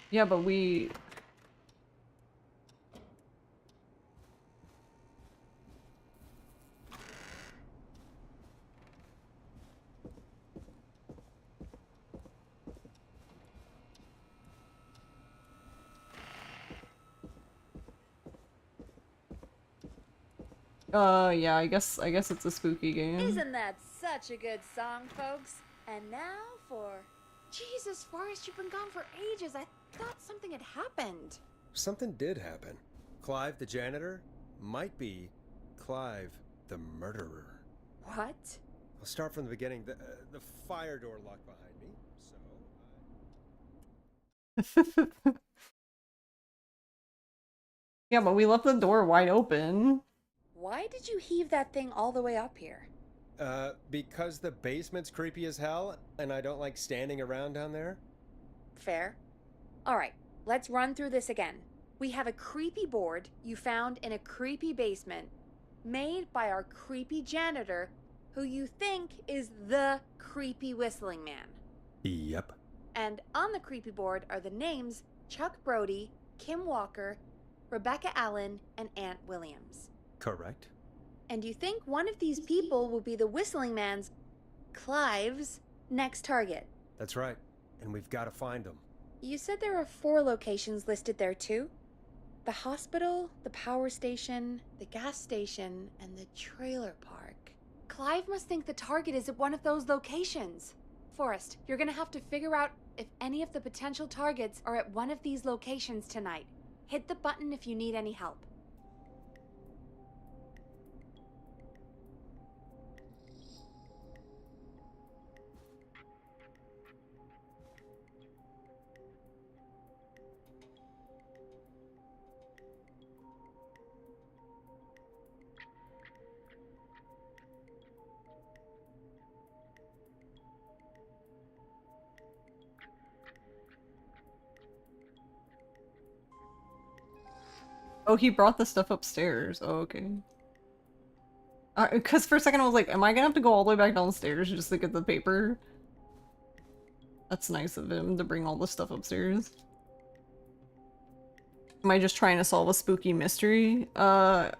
Yeah, but we... yeah, I guess it's a spooky game. Isn't that such a good song, folks? And now for... Jesus, Forrest, you've been gone for ages. I thought something had happened. Something did happen. Clive the janitor might be Clive the murderer. What? I'll start from the beginning. The fire door locked behind me, so... Yeah, but we left the door wide open. Why did you heave that thing all the way up here? Because the basement's creepy as hell, and I don't like standing around down there. Fair. Alright, let's run through this again. We have a creepy board you found in a creepy basement, made by our creepy janitor, who you think is the creepy whistling man. Yep. And on the creepy board are the names Chuck Brody, Kim Walker, Rebecca Allen, and Aunt Williams. Correct. And you think one of these people will be the whistling man's, Clive's, next target. That's right. And we've got to find him. You said there are 4 locations listed there too? The hospital, the power station, the gas station, and the trailer park. Clive must think the target is at one of those locations. Forrest, you're gonna have to figure out if any of the potential targets are at one of these locations tonight. Hit the button if you need any help. Oh, he brought the stuff upstairs. Oh, okay. Because for a second I was like, am I gonna have to go all the way back downstairs just to get the paper? That's nice of him to bring all the stuff upstairs. Am I just trying to solve a spooky mystery? I'm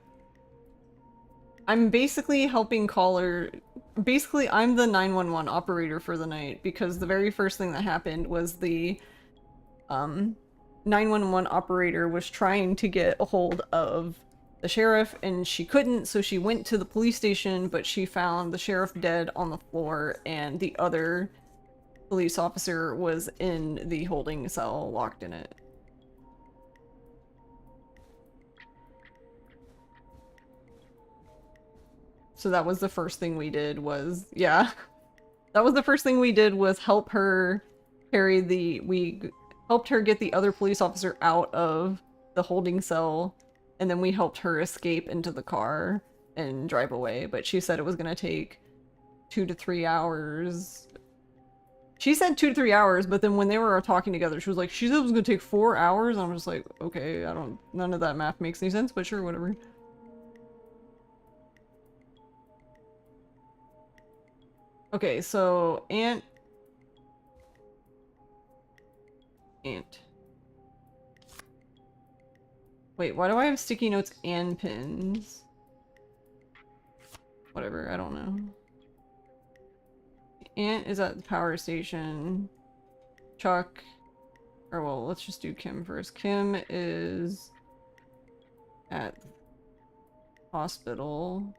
basically helping Caller basically I'm the 911 operator for the night because the very first thing that happened was the 911 operator was trying to get a hold of the sheriff and she couldn't, so she went to the police station, but she found the sheriff dead on the floor and the other police officer was in the holding cell, locked in it. So that was the first thing we did was, yeah. That was the first thing we did was help her carry we helped her get the other police officer out of the holding cell, and then we helped her escape into the car and drive away, but she said it was gonna take 2 to 3 hours. She said 2 to 3 hours, but then when they were talking together, she was like, she said it was gonna take 4 hours, and I'm just like, okay, none of that math makes any sense, but sure, whatever. Okay, so Ant. Wait, why do I have sticky notes and pins? Whatever, I don't know. Ant is at the power station. Chuck. Or well, let's just do Kim first. Kim is at hospital.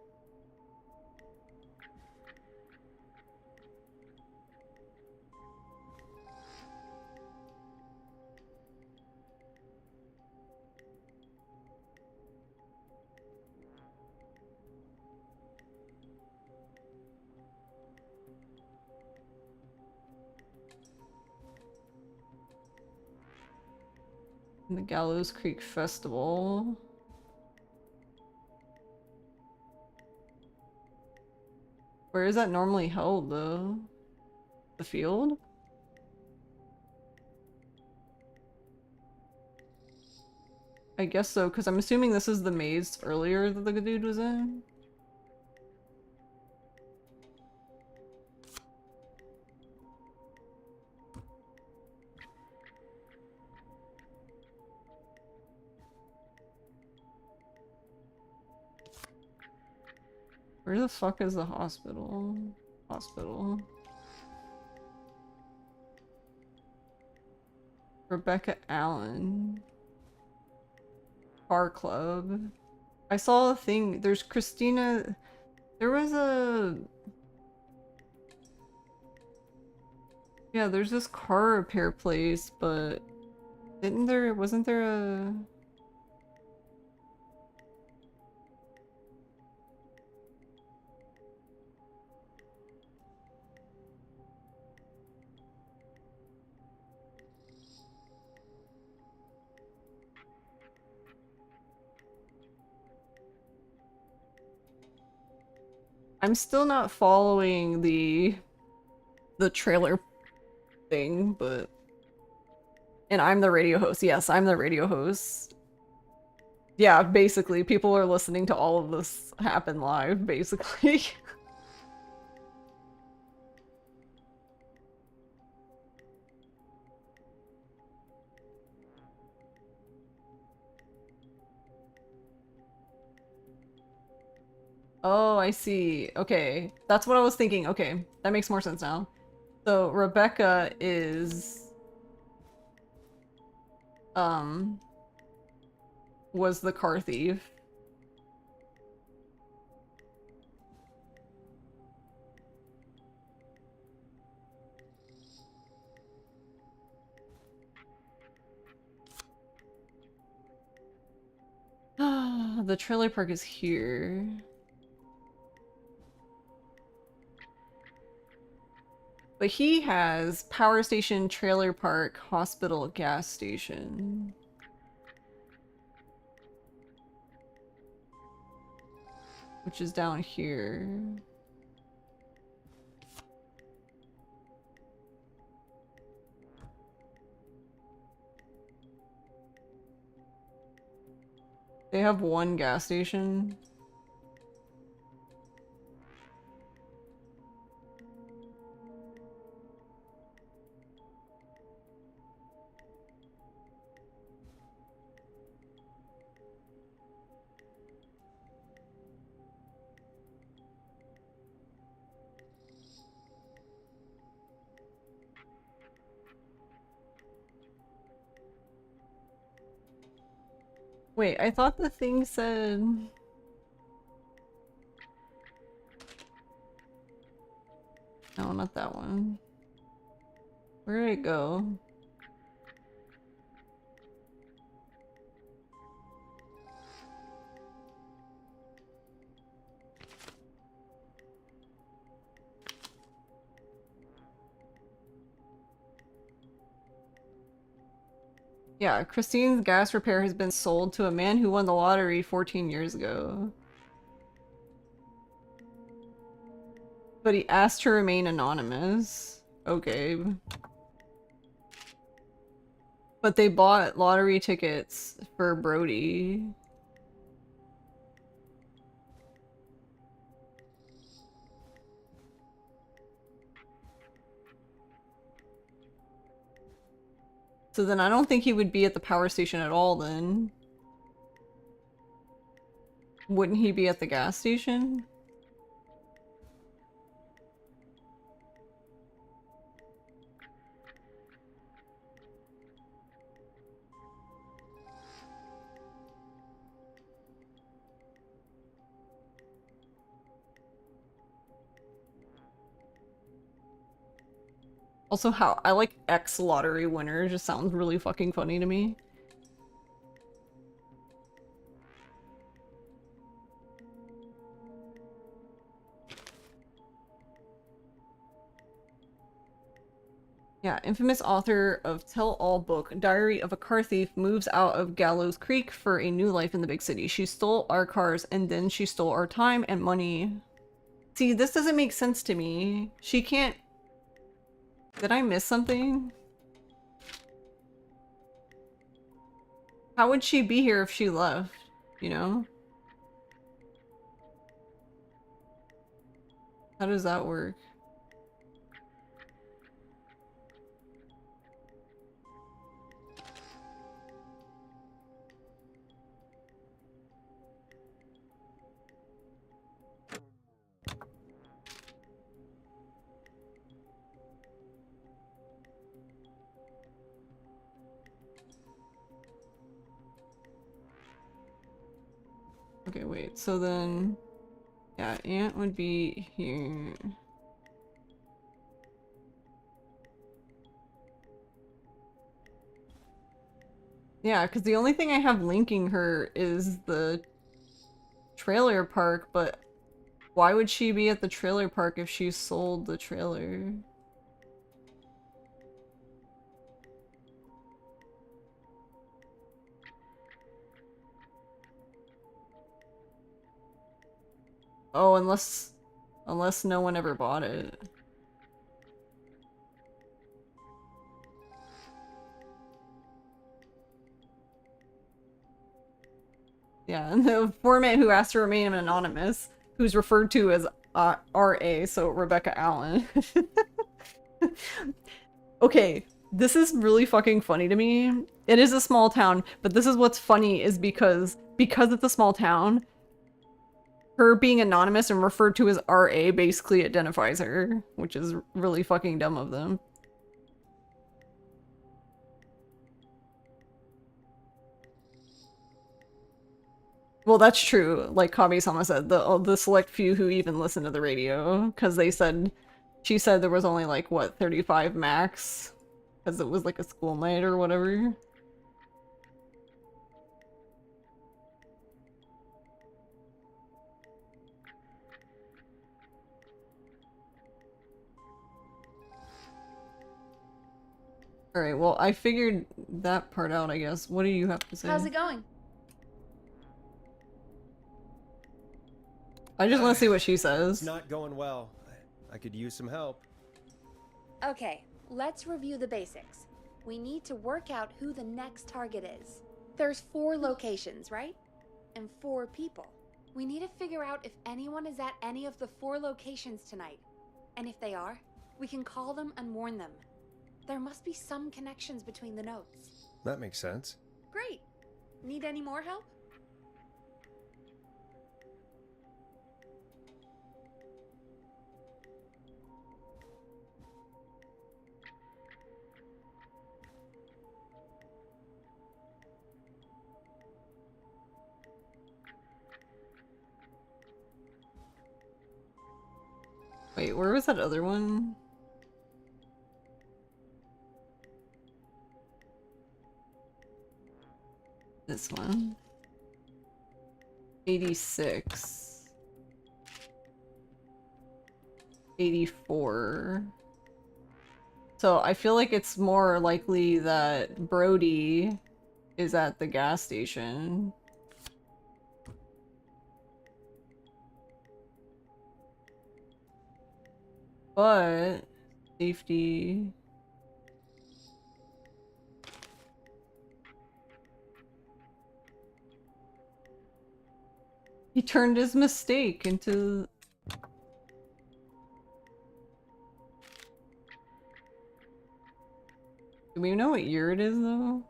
The Gallows Creek Festival. Where is that normally held, though? The field? I guess so, because I'm assuming this is the maze earlier that the dude was in. Where the fuck is the hospital? Hospital. Rebecca Allen. Car Club. I saw a thing. There's Christina. There was a... Yeah, there's this car repair place, but... Wasn't there a... I'm still not following the trailer thing, but... And I'm the radio host. Yes, I'm the radio host. Yeah, basically, people are listening to all of this happen live, basically. Oh, I see. Okay. That's what I was thinking. Okay. That makes more sense now. So, Rebecca is... was the car thief. The trailer park is here. But he has power station, trailer park, hospital, gas station. Which is down here. They have one gas station. Wait, I thought the thing said... No, not that one. Where did it go? Yeah, Christine's gas repair has been sold to a man who won the lottery 14 years ago. But he asked to remain anonymous. Okay. But they bought lottery tickets for Brody. So then I don't think he would be at the power station at all then. Wouldn't he be at the gas station? Also, how I like X lottery winner just sounds really fucking funny to me. Yeah, infamous author of Tell All book, Diary of a Car Thief, moves out of Gallows Creek for a new life in the big city. She stole our cars and then she stole our time and money. See, this doesn't make sense to me. She can't... Did I miss something? How would she be here if she left, you know? How does that work? Okay, wait, so then... Yeah, Aunt would be here. Yeah, because the only thing I have linking her is the trailer park, but why would she be at the trailer park if she sold the trailer? Oh, unless no one ever bought it. Yeah, and the informant who asked to remain anonymous, who's referred to as RA, so Rebecca Allen. Okay, this is really fucking funny to me. It is a small town, but this is what's funny is because it's a small town, her being anonymous and referred to as RA basically identifies her, which is really fucking dumb of them. Well, that's true. Like Kabi-sama said, the select few who even listen to the radio, because she said there was only like, what, 35 max? Because it was like a school night or whatever. Alright, well, I figured that part out, I guess. What do you have to say? How's it going? I just want to see what she says. It's not going well. I could use some help. Okay, let's review the basics. We need to work out who the next target is. There's 4 locations, right? And 4 people. We need to figure out if anyone is at any of the 4 locations tonight. And if they are, we can call them and warn them. There must be some connections between the notes. That makes sense. Great. Need any more help? Wait, where was that other one? This one. 86. 84. So I feel like it's more likely that Brody is at the gas station. But safety. He turned his mistake into... Do we know what year it is, though?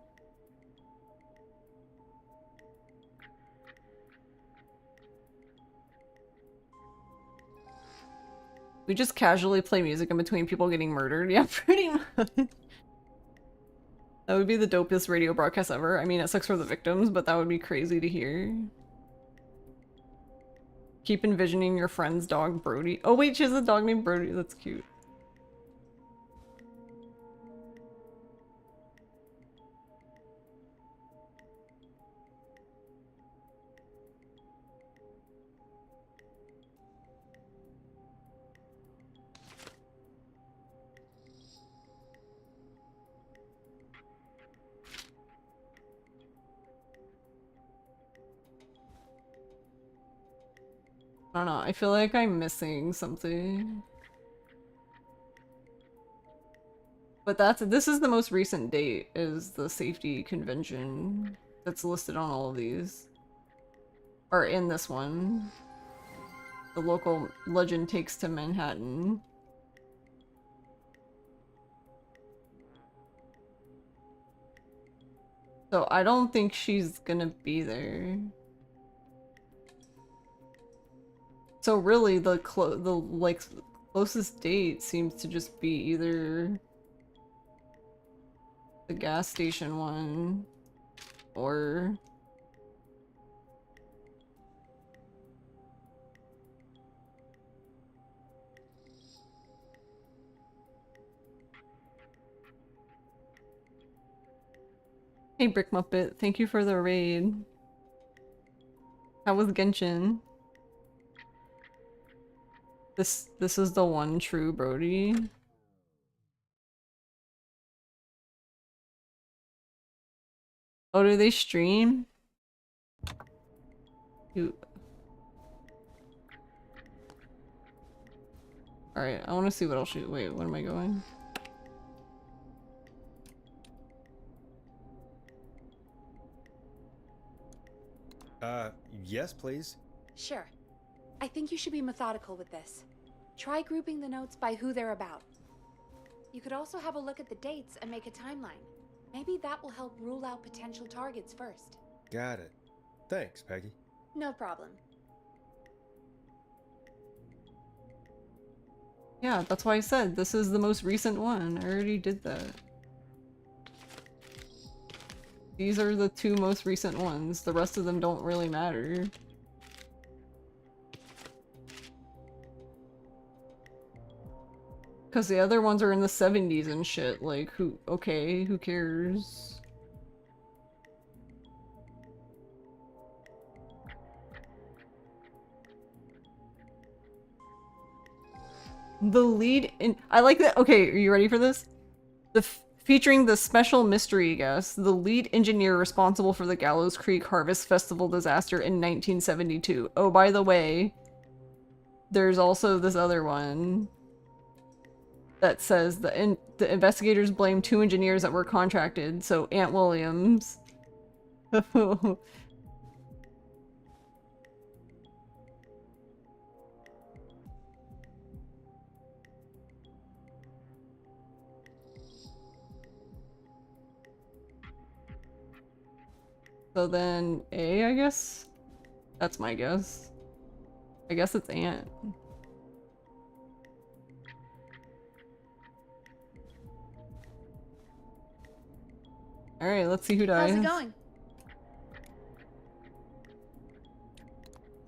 We just casually play music in between people getting murdered? Yeah, pretty much. That would be the dopest radio broadcast ever. I mean, it sucks for the victims, but that would be crazy to hear. Keep envisioning your friend's dog, Brody. Oh wait, she has a dog named Brody. That's cute. I don't know, I feel like I'm missing something. But this is the most recent date, is the safety convention that's listed on all of these. Or in this one. The local legend takes to Manhattan. So I don't think she's gonna be there. So really, the closest date seems to just be either the gas station one or Hey Brick Muppet, thank you for the raid. How was Genshin? This is the one true Brody. Oh, do they stream? Alright, I want to see what else shoot. Wait, where am I going? Yes, please. Sure. I think you should be methodical with this. Try grouping the notes by who they're about. You could also have a look at the dates and make a timeline. Maybe that will help rule out potential targets first. Got it. Thanks, Peggy. No problem. Yeah, that's why I said this is the most recent one. I already did that. These are the two most recent ones. The rest of them don't really matter. Because the other ones are in the 70s and shit. Like, okay, who cares? The lead in- I like that- okay, are you ready for this? Featuring the special mystery guest, the lead engineer responsible for the Gallows Creek Harvest Festival disaster in 1972. Oh, by the way, there's also this other one that says the investigators blame 2 engineers that were contracted, so Aunt Williams. So then A, I guess? That's my guess. I guess it's Aunt. Alright, let's see who dies. How's it going?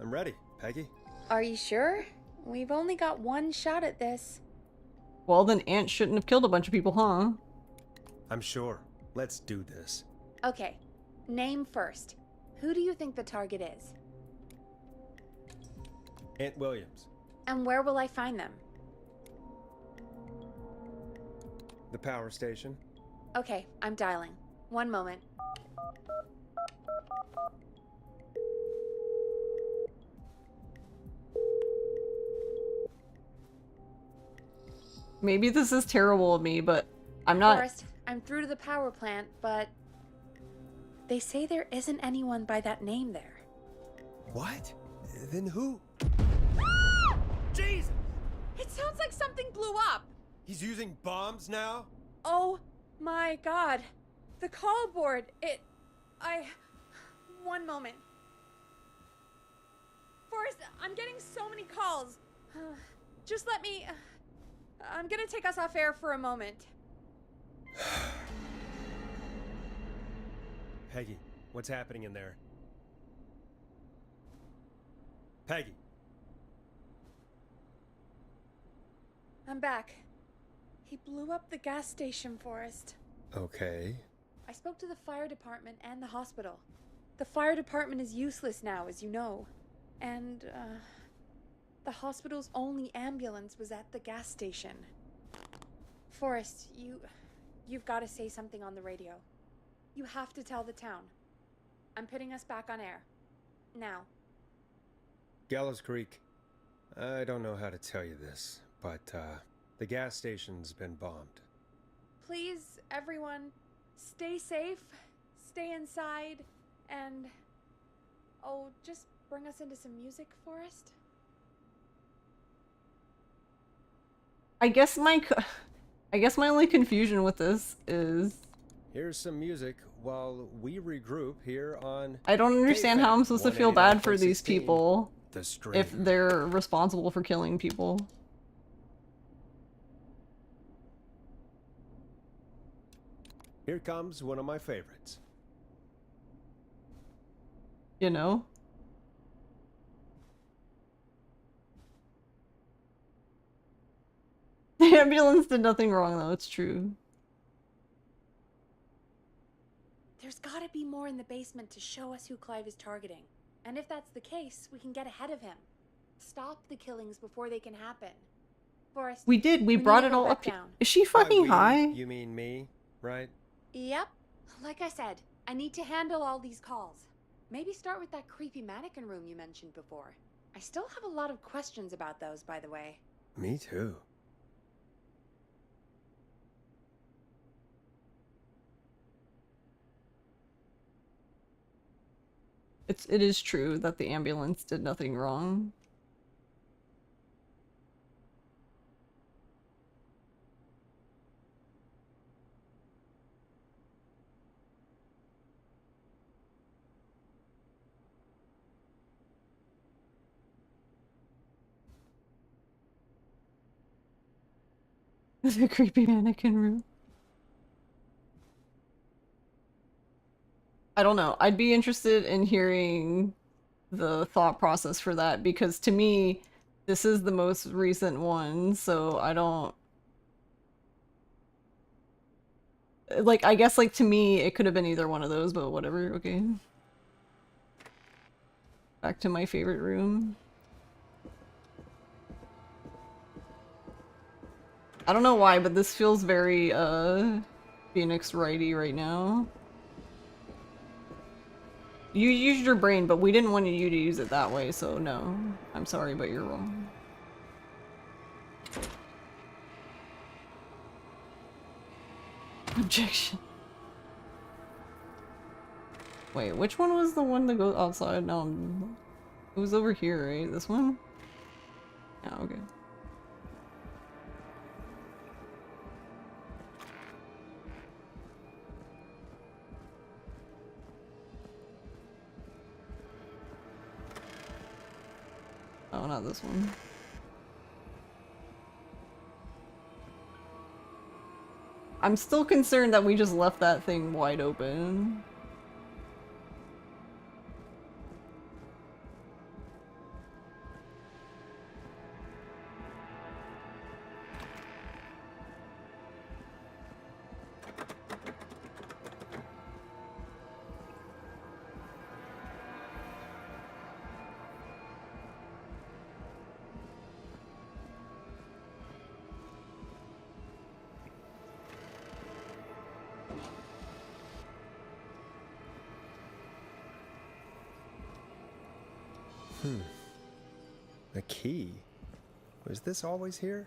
I'm ready, Peggy. Are you sure? we've only got one shot at this. Well, then Ant shouldn't have killed a bunch of people, huh? I'm sure. Let's do this. Okay, name first. Who do you think the target is? Ant Williams. And where will I find them? The power station. Okay, I'm dialing. One moment. Maybe this is terrible of me, but I'm not... Forrest, I'm through to the power plant, but... they say there isn't anyone by that name there. What? Then who? Jesus! It sounds like something blew up! He's using bombs now? Oh my god. The call board, one moment. Forrest, I'm getting so many calls. Just let me... I'm gonna take us off air for a moment. Peggy, what's happening in there? Peggy. I'm back. He blew up the gas station, Forrest. Okay. I spoke to the fire department and the hospital. The fire department is useless now, as you know. And, the hospital's only ambulance was at the gas station. Forrest, you've got to say something on the radio. You have to tell the town. I'm putting us back on air. Now. Gallows Creek. I don't know how to tell you this, but, the gas station's been bombed. Please, everyone, stay safe, stay inside, and... oh, just bring us into some music, Forrest? I guess my only confusion with this is... Here's some music while we regroup here on... I don't understand how I'm supposed to feel bad for these 189.16, people The Stream. if they're responsible for killing people. Here comes one of my favorites. You know? The ambulance did nothing wrong, though, it's true. There's gotta be more in the basement to show us who Clive is targeting. And if that's the case, we can get ahead of him. Stop the killings before they can happen. Forrest, We did, we brought it all up here. Is she fucking high? You mean me, right? Yep. Like I said, I need to handle all these calls. Maybe start with that creepy mannequin room you mentioned before. I still have a lot of questions about those, by the way. Me too. It is true that the ambulance did nothing wrong. The creepy mannequin room. I don't know. I'd be interested in hearing the thought process for that, because to me, this is the most recent one, so I don't... like, I guess, like, to me, it could have been either one of those, but whatever, okay. Back to my favorite room. I don't know why, but this feels very, Phoenix Wrighty right now. You used your brain, but we didn't want you to use it that way, so no. I'm sorry, but you're wrong. Objection. Wait, which one was the one that goes outside? No, it was over here, right? This one? Yeah, okay. Oh, not this one. I'm still concerned that we just left that thing wide open. The key? Was this always here?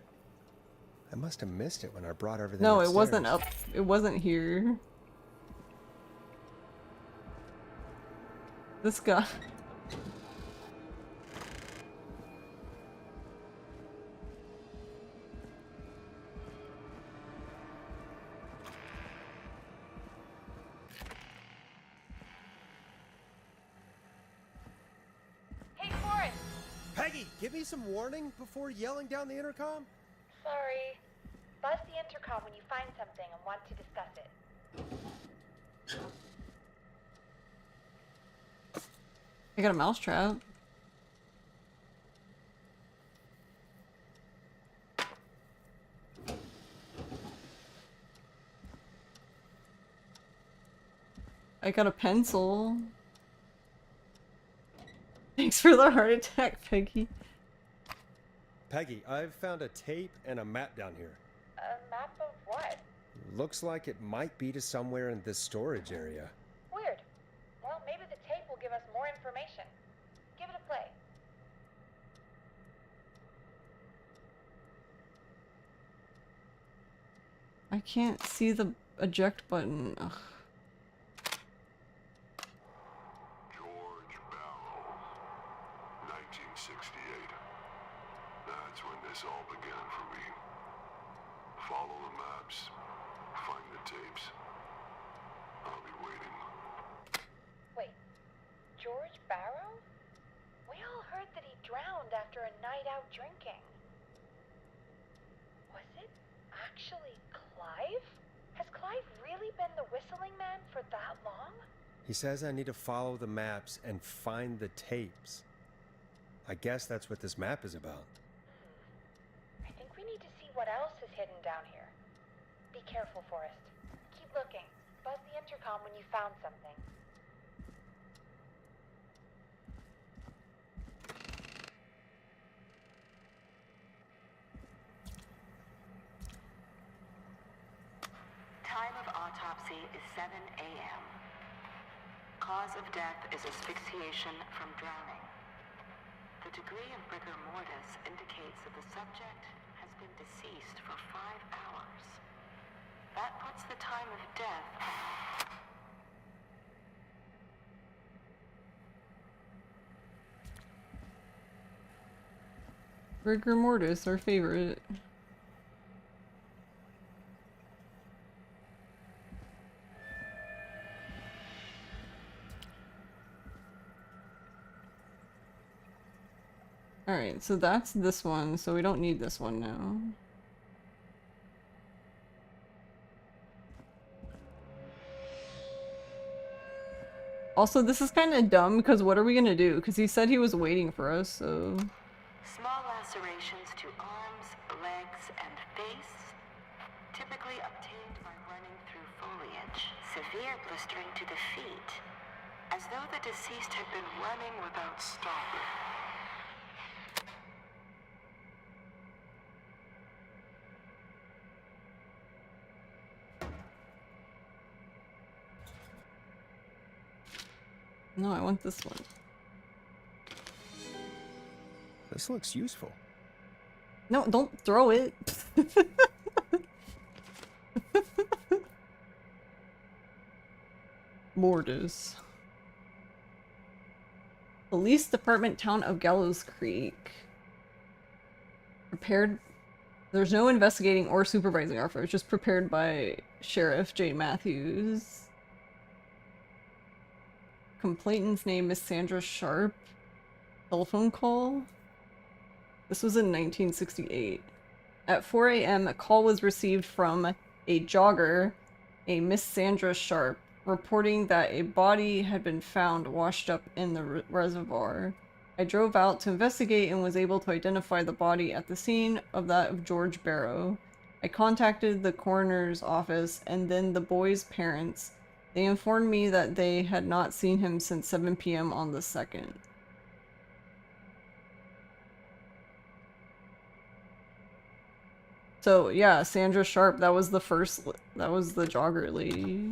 I must have missed it when I brought everything No, upstairs. it wasn't up. It wasn't here. This guy. Hey, Forrest! Peggy, give me some warning before yelling down the intercom? Sorry. Buzz the intercom when you find something and want to discuss it. I got a mousetrap. I got a pencil. Thanks for the heart attack, Peggy. Peggy, I've found a tape and a map down here. A map of what? Looks like it might be to somewhere in this storage area. Weird. Well, maybe the tape will give us more information. Give it a play. I can't see the eject button. Ugh. George Barrow, 1968. That's when this all began for me. Follow the maps, find the tapes. I'll be waiting. Wait, George Barrow? We all heard that he drowned after a night out drinking. Was it actually Clive? Has Clive really been the whistling man for that long? He says I need to follow the maps and find the tapes. I guess that's what this map is about. I think we need to see what else is hidden down here. Be careful, Forrest. Keep looking. Buzz the intercom when you found something. Time of autopsy is 7 a.m. Cause of death is asphyxiation from drowning. The degree of rigor mortis indicates that the subject has been deceased for 5 hours. That puts the time of death. Rigor mortis, our favorite. Alright, so that's this one, so we don't need this one now. Also, this is kind of dumb, because what are we gonna do? Because he said he was waiting for us, so... Small lacerations to arms, legs, and face, typically obtained by running through foliage. Severe blistering to the feet, as though the deceased had been running without stopping. No, I want this one. This looks useful. No, don't throw it. Mortis. Police Department, Town of Gallows Creek. Prepared. There's no investigating or supervising officer. It's just prepared by Sheriff J. Matthews. Complainant's name is Sandra Sharp. Telephone call. This was in 1968. At 4 a.m., a call was received from a jogger, a Miss Sandra Sharp, reporting that a body had been found washed up in the reservoir. I drove out to investigate and was able to identify the body at the scene of that of George Barrow. I contacted the coroner's office and then the boy's parents. They informed me that they had not seen him since 7 p.m. on the 2nd. So, yeah, Sandra Sharp, that was the jogger lady.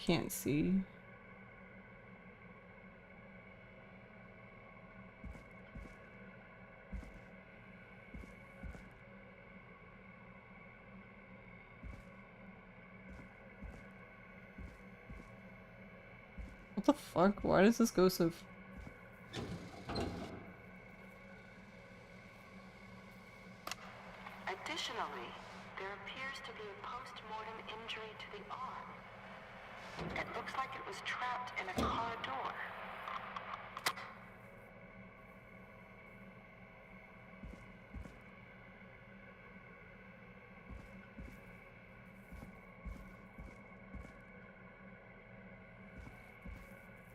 can't see. What the fuck? Why does this go so... Additionally, there appears to be a post-mortem injury to the arm. It looks like it was trapped in a car door.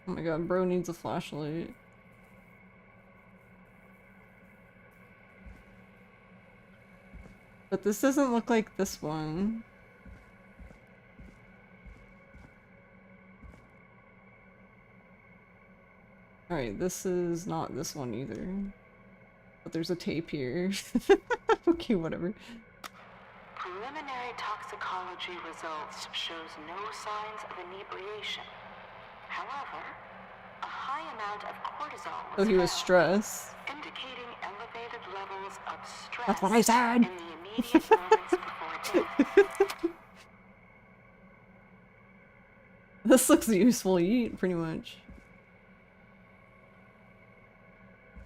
Oh my god, bro needs a flashlight. But this doesn't look like this one. Alright, this is not this one either. But there's a tape here. Okay, whatever. Preliminary toxicology results shows no signs of inebriation. However, a high amount of cortisol Oh, he was stressed. indicating elevated levels of stress That's what I said! in the immediate moments before death. This looks useful to eat, pretty much.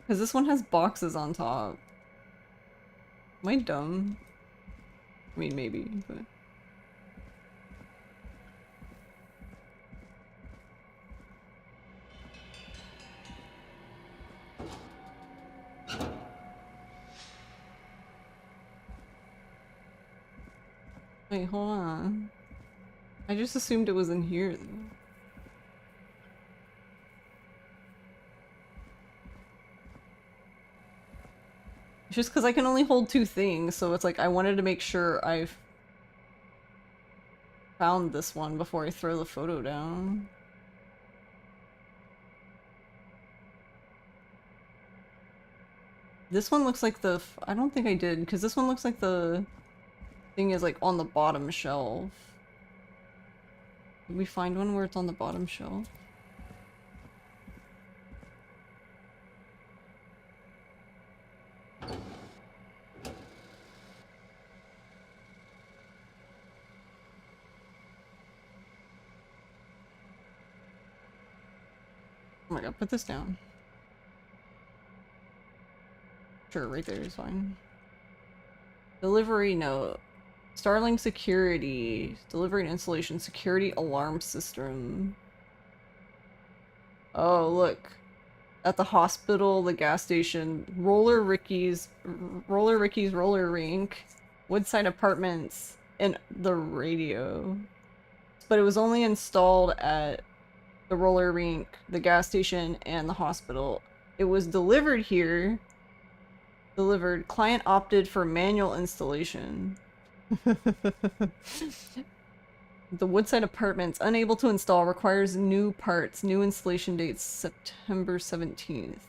Because this one has boxes on top. Am I dumb? I mean, maybe, but... Wait, hold on. I just assumed it was in here, though. It's just because I can only hold two things, so it's like I wanted to make sure I've found this one before I throw the photo down. This one looks like the... I don't think I did, because this one looks like the thing is like on the bottom shelf. Did we find one where it's on the bottom shelf? Oh my god, put this down. Sure, right there is fine. Delivery note. Starling Security. Delivery and installation. Security alarm system. Oh, look. At the hospital, the gas station, Roller Ricky's roller rink, Woodside Apartments, and the radio. But it was only installed at the roller rink, the gas station, and the hospital. It was delivered here. Delivered. Client opted for manual installation. The Woodside Apartments, unable to install, requires new parts. New installation dates September 17th.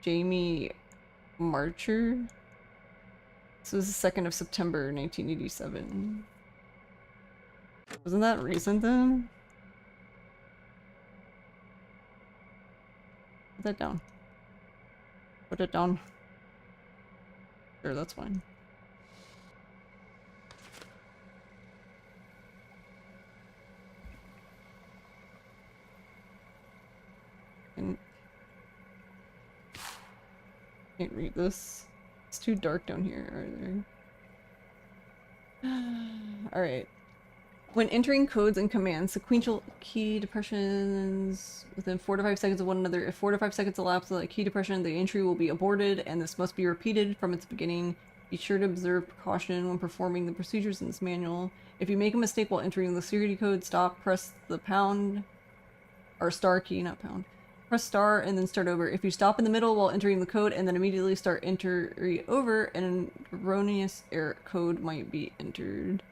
Jamie Marcher? This was the 2nd of September 1987. Wasn't that recent then? Put that down. Put it down. Sure, that's fine. Can't read this. It's too dark down here, are there? Alright. When entering codes and commands, sequential key depressions within 4 to 5 seconds of one another. If 4 to 5 seconds elapse without a key depression, the entry will be aborted, and this must be repeated from its beginning. Be sure to observe precaution when performing the procedures in this manual. If you make a mistake while entering the security code, stop, press the pound, or star key, not pound. Press star and then start over. If you stop in the middle while entering the code and then immediately start entry over, an erroneous error code might be entered.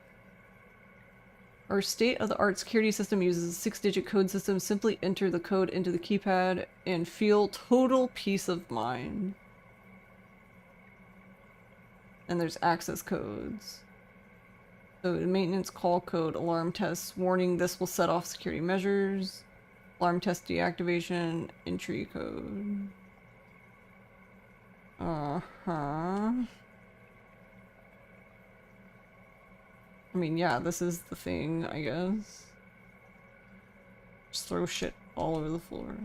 Our state-of-the-art security system uses a 6-digit code system. Simply enter the code into the keypad and feel total peace of mind. And there's access codes. So maintenance call code, alarm tests, warning this will set off security measures, alarm test deactivation, entry code. Uh-huh. I mean, yeah, this is the thing, I guess. Just throw shit all over the floor.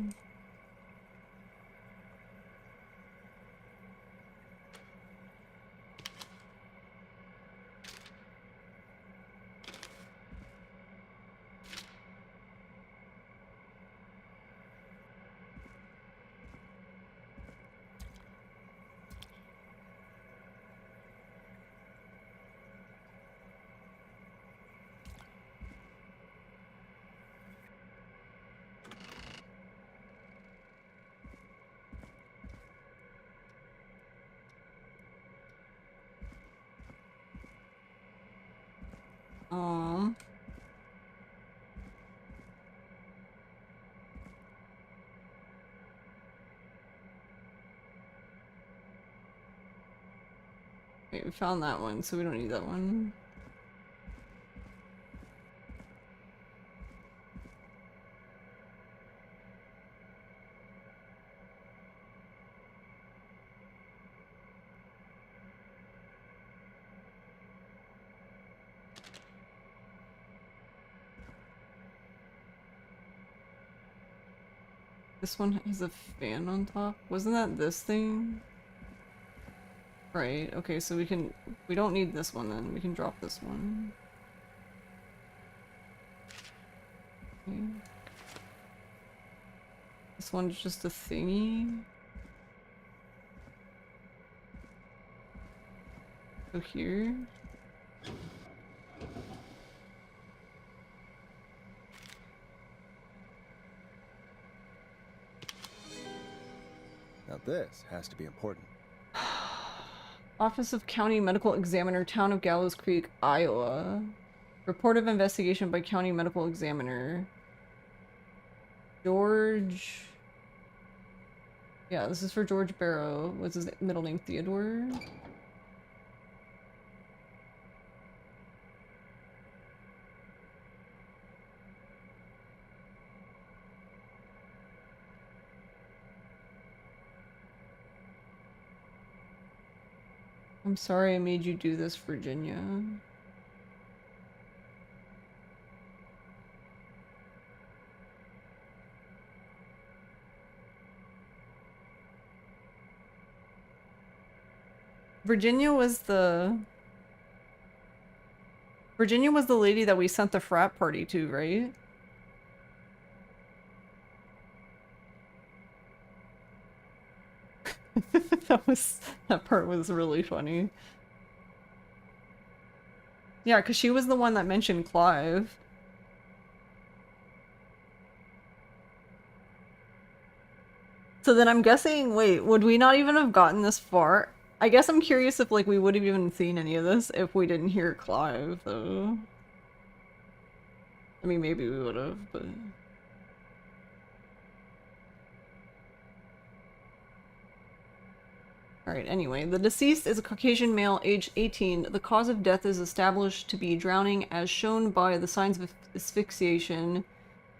Okay, we found that one, so we don't need that one. This one has a fan on top. Wasn't that this thing? Right, okay, so we don't need this one then. We can drop this one. Okay. This one's just a thingy. Go here. Now this has to be important. Office of County Medical Examiner, Town of Gallows Creek, Iowa. Report of investigation by County Medical Examiner. George... Yeah, this is for George Barrow. What's his middle name? Theodore? I'm sorry I made you do this, Virginia. Virginia was the lady that we sent the frat party to, right? That part was really funny. Yeah, because she was the one that mentioned Clive. So then I'm guessing, wait, would we not even have gotten this far? I guess I'm curious if, like, we would have even seen any of this if we didn't hear Clive, though. I mean, maybe we would have, but... Alright, anyway, the deceased is a Caucasian male, aged 18. The cause of death is established to be drowning as shown by the signs of asphyxiation.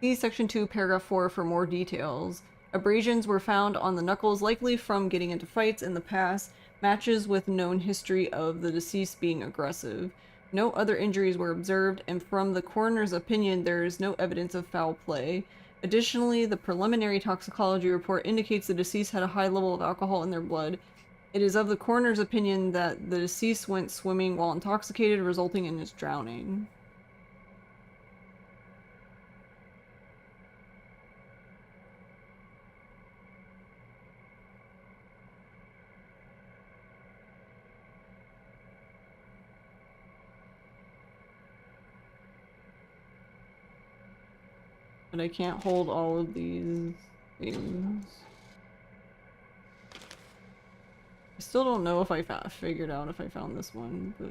See Section 2, Paragraph 4 for more details. Abrasions were found on the knuckles, likely from getting into fights in the past, matches with known history of the deceased being aggressive. No other injuries were observed, and from the coroner's opinion, there is no evidence of foul play. Additionally, the preliminary toxicology report indicates the deceased had a high level of alcohol in their blood. It is of the coroner's opinion that the deceased went swimming while intoxicated, resulting in his drowning. But I can't hold all of these things. I still don't know if I figured out if I found this one, but...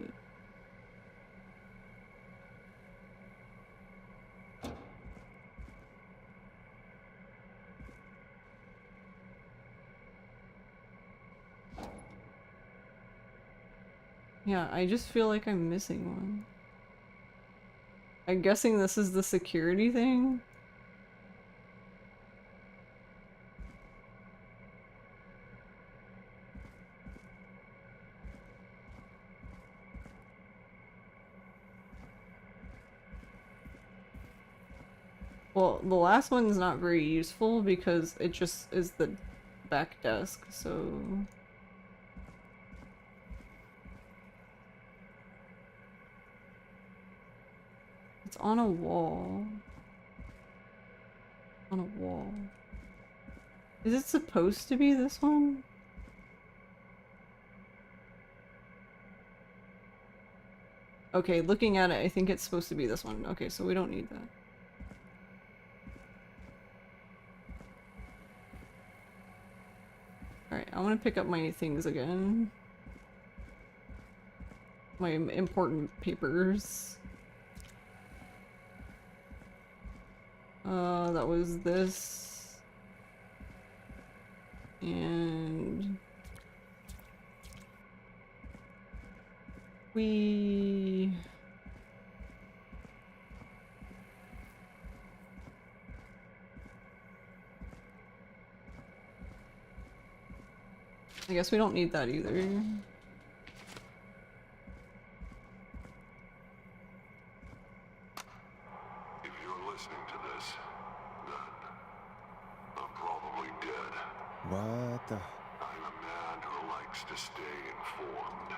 Yeah, I just feel like I'm missing one. I'm guessing this is the security thing? Well, the last one's not very useful because it just is the back desk, so... It's on a wall. On a wall. Is it supposed to be this one? Okay, looking at it, I think it's supposed to be this one. Okay, so we don't need that. Alright, I want to pick up my things again. My important papers. That was this. And... I guess we don't need that either. If you're listening to this, then I'm probably dead. What the? I'm a man who likes to stay informed.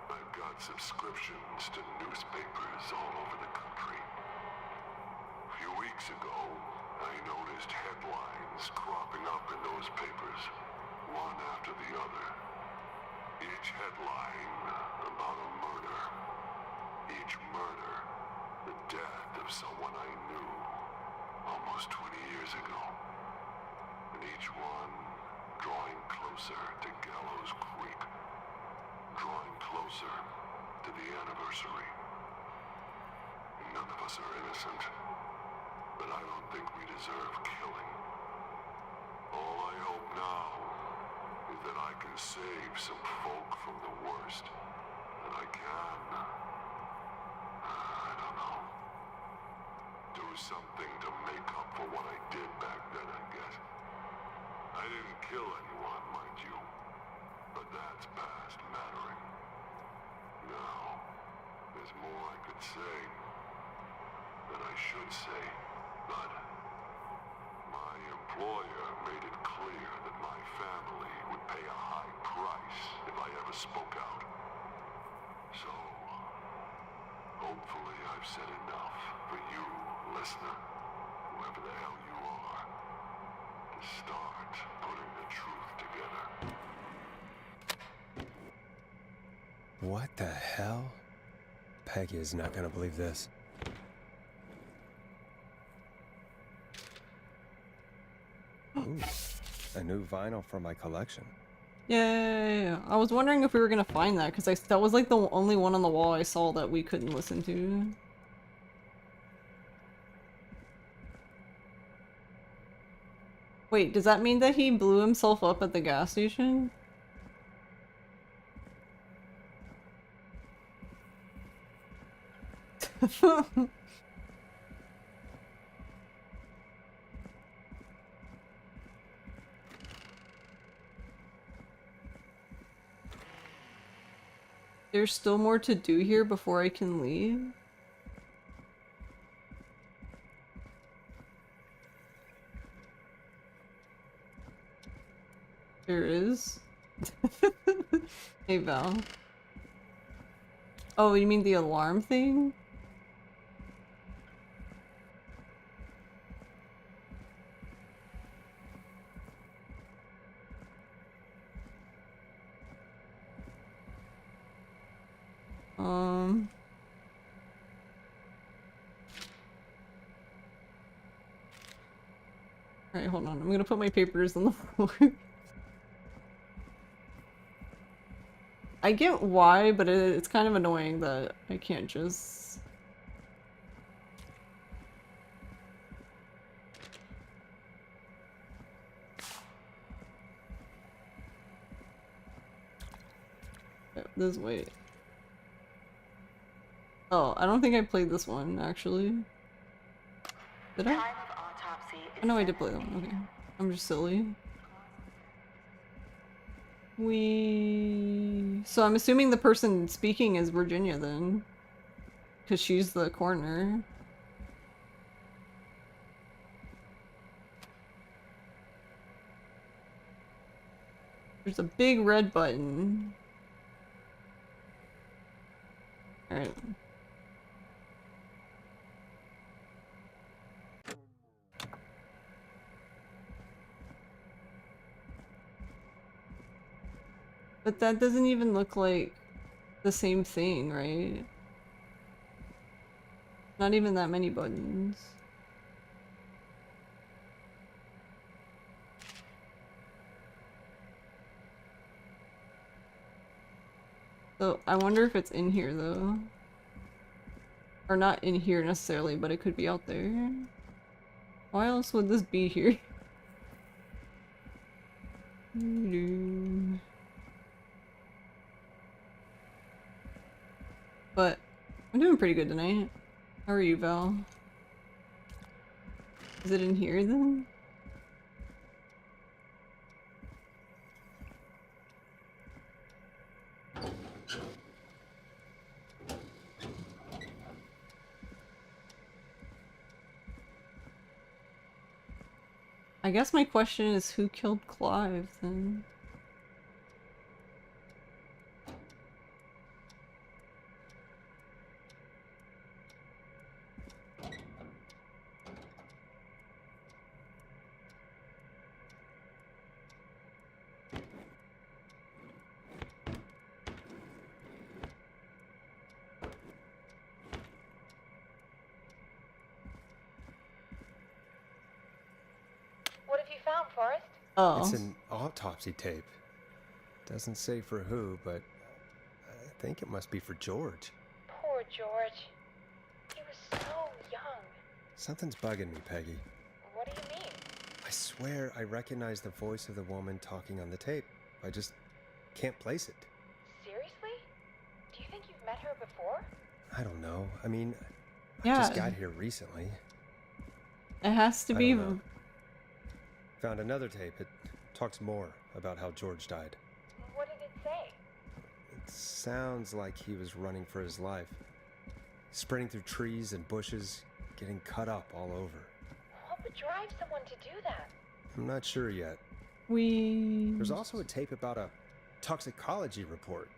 I've got subscriptions to newspapers all over the country. A few weeks ago, I noticed headlines cropping up in those papers, one after the other. Each headline about a murder. Each murder, the death of someone I knew almost 20 years ago. And each one drawing closer to Gallows Creek. Drawing closer to the anniversary. None of us are innocent, but I don't think we deserve killing. All I hope now is that I can save some folk from the worst. And I can, I don't know, do something to make up for what I did back then, I guess. I didn't kill anyone, mind you, but that's past mattering. Now, there's more I could say, that I should say, but my employer made it clear that my family would pay a high price if I ever spoke out. So, hopefully I've said enough for you, listener, whoever the hell you are, to start putting the truth together. What the hell? Peggy is not gonna believe this. Ooh, a new vinyl for my collection. Yay! I was wondering if we were gonna find that because that was like the only one on the wall I saw that we couldn't listen to. Wait, does that mean that he blew himself up at the gas station? There's still more to do here before I can leave? There is? Hey, Val. Oh, you mean the alarm thing? Alright, hold on. I'm gonna put my papers on the floor. I get why, but it's kind of annoying that I can't just... This way. Oh, I don't think I played this one, actually. Did I? Oh, no, I did play that one. Okay. I'm just silly. So I'm assuming the person speaking is Virginia then. Because she's the coroner. There's a big red button. Alright. But that doesn't even look like the same thing, right? Not even that many buttons. So I wonder if it's in here though. Or not in here necessarily, but it could be out there. Why else would this be here? But I'm doing pretty good tonight. How are you, Val? Is it in here then? I guess my question is who killed Clive then? What have you found, Forrest? Oh. It's an autopsy tape. Doesn't say for who, but I think it must be for George. Poor George. He was so young. Something's bugging me, Peggy. What do you mean? I swear I recognize the voice of the woman talking on the tape. I just can't place it. Seriously? Do you think you've met her before? I don't know. I mean, Yeah. I just got here recently. It has to I be. don't know. Found another tape. It talks more about how George died. What did it say? It sounds like he was running for his life. Sprinting through trees and bushes, getting cut up all over. What would drive someone to do that? I'm not sure yet. We. There's also a tape about a toxicology report.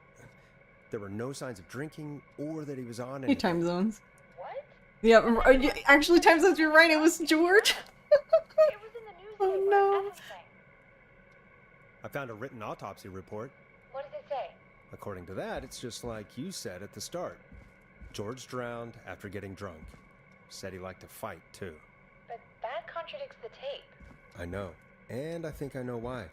There were no signs of drinking or that he was on Hey, anything. time zones. What? Yeah, yeah, actually, time zones, you're right, it was George. It was in the newspaper. Oh no. Everything. I found a written autopsy report. What does it say? According to that, it's just like you said at the start. George drowned after getting drunk. Said he liked to fight, too. But that contradicts the tape. I know. And I think I know why.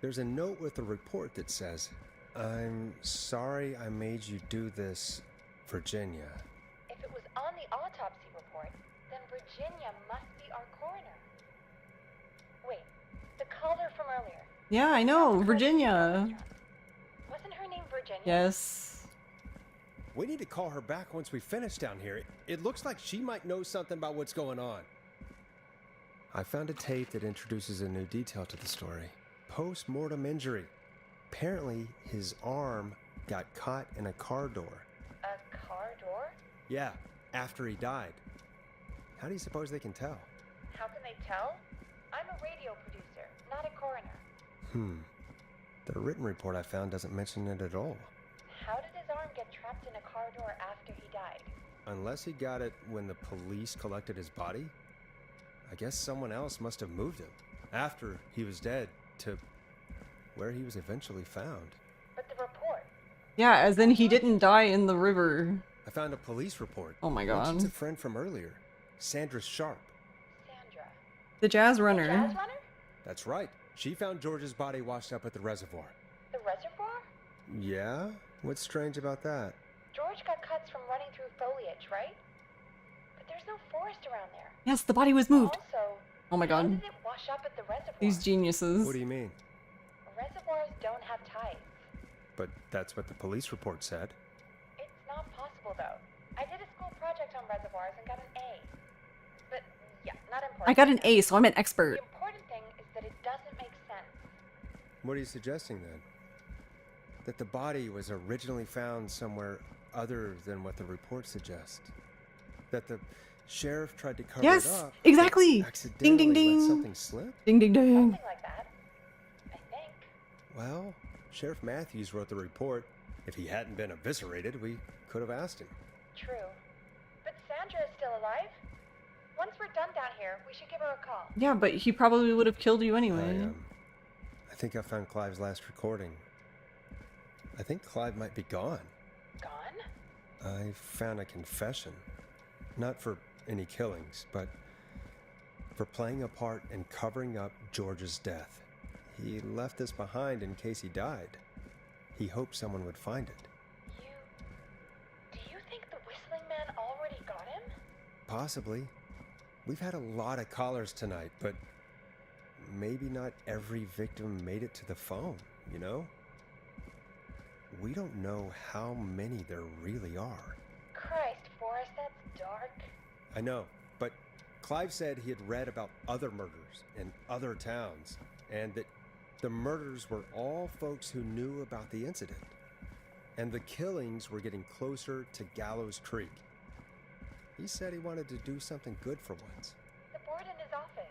There's a note with the report that says, "I'm sorry I made you do this, Virginia." If it was on the autopsy report, then Virginia must be our coroner. Wait, the caller from earlier. Yeah, I know, Virginia. Wasn't her name Virginia? Yes. We need to call her back once we finish down here. It looks like she might know something about what's going on. I found a tape that introduces a new detail to the story. Post-mortem injury. Apparently, his arm got caught in a car door. A car door? Yeah, after he died. How do you suppose they can tell? How can they tell? I'm a radio producer, not a coroner. The written report I found doesn't mention it at all. How did his arm get trapped in a car door after he died? Unless he got it when the police collected his body? I guess someone else must have moved him, after he was dead, to where he was eventually found. But the report. Yeah, as in he didn't die in the river. I found a police report. Oh my god. Mentions a friend from earlier, Sandra Sharp. Sandra. The jazz runner. The jazz runner? That's right. She found George's body washed up at the reservoir. The reservoir? Yeah? What's strange about that? George got cuts from running through foliage, right? But there's no forest around there. Yes, the body was moved. Also, Oh my how god. did it wash up at the reservoir? These geniuses. What do you mean? Reservoirs don't have tides. But that's what the police report said. It's not possible, though. I did a school project on reservoirs and got an A. But yeah, not important. I got an A, so I'm an expert. The important thing is that it doesn't make sense. What are you suggesting then? That the body was originally found somewhere other than what the report suggests? That the sheriff tried to cover Yes, it up? exactly. But accidentally Ding, ding, let ding. something slip? Ding, ding, ding. Something like that. I think. Well, Sheriff Matthews wrote the report. If he hadn't been eviscerated, we could have asked him. True. But Sandra is still alive. Once we're done down here, we should give her a call. Yeah, but he probably would have killed you anyway. I think I found Clive's last recording. I think Clive might be gone. Gone? I found a confession. Not for any killings, but for playing a part in covering up George's death. He left this behind in case he died. He hoped someone would find it. Do you think the Whistling Man already got him? Possibly. We've had a lot of callers tonight, but maybe not every victim made it to the phone, you know? We don't know how many there really are. Christ, Forrest, that's dark. I know, but Clive said he had read about other murders in other towns, and that the murders were all folks who knew about the incident. And the killings were getting closer to Gallows Creek. He said he wanted to do something good for once. The board in his office.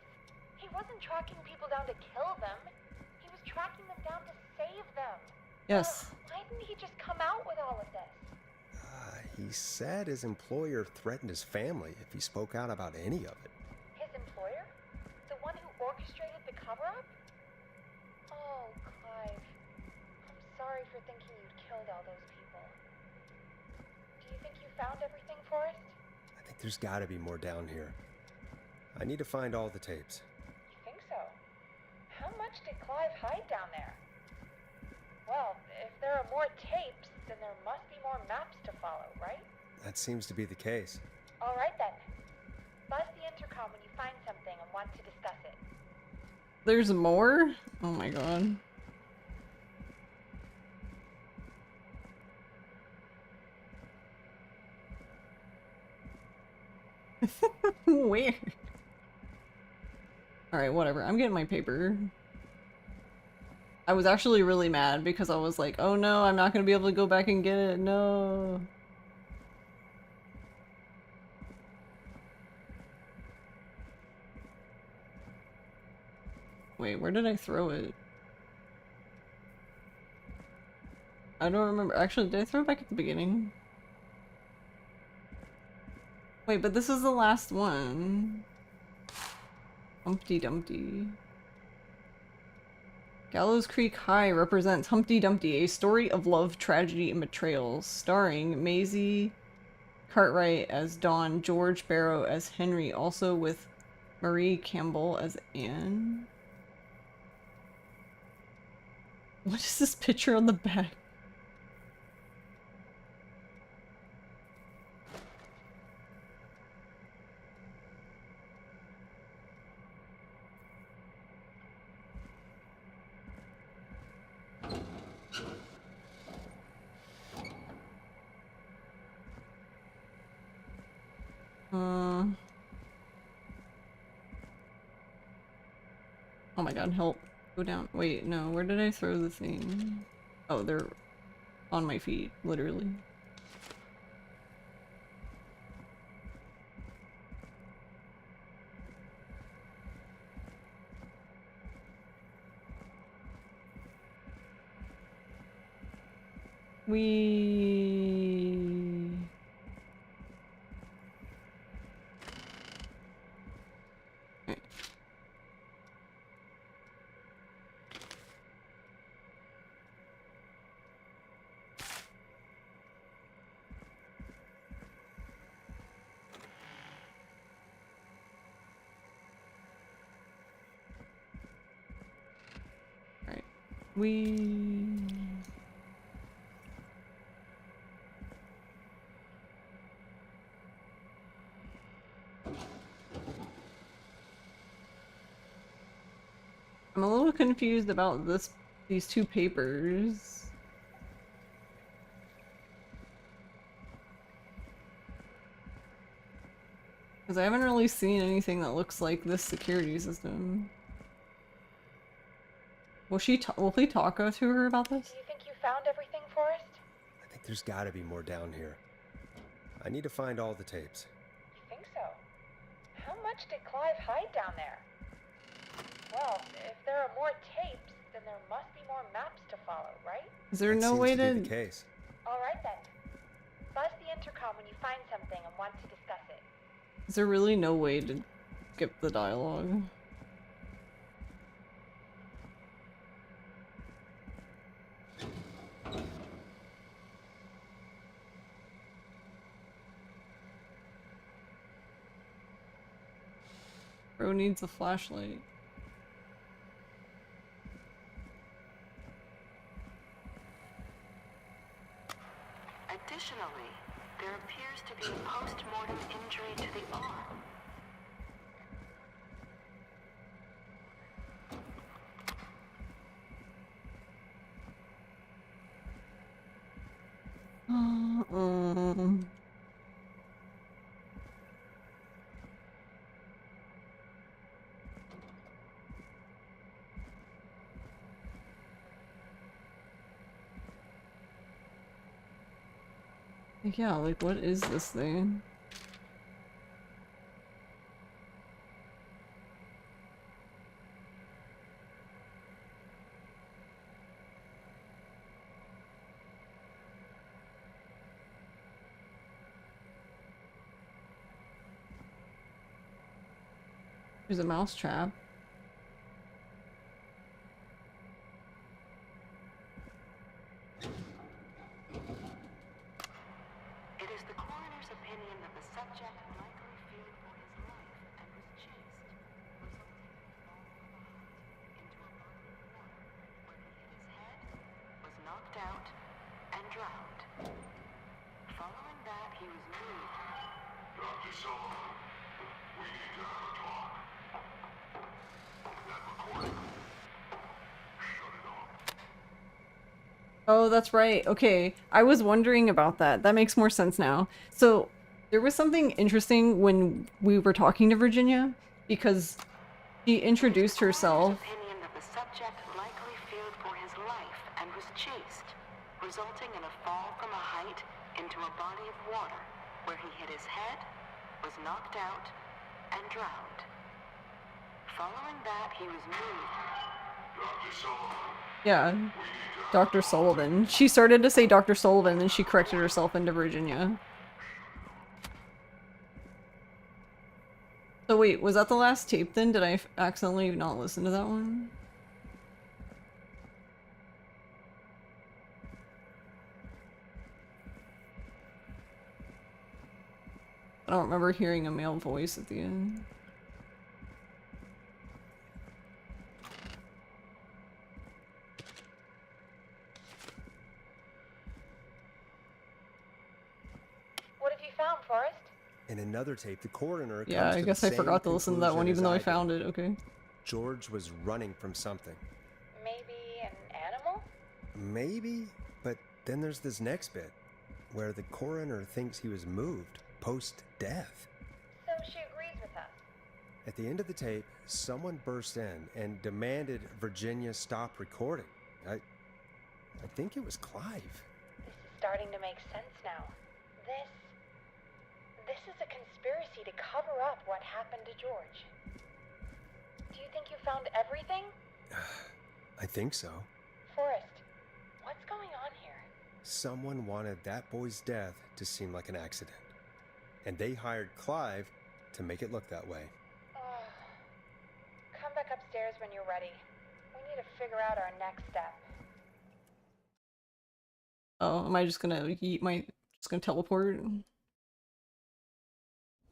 He wasn't tracking people down to kill them. He was tracking them down to save them. Yes. Why didn't he just come out with all of this? He said his employer threatened his family if he spoke out about any of it. His employer? The one who orchestrated the cover-up? Oh, Clive. I'm sorry for thinking you'd killed all those people. Do you think you found everything, Forrest? I think there's gotta be more down here. I need to find all the tapes. You think so? How much did Clive hide down there? Well, if there are more tapes, then there must be more maps to follow, right? That seems to be the case. All right then. Buzz the intercom when you find something and want to discuss it. There's more? Oh my god. Weird. Alright, whatever. I'm getting my paper. I was actually really mad because I was like, oh no, I'm not gonna be able to go back and get it. No. Wait, where did I throw it? I don't remember. Actually, did I throw it back at the beginning? Wait, but this is the last one. Humpty Dumpty. Gallows Creek High represents Humpty Dumpty, a story of love, tragedy, and betrayal, starring Maisie Cartwright as Dawn, George Barrow as Henry, also with Marie Campbell as Anne. What is this picture on the back? Oh my god, help. Go down. Wait, no, where did I throw the thing? Oh, they're on my feet, literally. I'm a little confused about these two papers. Because I haven't really seen anything that looks like this security system. Will he talk to her about this? Do you think you found everything, Forrest? I think there's gotta be more down here. I need to find all the tapes. You think so? How much did Clive hide down there? Well, if there are more tapes, then there must be more maps to follow, right? Is there That no seems way to be to... the case. All right then. Buzz the intercom when you find something and want to discuss it. Is there really no way to skip the dialogue? Bro needs a flashlight. Additionally, there appears to be a post-mortem injury to the arm. Yeah, like what is this thing? There's a mouse trap. It is the coroner's opinion that the subject likely feared for his life and was chased, resulting in a fall from a height into a body of water where he hit his head, was knocked out, and drowned. Following that, he was moved. Dr. Sullivan, we need to have a talk. That recording. Shut it off. Oh, that's right. Okay. I was wondering about that. That makes more sense now. So, there was something interesting when we were talking to Virginia, because she introduced herself. Opinion that the subject likely feared for his life and was chased, resulting in a fall from a height into a body of water where he hit his head, was knocked out, and drowned. Following that, he was moved. Dr. Sullivan. Yeah. Dr. Sullivan. She started to say Dr. Sullivan, and she corrected herself into Virginia. So wait, was that the last tape then? Did I accidentally not listen to that one? I don't remember hearing a male voice at the end. What have you found, Forrest? In another tape, the coroner Yeah, comes I to guess the I same forgot to listen to that one conclusion even though I as found did. it, okay. George was running from something. Maybe an animal? Maybe, but then there's this next bit, where the coroner thinks he was moved post-death. So she agrees with us. At the end of the tape, someone burst in and demanded Virginia stop recording. I think it was Clive. This is starting to make sense now. This is a conspiracy to cover up what happened to George. Do you think you found everything? I think so. Forrest, what's going on here? Someone wanted that boy's death to seem like an accident. And they hired Clive to make it look that way. Come back upstairs when you're ready. We need to figure out our next step. Oh, am I just gonna teleport?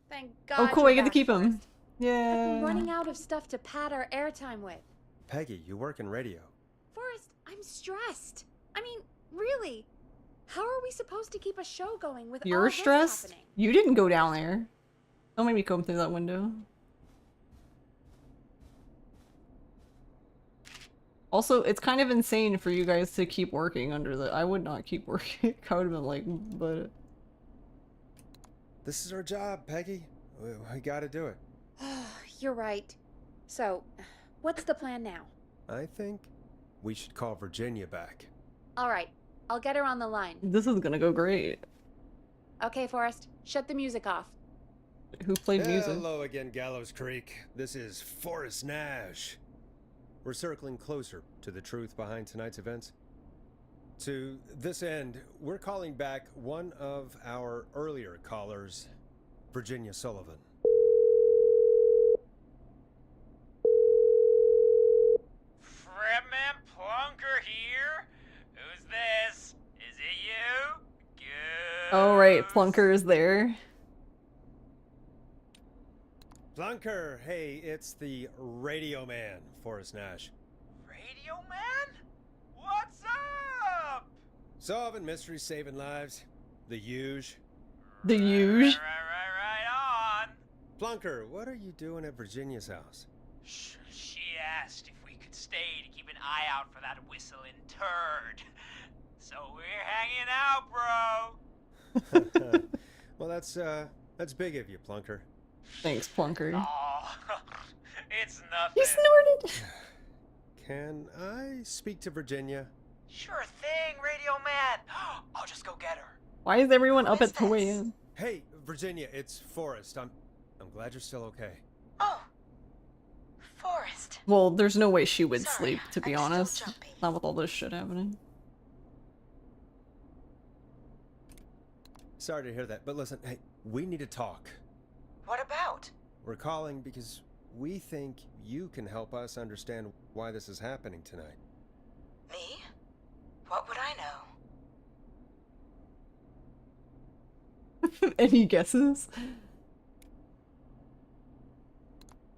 Thank God. Oh cool, you're I get to back, keep him. Forrest. I've Yeah. been running out of stuff to pad our airtime with. Peggy, you work in radio. Forrest, I'm stressed. I mean, really. How are we supposed to keep a show going with all You're this stressed? happening? You didn't go down there. Don't make me come through that window. Also, it's kind of insane for you guys to keep working under the... I would not keep working. I would have been like, but... This is our job, Peggy. We gotta do it. You're right. So, what's the plan now? I think we should call Virginia back. All right, I'll get her on the line. This is gonna go great. Okay, Forrest, shut the music off. Who played music? Hello again, Gallows Creek. This is Forrest Nash. We're circling closer to the truth behind tonight's events. To this end, we're calling back one of our earlier callers, Virginia Sullivan. Fredman Plunker here? Who's this? Is it you? Good. Oh right, Plunker is there. Plunker, hey, it's the Radio Man, Forrest Nash. Radio Man? What's up? Solving mysteries, saving lives. The huge. The huge. Right on. Plunker, what are you doing at Virginia's house? She asked if we could stay to keep an eye out for that whistling turd. So we're hanging out, bro. Well, that's big of you, Plunker. Thanks, Plunker. Oh, it's nothing. You snorted! Can I speak to Virginia? Sure thing, Radio Man. I'll just go get her. Why is everyone up at 2 a.m.? Hey, Virginia, it's Forrest. I'm glad you're still okay. Oh, Forrest. Well, there's no way she would sleep, to be honest. Not with all this shit happening. Sorry to hear that, but listen, hey, we need to talk. What about? We're calling because we think you can help us understand why this is happening tonight. Me? What would I know? Any guesses?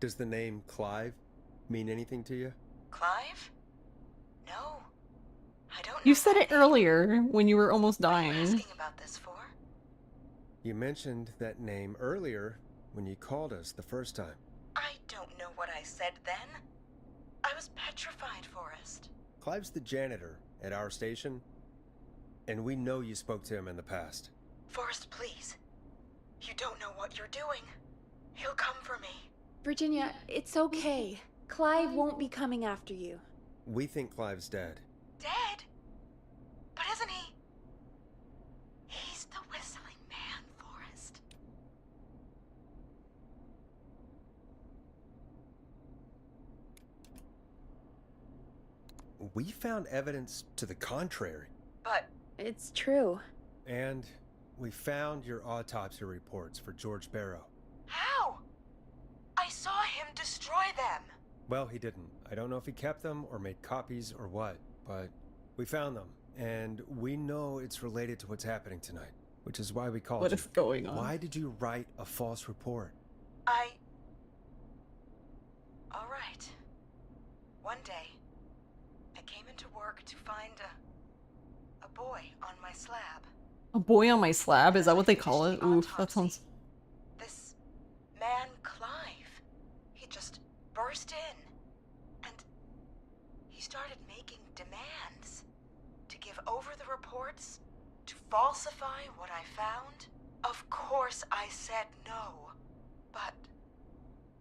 Does the name Clive mean anything to you? Clive? No. I don't know. You said it earlier when you were almost dying. Asking about this for? You mentioned that name earlier when you called us the first time. I don't know what I said then. I was petrified, Forrest. Clive's the janitor at our station, and we know you spoke to him in the past. Forrest, please. You don't know what you're doing. He'll come for me. Virginia, it's okay. Clive won't be coming after you. We think Clive's dead. Dead? But isn't he? He's the whistling man, Forrest. We found evidence to the contrary. But it's true. And we found your autopsy reports for George Barrow. How? I saw him destroy them. Well, he didn't. I don't know if he kept them or made copies or what, but we found them. And we know it's related to what's happening tonight, which is why we called you. What is going on? Why did you write a false report? All right. One day, I came into work to find a boy on my slab. A boy on my slab? Is that what they call it? Oof, that sounds... This man, Clive, he just burst in, and he started making demands to give over the reports, to falsify what I found. Of course I said no, but,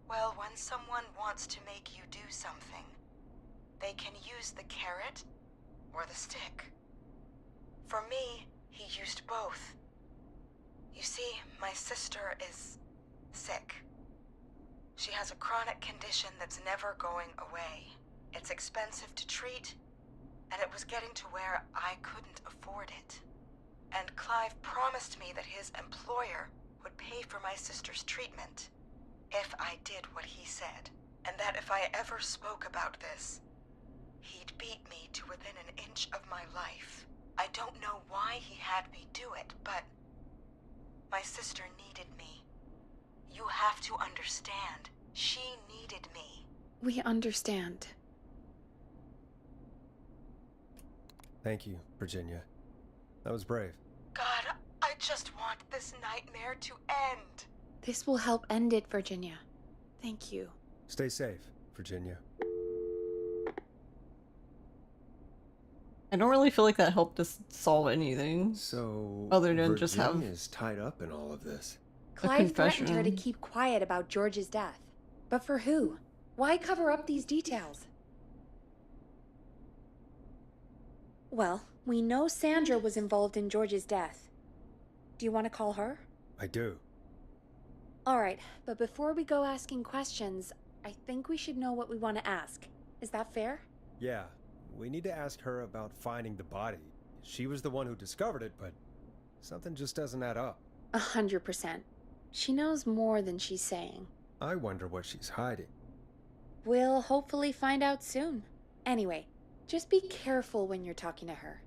well, when someone wants to make you do something, they can use the carrot or the stick. For me, he used both. You see, my sister is sick. She has a chronic condition that's never going away. It's expensive to treat, and it was getting to where I couldn't afford it. And Clive promised me that his employer would pay for my sister's treatment if I did what he said, and that if I ever spoke about this, he'd beat me to within an inch of my life. I don't know why he had me do it, but my sister needed me. You have to understand, she needed me. We understand. Thank you, Virginia. That was brave. God, I just want this nightmare to end. This will help end it, Virginia. Thank you. Stay safe, Virginia. I don't really feel like that helped us solve anything. So, other than just have... is tied up in all of this. Clive threatened her to confession. keep quiet about George's death. But for who? Why cover up these details? Well, we know Sandra was involved in George's death. Do you want to call her? I do. Alright, but before we go asking questions, I think we should know what we want to ask. Is that fair? Yeah, we need to ask her about finding the body. She was the one who discovered it, but something just doesn't add up. 100%. She knows more than she's saying. I wonder what she's hiding. We'll hopefully find out soon. Anyway, just be careful when you're talking to her.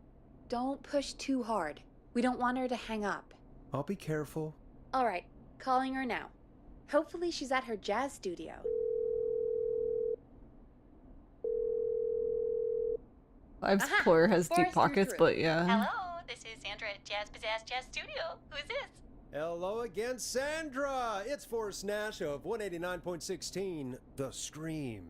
Don't push too hard. We don't want her to hang up. I'll be careful. Alright, calling her now. Hopefully she's at her jazz studio. Clive's employer has deep Forrest, you're pockets, through. but yeah. Hello, this is Sandra at Jazz Pizzazz Jazz Studio. Who is this? Hello again, Sandra! It's Forrest Nash of 189.16, The Scream.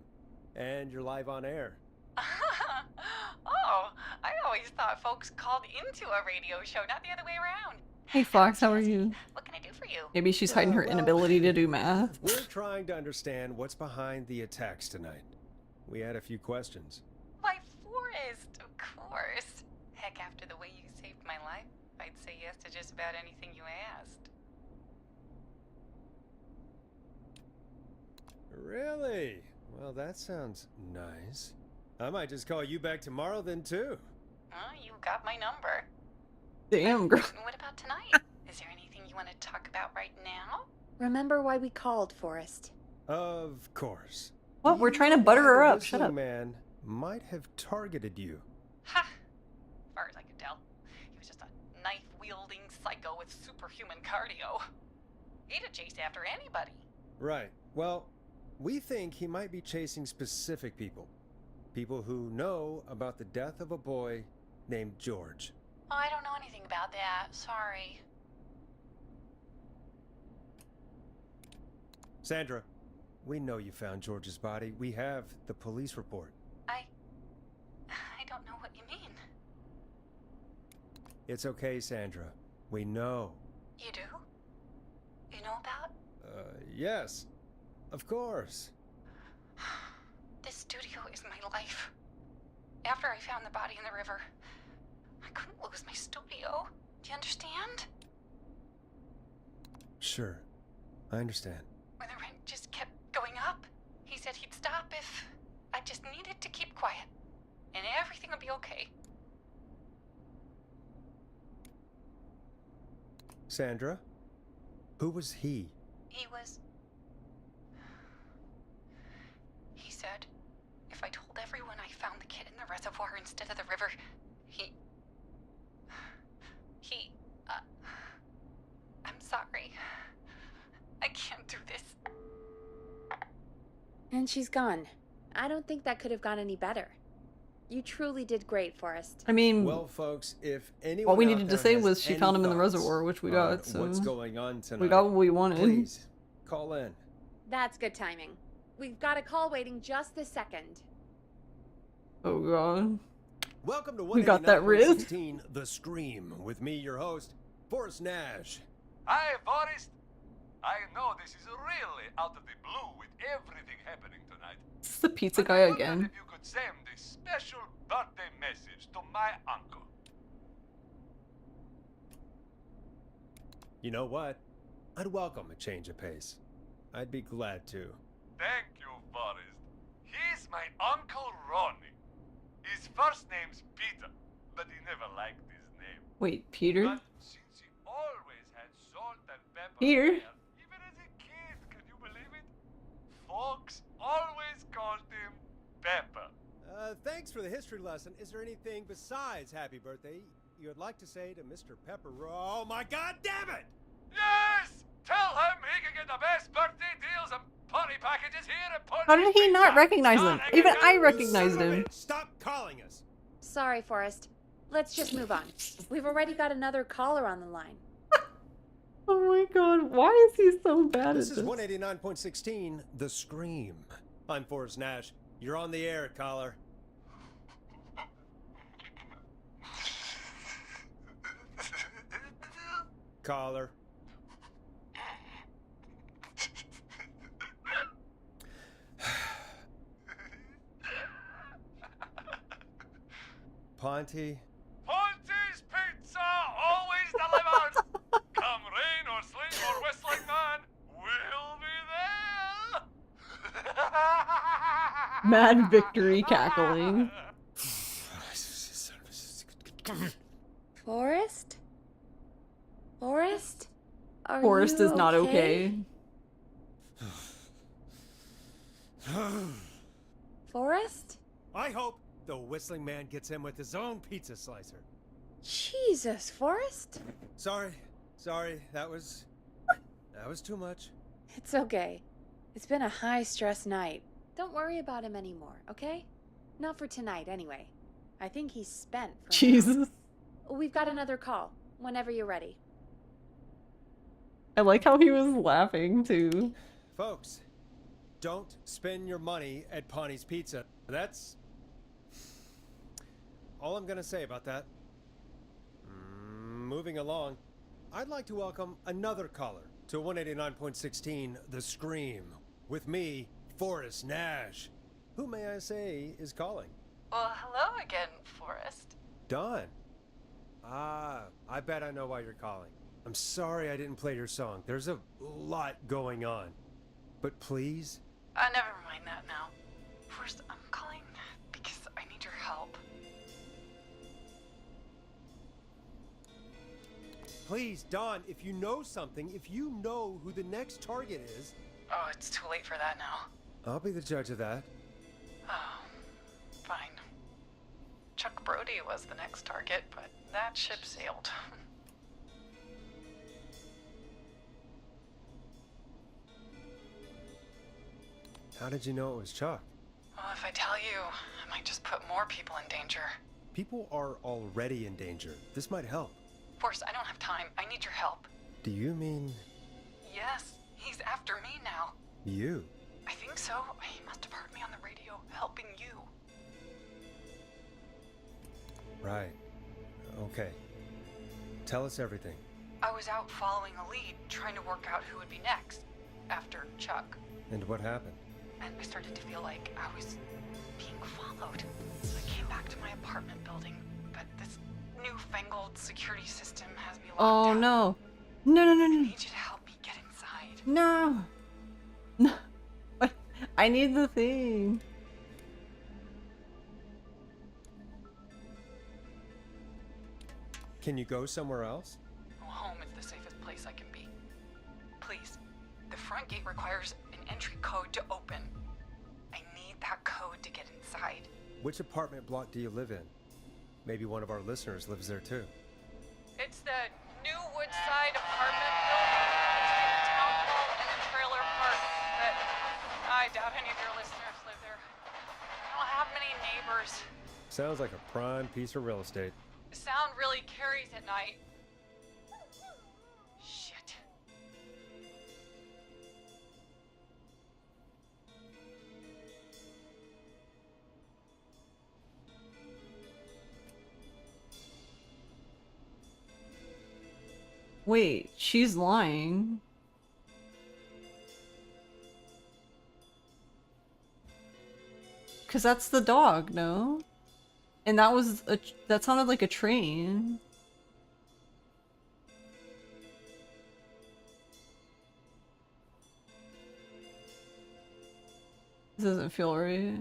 And you're live on air. Oh, I always thought folks called into a radio show, not the other way around. Hey Fox, how are you? What can I do for you? Maybe she's hiding her well, inability to do math. We're trying to understand what's behind the attacks tonight. We had a few questions. Why, Forrest, of course. Heck, after the way you saved my life, I'd say yes to just about anything you asked. Really? Well, that sounds nice. I might just call you back tomorrow then, too. You got my number. Damn, girl. What about tonight? Is there anything you want to talk about right now? Remember why we called, Forrest. Of course. What? We're trying to butter her up. This Shut young up. man might have targeted you. Ha! As far as I could tell, he was just a knife-wielding psycho with superhuman cardio. He'd have chased after anybody. Right. Well, we think he might be chasing specific people. People who know about the death of a boy named George. Oh, I don't know anything about that. Sorry. Sandra, we know you found George's body. We have the police report. I don't know what you mean. It's okay, Sandra. We know. You do? You know about? Yes. Of course. This studio is my life. After I found the body in the river, I couldn't lose my studio. Do you understand? Sure. I understand. When the rent just kept going up, he said he'd stop if I just needed to keep quiet. And everything would be okay. Sandra? Who was he? He said if I told everyone I found the kid in the reservoir instead of the river, I'm sorry. I can't do this. And she's gone. I don't think that could have gone any better. You truly did great, Forrest. I mean, well, folks, if anyone all we out needed to there say has was she any found him in the thoughts reservoir, which we on got. So what's going on tonight? we got what we wanted. Please call in. That's good timing. We've got a call waiting just this second. Oh god. Welcome to We got that riz. 189.16, The Scream, with me, your host, Forrest Nash. Hi, Forrest. I know this is really out of the blue with everything happening tonight. This is the pizza But guy I wondered again. if you could send a special birthday message to my uncle. You know what? I'd welcome a change of pace. I'd be glad to. Thank you, Forrest. He's my Uncle Ronnie. His first name's Peter, but he never liked his name. Wait, Peter? But since he always had salt and pepper Peter? there, even as a kid, can you believe it? Folks always called him Pepper. Thanks for the history lesson. Is there anything besides happy birthday you would like to say to Mr. Pepper? Oh my god damn it! Yes! Tell him he can get the best birthday deals and party packages here at Pony How did he not Pizza. recognize him? Not Even again. I You recognized son of a him. bitch. Stop calling us! Sorry, Forrest. Let's just move on. We've already got another caller on the line. Oh my god, why is he so bad This at is this? 189.16, The Scream. I'm Forrest Nash. You're on the air, caller. Caller. Ponty. Ponty's Pizza always delivered! Come rain or sleet or whistling man, we'll be there! Mad victory cackling. Forrest? Forrest? Are Forrest you is not okay. Forrest? I hope the whistling man gets in with his own pizza slicer. Jesus, Forrest? Sorry, that was too much. It's okay. It's been a high-stress night. Don't worry about him anymore, okay? Not for tonight, anyway. I think he's spent for now. Jesus. We've got another call, whenever you're ready. I like how he was laughing, too. Folks, don't spend your money at Ponty's Pizza. That's all I'm gonna say about that. Moving along, I'd like to welcome another caller to 189.16 The Scream. With me, Forrest Nash. Who, may I say, is calling? Well, hello again, Forrest. Dawn. I bet I know why you're calling. I'm sorry I didn't play your song. There's a lot going on. But please? Never mind that now. First, I'm calling because I need your help. Please, Dawn, if you know something, if you know who the next target is... Oh, it's too late for that now. I'll be the judge of that. Oh, fine. Chuck Brody was the next target, but that ship sailed. How did you know it was Chuck? Well, if I tell you, I might just put more people in danger. People are already in danger. This might help. Forrest, I don't have time. I need your help. Do you mean... Yes, he's after me now. you? I think so. He must have heard me on the radio, helping you. Right. Okay. Tell us everything. I was out following a lead, trying to work out who would be next, after Chuck. And what happened? And I started to feel like I was being followed. So I came back to my apartment building, but this newfangled security system has me locked Oh down. no. No, no, no, I no. need you to help me get inside. No. No. What? I need the thing. Can you go somewhere else? Well, home is the safest place I can be. Please, the front gate requires an entry code to open. I need that code to get inside. Which apartment block do you live in? Maybe one of our listeners lives there too. It's the New Woodside apartment building between the town hall and the trailer park. But I doubt any of your listeners live there. I don't have many neighbors. Sounds like a prime piece of real estate. The sound really carries at night. Shit. Wait, she's lying. Cause that's the dog, no? And that was that sounded like a train. This doesn't feel right.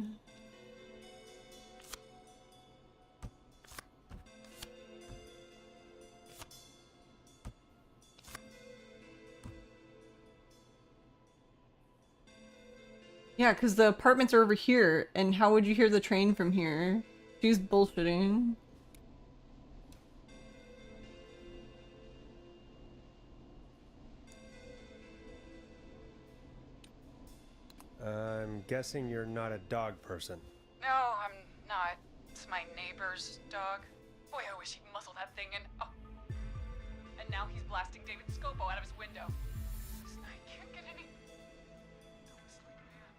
Yeah, because the apartments are over here, and how would you hear the train from here? She's bullshitting. I'm guessing you're not a dog person. No, I'm not. It's my neighbor's dog. Boy, I wish he'd muzzle that thing in. Oh. And now he's blasting David Scopo out of his window. This night can't get any... The whistling man.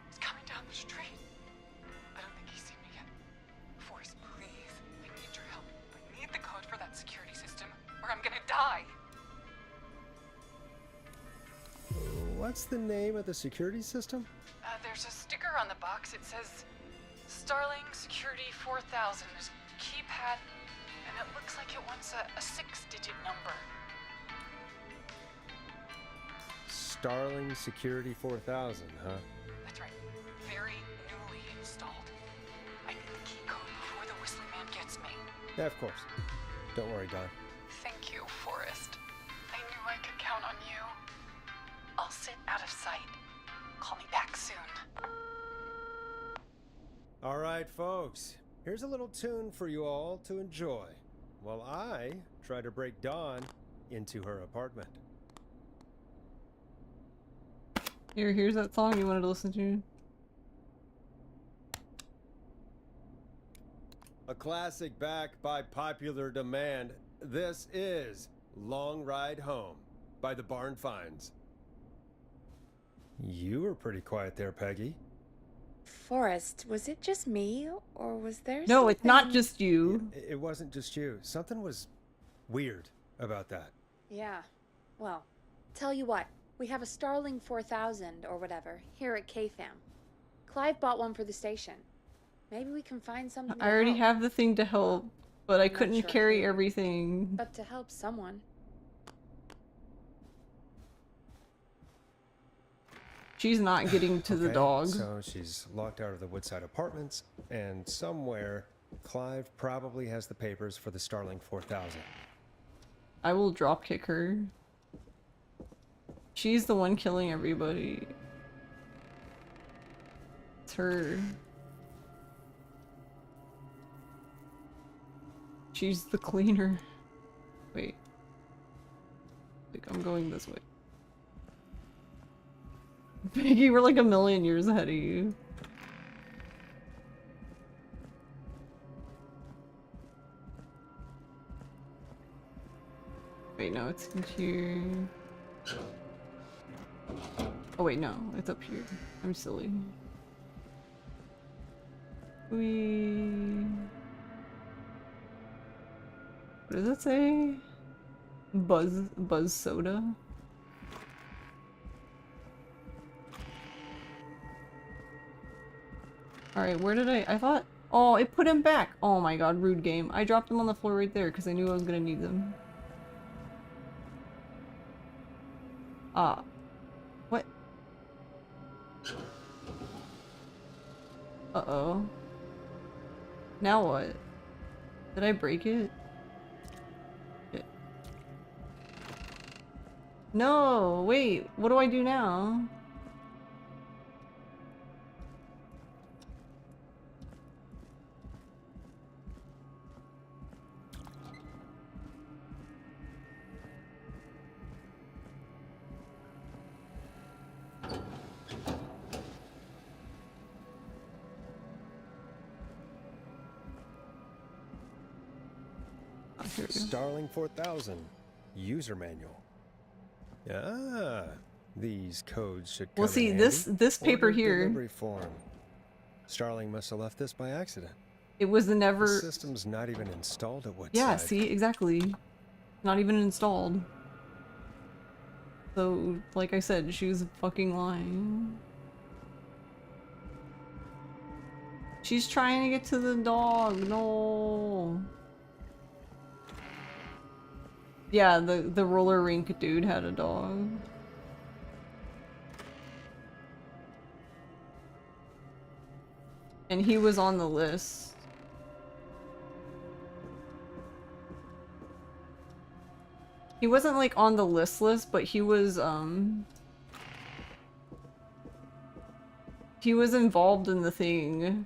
He's coming down the street. I don't think he's seen me yet. Forrest, please. I need your help. I need the code for that security system, or I'm gonna die. What's the name of the security system? There's a sticker on the box. It says Starling Security 4000. There's keypad, and it looks like it wants a 6-digit number. Starling Security 4000, huh? That's right. Very newly installed. I need the key code before the Whistling Man gets me. Yeah, of course. Don't worry, Don. Thank you, Forrest. I knew I could count on you. I'll sit out of sight. Call me back soon. All right, folks. Here's a little tune for you all to enjoy while I try to break Dawn into her apartment. Here's that song you wanted to listen to. A classic back by popular demand. This is Long Ride Home by the Barn Finds. You were pretty quiet there, Peggy. Forrest, was it just me, or was there No, it's not something- just you. It wasn't just you. Something was weird about that. Yeah. Well, tell you what. We have a Starling 4000 or whatever here at KFAM. Clive bought one for the station. Maybe we can find something to I already help. have the thing to help, but I I'm not couldn't sure carry who. everything. But to help someone. She's not getting to the Okay, dog. So she's locked out of the Woodside Apartments, and somewhere Clive probably has the papers for the Starling 4000. I will drop kick her. She's the one killing everybody. It's her. She's the cleaner. Wait. I think I'm going this way. Peggy, we're like a million years ahead of you. Wait, no, it's in here. Oh wait, no, it's up here. I'm silly. What does it say? Buzz soda? Alright, where did I thought... Oh, it put him back! Oh my god, rude game. I dropped them on the floor right there because I knew I was gonna need them. What? Uh-oh. Now what? Did I break it? Shit. No, wait, what do I do now? Starling 4000 user manual. Ah, these codes should come Well, see, in this handy. paper Order here- delivery form. Starling must have left this by accident. It was never... The system's not even installed at Woodside. Yeah, see, exactly. Not even installed. So, like I said, she was fucking lying. She's trying to get to the dog, no. Yeah, the roller rink dude had a dog. And he was on the list. He wasn't like on the list, but he was involved in the thing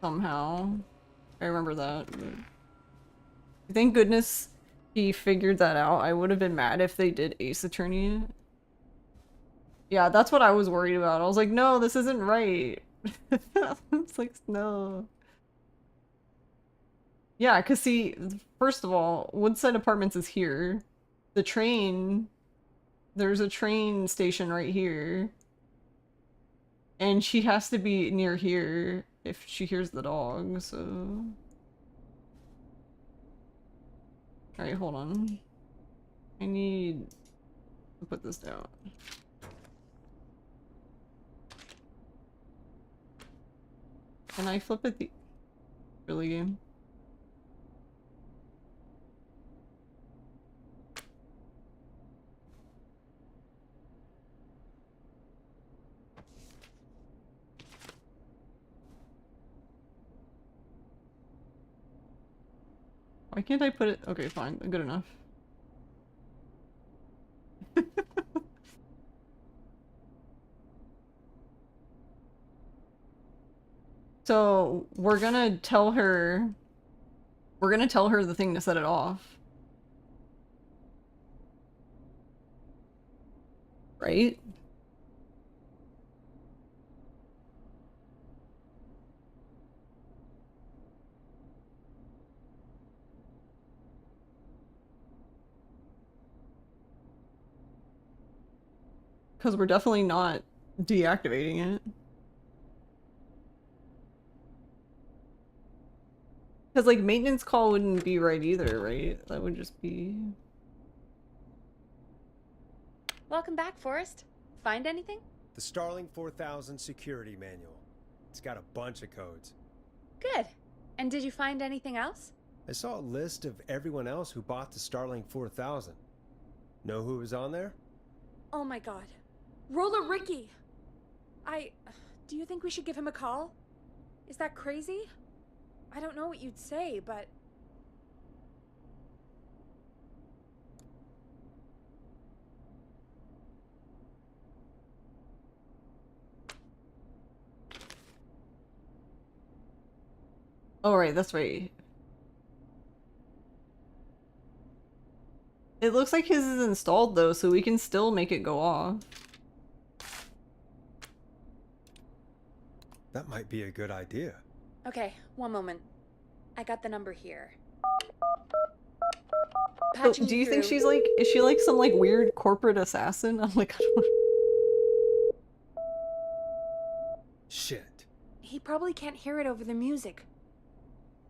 somehow. I remember that. But... Thank goodness he figured that out. I would have been mad if they did Ace Attorney it. Yeah, that's what I was worried about. I was like, no, this isn't right. It's like, no. Yeah, because see, first of all, Woodside Apartments is here. The train, there's a train station right here. And she has to be near here if she hears the dog, so... Alright, hold on. I need to put this down. Can I flip it the... Really, game? Why can't I put it? Okay, fine. Good enough. So we're gonna tell her the thing to set it off. Right? Because we're definitely not deactivating it. Because, like, maintenance call wouldn't be right either, right? That would just be... Welcome back, Forrest. Find anything? The Starling 4000 security manual. It's got a bunch of codes. Good. And did you find anything else? I saw a list of everyone else who bought the Starling 4000. Know who was on there? Oh my god. Roller Ricky! Do you think we should give him a call? Is that crazy? I don't know what you'd say, but... Oh, right, that's right. It looks like his is installed, though, so we can still make it go off. That might be a good idea. Okay, one moment. I got the number here. So, do you think she's like, is she like some like weird corporate assassin? I'm like, I don't know. Shit. He probably can't hear it over the music.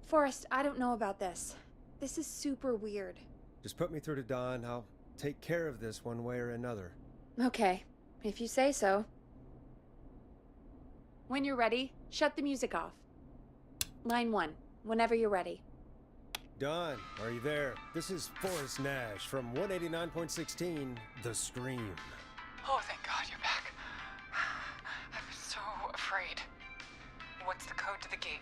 Forrest, I don't know about this. This is super weird. Just put me through to Don. I'll take care of this one way or another. Okay, if you say so. When you're ready, shut the music off. Line 1, whenever you're ready. Don, are you there? This is Forrest Nash from 189.16, The Scream. Oh, thank God you're back. I was so afraid. What's the code to the gate?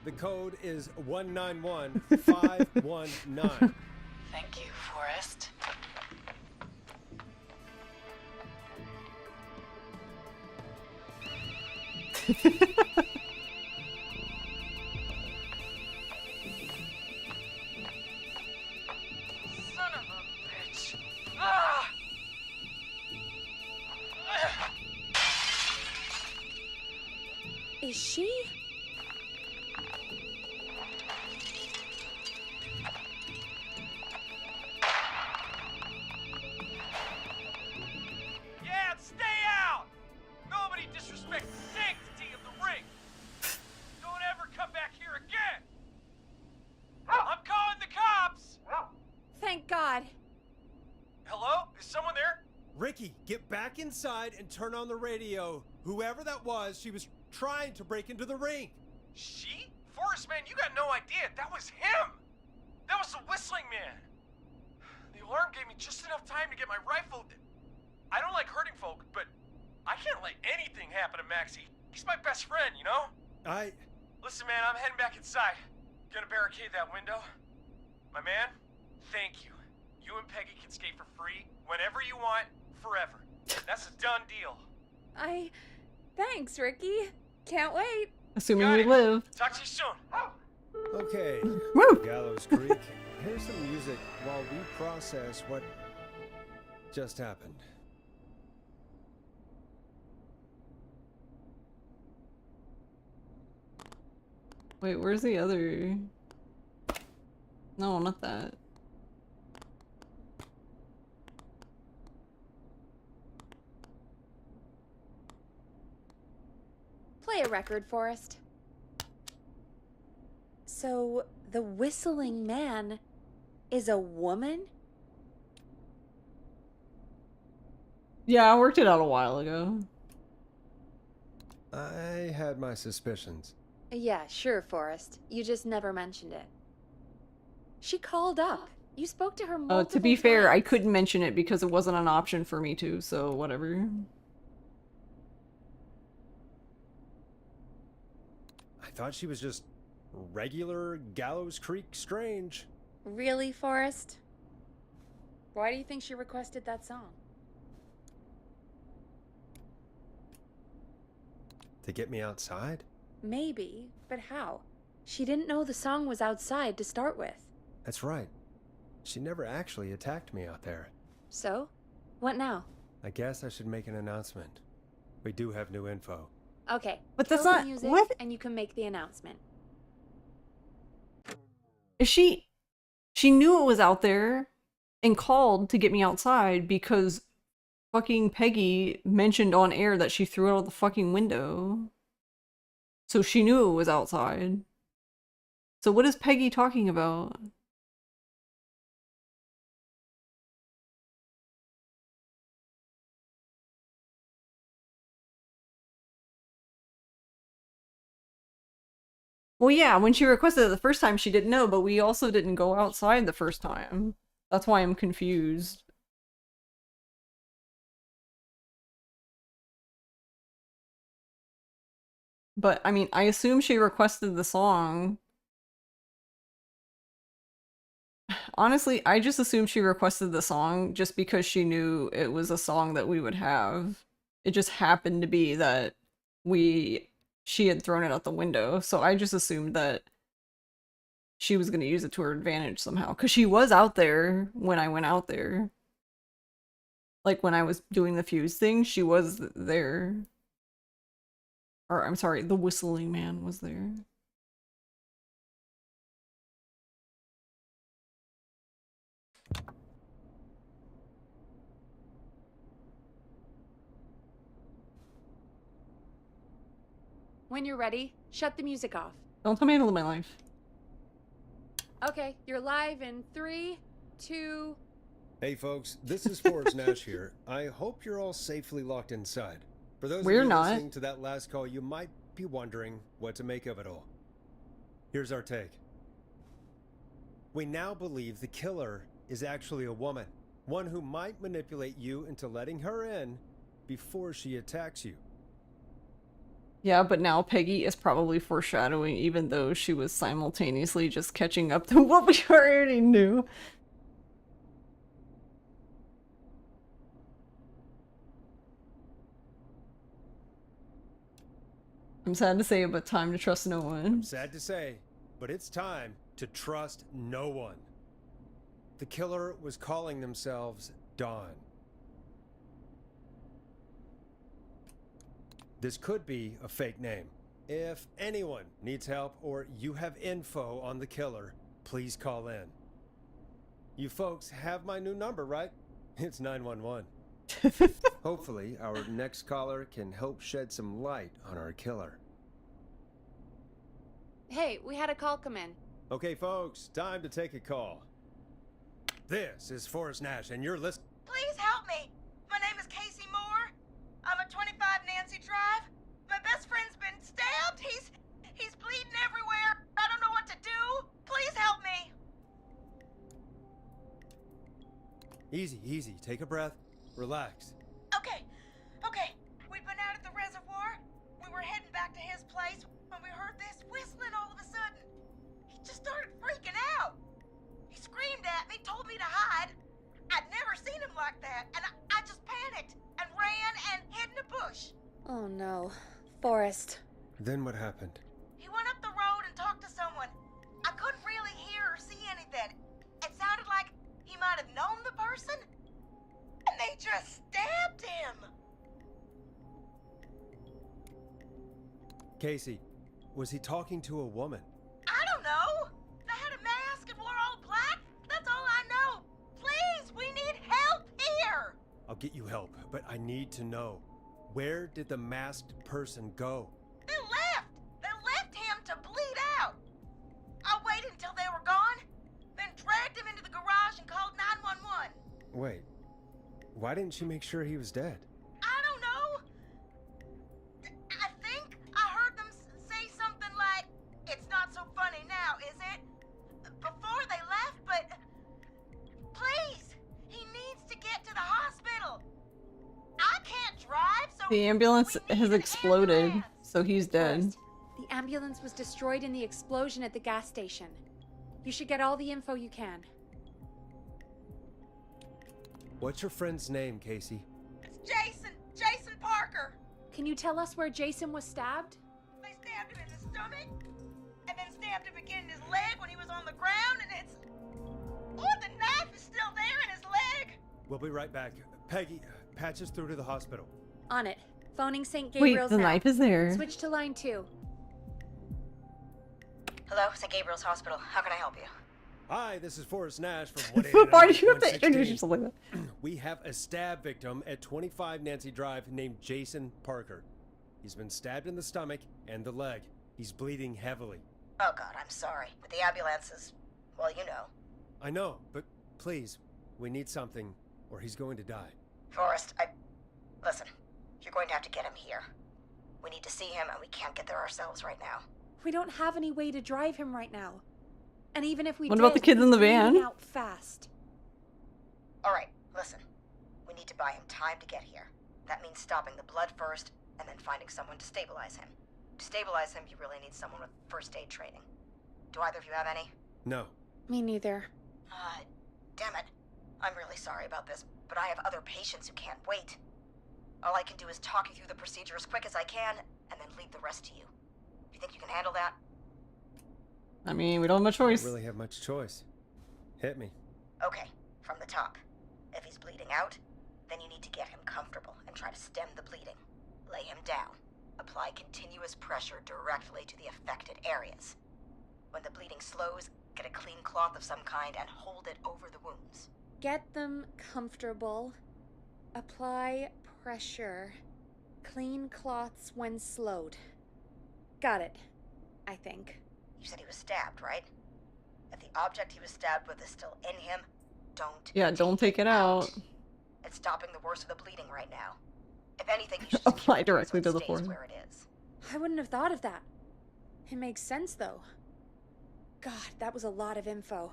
The code is 191519. Thank you, Forrest. Son of a bitch. Ah! Is she? Yeah, stay out! Nobody disrespects the sanctity of the ring! Don't ever come back here again! I'm calling the cops! Thank God. Hello? Is someone there? Ricky, get back inside and turn on the radio. Whoever that was, she was trying to break into the ring. She? Forrest, man, you got no idea. That was him! That was the whistling man! The alarm gave me just enough time to get my rifle. I don't like hurting folk, but I can't let anything happen to Maxie. He's my best friend, you know? Listen, man, I'm heading back inside. Gonna barricade that window. My man, thank you. You and Peggy can skate for free whenever you want, forever. That's a done deal. Thanks, Ricky. Can't wait. Assuming we live. Talk to you soon. Okay, Gallows Creek, here's some music while we process what just happened. Wait, where's the other? No, not that. Play a record, Forrest. So, the whistling man is a woman? Yeah, I worked it out a while ago. I had my suspicions. Yeah, sure, Forrest. You just never mentioned it. She called up. You spoke to her multiple To be fair, I times. couldn't mention it because it wasn't an option for me to, so whatever. I thought she was just regular Gallows Creek Strange. Really, Forrest? Why do you think she requested that song? To get me outside? Maybe, but how? She didn't know the song was outside to start with. That's right. She never actually attacked me out there. So? What now? I guess I should make an announcement. We do have new info. Okay. But that's kill the not- music what? and you can make the announcement. Is she knew it was out there and called to get me outside because fucking Peggy mentioned on air that she threw it out the fucking window. So she knew it was outside. So what is Peggy talking about? Well, yeah, when she requested it the first time, she didn't know, but we also didn't go outside the first time. That's why I'm confused. But, I mean, I assume she requested the song. Honestly, I just assumed she requested the song just because she knew it was a song that we would have. It just happened to be that she had thrown it out the window, so I just assumed that she was going to use it to her advantage somehow. Because she was out there when I went out there. Like, when I was doing the fuse thing, she was there. Or, I'm sorry, the whistling man was there. When you're ready, shut the music off. Don't tell me how to live my life. Okay, you're live in 3, 2... Hey folks, this is Forrest Nash here. I hope you're all safely locked inside. For those We're of you not. listening to that last call, you might be wondering what to make of it all. Here's our take. We now believe the killer is actually a woman. One who might manipulate you into letting her in before she attacks you. Yeah, but now Peggy is probably foreshadowing, even though she was simultaneously just catching up to what we already knew. I'm sad to say, but time to trust no one. Sad to say, but it's time to trust no one. The killer was calling themselves Dawn. This could be a fake name. If anyone needs help or you have info on the killer, please call in. You folks have my new number, right? It's 911. Hopefully, our next caller can help shed some light on our killer. Hey, we had a call come in. Okay, folks, time to take a call. This is Forrest Nash, and you're listening. Please help me. My name is Casey Moore. I'm at 25 Nancy Drive. My best friend's been stabbed. He's bleeding everywhere. I don't know what to do. Please help me. Easy, easy. Take a breath. Relax. Okay. We'd been out at the reservoir. We were heading back to his place when we heard this whistling all of a sudden. He just started freaking out. He screamed at me, told me to hide. I'd never seen him like that, and I just panicked and ran and hid in a bush. Oh no. Forrest. Then what happened? He went up the road and talked to someone. I couldn't really hear or see anything. It sounded like he might have known the person, and they just stabbed him. Casey, was he talking to a woman? I don't know. They had a mask and wore all black. That's all I know. Please, we need help here. I'll get you help, but I need to know. Where did the masked person go? They left. They left him to bleed out. I waited until they were gone, then dragged him into the garage and called 911. Wait, why didn't she make sure he was dead? I don't know. I think The ambulance has exploded, so he's dead. The ambulance was destroyed in the explosion at the gas station. You should get all the info you can. What's your friend's name, Casey? It's Jason! Jason Parker! Can you tell us where Jason was stabbed? They stabbed him in the stomach, and then stabbed him again in his leg when he was on the ground, and it's... Oh, the knife is still there in his leg! We'll be right back. Peggy, patch us through to the hospital. On it. Phoning St. Wait, Gabriel's the now. knife is there. Switch to line 2. Hello, St. Gabriel's Hospital. How can I help you? Hi, this is Forrest Nash from 189. Why do you have to introduce yourself like that? We have a stab victim at 25 Nancy Drive named Jason Parker. He's been stabbed in the stomach and the leg. He's bleeding heavily. Oh God, I'm sorry. But the ambulance is... well, you know. I know, but please, we need something, or he's going to die. Forrest, listen, you're going to have to get him here. We need to see him, and we can't get there ourselves right now. We don't have any way to drive him right now. And even if we What did, about the kids in the he's van? bleeding out fast. All right, listen. We need to buy him time to get here. That means stopping the blood first, and then finding someone to stabilize him. To stabilize him, you really need someone with first aid training. Do either of you have any? No. Me neither. Damn it. I'm really sorry about this, but I have other patients who can't wait. All I can do is talk you through the procedure as quick as I can, and then leave the rest to you. You think you can handle that? I mean, we don't have much choice. Don't really have much choice. Hit me. Okay, from the top. If he's bleeding out, then you need to get him comfortable and try to stem the bleeding. Lay him down. Apply continuous pressure directly to the affected areas. When the bleeding slows, get a clean cloth of some kind and hold it over the wounds. Get them comfortable. Apply pressure. Clean cloths when slowed. Got it, I think. You said he was stabbed, right? If the object he was stabbed with is still in him, don't... Yeah, don't take it out. It's stopping the worst of the bleeding right now. If anything, you should Apply directly to the stays forehead. where it is. I wouldn't have thought of that. It makes sense, though. God, that was a lot of info.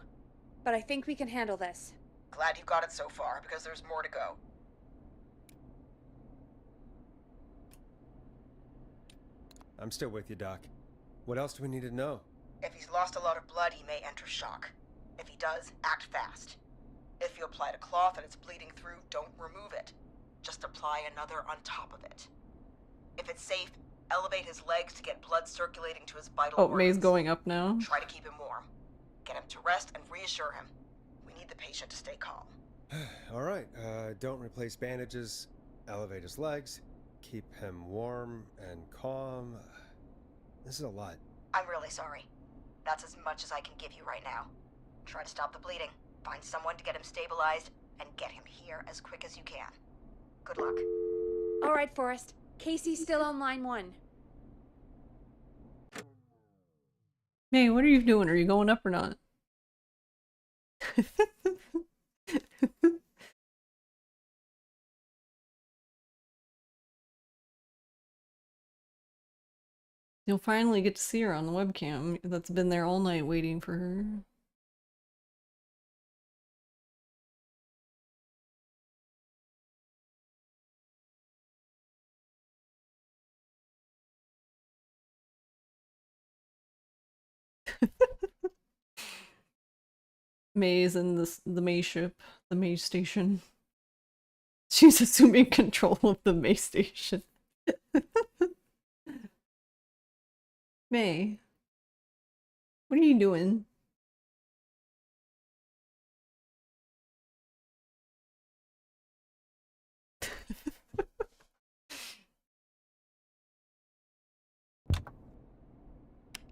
But I think we can handle this. Glad you got it so far, because there's more to go. I'm still with you, Doc. What else do we need to know? If he's lost a lot of blood, he may enter shock. If he does, act fast. If you applied a cloth and it's bleeding through, don't remove it. Just apply another on top of it. If it's safe, elevate his legs to get blood circulating to his vital Oh, organs. May's going up now. Try to keep him warm. Get him to rest and reassure him. We need the patient to stay calm. All right, don't replace bandages. Elevate his legs. Keep him warm and calm. This is a lot. I'm really sorry. That's as much as I can give you right now. Try to stop the bleeding. Find someone to get him stabilized, and get him here as quick as you can. Good luck. All right, Forrest. Casey's still on line 1. May, what are you doing? Are you going up or not? You'll finally get to see her on the webcam that's been there all night waiting for her. May's in the May ship, the May station. She's assuming control of the May station. May, what are you doing?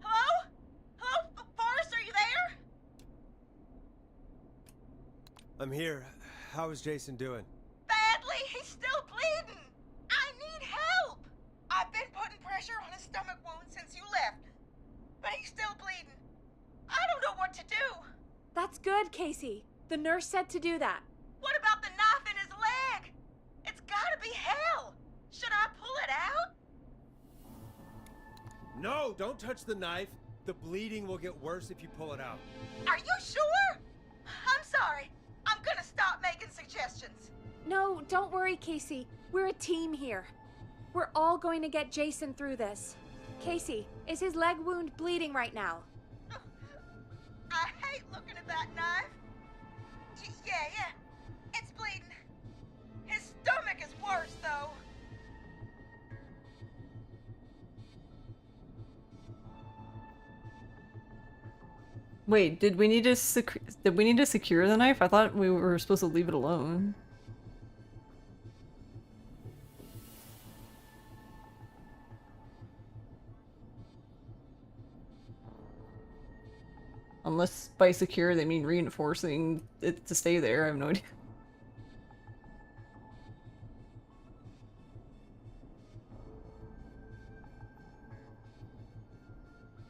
Hello? Hello? Forrest, are you there? I'm here. How is Jason doing? Badly. He's still bleeding. I need help. I've been putting pressure on his stomach wound since you left. But he's still bleeding. I don't know what to do. That's good, Casey. The nurse said to do that. What about the knife in his leg? It's gotta be hell. Should I pull it out? No, don't touch the knife. The bleeding will get worse if you pull it out. Are you sure? I'm sorry. I'm gonna stop making suggestions. No, don't worry, Casey. We're a team here. We're all going to get Jason through this. Casey, is his leg wound bleeding right now? I hate looking at that knife. Yeah, it's bleeding. His stomach is worse, though. Wait, did we need to secure the knife? I thought we were supposed to leave it alone. Unless by secure they mean reinforcing it to stay there, I have no idea.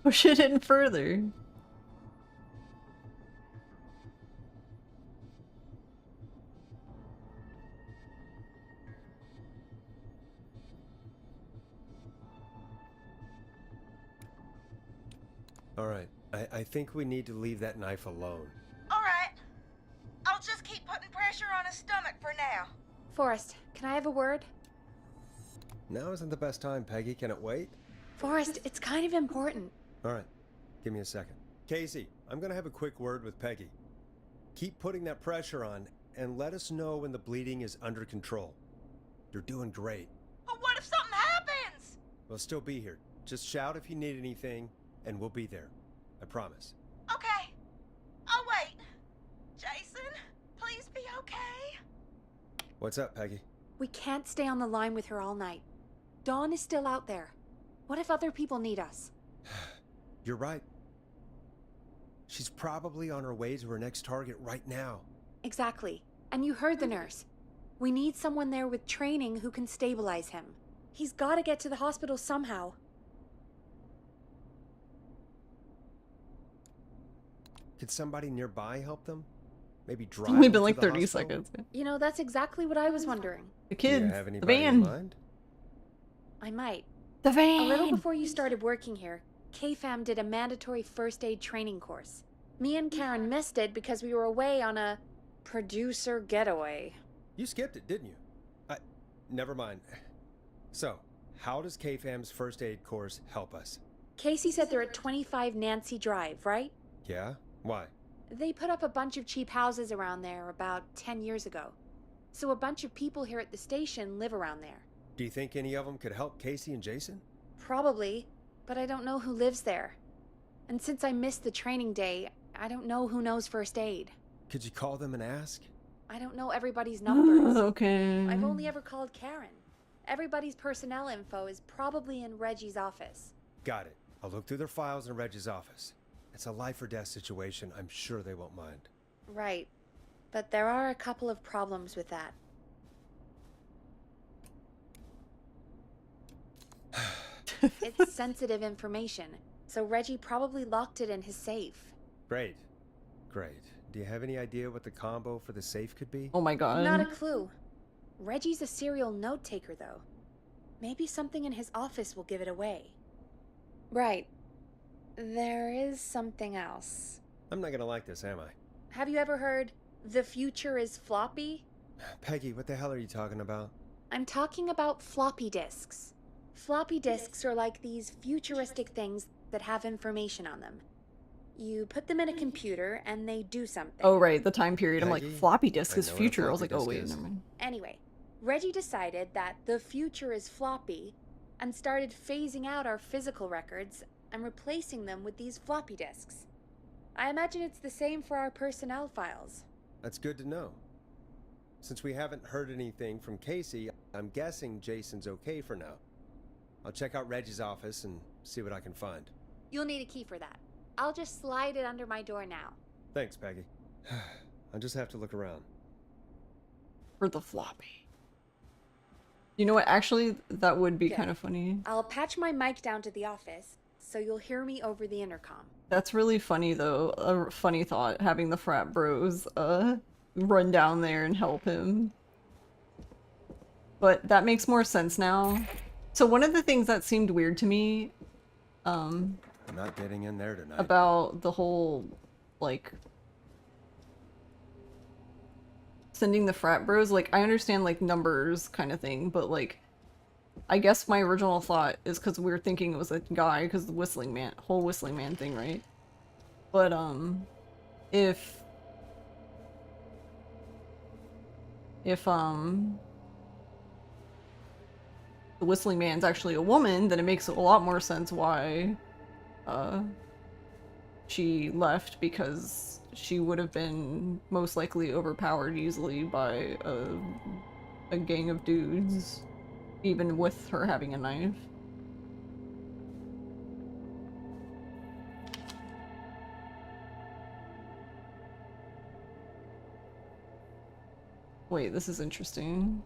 Push it in further. Alright, I think we need to leave that knife alone. Alright. I'll just keep putting pressure on his stomach for now. Forrest, can I have a word? Now isn't the best time, Peggy. Can it wait? Forrest, it's kind of important. Alright, give me a second. Casey, I'm gonna have a quick word with Peggy. Keep putting that pressure on, and let us know when the bleeding is under control. You're doing great. But what if something happens? We'll still be here. Just shout if you need anything, and we'll be there. I promise. Okay. I'll wait. Jason, please be okay. What's up, Peggy? We can't stay on the line with her all night. Dawn is still out there. What if other people need us? You're right. She's probably on her way to her next target right now. Exactly. And you heard the nurse. We need someone there with training who can stabilize him. He's got to get to the hospital somehow. Could somebody nearby help them? Maybe drive Only them been to like the 30 hospital? seconds. You know, that's exactly what I was wondering. The Do you kids, have the anybody in van. mind? I might. The van! A little before you started working here, KFAM did a mandatory first aid training course. Me and Karen missed it because we were away on a producer getaway. You skipped it, didn't you? Never mind. So, how does KFAM's first aid course help us? Casey said they're at 25 Nancy Drive, right? Yeah? Why? They put up a bunch of cheap houses around there about 10 years ago. So a bunch of people here at the station live around there. Do you think any of them could help Casey and Jason? Probably, but I don't know who lives there. And since I missed the training day, I don't know who knows first aid. Could you call them and ask? I don't know everybody's numbers. Okay. I've only ever called Karen. Everybody's personnel info is probably in Reggie's office. Got it. I'll look through their files in Reggie's office. It's a life or death situation. I'm sure they won't mind. Right. But there are a couple of problems with that. It's sensitive information, so Reggie probably locked it in his safe. Great. Great. Do you have any idea what the combo for the safe could be? Oh my god. Not a clue. Reggie's a serial note taker, though. Maybe something in his office will give it away. Right. There is something else. I'm not gonna like this, am I? Have you ever heard, the future is floppy? Peggy, what the hell are you talking about? I'm talking about floppy disks. Floppy disks are like these futuristic things that have information on them. You put them in a computer and they do something. Oh right, the time period. I'm like, Peggy, floppy disk I is know what a future. I was floppy like, oh disk wait, is. never mind. Anyway, Reggie decided that the future is floppy and started phasing out our physical records and replacing them with these floppy disks. I imagine it's the same for our personnel files. That's good to know. Since we haven't heard anything from Casey, I'm guessing Jason's okay for now. I'll check out Reggie's office and see what I can find. You'll need a key for that. I'll just slide it under my door now. Thanks, Peggy. I'll just have to look around. For the floppy. You know what? Actually, that would be Good. kind of funny. I'll patch my mic down to the office, so you'll hear me over the intercom. That's really funny, though. A funny thought, having the frat bros, run down there and help him. But that makes more sense now. So one of the things that seemed weird to me, I'm not getting in there tonight. about the whole, like, sending the frat bros, like, I understand, like, numbers kind of thing, but, like, I guess my original thought is because we were thinking it was a guy because the whistling man, whole whistling man thing, right? But, if the whistling man's actually a woman, then it makes a lot more sense why, she left, because she would have been most likely overpowered easily by a gang of dudes, even with her having a knife. Wait, this is interesting.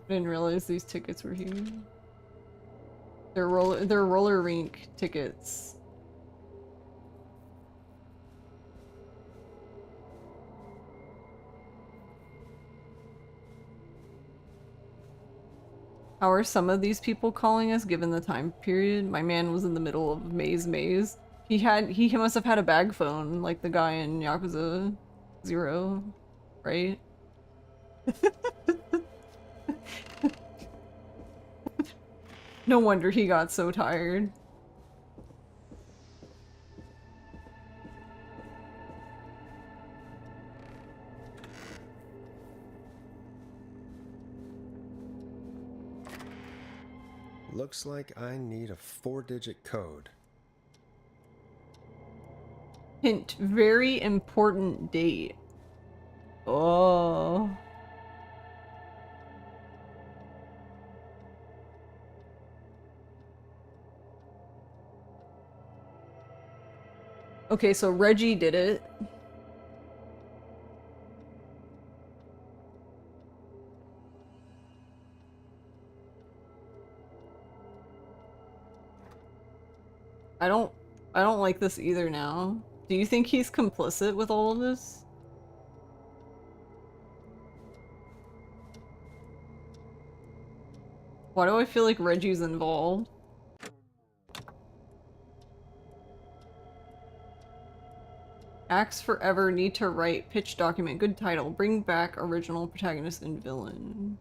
I didn't realize these tickets were here. They're roller rink tickets. How are some of these people calling us given the time period? My man was in the middle of maze. He must have had a bag phone like the guy in Yakuza 0, right? No wonder he got so tired. Looks like I need a 4-digit code. Hint, very important date. Oh. Okay, so Reggie did it. I don't like this either now. Do you think he's complicit with all of this? Why do I feel like Reggie's involved? Acts forever, need to write, pitch document, good title, bring back original protagonist and villain.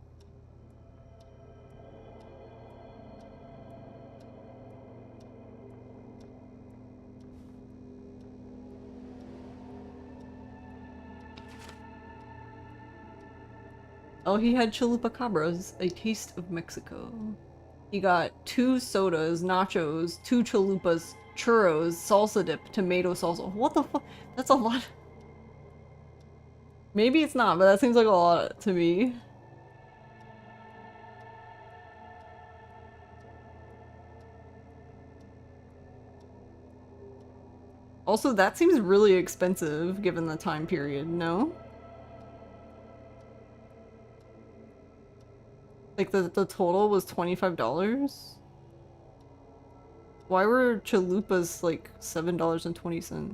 Oh, he had chalupa cabras, a taste of Mexico. He got 2 sodas, nachos, 2 chalupas, churros, salsa dip, tomato salsa. What the fuck? That's a lot. Maybe it's not, but that seems like a lot to me. Also, that seems really expensive given the time period, no? Like, the total was $25? Why were chalupas, like, $7.20?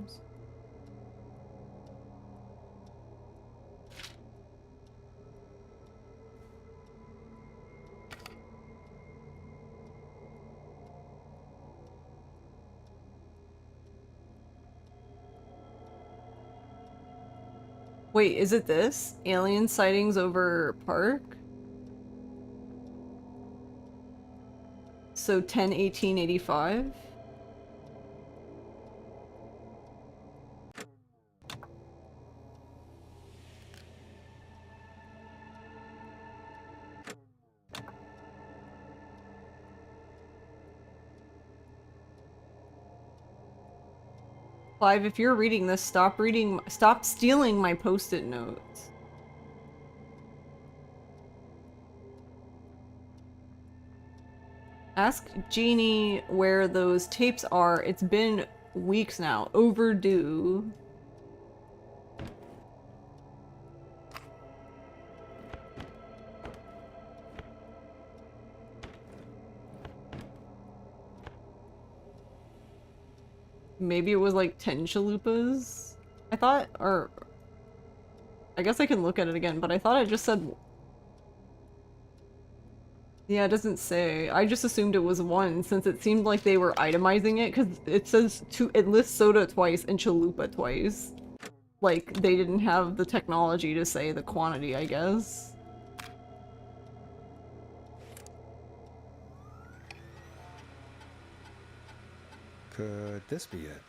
Wait, is it this? Alien sightings over Park? So 10/18/85? Clive, if you're reading this, stop stealing my post-it notes. Ask Jeannie where those tapes are. It's been weeks now. Overdue. Maybe it was like 10 chalupas? I thought, or... I guess I can look at it again, but I thought I just said... Yeah, it doesn't say. I just assumed it was one since it seemed like they were itemizing it because it says it lists soda twice and chalupa twice. Like they didn't have the technology to say the quantity, I guess. Could this be it?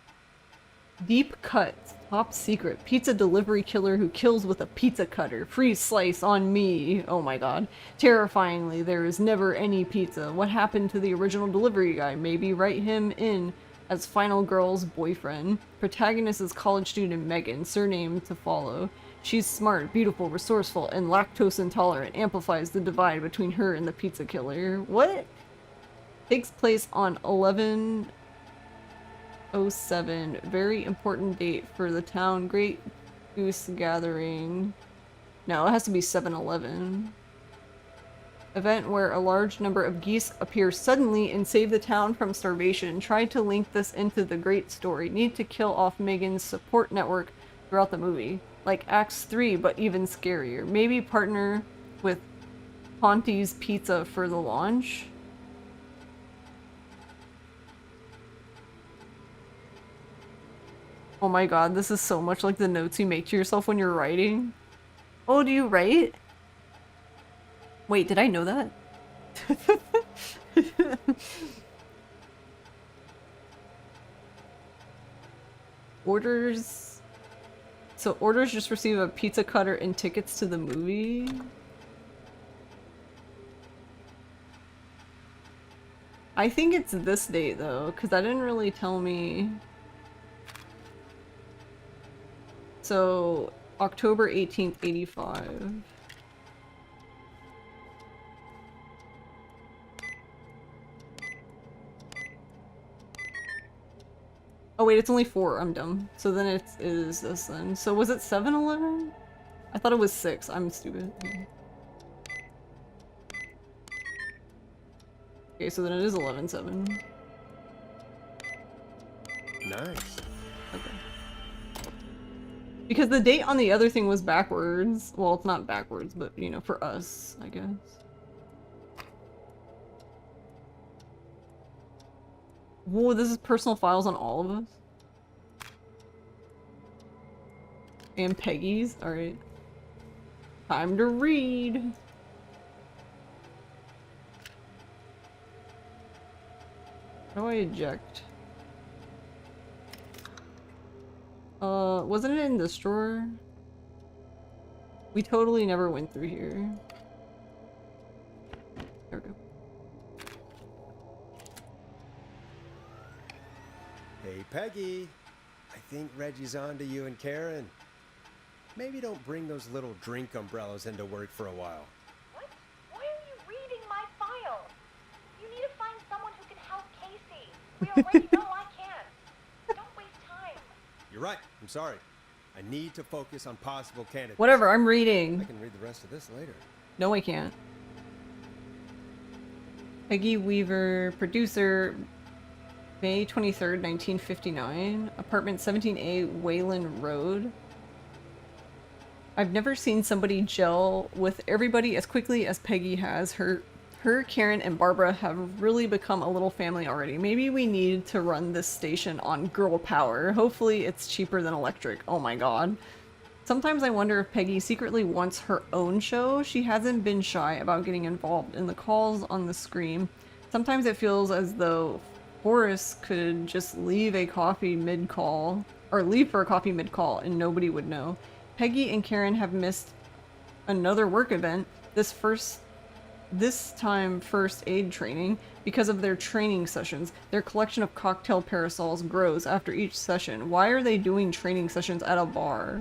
Deep Cut, top secret, pizza delivery killer who kills with a pizza cutter. Free slice on me. Oh my god. Terrifyingly, there is never any pizza. What happened to the original delivery guy? Maybe write him in as Final Girl's boyfriend. Protagonist is college student Megan, surname to follow. She's smart, beautiful, resourceful, and lactose intolerant. Amplifies the divide between her and the pizza killer. What? Takes place on 11/07. Very important date for the town. Great Goose Gathering. No, it has to be 7/11. Event where a large number of geese appear suddenly and save the town from starvation. Try to link this into the great story. Need to kill off Megan's support network throughout the movie. Like Acts 3, but even scarier. Maybe partner with Ponty's Pizza for the launch. Oh my god, this is so much like the notes you make to yourself when you're writing. Oh, do you write? Wait, did I know that? Orders... So orders just receive a pizza cutter and tickets to the movie? I think it's this date though, because that didn't really tell me... So, October 18th, 85. Oh wait, it's only 4. I'm dumb. So then it is this then. So was it 7/11? I thought it was 6. I'm stupid. Okay, so then it is 11/7. Nice. Okay. Because the date on the other thing was backwards. Well, it's not backwards, but, you know, for us, I guess. Whoa, this is personal files on all of us? And Peggy's? Alright. Time to read! How do I eject? Wasn't it in this drawer? We totally never went through here. There we go. Hey, Peggy. I think Reggie's on to you and Karen. Maybe don't bring those little drink umbrellas into work for a while. What? Why are you reading my file? You need to find someone who can help Casey. We already know I can. Don't waste time. You're right. I'm sorry. I need to focus on possible candidates. Whatever, I'm reading. I can read the rest of this later. No, I can't. Peggy Weaver, producer, May 23rd, 1959. Apartment 17A, Wayland Road. I've never seen somebody gel with everybody as quickly as Peggy has. Her, Karen, and Barbara have really become a little family already. Maybe we need to run this station on girl power. Hopefully it's cheaper than electric. Oh my god. Sometimes I wonder if Peggy secretly wants her own show. She hasn't been shy about getting involved in the calls on the screen. Sometimes it feels as though Horace could just leave a coffee mid-call, or leave for a coffee mid-call, and nobody would know. Peggy and Karen have missed another work event, this time first aid training, because of their training sessions. Their collection of cocktail parasols grows after each session. Why are they doing training sessions at a bar?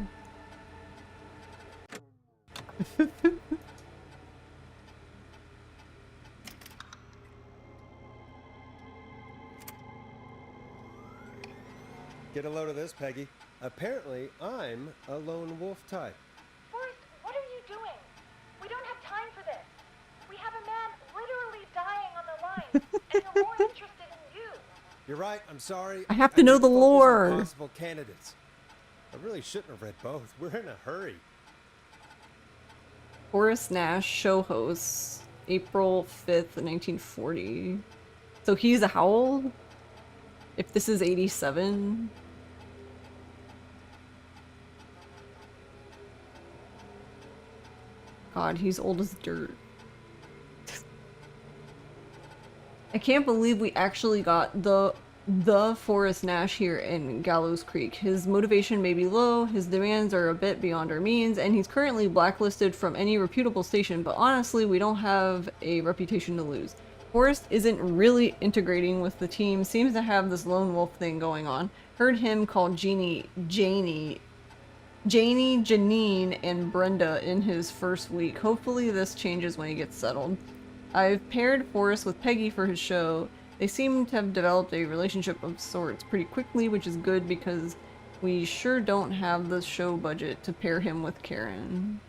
Get a load of this, Peggy. Apparently, I'm a lone wolf type. Forrest, what are you doing? We don't have time for this. We have a man literally dying on the line, and you're more interested in you. You're right. I'm sorry. I have to know need the focus on lore. Possible candidates. I really shouldn't have read both. We're in a hurry. Horace Nash, show host. April 5th, 1940. So he's how old? If this is 87? God, he's old as dirt. I can't believe we actually got the Forrest Nash here in Gallows Creek. His motivation may be low, his demands are a bit beyond our means, and he's currently blacklisted from any reputable station, but honestly, we don't have a reputation to lose. Forrest isn't really integrating with the team, seems to have this lone wolf thing going on. Heard him call Janine, and Brenda in his first week. Hopefully this changes when he gets settled. I've paired Forrest with Peggy for his show. They seem to have developed a relationship of sorts pretty quickly, which is good because we sure don't have the show budget to pair him with Karen.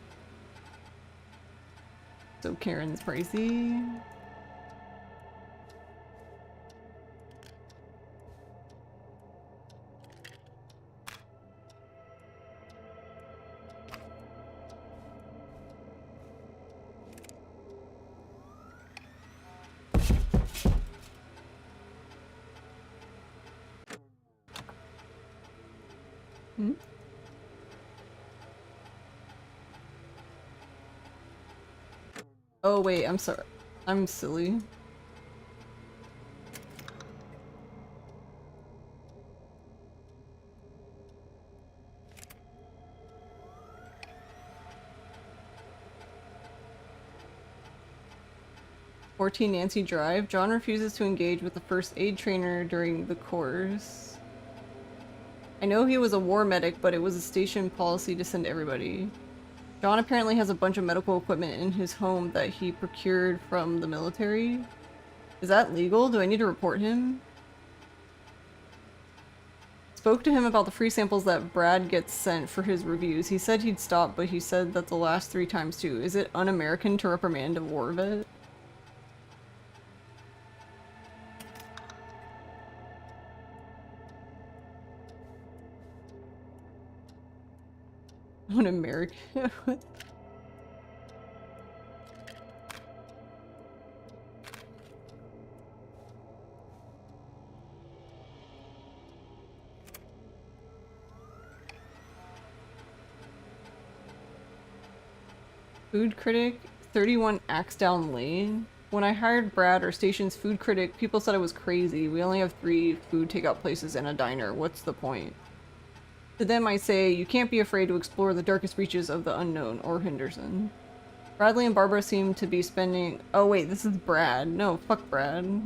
So Karen's pricey. Hmm? Oh wait, I'm sorry. I'm silly. "14 Nancy Drive. John refuses to engage with the first aid trainer during the course. I know he was a war medic, but it was a station policy to send everybody. John apparently has a bunch of medical equipment in his home that he procured from the military. Is that legal? Do I need to report him? Spoke to him about the free samples that Brad gets sent for his reviews. He said he'd stop, but he said that the last 3 times too. Is it un-American to reprimand a war vet? Un-American? Food critic, 31 Axdown Lane. When I hired Brad, our station's food critic, people said I was crazy. We only have 3 food takeout places and a diner. What's the point? To them I say, you can't be afraid to explore the darkest reaches of the unknown, or Henderson. Bradley and Barbara seem to be spending— oh wait, this is Brad. No, fuck Brad.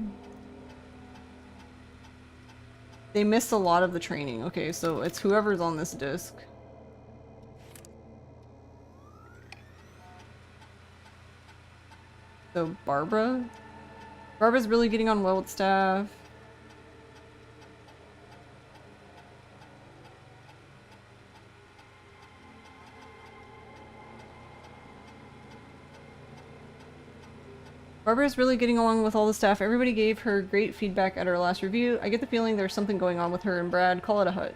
They missed a lot of the training. Okay, so it's whoever's on this disc. So Barbara? Barbara's really getting on well with staff. Barbara's really getting along with all the staff. Everybody gave her great feedback at our last review. I get the feeling there's something going on with her and Brad. Call it a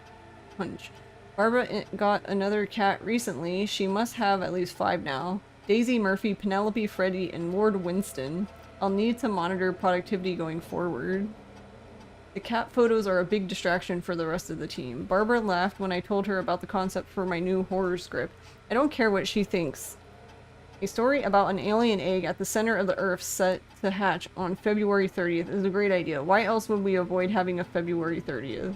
hunch. Barbara got another cat recently. She must have at least 5 now. Daisy, Murphy, Penelope, Freddie, and Lord Winston. I'll need to monitor productivity going forward. The cat photos are a big distraction for the rest of the team. Barbara laughed when I told her about the concept for my new horror script. I don't care what she thinks. A story about an alien egg at the center of the Earth set to hatch on February 30th is a great idea. Why else would we avoid having a February 30th?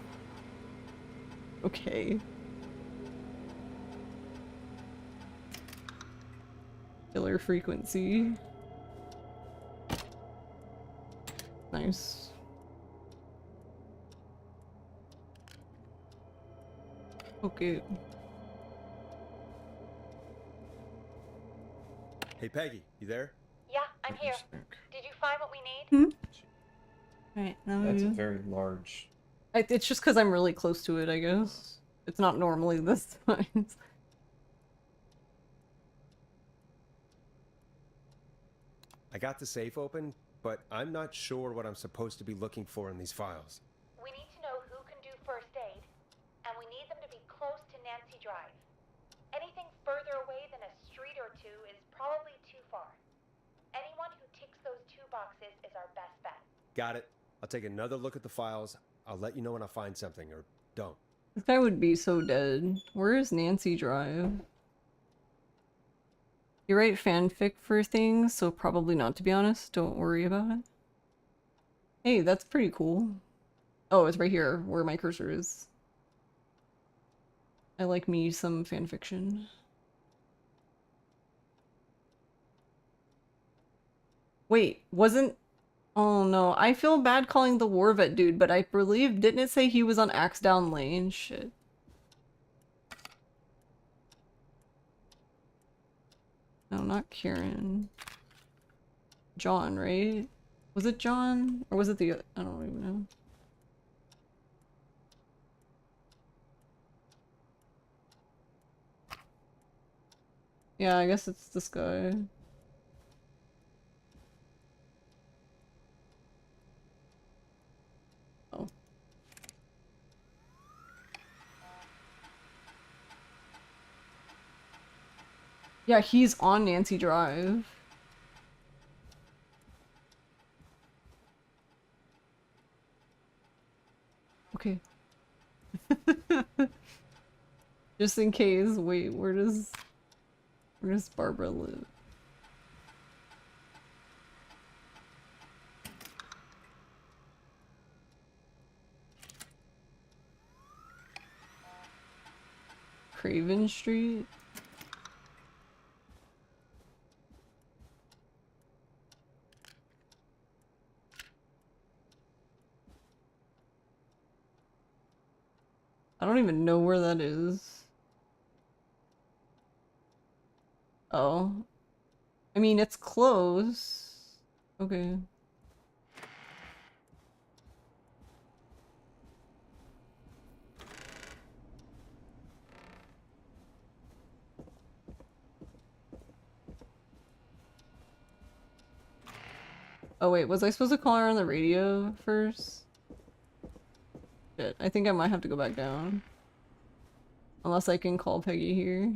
Okay. Killer frequency. Nice. Okay. Hey Peggy, you there? Yeah, I'm here. Did you find what we need? Right, now That's a very large... It's just because I'm really close to it, I guess. It's not normally this size. I got the safe open, but I'm not sure what I'm supposed to be looking for in these files. We need to know who can do first aid, and we need them to be close to Nancy Drive. Anything further away than a street or 2 is probably too far. Anyone who our best bet. Got it. I'll take another look at the files. I'll let you know when I find something, or don't. This guy would be so dead. Where is Nancy Drive? You write fanfic for things, so probably not, to be honest. Don't worry about it. Hey, that's pretty cool. Oh, it's right here, where my cursor is. I like me some fanfiction. Wait, wasn't... Oh no, I feel bad calling the War Vet dude, but I believe, didn't it say he was on Axedown Lane? Shit. No, not Kieran. John, right? Was it John? Or was it the other? I don't even know. Yeah, I guess it's this guy. Oh. Yeah, he's on Nancy Drive. Okay. Just in case, wait, where does Barbara live? Craven Street? I don't even know where that is. Oh. I mean, it's close. Okay. Oh wait, was I supposed to call her on the radio first? Shit, I think I might have to go back down. Unless I can call Peggy here.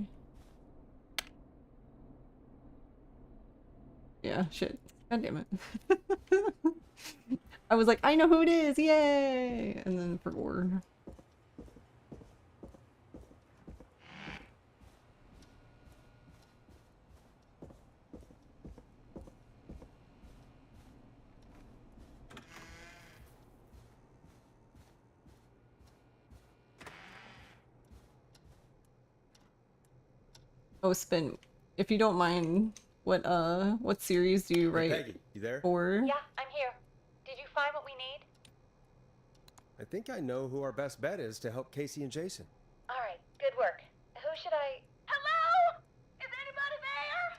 Yeah, shit. God damn it. I was like, I know who it is, yay! And then forgot. Oh, Spin, if you don't mind, what series do you Hey, write Peggy, you there? for? Yeah, I'm here. Did you find what we need? I think I know who our best bet is to help Casey and Jason. All right, good work. Who should I... Hello? Is anybody there?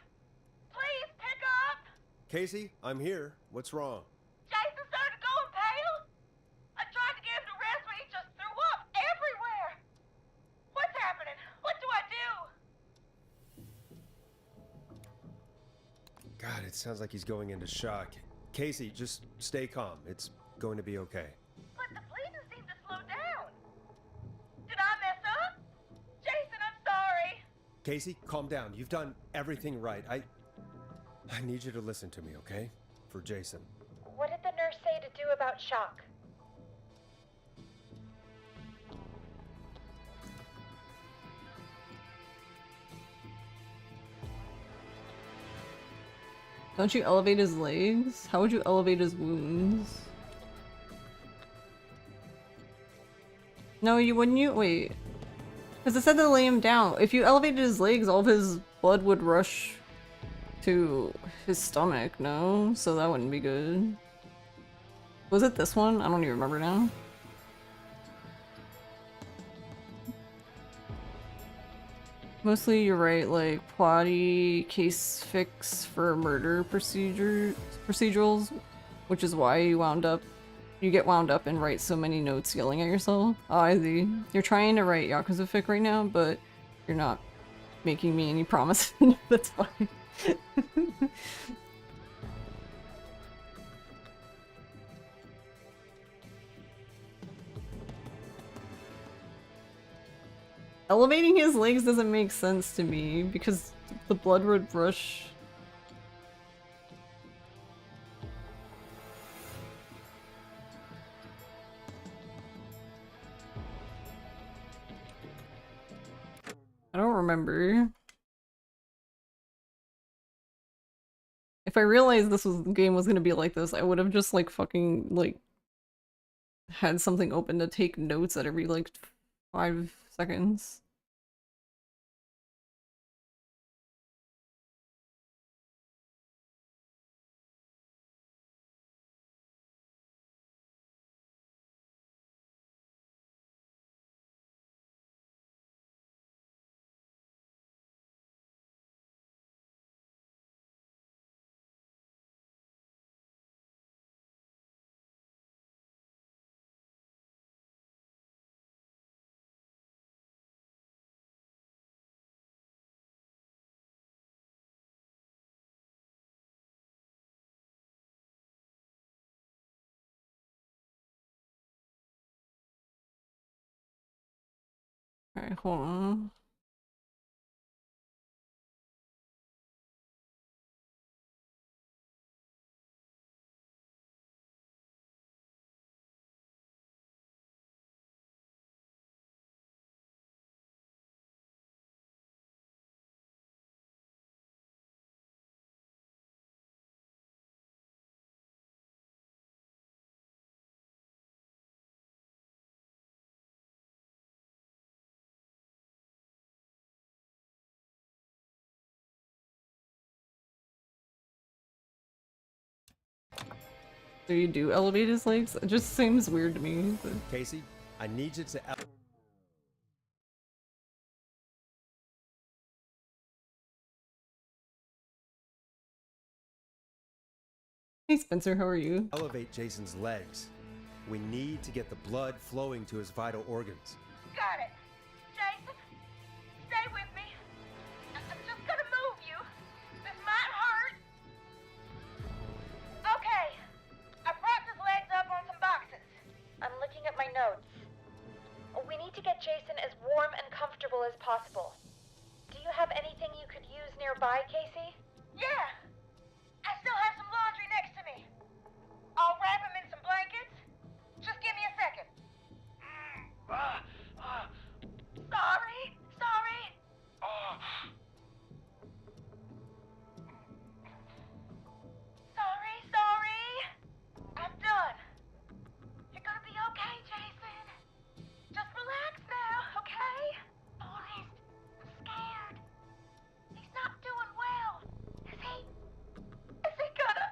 Please pick up. Casey, I'm here. What's wrong? Jason started going pale. I tried to get him to rest, but he just threw up everywhere. What's happening? What do I do? God, it sounds like he's going into shock. Casey, just stay calm. It's going to be okay. But the bleeding seemed to slow down. Did I mess up? Jason, I'm sorry. Casey, calm down. You've done everything right. I need you to listen to me, okay? For Jason. What did the nurse say to do about shock? Don't you elevate his legs? How would you elevate his wounds? No, you wouldn't you? Wait. Because it said to lay him down. If you elevated his legs, all of his blood would rush to his stomach, no? So that wouldn't be good. Was it this one? I don't even remember now. Mostly you're right, like plotty case fix for murder procedurals, which is why you get wound up and write so many notes yelling at yourself. Oh, I see. You're trying to write Yakuza fic right now, but you're not making me any promises. That's fine. Elevating his legs doesn't make sense to me because the blood would rush. I don't remember. If I realized this game was gonna be like this, I would have just like fucking like had something open to take notes at every like 5 seconds. Alright, hold on. Do you do elevate his legs? It just seems weird to me. But... Casey, I need you to Hey Spencer, how are you? elevate Jason's legs. We need to get the blood flowing to his vital organs. Got it. Jason, stay with me. I'm just gonna move you. This might hurt. Okay. I propped his legs up on some boxes. I'm looking at my notes. We need to get Jason as warm and comfortable as possible. Do you have anything you could use nearby, Casey? Yeah. I still have some laundry next to me. I'll wrap him in some blankets. Just give me a second. Sorry. Sorry. I'm done. You're gonna be okay, Jason. Just relax now, okay? Forrest, I'm scared. He's not doing well. Is he gonna...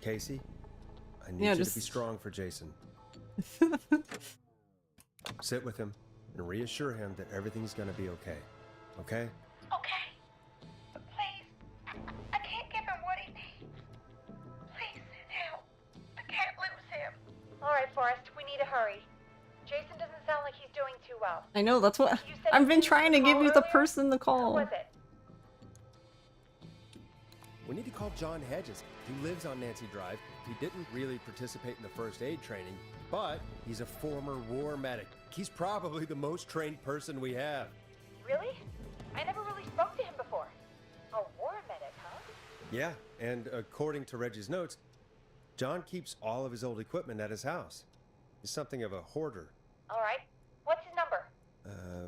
Casey, I need Yeah, you just- to be strong for Jason. Sit with him and reassure him that everything's gonna be okay. Okay? Okay. But please, I can't give him what he needs. Please send help. I can't lose him. All right, Forrest, we need to hurry. Jason doesn't sound like he's doing too well. I know, that's what You said I've you been needed trying to to give call you the earlier? person to Who call. was it? We need to call John Hedges. He lives on Nancy Drive. He didn't really participate in the first aid training, but he's a former war medic. He's probably the most trained person we have. Really? I never really spoke to him before. A war medic, huh? Yeah, and according to Reggie's notes, John keeps all of his old equipment at his house. He's something of a hoarder. All right. What's his number?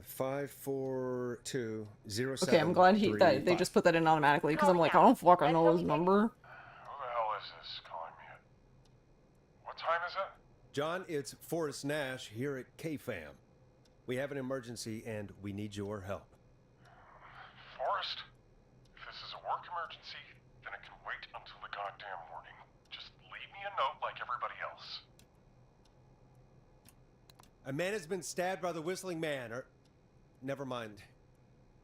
54207. Okay, I'm glad that they just put that in automatically because I'm like, I don't fucking know his number. Who the hell is this calling me at? What time is it? John, it's Forrest Nash here at KFAM. We have an emergency and we need your help. Forrest, if this is a work emergency, then it can wait until the goddamn morning. Just leave me a note like everybody else. A man has been stabbed by the Whistling Man, or... Never mind.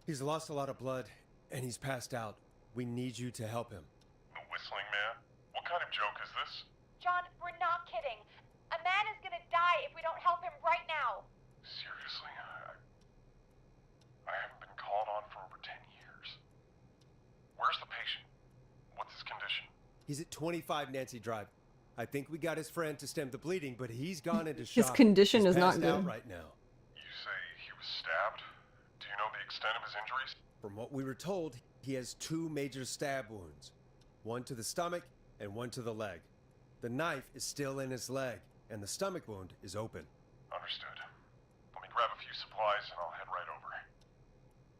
He's lost a lot of blood, and he's passed out. We need you to help him. The Whistling Man? What kind of joke is this? John, we're not kidding. A man is gonna die if we don't help him right now. Seriously? I haven't been called on for over 10 years. Where's the patient? What's his condition? He's at 25 Nancy Drive. I think we got his friend to stem the bleeding, but he's gone into His shock. condition He's is not passed out good. right now. You say he was stabbed? Do you know the extent of his injuries? From what we were told, he has 2 major stab wounds. One to the stomach and one to the leg. The knife is still in his leg, and the stomach wound is open. Understood. Let me grab a few supplies and I'll head right over.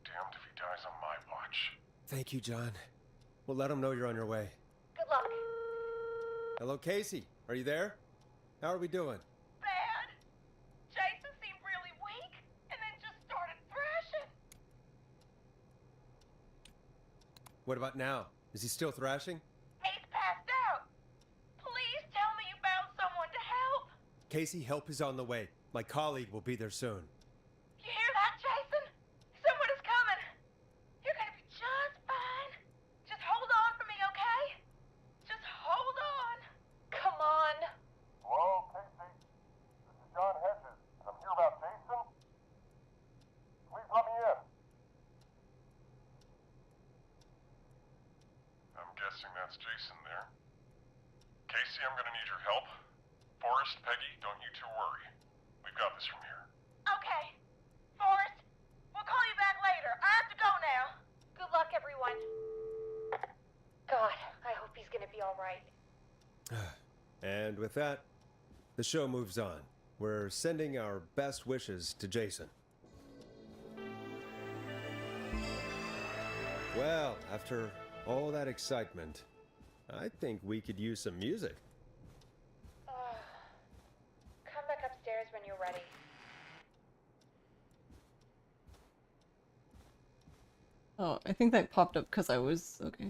Damned if he dies on my watch. Thank you, John. We'll let him know you're on your way. Good luck. Hello, Casey. Are you there? How are we doing? Bad. Jason seemed really weak and then just started thrashing. What about now? Is he still thrashing? He's passed out. Please tell me you found someone to help. Casey, help is on the way. My colleague will be there soon. You hear that, Jason? Someone is coming. You're gonna be just fine. Just hold on for me, okay? Just hold on. Come on. Hello, Casey. This is John Hedges. I'm here about Jason. Please let me in. I'm guessing that's Jason there. Casey, I'm gonna need your help. Forrest, Peggy, don't you two worry. We've got this from here. Okay. Forrest, we'll call you back later. I have to go now. Good luck, everyone. God, I hope he's gonna be all right. And with that, the show moves on. We're sending our best wishes to Jason. Well, after all that excitement, I think we could use some music. Come back upstairs when you're ready. Oh, I think that popped up because I was... Okay.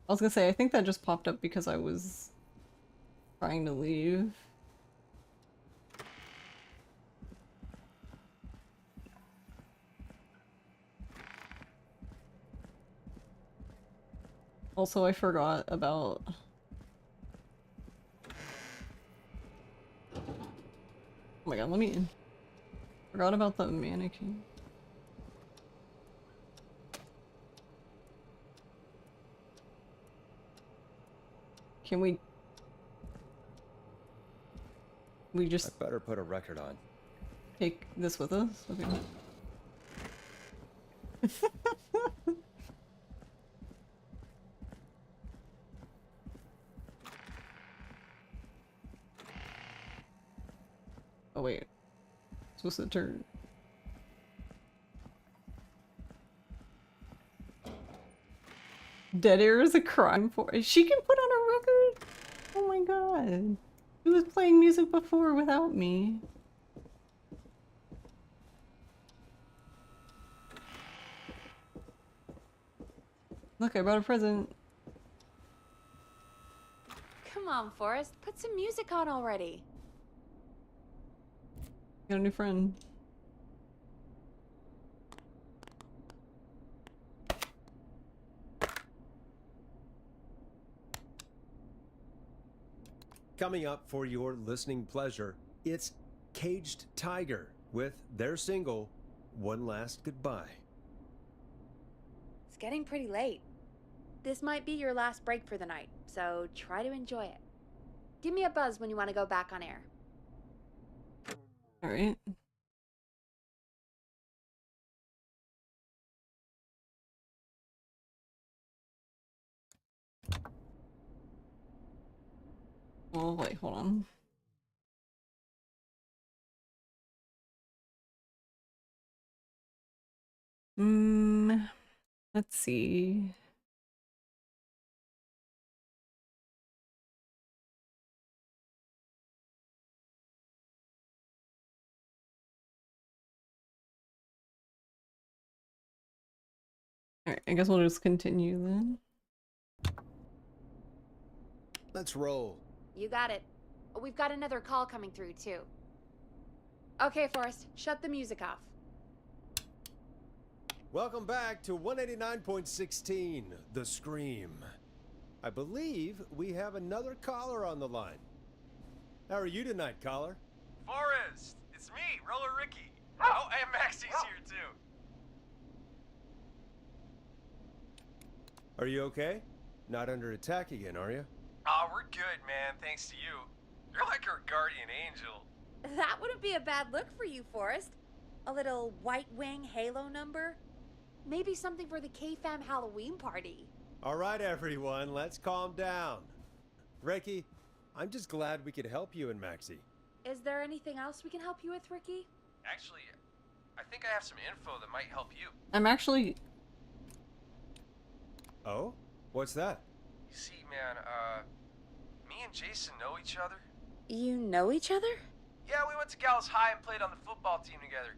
I was gonna say, I think that just popped up because I was trying to leave. Also, I forgot about... Oh my god, let me in. Forgot about the mannequin. Can we just... I better put a record on. Take this with us? Okay. Oh wait. Supposed to turn. Dead air is a crime for... She can put on a record? Oh my god. She was playing music before without me. Look, I brought a present. Come on, Forrest. Put some music on already. Got a new friend. Coming up for your listening pleasure, it's Caged Tiger with their single, One Last Goodbye. It's getting pretty late. This might be your last break for the night, so try to enjoy it. Give me a buzz when you want to go back on air. Alright. Oh, wait, hold on. Let's see. Alright, I guess we'll just continue then. Let's roll. You got it. We've got another call coming through, too. Okay, Forrest, shut the music off. Welcome back to 189.16, The Scream. I believe we have another caller on the line. How are you tonight, caller? Forrest, it's me, Roller Ricky. Oh, and Maxie's here too. Are you okay? Not under attack again, are you? Oh, we're good, man, thanks to you. You're like our guardian angel. That wouldn't be a bad look for you, Forrest. A little White Wing Halo number? Maybe something for the K-Fam Halloween party. All right, everyone, let's calm down. Ricky, I'm just glad we could help you and Maxie. Is there anything else we can help you with, Ricky? Actually, I think I have some info that might help you. I'm actually... Oh? What's that? You see, man, me and Jason know each other. You know each other? Yeah, we went to Gallows High and played on the football team together.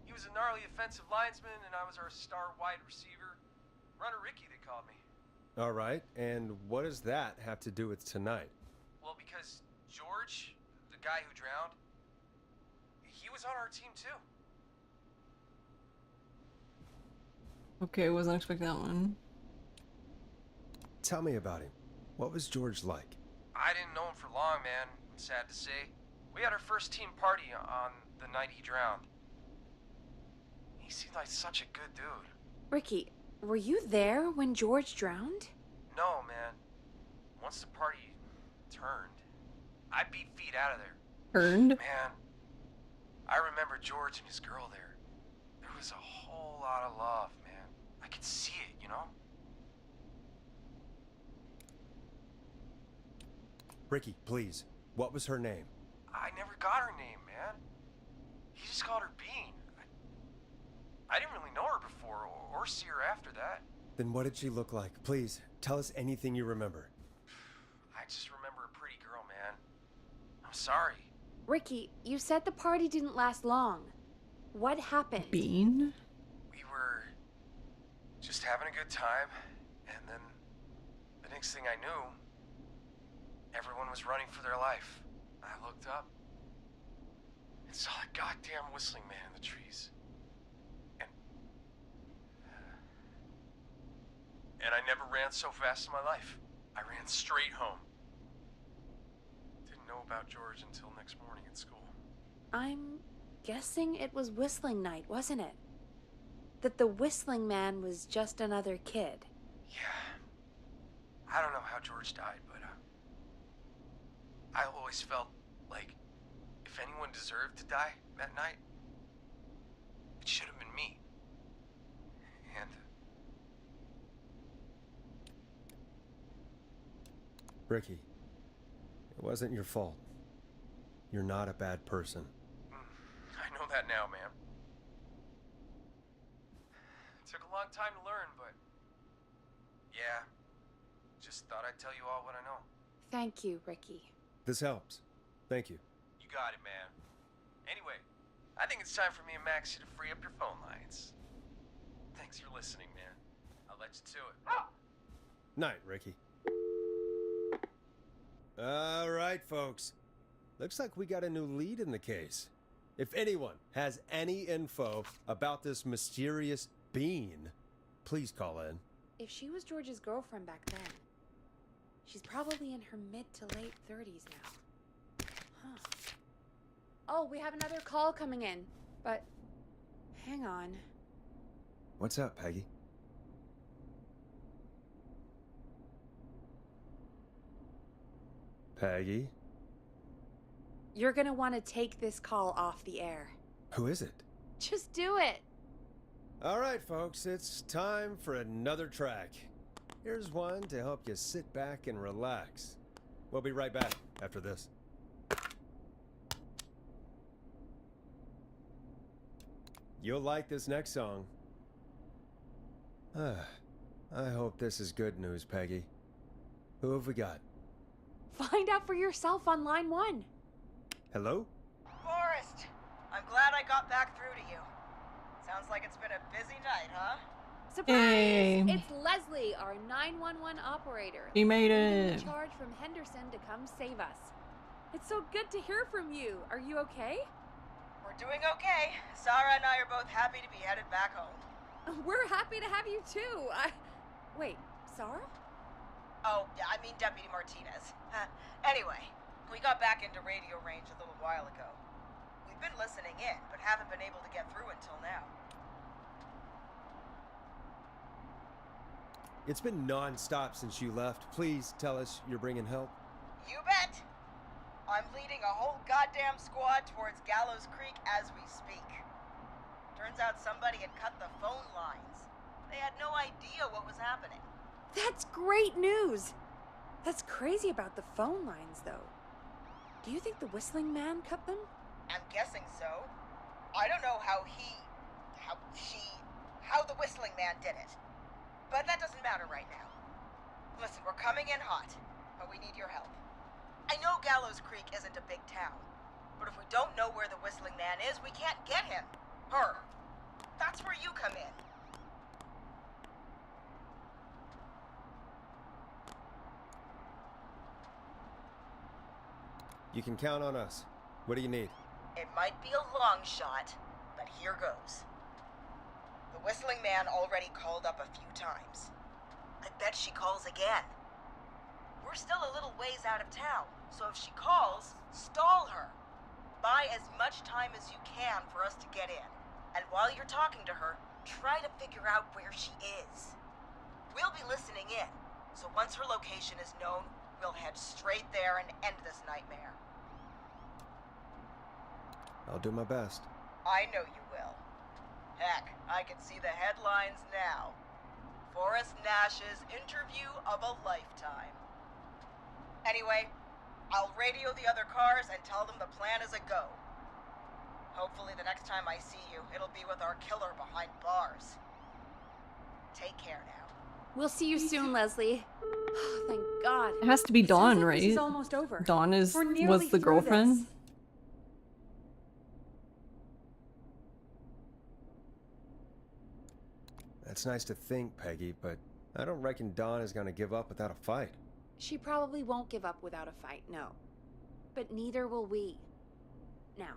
He was a gnarly offensive linesman, and I was our star wide receiver. Runner Ricky, they called me. All right, and what does that have to do with tonight? Well, because George, the guy who drowned, he was on our team too. Okay, wasn't expecting that one. Tell me about him. What was George like? I didn't know him for long, man. Sad to say. We had our first team party on the night he drowned. He seemed like such a good dude. Ricky, were you there when George drowned? No, man. Once the party turned, I beat feet out of there. Turned? Man, I remember George and his girl there. There was a whole lot of love, man. I could see it, you know? Ricky, please. What was her name? I never got her name, man. He just called her Bean. I didn't really know her before or see her after that. Then what did she look like? Please, tell us anything you remember. I just remember a pretty girl, man. I'm sorry. Ricky, you said the party didn't last long. What happened? Bean? We were just having a good time, and then the next thing I knew, everyone was running for their life. I looked up and saw a goddamn whistling man in the trees. And I never ran so fast in my life. I ran straight home. Didn't know about George until next morning at school. I'm guessing it was whistling night, wasn't it? That the whistling man was just another kid. Yeah. I don't know how George died, but I always felt like if anyone deserved to die that night, it should have been me. And Ricky, it wasn't your fault. You're not a bad person. I know that now, man. It took a long time to learn, but yeah, just thought I'd tell you all what I know. Thank you, Ricky. This helps. Thank you. You got it, man. Anyway, I think it's time for me and Maxie to free up your phone lines. Thanks for listening, man. I'll let you to it. Night, Ricky. All right, folks. Looks like we got a new lead in the case. If anyone has any info about this mysterious bean, please call in. If she was George's girlfriend back then, she's probably in her mid to late 30s now. Huh. Oh, we have another call coming in, but hang on. What's up, Peggy? Peggy? You're gonna want to take this call off the air. Who is it? Just do it. All right, folks, it's time for another track. Here's one to help you sit back and relax. We'll be right back after this. You'll like this next song. I hope this is good news, Peggy. Who have we got? Find out for yourself on line 1. Hello? Forrest! I'm glad I got back through to you. Sounds like it's been a busy night, huh? Surprise! Hey. It's Leslie, our 911 operator. You made Leading it. the charge from Henderson to come save us. It's so good to hear from you. Are you okay? We're doing okay. Sarah and I are both happy to be headed back home. We're happy to have you too. Wait, Sarah? Oh, yeah, I mean Deputy Martinez. Anyway, we got back into radio range a little while ago. We've been listening in, but haven't been able to get through until now. It's been non-stop since you left. Please tell us you're bringing help. You bet! I'm leading a whole goddamn squad towards Gallows Creek as we speak. Turns out somebody had cut the phone lines. They had no idea what was happening. That's great news. That's crazy about the phone lines, though. Do you think the Whistling Man cut them? I'm guessing so. I don't know how the Whistling Man did it. But that doesn't matter right now. Listen, we're coming in hot, but we need your help. I know Gallows Creek isn't a big town, but if we don't know where the Whistling Man is, we can't get him. Her. That's where you come in. You can count on us. What do you need? It might be a long shot, but here goes. The Whistling Man already called up a few times. I bet she calls again. We're still a little ways out of town, so if she calls, stall her. Buy as much time as you can for us to get in. And while you're talking to her, try to figure out where she is. We'll be listening in, so once her location is known, we'll head straight there and end this nightmare. I'll do my best. I know you will. Heck, I can see the headlines now. Forrest Nash's interview of a lifetime. Anyway, I'll radio the other cars and tell them the plan is a go. Hopefully the next time I see you, it'll be with our killer behind bars. Take care now. We'll see you soon, Leslie. Thank God. It has to be It sounds Dawn, like right? This is almost over. Dawn We're nearly was the through girlfriend. this. That's nice to think, Peggy, but I don't reckon Dawn is gonna give up without a fight. She probably won't give up without a fight, no. But neither will we. Now,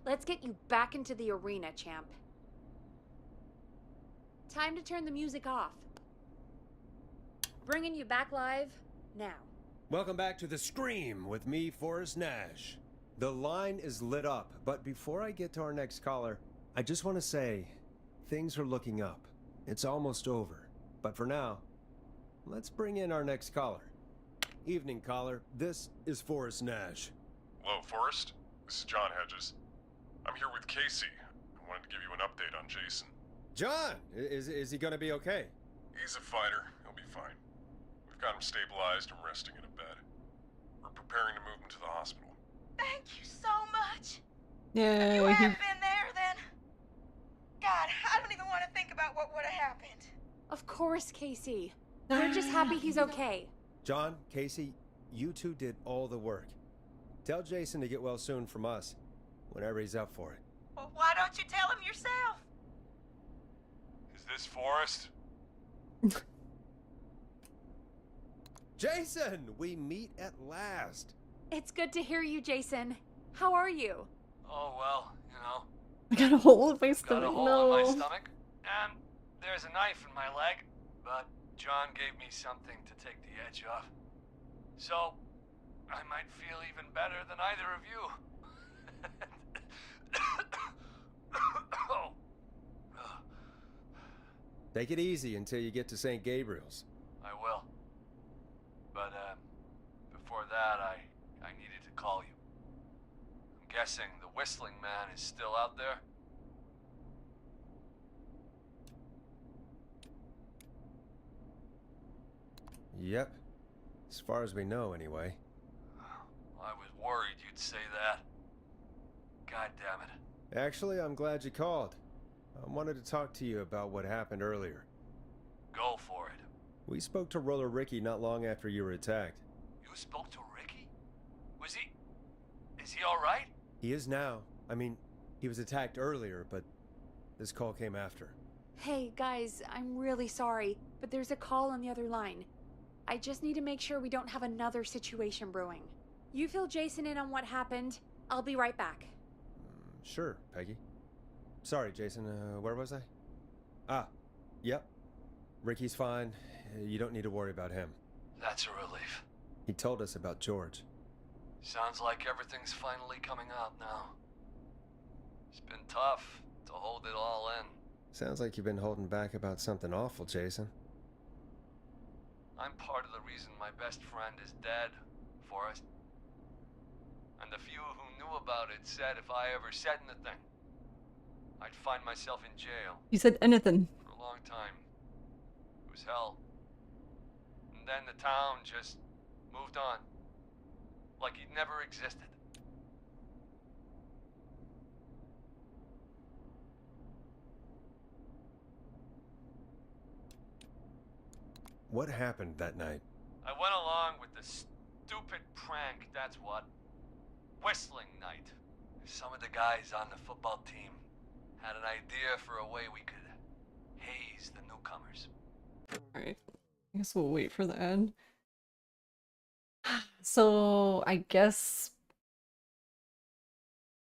let's get you back into the arena, champ. Time to turn the music off. Bringing you back live now. Welcome back to The Scream with me, Forrest Nash. The line is lit up, but before I get to our next caller, I just want to say, things are looking up. It's almost over. But for now, let's bring in our next caller. Evening, caller. This is Forrest Nash. Hello, Forrest. This is John Hedges. I'm here with Casey. I wanted to give you an update on Jason. John! Is he gonna be okay? He's a fighter. He'll be fine. We've got him stabilized and resting in a bed. We're preparing to move him to the hospital. Thank you so much. Yeah. You hadn't been there, then? God, I don't even want to think about what would have happened. Of course, Casey. We're just happy he's okay. John, Casey, you two did all the work. Tell Jason to get well soon from us, whenever he's up for it. Well, why don't you tell him yourself? Is this Forrest? Jason, we meet at last. It's good to hear you, Jason. How are you? Oh, well, you know. I got a hole in my Got stomach. a hole No. in my stomach, and there's a knife in my leg, but John gave me something to take the edge off. So, I might feel even better than either of you. Oh. Take it easy until you get to St. Gabriel's. I will. But, before that, I needed to call you. I'm guessing the Whistling Man is still out there? Yep. As far as we know, anyway. I was worried you'd say that. God damn it. Actually, I'm glad you called. I wanted to talk to you about what happened earlier. Go for it. We spoke to Roller Ricky not long after you were attacked. You spoke to Ricky? Is he alright? He is now. I mean, he was attacked earlier, but this call came after. Hey, guys, I'm really sorry, but there's a call on the other line. I just need to make sure we don't have another situation brewing. You fill Jason in on what happened. I'll be right back. Sure, Peggy. Sorry, Jason, where was I? Ah, yep. Ricky's fine. You don't need to worry about him. That's a relief. He told us about George. Sounds like everything's finally coming out now. It's been tough to hold it all in. Sounds like you've been holding back about something awful, Jason. I'm part of the reason my best friend is dead, Forrest. And the few who knew about it said if I ever said anything, I'd find myself in jail. You said anything. For a long time. It was hell. And then the town just moved on. Like he'd never existed. What happened that night? I went along with the stupid prank, that's what. Whistling night. Some of the guys on the football team had an idea for a way we could haze the newcomers. Alright. I guess we'll wait for the end. So, I guess...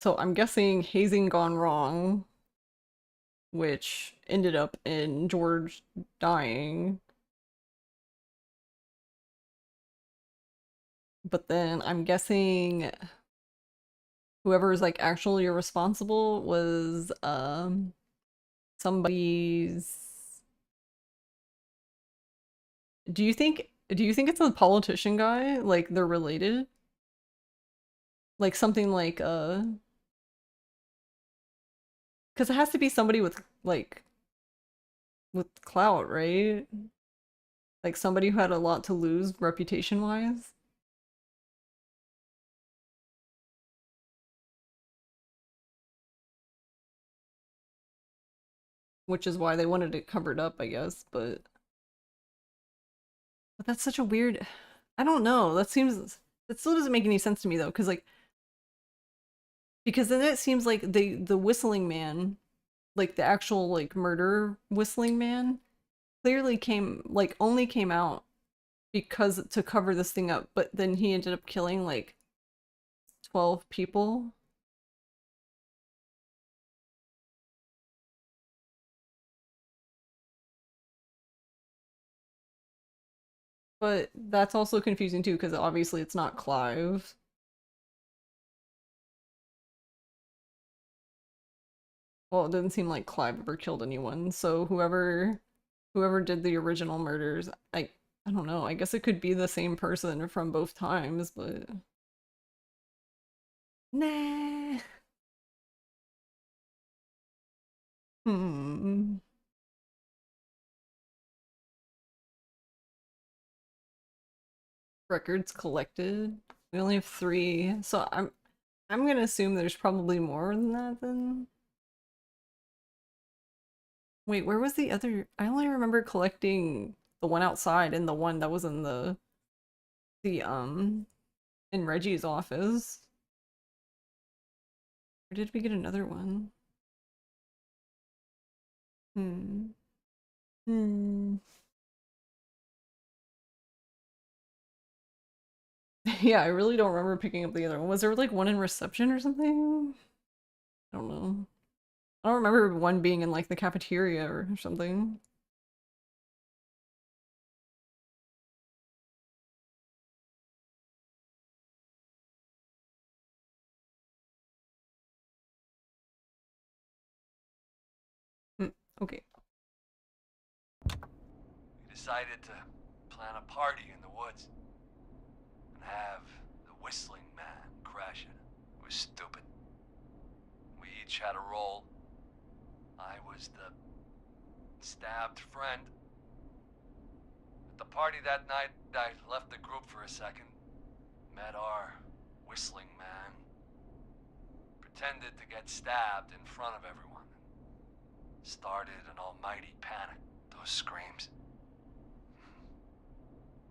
So, I'm guessing hazing gone wrong, which ended up in George dying. But then I'm guessing whoever is like actually responsible was somebody's. Do you think it's a politician guy? Like they're related? Like something like because it has to be somebody with like with clout, right? Like somebody who had a lot to lose reputation wise. Which is why they wanted it covered up, I guess, but that's such a weird... I don't know, that still doesn't make any sense to me though, because like... Because then it seems like the whistling man, like the actual like murder whistling man, clearly only came out because to cover this thing up, but then he ended up killing like 12 people. But that's also confusing too, because obviously it's not Clive. Well, it didn't seem like Clive ever killed anyone, so whoever did the original murders, I don't know, I guess it could be the same person from both times, but... Nah. Records collected. We only have 3, so I'm gonna assume there's probably more than that then. Wait, where was the other? I only remember collecting the one outside and the one that was in the in Reggie's office. Or did we get another one? Yeah, I really don't remember picking up the other one. Was there like one in reception or something? I don't know. I don't remember one being in like the cafeteria or something. Okay. We decided to plan a party in the woods and have the whistling man crash it. It was stupid. We each had a role. I was the stabbed friend. At the party that night, I left the group for a second, met our whistling man, pretended to get stabbed in front of everyone. Started an almighty panic. Those screams.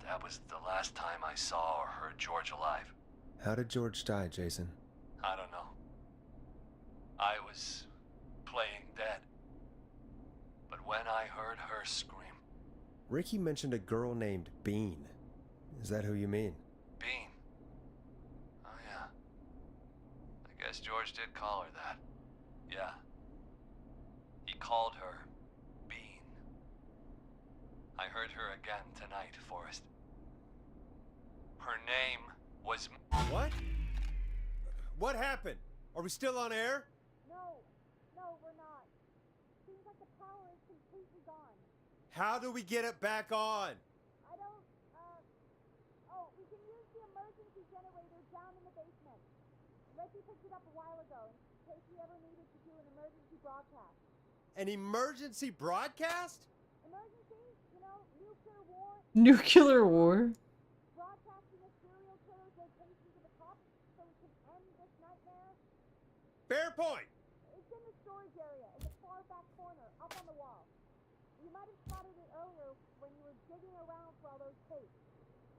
That was the last time I saw or heard George alive. How did George die, Jason? I don't know. I was playing dead. But when I heard her scream... Ricky mentioned a girl named Bean. Is that who you mean? Bean? Oh yeah. I guess George did call her that. Yeah. He called her Bean. I heard her again tonight, Forrest. Her name was... What? What happened? Are we still on air? No, we're not. Seems like the power is completely gone. How do we get it back on? I don't, oh, we can use the emergency generator down in the basement. Reggie picked it up a while ago in case we ever needed to do an emergency broadcast. An emergency broadcast? Emergency? You know, nuclear war? Nuclear war? Broadcasting a Fair point! It's in the storage area, in the far back corner, up on the wall. You might have spotted it earlier when you were digging around for all those tapes.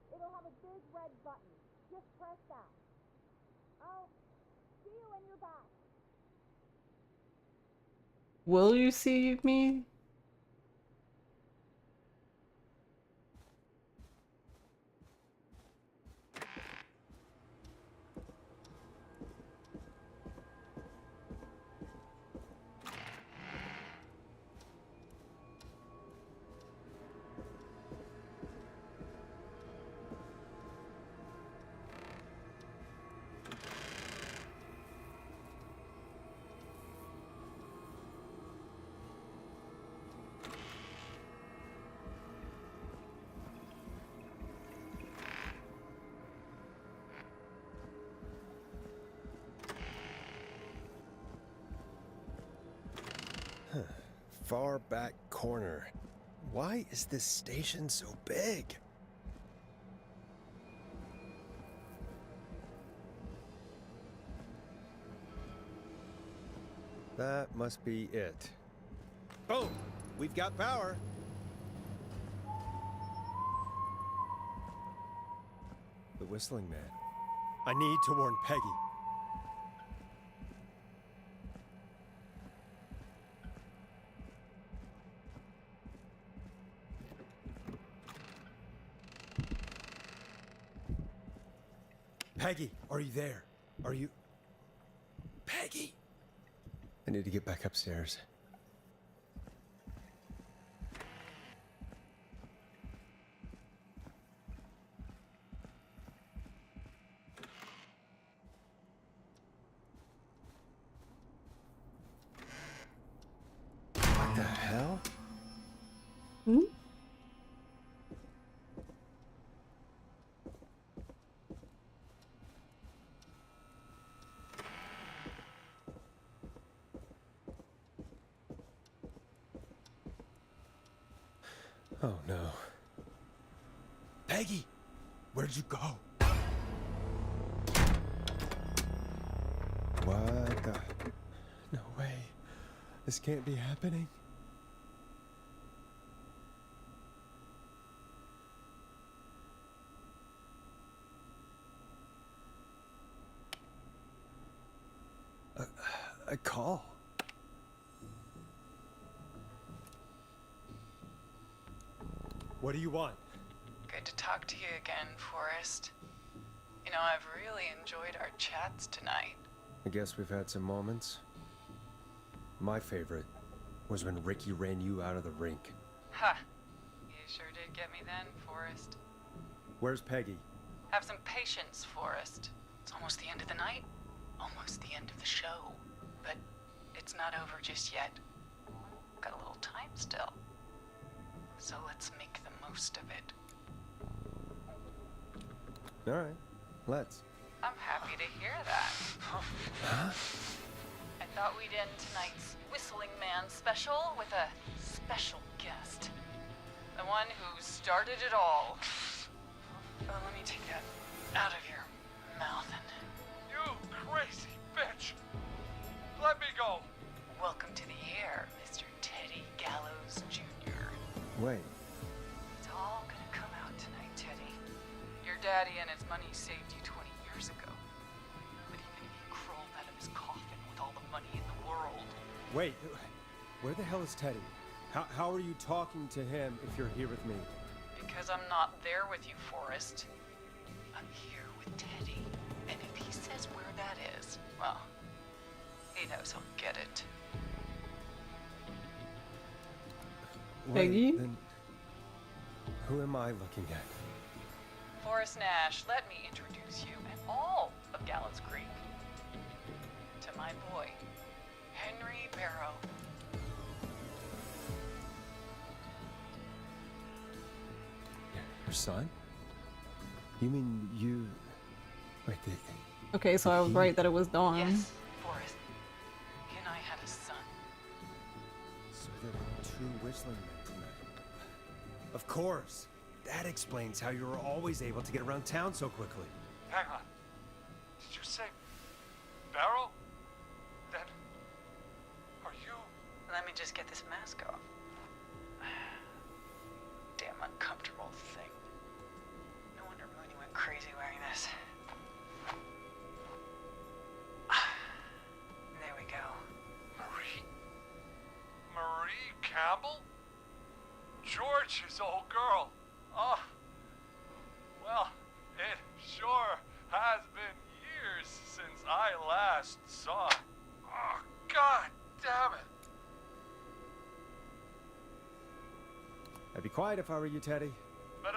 It'll have a big red button. Just press that. I'll see you when you're back. Will you see me? Far back corner. Why is this station so big? That must be it. Boom! We've got power. The Whistling Man. I need to warn Peggy. Peggy, are you there? Are you... Peggy! I need to get back upstairs. What the hell? Hmm? Oh no. Peggy! Where'd you go? What the... No way. This can't be happening. A call. What do you want? Good to talk to you again, Forrest. You know, I've really enjoyed our chats tonight. I guess we've had some moments. My favorite was when Ricky ran you out of the rink. Ha! You sure did get me then, Forrest. Where's Peggy? Have some patience, Forrest. It's almost the end of the night. Almost the end of the show. But it's not over just yet. Got a little time still. So let's make the most of it. All right, let's. I'm happy to hear that. Huh? I thought we'd end tonight's Whistling Man special with a special guest. The one who started it all. Oh, let me take that out of your mouth and... You crazy bitch! Let me go! Welcome to the air, Mr. Teddy Gallows Jr. Wait. It's all gonna come out tonight, Teddy. Your daddy and his money saved you 20 years ago. But even if he crawled out of his coffin with all the money in the world... Wait, where the hell is Teddy? How are you talking to him if you're here with me? Because I'm not there with you, Forrest. I'm here with Teddy. And if he says where that is, well, he knows he'll get it. Peggy? Wait, then who am I looking at? Forrest Nash, let me introduce you and all of Gallows Creek to my boy, Henry Barrow. Your son? You mean you... Wait, Okay, so I was right that it was Dawn. Yes, Forrest. He and I had a son. So there were two Whistling Men tonight. Of course. That explains how you were always able to get around town so quickly. Hang on. Did you say Barrow? George's old girl. Oh, well, it sure has been years since I last saw her. Oh, God damn it. I'd be quiet if I were you, Teddy. But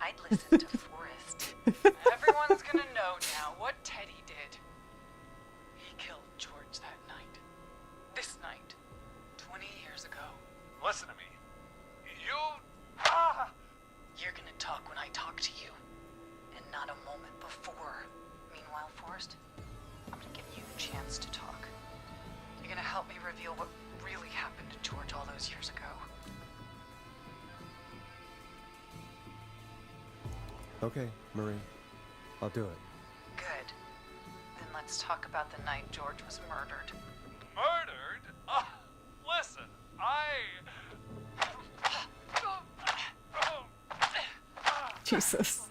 I'd listen to Forrest. Everyone's gonna know now what Teddy did. He killed George that night. This night. 20 years ago. Listen to me. You're gonna talk when I talk to you, and not a moment before. Meanwhile, Forrest, I'm gonna give you a chance to talk. You're gonna help me reveal what really happened to George all those years ago. Okay, Marie. I'll do it. Good. Then let's talk about the night George was murdered. Murdered? Listen, Jesus.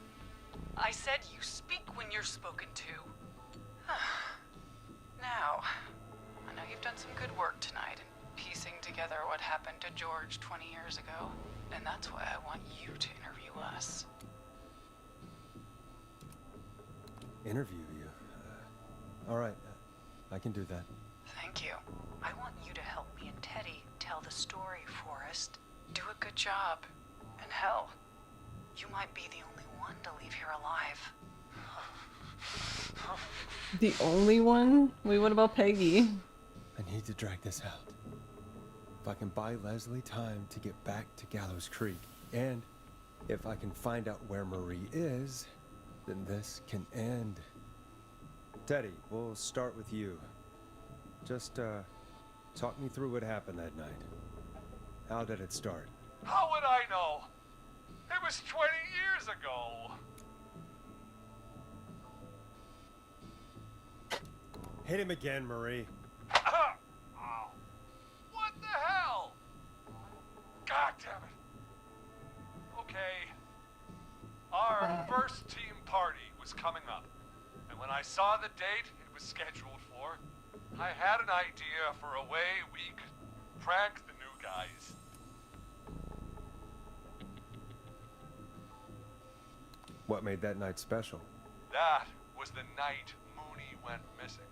I said you speak when you're spoken to. Now, I know you've done some good work tonight in piecing together what happened to George 20 years ago, and that's why I want you to interview us. Interview you? All right. I can do that. Thank you. I want you to help me and Teddy tell the story, Forrest. Do a good job. And hell, you might be the only one to leave here alive. The only one? Wait, what about Peggy? I need to drag this out. If I can buy Leslie time to get back to Gallows Creek, and if I can find out where Marie is, then this can end. Teddy, we'll start with you. Just, talk me through what happened that night. How did it start? how would I know? It was 20 years ago. Hit him again, Marie. Oh, what the hell? God damn it. Okay. Our first team party was coming up. And when I saw the date it was scheduled for, I had an idea for a way we could prank the new guys. What made that night special? That was the night Mooney went missing.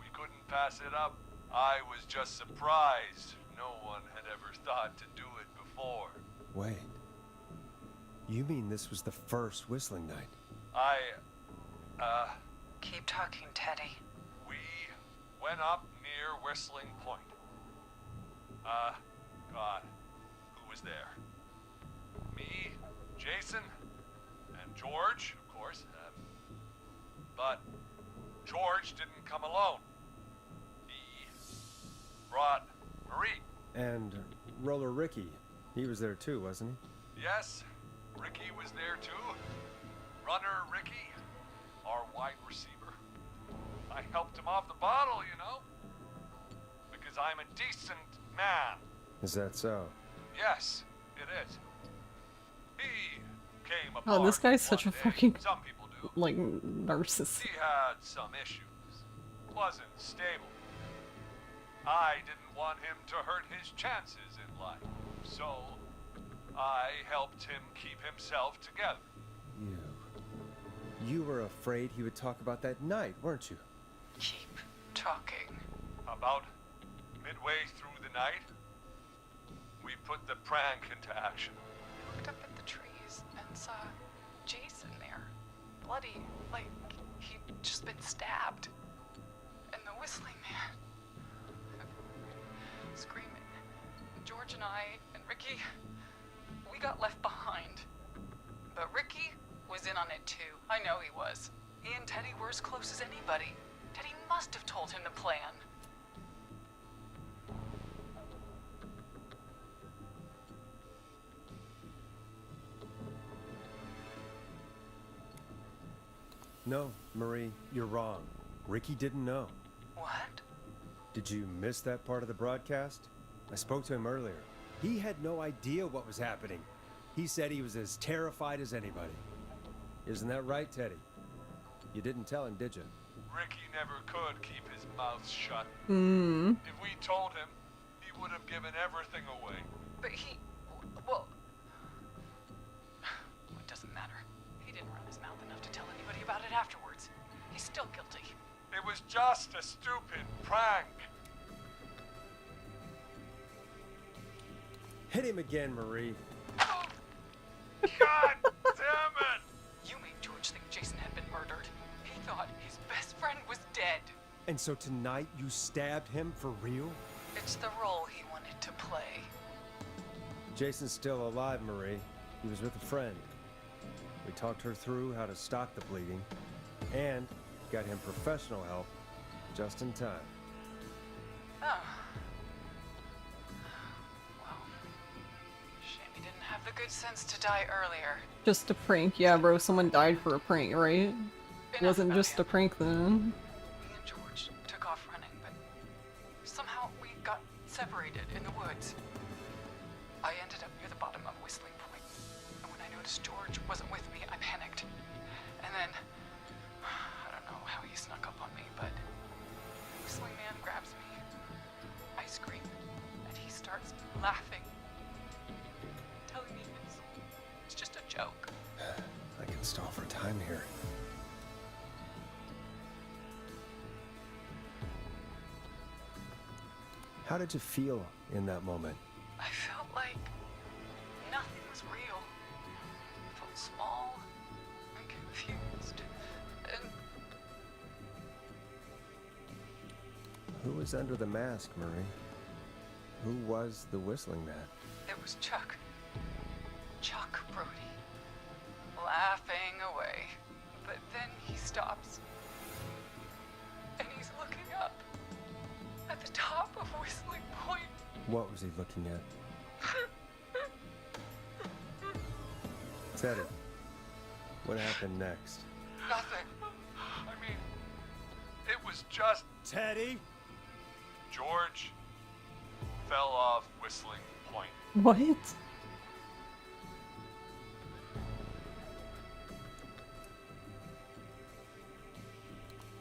We couldn't pass it up. I was just surprised no one had ever thought to do it before. Wait. You mean this was the first whistling night? Keep talking, Teddy. We went up near Whistling Point. God, who was there? Me, Jason, and George, of course. But George didn't come alone. He brought Marie. And Roller Ricky. He was there too, wasn't he? Yes, Ricky was there too. Runner Ricky, our wide receiver. I helped him off the bottle, you know. Because I'm a decent man. Is that so? Yes, it is. He came apart. Oh, this guy's such a one day. fucking, Some people do. like, narcissist. He had some issues. Wasn't stable. I didn't want him to hurt his chances in life. So, I helped him keep himself together. You were afraid he would talk about that night, weren't you? Keep talking. About midway through the night, we put the prank into action. I looked up at the trees and saw Jason there. Bloody, like he'd just been stabbed. And the whistling man. Screaming. George and I and Ricky, we got left behind. But Ricky was in on it too. I know he was. He and Teddy were as close as anybody. Teddy must have told him the plan. No, Marie, you're wrong. Ricky didn't know. What? Did you miss that part of the broadcast? I spoke to him earlier. He had no idea what was happening. He said he was as terrified as anybody. Isn't that right, Teddy? You didn't tell him, did you? Ricky never could keep his mouth shut. Hmm. If we told him, he would have given everything away. But he just a stupid prank. Hit him again, Marie. God damn it! You made George think Jason had been murdered. He thought his best friend was dead. And so tonight you stabbed him for real? It's the role he wanted to play. Jason's still alive, Marie. He was with a friend. We talked her through how to stop the bleeding, and got him professional help just in time. Oh. Well, shame he didn't have the good sense to die earlier. Just a prank. Yeah, bro, someone died for a prank, right? It wasn't just a prank then. Me and George took off running, but somehow we got separated in the woods. I ended up near the bottom of Whistling Point, and when I noticed George wasn't with me, I panicked. And then, I don't know how he snuck up on me, but Whistling Man grabs me. I scream, and he starts laughing, telling me it's just a joke. I can stall for time here. How did you feel in that moment? I felt like nothing was real. I felt small and confused. And Who was under the mask, Marie? Who was the Whistling Man? it was Chuck. Chuck Brody. Laughing away. But then he stops. And he's looking up. At the top of Whistling Point. What was he looking at? Teddy, what happened next? Nothing. I mean, it was just Teddy? George fell off Whistling Point. What?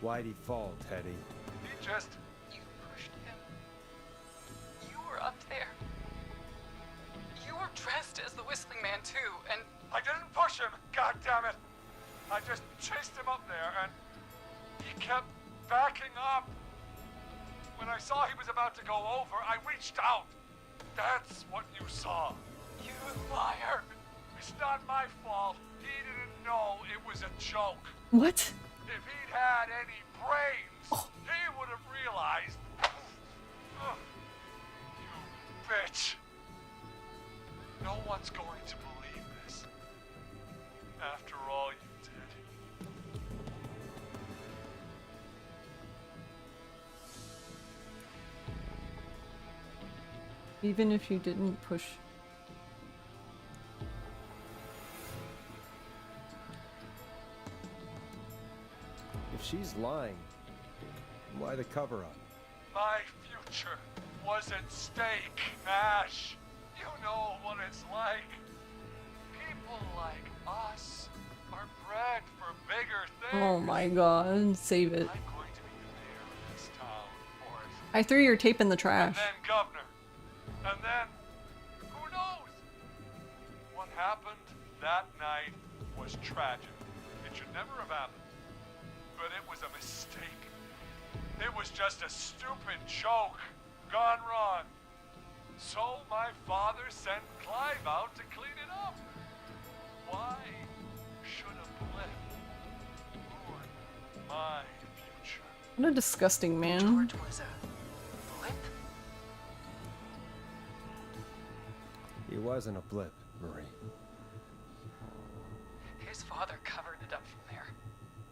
Why'd he fall, Teddy? He just... You pushed him. You were up there. You were dressed as the Whistling Man too, and I didn't push him, god damn it! I just chased him up there and he kept backing up. When I saw he was about to go over, I reached out. That's what you saw. You liar. It's not my fault. He didn't know it was a joke. What? If he'd had any brains, he would have realized. Ugh. You bitch. No one's going to believe this. After all you did. Even if you didn't push. If she's lying, why the cover-up? My future was at stake, Ash. You know what it's like. People like us are bred for bigger things. Oh my god, save it. I'm going to be the mayor of this town, Forrest. I threw your tape in the And trash. then governor. And then, who knows? What happened that night was tragic. It should never have happened. But it was a mistake. It was just a stupid joke gone wrong. So my father sent Clive out to clean it up. Why should a blip ruin my future? What a disgusting man. George was a blip? He wasn't a blip, Marie. His father covered it up from there.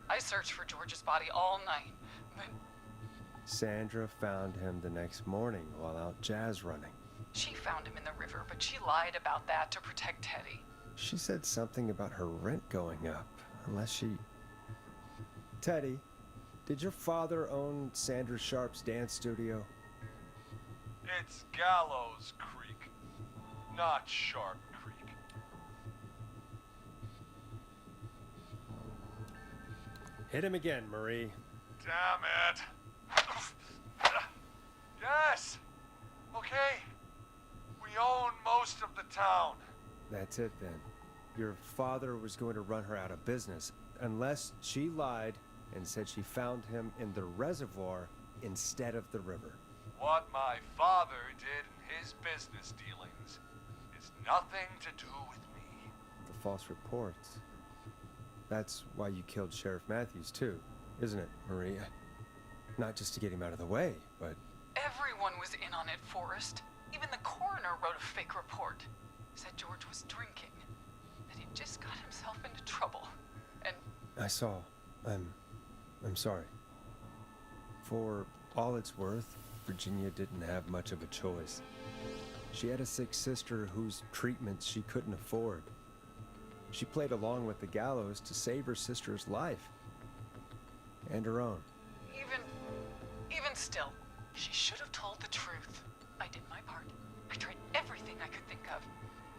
I searched for George's body all night, but Sandra found him the next morning while out jazz running. she found him in the river, but she lied about that to protect Teddy. She said something about her rent going up, unless she... Teddy, did your father own Sandra Sharp's dance studio? It's Gallows Creek, not Sharp Creek. Hit him again, Marie. Damn it. Yes. Okay. We own most of the town. That's it then. Your father was going to run her out of business, unless she lied and said she found him in the reservoir instead of the river. What my father did in his business dealings is nothing to do with me. The false reports. That's why you killed Sheriff Matthews too, isn't it, Maria? Not just to get him out of the way, but... Everyone was in on it, Forrest. Even the coroner wrote a fake report. Said George was drinking. That he just got himself into trouble. And... I saw. I'm sorry. For all it's worth, Virginia didn't have much of a choice. She had a sick sister whose treatments she couldn't afford. She played along with the gallows to save her sister's life. And her own. Even still, she should have told the truth. I did my part. I tried everything I could think of.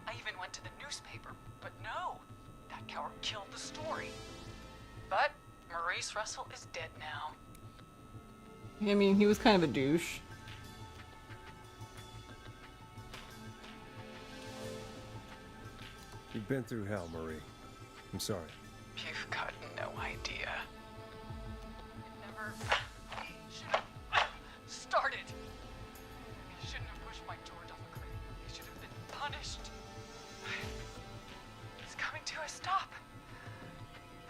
I even went to the newspaper, but no. That coward killed the story. But Maurice Russell is dead now. I mean, he was kind of a douche. You've been through hell, Marie. I'm sorry. You've got no idea. It never should have started. He shouldn't have pushed my George off a cliff. He should have been punished. It's coming to a stop.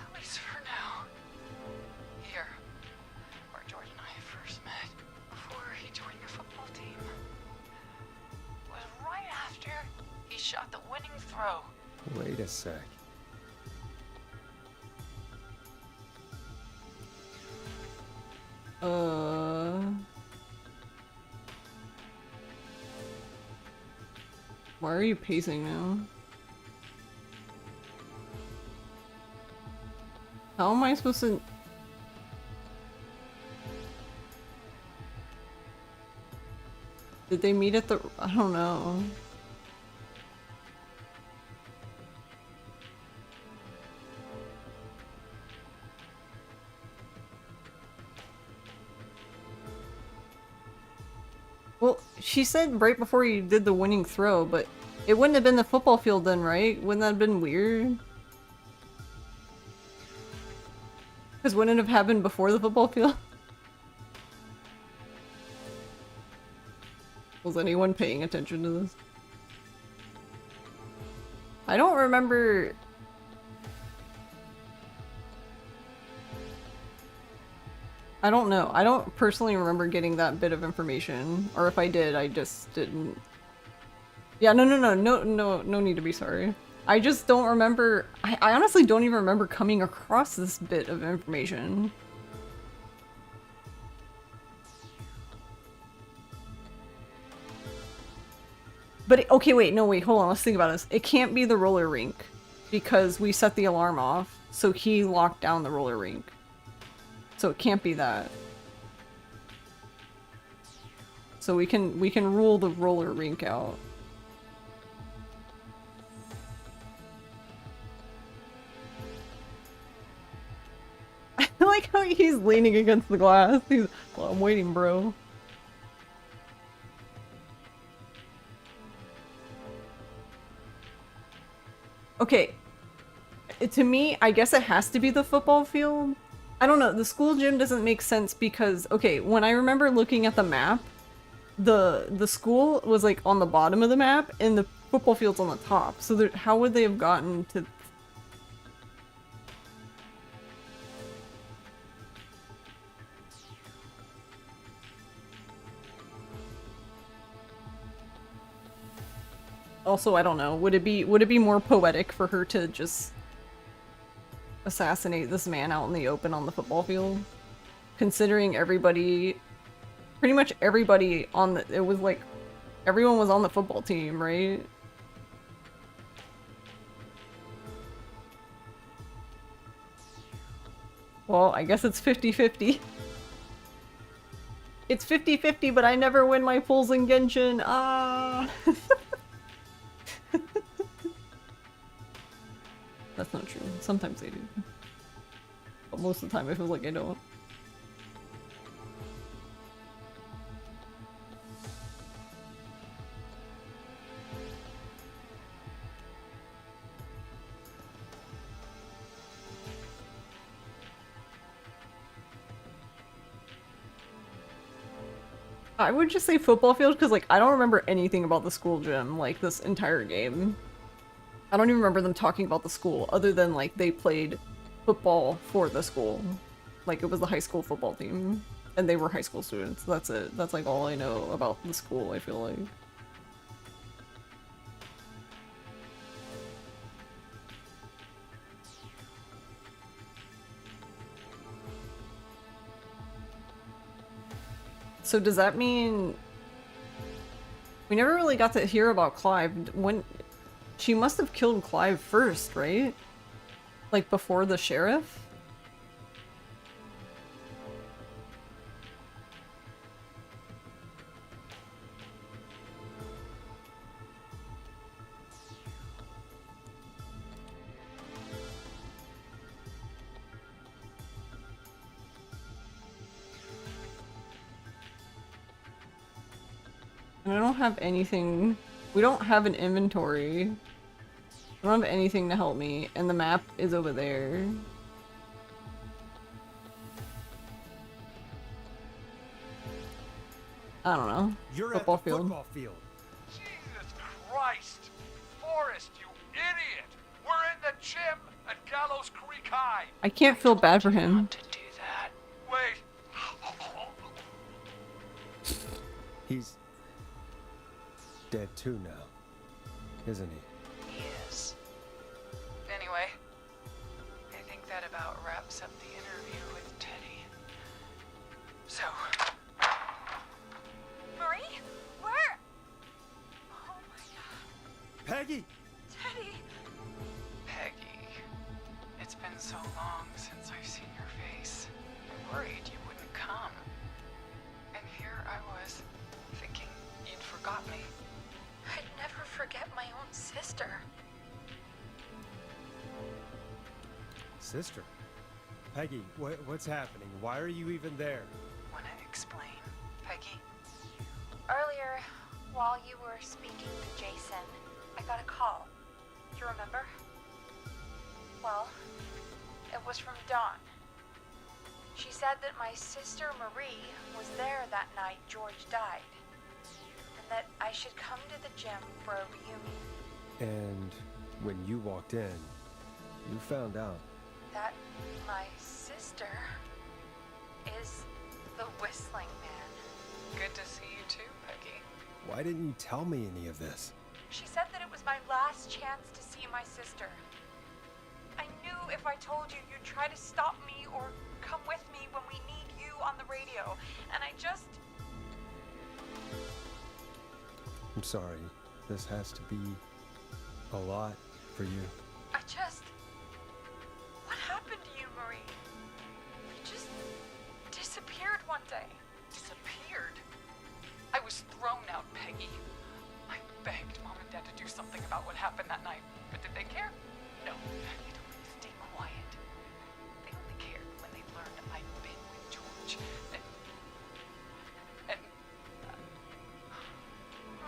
At least for now. Here, where George and I first met, before he joined your football team, was right after he shot the winning throw. Wait a sec. Why are you pacing now? How am I supposed to... Did they meet at the... I don't know. Well, she said right before you did the winning throw, but it wouldn't have been the football field then, right? Wouldn't that have been weird? Because wouldn't it have happened before the football field? Was anyone paying attention to this? I don't remember... I don't know. I don't personally remember getting that bit of information. Or if I did, I just didn't. Yeah, no need to be sorry. I just don't remember. I honestly don't even remember coming across this bit of information. But, okay, wait, no, wait, hold on, let's think about this. It can't be the roller rink, because we set the alarm off, so he locked down the roller rink. So it can't be that. So we can rule the roller rink out. I like how he's leaning against the glass. He's, well, I'm waiting, bro. Okay. To me, I guess it has to be the football field. I don't know, the school gym doesn't make sense because, okay, when I remember looking at the map, the school was like on the bottom of the map and the football field's on the top. So how would they have gotten to... Also, I don't know, would it be more poetic for her to just assassinate this man out in the open on the football field? Considering everybody, pretty much everybody on the, it was like, everyone was on the football team, right? Well, I guess it's 50-50. It's 50-50, but I never win my pulls in Genshin. Ah! That's not true. Sometimes I do. But most of the time I feel like I don't. I would just say football field because, like, I don't remember anything about the school gym, like, this entire game. I don't even remember them talking about the school, other than, like, they played football for the school. Like, it was the high school football team, and they were high school students. That's it. That's, like, all I know about the school, I feel like. So does that mean we never really got to hear about Clive? When she must have killed Clive first, right? Like before the sheriff? And I don't have anything. We don't have an inventory. I don't have anything to help me, and the map is over there. I don't know. You're Football at the field. football field. Jesus Christ! Forrest, you idiot! We're in the gym at Gallows Creek High! I can't feel bad for him. Wait! He's dead too now, isn't he? He is. Anyway, I think that about wraps up the interview with Teddy. So... Marie? Where? Oh my god. Peggy! Teddy! Peggy, it's been so long since I've seen your face. I worried you wouldn't come. And here I was, thinking you'd forgot me. I'd never forget my own sister. Sister? Peggy, what's happening? Why are you even there? Wanna explain, Peggy? Earlier, while you were speaking to Jason, I got a call. You remember? Well, it was from Dawn. She said that my sister Marie was there that night George died, and that I should come to the gym for a reunion. And when you walked in, you found out. That my sister is the Whistling Man. Good to see you too, Peggy. Why didn't you tell me any of this? She said that it was my last chance to see my sister. I knew if I told you, you'd try to stop me or come with me when we need you on the radio. And I just... I'm sorry. This has to be a lot for you. I just... What happened to you, Marie? You just disappeared one day. Disappeared? I was thrown out, Peggy. I begged Mom and Dad to do something about what happened that night, but did they care? No, they told me to stay quiet. They only cared when they learned I'd been with George. And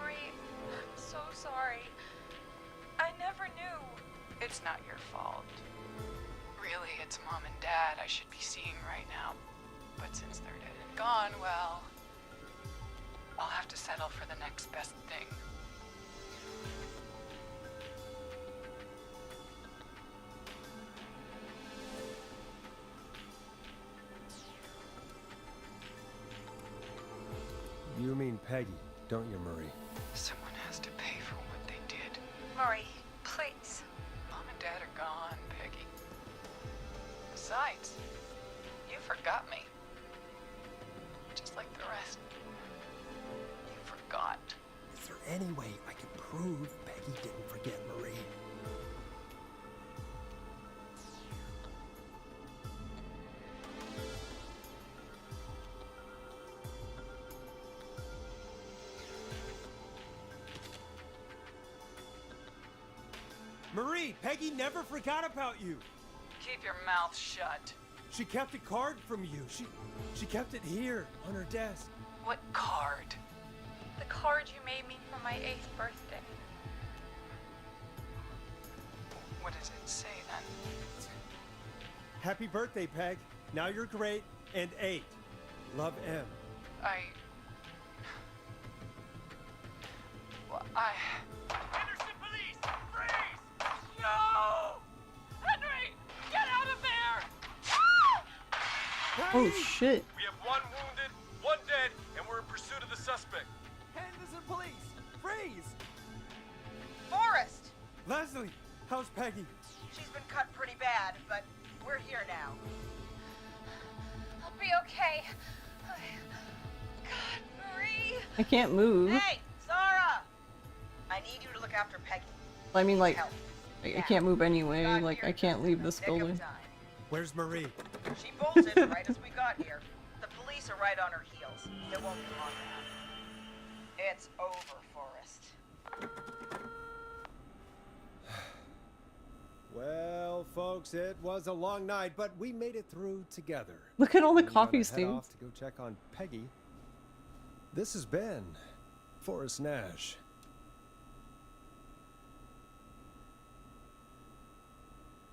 Marie, I'm so sorry. I never knew. it's not your fault. Really, it's Mom and Dad I should be seeing right now. But since they're dead and gone, well, I'll have to settle for the next best thing. You mean Peggy, don't you, Marie? Someone has to pay for what they did. Marie, please. Mom and Dad are gone, Peggy. Besides, you forgot me. Just like the rest. You forgot. Is there any way I can prove Peggy didn't forget Marie? Marie, Peggy never forgot about you. Keep your mouth shut. She kept a card from you. She kept it here on her desk. What card? The card you made me for my 8th birthday. What does it say then? Happy birthday, Peg. Now you're great and 8. Love, M. I Henderson police! Freeze! No! Henry! Get out of there! Oh shit. We have one wounded, one dead, and we're in pursuit of the suspect. Henderson police! Freeze! Forrest! Leslie, how's Peggy? She's been cut pretty bad, but we're here now. I'll be okay. God, Marie. I can't move. Hey, Zara! I need you to look after Peggy. I mean, like, Help. I can't move anyway. Like, I can't leave this Nick of building. time. Where's Marie? She bolted right as we got here. The police are right on her heels. It won't be long now. It's over, Forrest. Well, folks, it was a long night, but we made it through together. Look at all the I'm gonna coffee head stains. off to go check on Peggy. This has been Forrest Nash.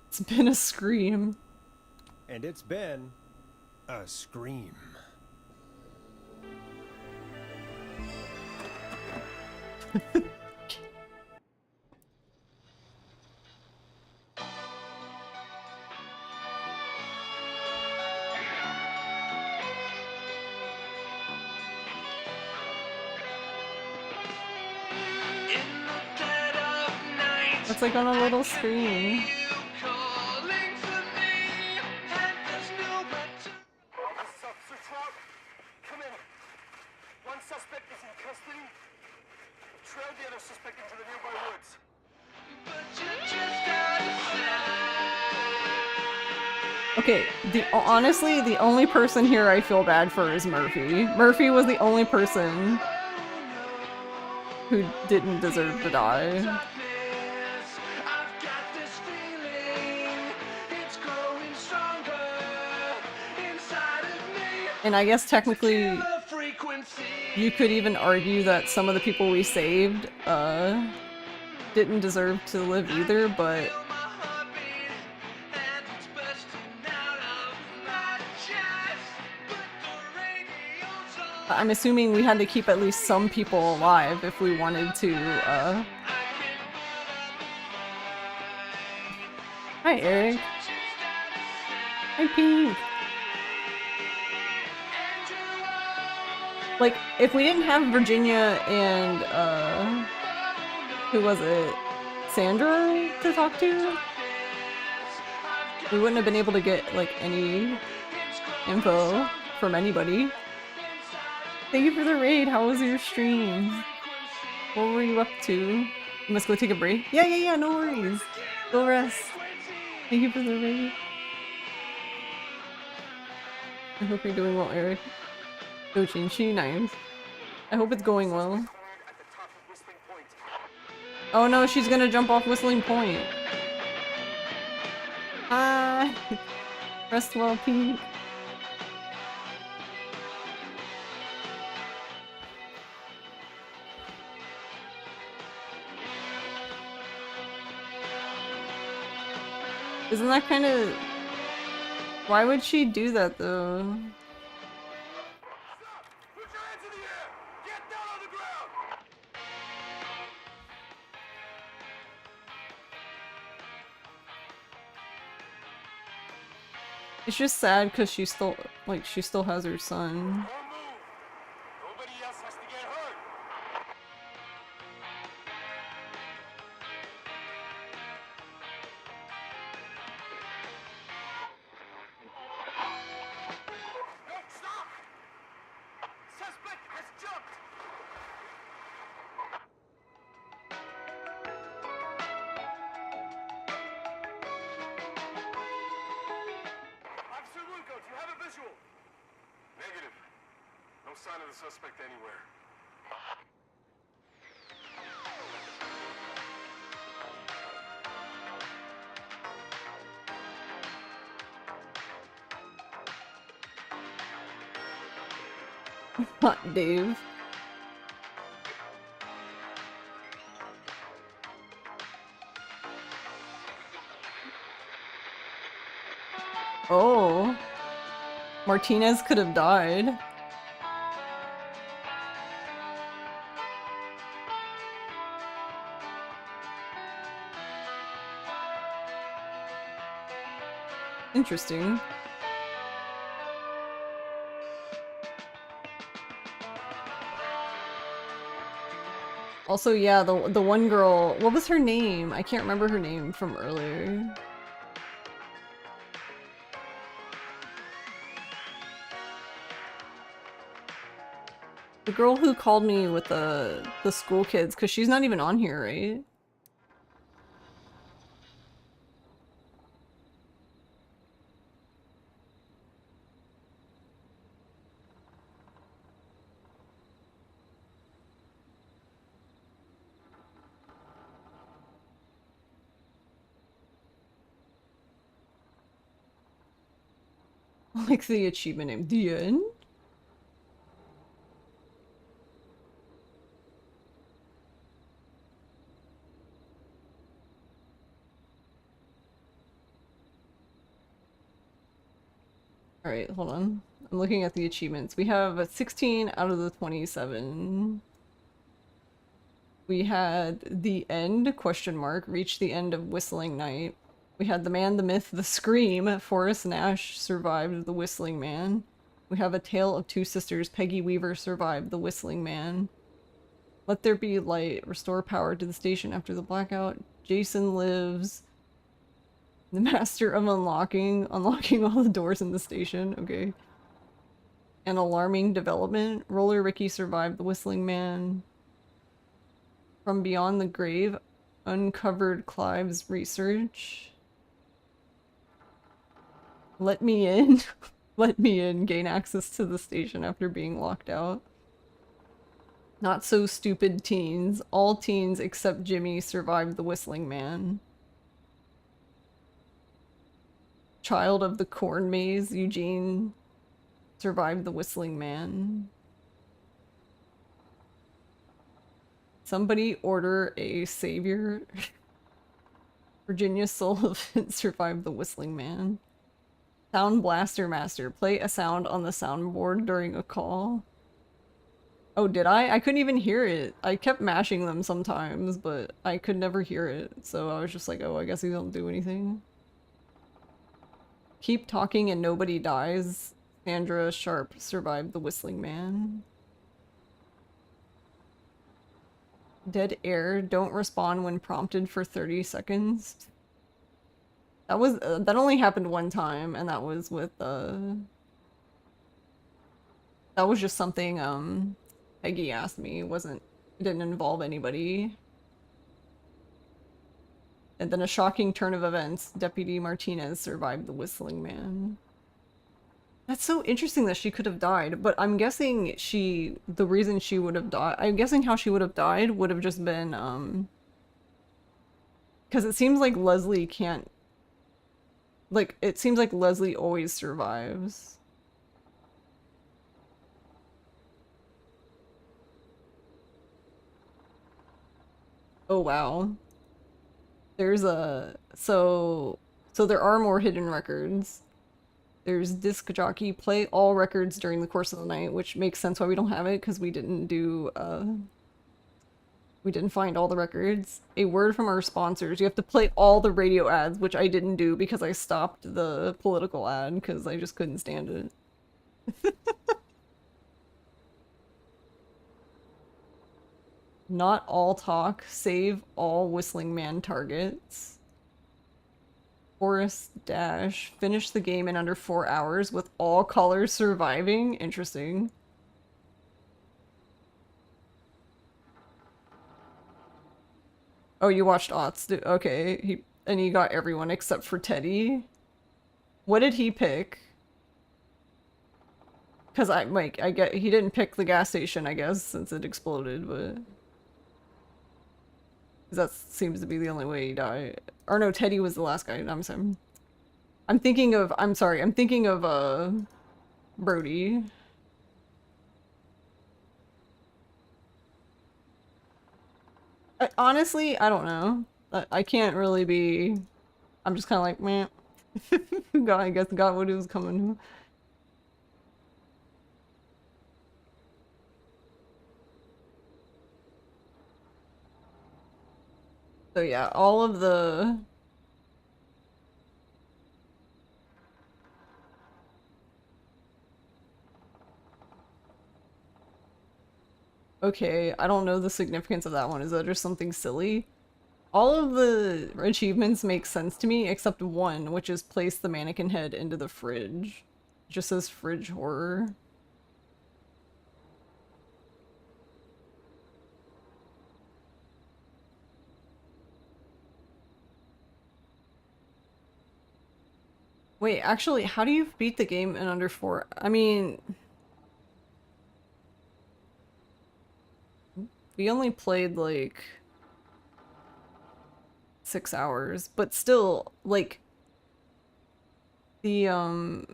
It's been a scream. And it's been a scream. It's like on a little screen. Officer Trout, come in. One suspect is in custody. Trail the other suspect into the nearby woods. Okay, honestly, the only person here I feel bad for is Murphy. Murphy was the only person who didn't deserve to die. And I guess technically you could even argue that some of the people we saved didn't deserve to live either, but I'm assuming we had to keep at least some people alive if we wanted to Hi Eric. Hi Pete. Like, if we didn't have Virginia and, who was it? Sandra to talk to? We wouldn't have been able to get, like, any info from anybody. Thank you for the raid. How was your stream? What were you up to? You must go take a break? Yeah, no worries. Go rest. Thank you for the raid. I hope you're doing well, Eric. Dojinshi, nice. I hope it's going well. Oh no, she's gonna jump off Whistling Point. Hi! Rest well, Pete. Isn't that kind of... Why would she do that though? It's just sad because she still, like, she still has her son. Nobody else has to get hurt. No, stop! Suspect has jumped! Officer Luco, do you have a visual? Negative. No sign of the suspect anywhere. Not Dave. Oh. Martinez could have died. Interesting. Also, yeah, the one girl, what was her name? I can't remember her name from earlier. The girl who called me with the school kids, because she's not even on here, right? I like the achievement name. The end? Alright, hold on. I'm looking at the achievements. We have 16 out of the 27. We had the end, question mark, reach the end of Whistling Night. We had the man, the myth, the scream. Forrest Nash survived the Whistling Man. We have a tale of two sisters. Peggy Weaver survived the Whistling Man. Let there be light. Restore power to the station after the blackout. Jason lives. The master of unlocking all the doors in the station. Okay. An alarming development. Roller Ricky survived the Whistling Man. From beyond the grave. Uncovered Clive's research. Let me in. Let me in. Gain access to the station after being locked out. Not so stupid teens. All teens except Jimmy survived the Whistling Man. Child of the Corn Maze. Eugene survived the Whistling Man. Somebody order a savior. Virginia Sullivan survived the Whistling Man. Sound Blaster Master. Play a sound on the soundboard during a call. Oh, did I? I couldn't even hear it. I kept mashing them sometimes, but I could never hear it. So I was just like, oh, I guess he don't do anything. Keep talking and nobody dies. Sandra Sharp survived the Whistling Man. Dead air. Don't respond when prompted for 30 seconds. That was that only happened one time, and that was with that was just something Peggy asked me. It didn't involve anybody. And then a shocking turn of events. Deputy Martinez survived the Whistling Man. That's so interesting that she could have died, but I'm guessing the reason she would have died, I'm guessing how she would have died would have just been, because it seems like Leslie can't, like, it seems like Leslie always survives. Oh wow. There's so there are more hidden records. There's disc jockey. Play all records during the course of the night, which makes sense why we don't have it, because we didn't find all the records. A word from our sponsors. You have to play all the radio ads, which I didn't do because I stopped the political ad because I just couldn't stand it. Not all talk. Save all Whistling Man targets. Forest Dash. Finish the game in under 4 hours with all callers surviving. Interesting. Oh, you watched Otts. Okay, he got everyone except for Teddy. What did he pick? Because he didn't pick the gas station, I guess, since it exploded, but that seems to be the only way he died. Or no, Teddy was the last guy. I'm sorry. I'm thinking of Brody. Honestly, I don't know. I can't really be. I'm just kind of like, meh. God, I guess got what he was coming. So yeah, all of the Okay, I don't know the significance of that one. Is that just something silly? All of the achievements make sense to me except one, which is place the mannequin head into the fridge. It just says fridge horror. Wait, actually, how do you beat the game in under 4? I mean... We only played, like... 6 hours, but still, like... The, I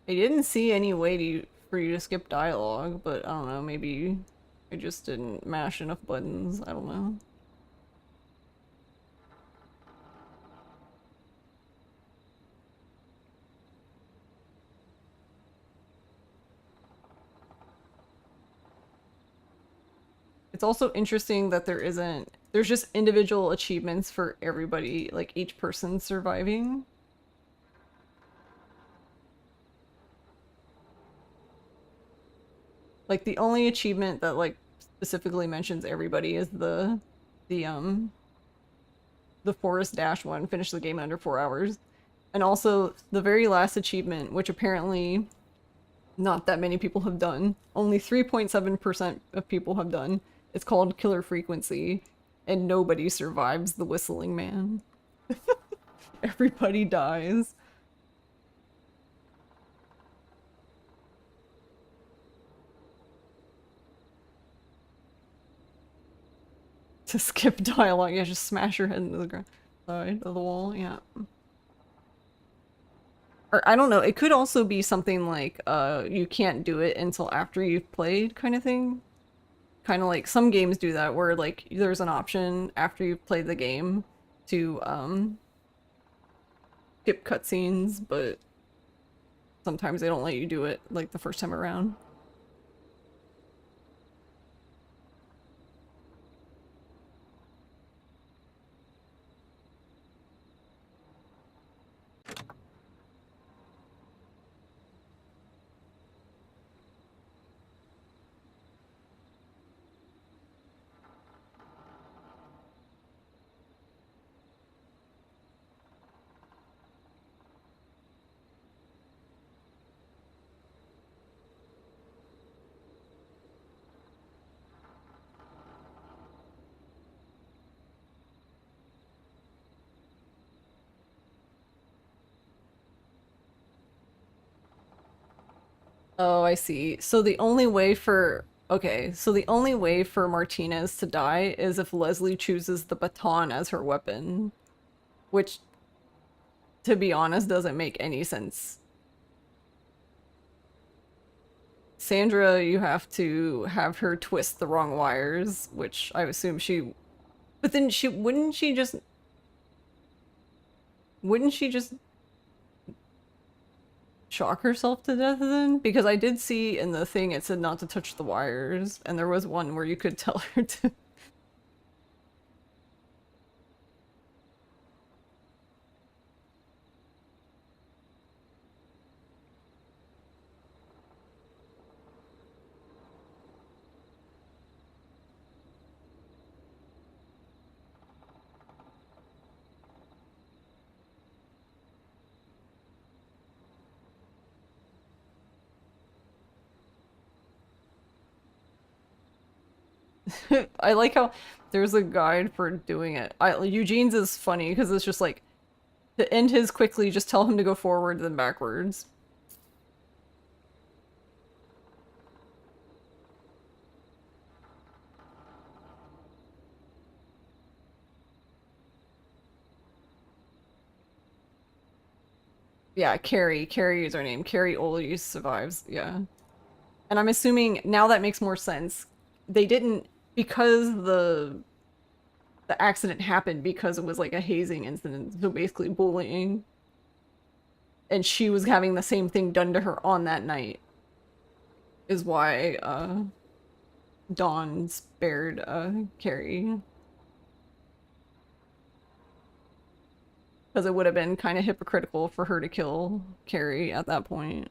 didn't see any way for you to skip dialogue, but I don't know, maybe I just didn't mash enough buttons, I don't know. It's also interesting that there's just individual achievements for everybody, like each person surviving. Like the only achievement that like specifically mentions everybody is the Forest Dash one, finish the game in under 4 hours. And also the very last achievement, which apparently not that many people have done, only 3.7% of people have done. It's called Killer Frequency, and nobody survives the Whistling Man. Everybody dies. To skip dialogue, yeah, just smash your head into the side of the wall, yeah. Or I don't know, it could also be something like, you can't do it until after you've played, kind of thing. Kind of like some games do that, where like there's an option after you've played the game to skip cutscenes, but sometimes they don't let you do it like the first time around. Oh, I see. So the only way for... Okay, so the only way for Martinez to die is if Leslie chooses the baton as her weapon. Which, to be honest, doesn't make any sense. Sandra, you have to have her twist the wrong wires, which I assume she... But then wouldn't she just shock herself to death then? Because I did see in the thing it said not to touch the wires, and there was one where you could tell her to... I like how there's a guide for doing it. Eugene's is funny because it's just like, to end his quickly, just tell him to go forward then backwards. Yeah, Carrie. Carrie is her name. Carrie always survives, yeah. And I'm assuming now that makes more sense. They didn't, because the accident happened because it was like a hazing incident, so basically bullying. And she was having the same thing done to her on that night. Is why Dawn spared Carrie. Because it would have been kind of hypocritical for her to kill Carrie at that point.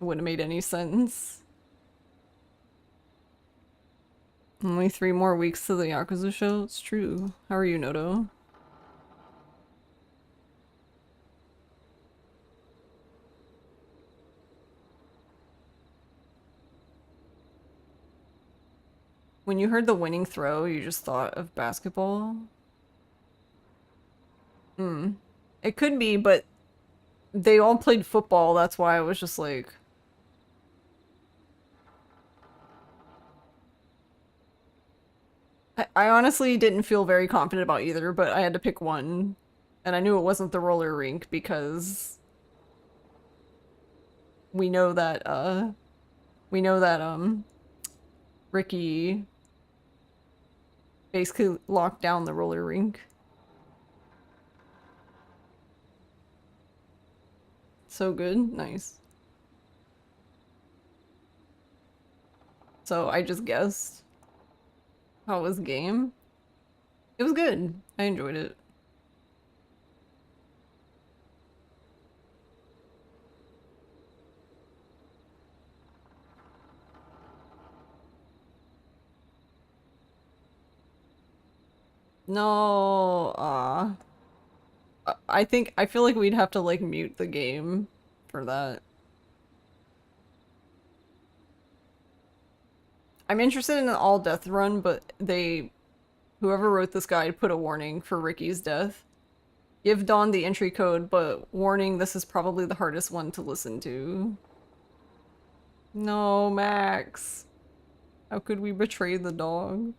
It wouldn't have made any sense. Only 3 more weeks to the Yakuza show? It's true. How are you, Noto? When you heard the winning throw, you just thought of basketball? It could be, but they all played football, that's why I was just like... I honestly didn't feel very confident about either, but I had to pick one. And I knew it wasn't the roller rink because... We know that, Ricky basically locked down the roller rink. So good. Nice. So I just guessed. How was the game? It was good. I enjoyed it. No, I feel like we'd have to like mute the game for that. I'm interested in an all death run, but whoever wrote this guide put a warning for Ricky's death. Give Dawn the entry code, but warning, this is probably the hardest one to listen to. No, Max. How could we betray the dog?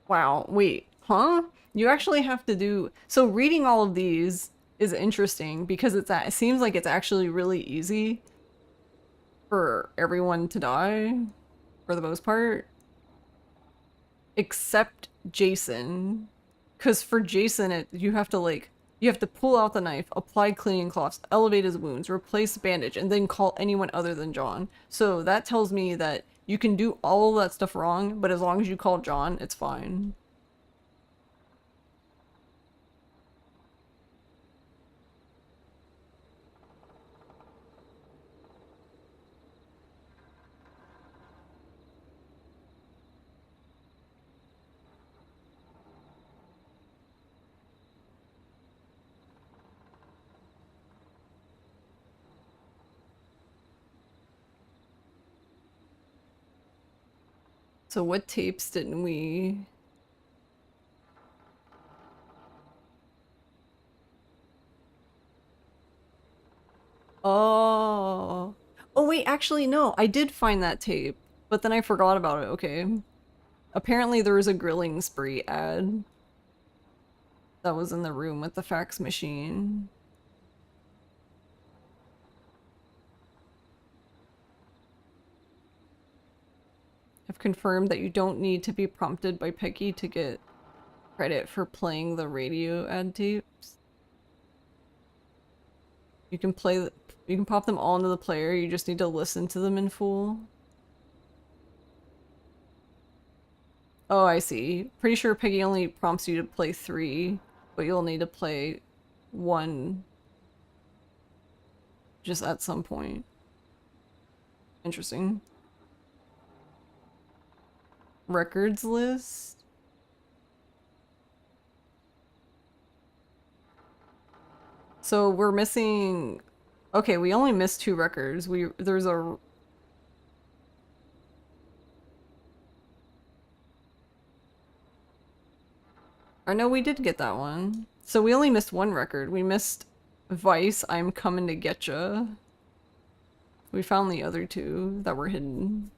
Wow, wait, huh? You actually have to do... So reading all of these is interesting because it seems like it's actually really easy for everyone to die, for the most part. Except Jason. Because for Jason, you have to pull out the knife, apply cleaning cloths, elevate his wounds, replace bandage, and then call anyone other than John. So that tells me that you can do all of that stuff wrong, but as long as you call John, it's fine. So what tapes didn't we... Oh. Oh wait, actually no, I did find that tape, but then I forgot about it, okay. Apparently there was a grilling spree ad that was in the room with the fax machine. I've confirmed that you don't need to be prompted by Peggy to get credit for playing the radio ad tapes. You can pop them all into the player, you just need to listen to them in full. Oh, I see. Pretty sure Peggy only prompts you to play 3, but you'll need to play 1 just at some point. Interesting. Records list? So we're missing... Okay, we only missed 2 records. There's a... I know we did get that one. So we only missed 1 record. We missed Vice, I'm Coming to Getcha. We found the other 2 that were hidden.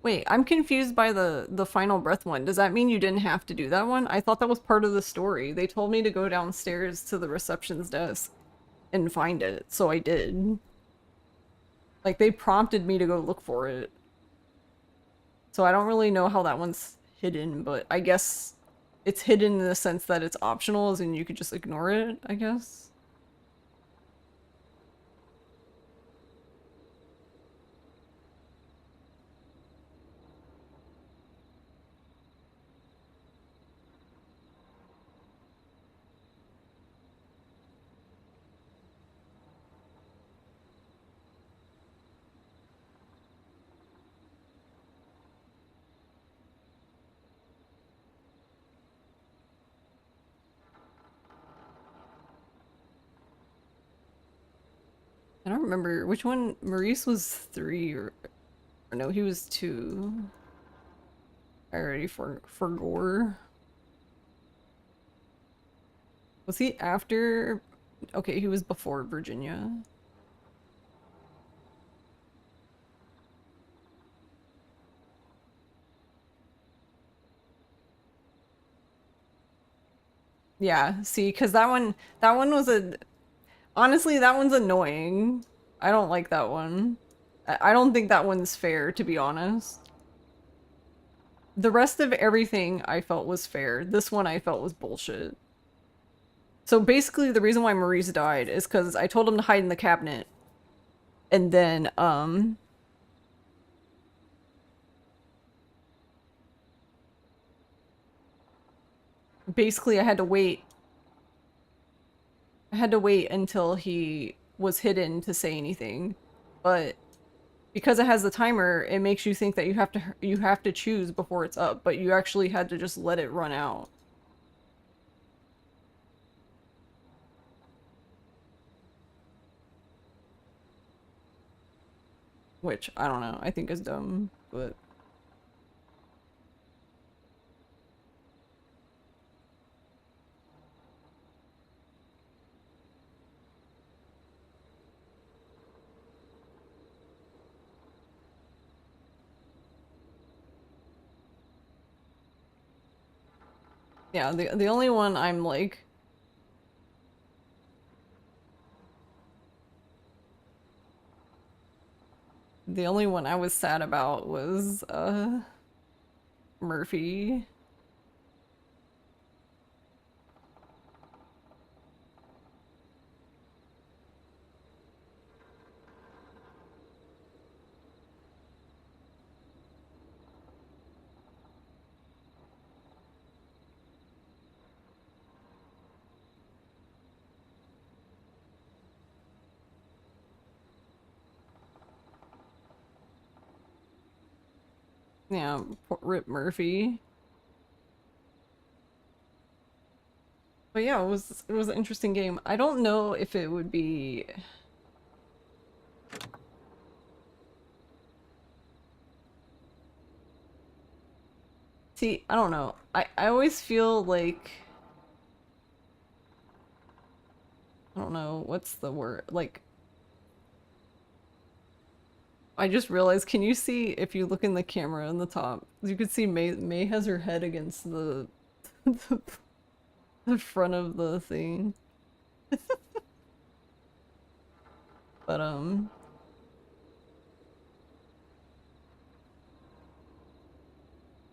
Wait, I'm confused by the Final Breath one. Does that mean you didn't have to do that one? I thought that was part of the story. They told me to go downstairs to the reception's desk and find it, so I did. Like, they prompted me to go look for it. So I don't really know how that one's hidden, but I guess it's hidden in the sense that it's optional, as in you could just ignore it, I guess. I don't remember which one. Maurice was 3 or no, he was 2. I already for gore. Was he after? Okay, he was before Virginia. Yeah, see, because that one was honestly, that one's annoying. I don't like that one. I don't think that one's fair, to be honest. The rest of everything I felt was fair. This one I felt was bullshit. So basically, the reason why Maurice died is because I told him to hide in the cabinet. And then, basically I had to wait. I had to wait until he was hidden to say anything. But because it has the timer, it makes you think that you have to choose before it's up, but you actually had to just let it run out. Which, I don't know, I think is dumb, but... Yeah, the only one I'm like... The only one I was sad about was, Murphy. Yeah, Rip Murphy. But yeah, it was an interesting game. I don't know if it would be... See, I don't know. I always feel like... I don't know, what's the word? Like... I just realized, can you see, if you look in the camera in the top, you could see May has her head against the front of the thing. But, I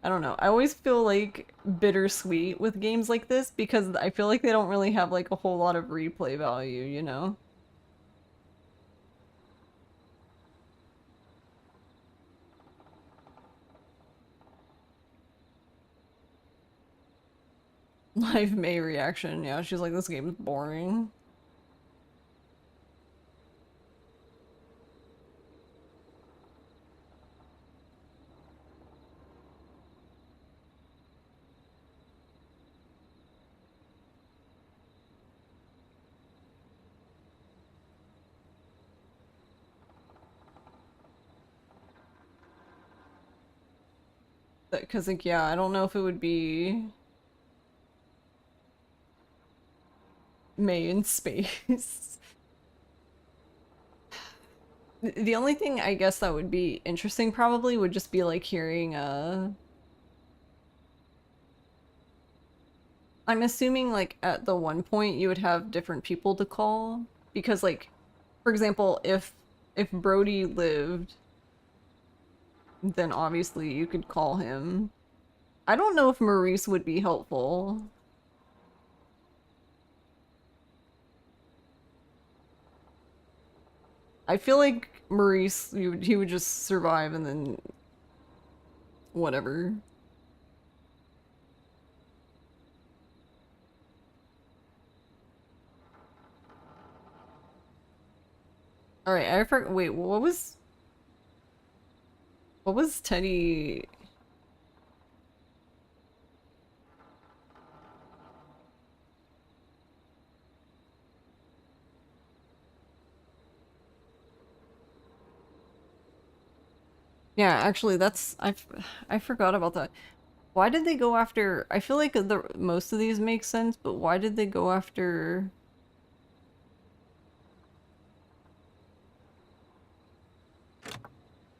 don't know. I always feel like bittersweet with games like this because I feel like they don't really have like a whole lot of replay value, you know? Live May reaction, yeah, she's like, this game is boring. Because, like, yeah, I don't know if it would be May in space. The only thing I guess that would be interesting probably would just be like hearing I'm assuming like at the one point you would have different people to call because like for example if if Brody lived, then obviously you could call him. I don't know if Maurice would be helpful. I feel like Maurice, he would just survive and then whatever. Alright, I forgot. Wait, what was Teddy? Yeah, actually, that's I forgot about that. Why did they go after? I feel like most of these make sense, but why did they go after?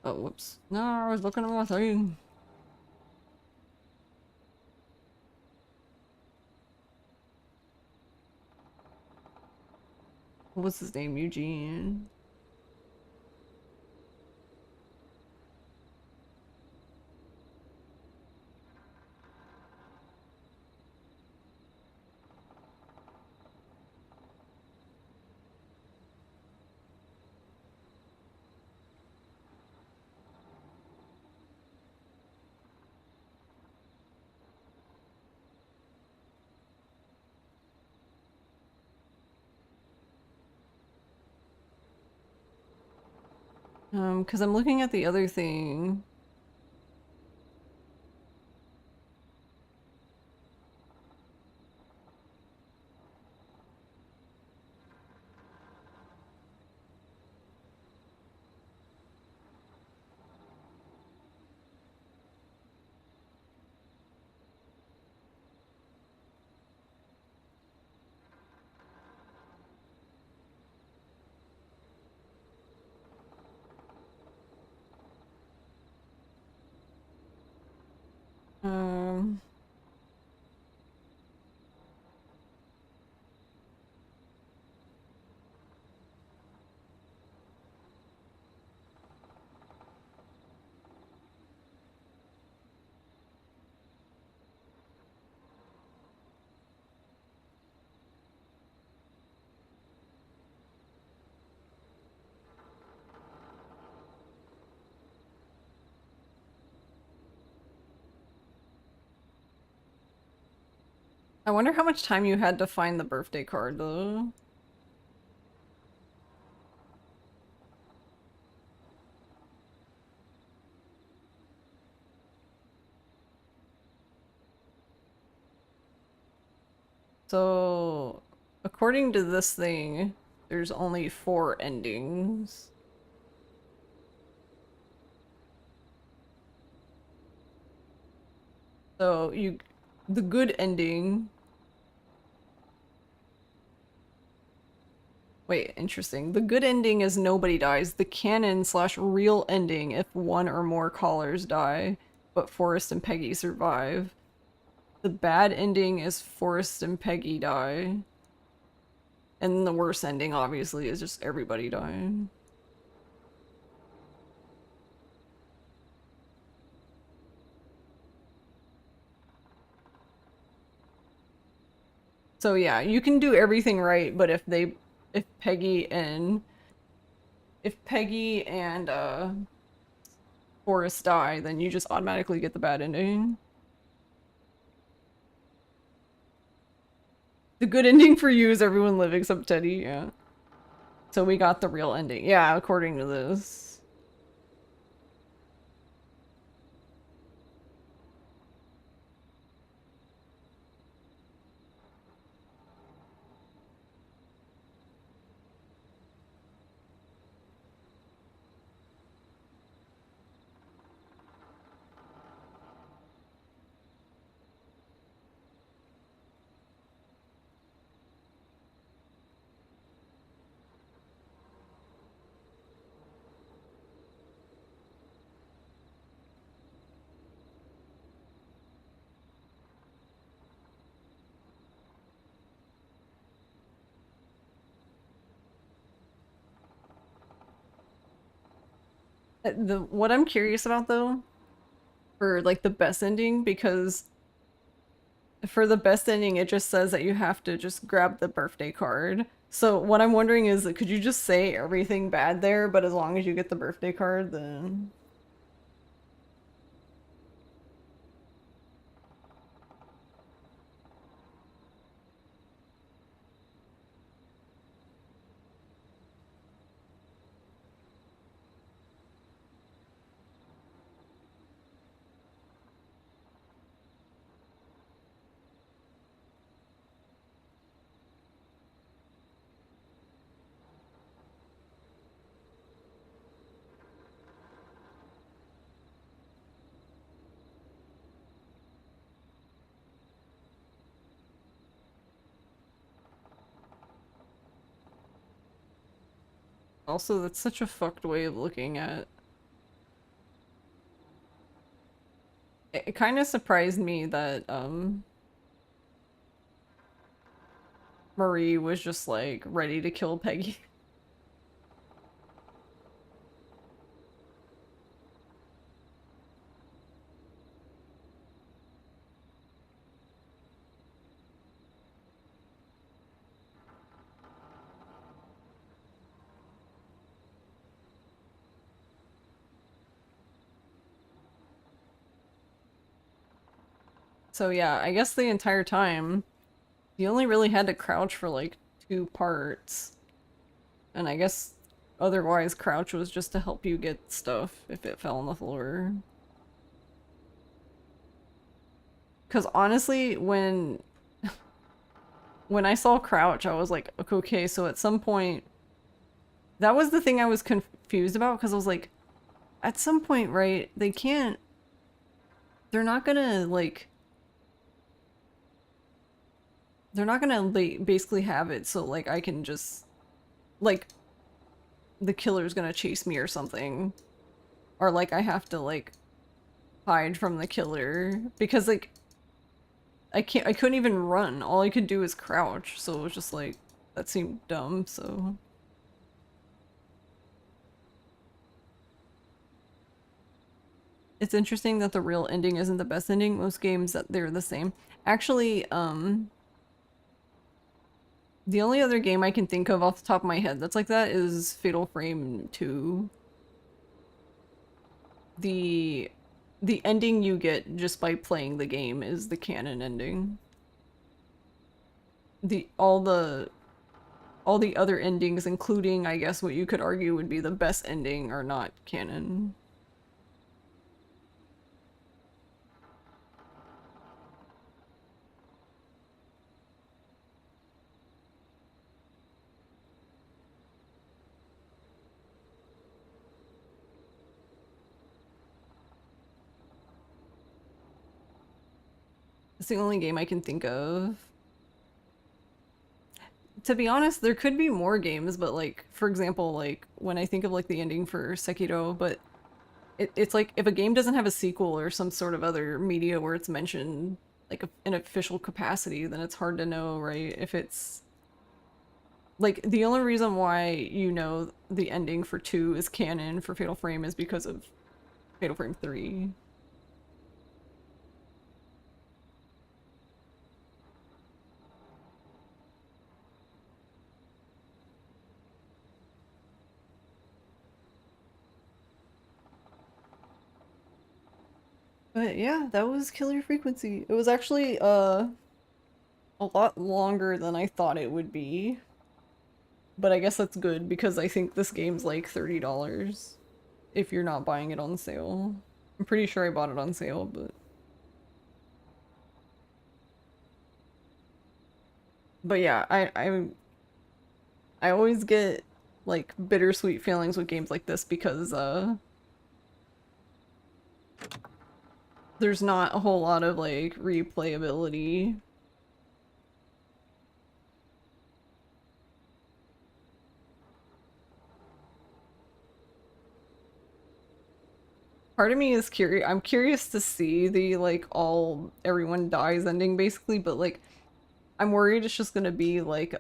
Oh, whoops! No, I was looking at my thing. What was his name? Eugene. Because I'm looking at the other thing. Um... I wonder how much time you had to find the birthday card, though. So, according to this thing, there's only 4 endings. So, the good ending... Wait, interesting. The good ending is nobody dies. The canon/real ending if 1 or more callers die, but Forrest and Peggy survive. The bad ending is Forrest and Peggy die. And the worst ending, obviously, is just everybody dying. So yeah, you can do everything right, but if Peggy and Forrest die, then you just automatically get the bad ending. The good ending for you is everyone live except Teddy, yeah. So we got the real ending. Yeah, according to this. What I'm curious about though, for like the best ending, because for the best ending it just says that you have to just grab the birthday card. So what I'm wondering is, could you just say everything bad there, but as long as you get the birthday card, then... Also, that's such a fucked way of looking at... It kind of surprised me that, Marie was just, like, ready to kill Peggy. So yeah, I guess the entire time, you only really had to crouch for like 2 parts. And I guess otherwise crouch was just to help you get stuff if it fell on the floor. Because honestly, when I saw crouch, I was like, okay, so at some point... That was the thing I was confused about, because I was like, at some point, right, they can't... They're not gonna, like... They're not gonna basically have it so like I can just like the killer's gonna chase me or something, or like I have to like hide from the killer, because like I couldn't even run. All I could do is crouch, so it was just like that seemed dumb. So it's interesting that the real ending isn't the best ending. Most games that they're the same. Actually, the only other game I can think of off the top of my head that's like that is Fatal Frame 2. The ending you get just by playing the game is the canon ending. All the other endings, including I guess what you could argue would be the best ending, are not canon. It's the only game I can think of. To be honest, there could be more games, but like, for example, like when I think of like the ending for Sekiro, but it's like if a game doesn't have a sequel or some sort of other media where it's mentioned like in official capacity, then it's hard to know, right? If it's like the only reason why you know the ending for 2 is canon for Fatal Frame is because of Fatal Frame 3. But yeah, that was Killer Frequency. It was actually a lot longer than I thought it would be. But I guess that's good because I think this game's like $30 if you're not buying it on sale. I'm pretty sure I bought it on sale, but... But yeah, I always get like bittersweet feelings with games like this because there's not a whole lot of like replayability. Part of me is curious. I'm curious to see the like everyone dies ending basically, but like I'm worried it's just gonna be like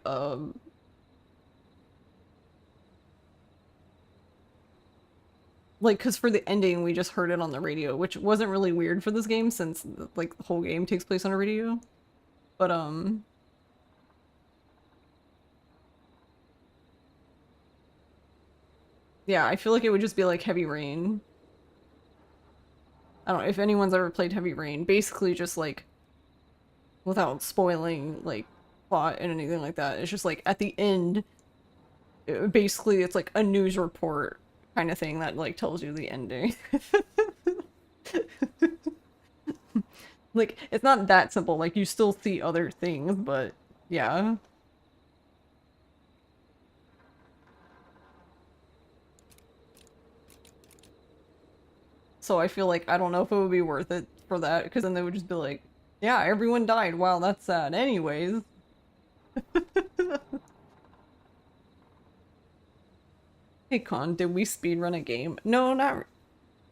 like, because for the ending we just heard it on the radio, which wasn't really weird for this game since like the whole game takes place on a radio. But yeah, I feel like it would just be like Heavy Rain. I don't know if anyone's ever played Heavy Rain. Basically just like, without spoiling like plot and anything like that, it's just like at the end, basically it's like a news report kind of thing that like tells you the ending. Like, it's not that simple, like you still see other things, but yeah. So I feel like I don't know if it would be worth it for that, because then they would just be like, yeah, everyone died. Wow, that's sad. Anyways. Hey Con, did we speedrun a game? No, not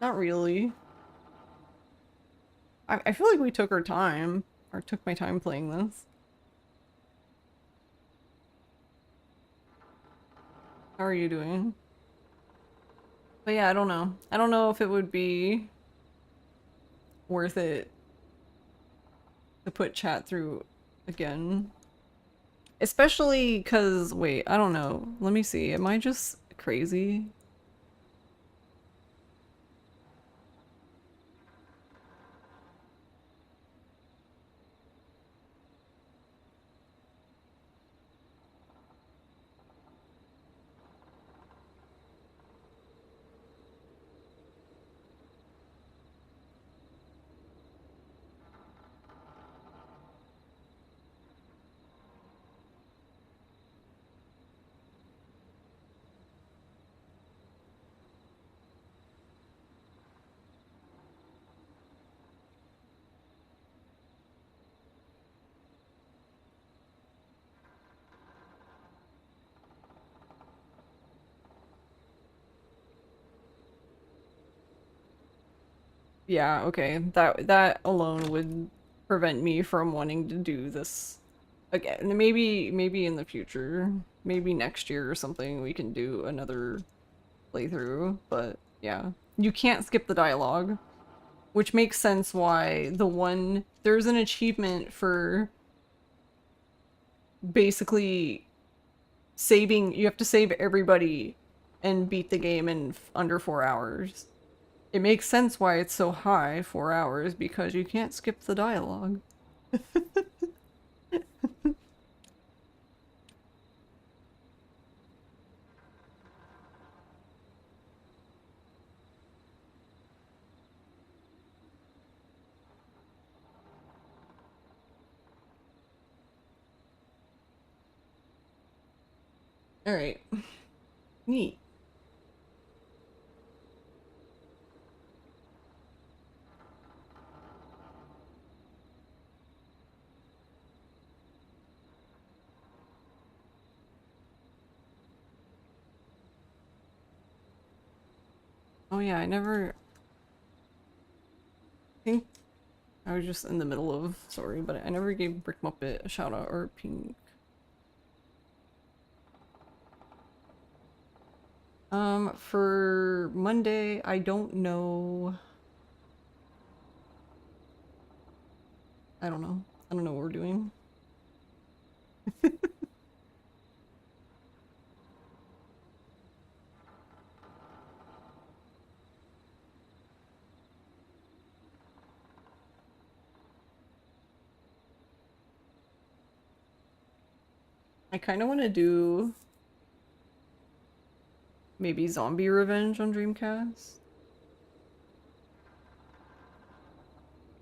really. I feel like we took our time, or took my time playing this. How are you doing? But yeah, I don't know. I don't know if it would be worth it to put chat through again. Especially because, wait, I don't know. Let me see. Am I just crazy? Yeah, okay. That alone would prevent me from wanting to do this again. Maybe in the future. Maybe next year or something we can do another playthrough, but yeah. You can't skip the dialogue, which makes sense why there's an achievement for basically you have to save everybody and beat the game in under 4 hours. It makes sense why it's so high, 4 hours, because you can't skip the dialogue. Alright. Neat. Oh yeah, I think I was just in the middle of, sorry, but I never gave Brick Muppet a shout out or Pink. For Monday, I don't know. I don't know. I don't know what we're doing. I kind of want to do maybe Zombie Revenge on Dreamcast.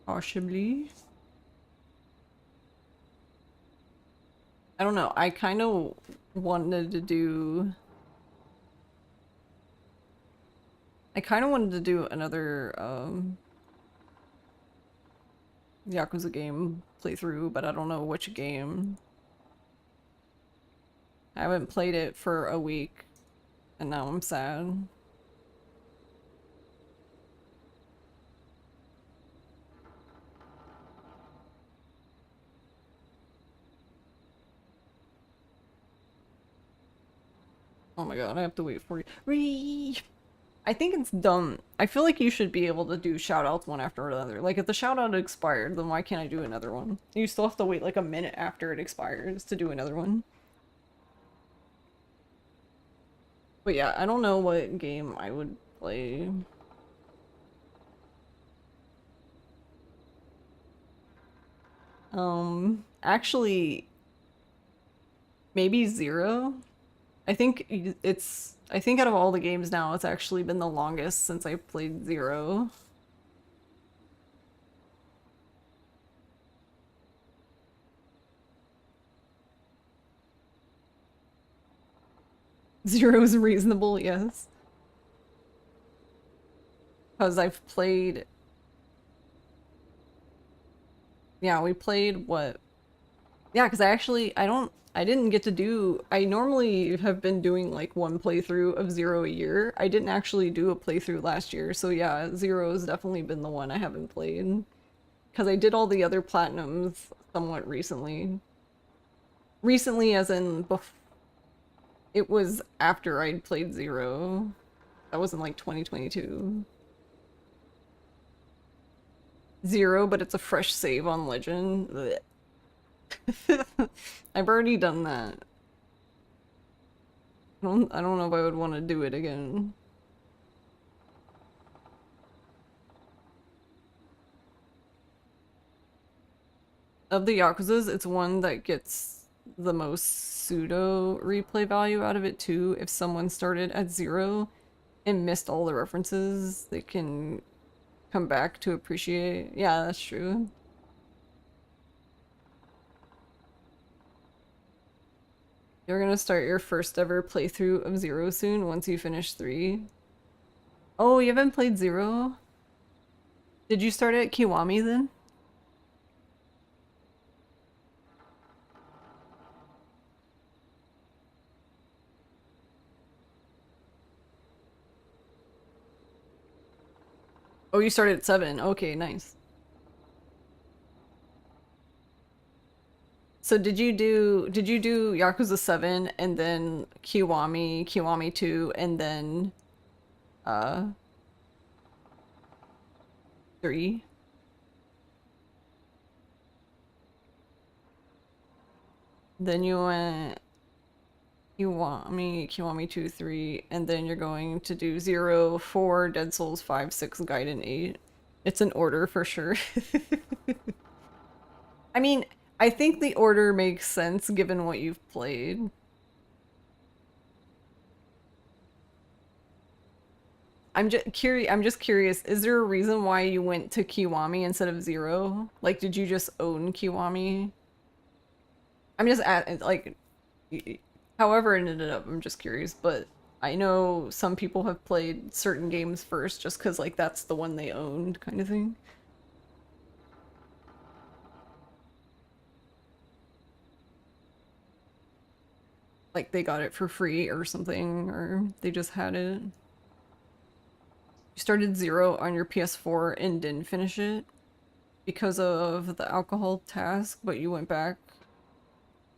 Possibly. I don't know. I kind of wanted to do... another, Yakuza game playthrough, but I don't know which game. I haven't played it for a week, and now I'm sad. Oh my god, I have to wait for you. I think it's dumb. I feel like you should be able to do shoutouts one after another. Like, if the shoutout expired, then why can't I do another one? You still have to wait like a minute after it expires to do another one. But yeah, I don't know what game I would play. Actually, maybe Zero? I think I think out of all the games now, it's actually been the longest since I played Zero. Zero is reasonable, yes. Because I've played... Yeah, we played what? Yeah, because I didn't get to do... I normally have been doing like one playthrough of Zero a year. I didn't actually do a playthrough last year, so yeah, Zero has definitely been the one I haven't played. Because I did all the other platinums somewhat recently. Recently as in it was after I'd played Zero. That was in like 2022. Zero, but it's a fresh save on Legend. I've already done that. I don't know if I would want to do it again. Of the Yakuzas, it's one that gets the most pseudo replay value out of it too. If someone started at 0 and missed all the references, they can come back to appreciate. Yeah, that's true. You're gonna start your first ever playthrough of Zero soon once you finish 3. Oh, you haven't played Zero? Did you start at Kiwami then? Oh, you started at 7. Okay, nice. So did you do Yakuza 7 and then Kiwami 2 and then 3? Then you went Kiwami 2, 3, and then you're going to do 0, 4, Dead Souls 5, 6, Gaiden 8. It's an order for sure. I mean, I think the order makes sense given what you've played. I'm just curious, is there a reason why you went to Kiwami instead of 0? Like, did you just own Kiwami? I'm just like, however it ended up, I'm just curious, but I know some people have played certain games first just because, like, that's the one they owned, kind of thing. Like, they got it for free or something, or they just had it. You started 0 on your PS4 and didn't finish it because of the alcohol task, but you went back.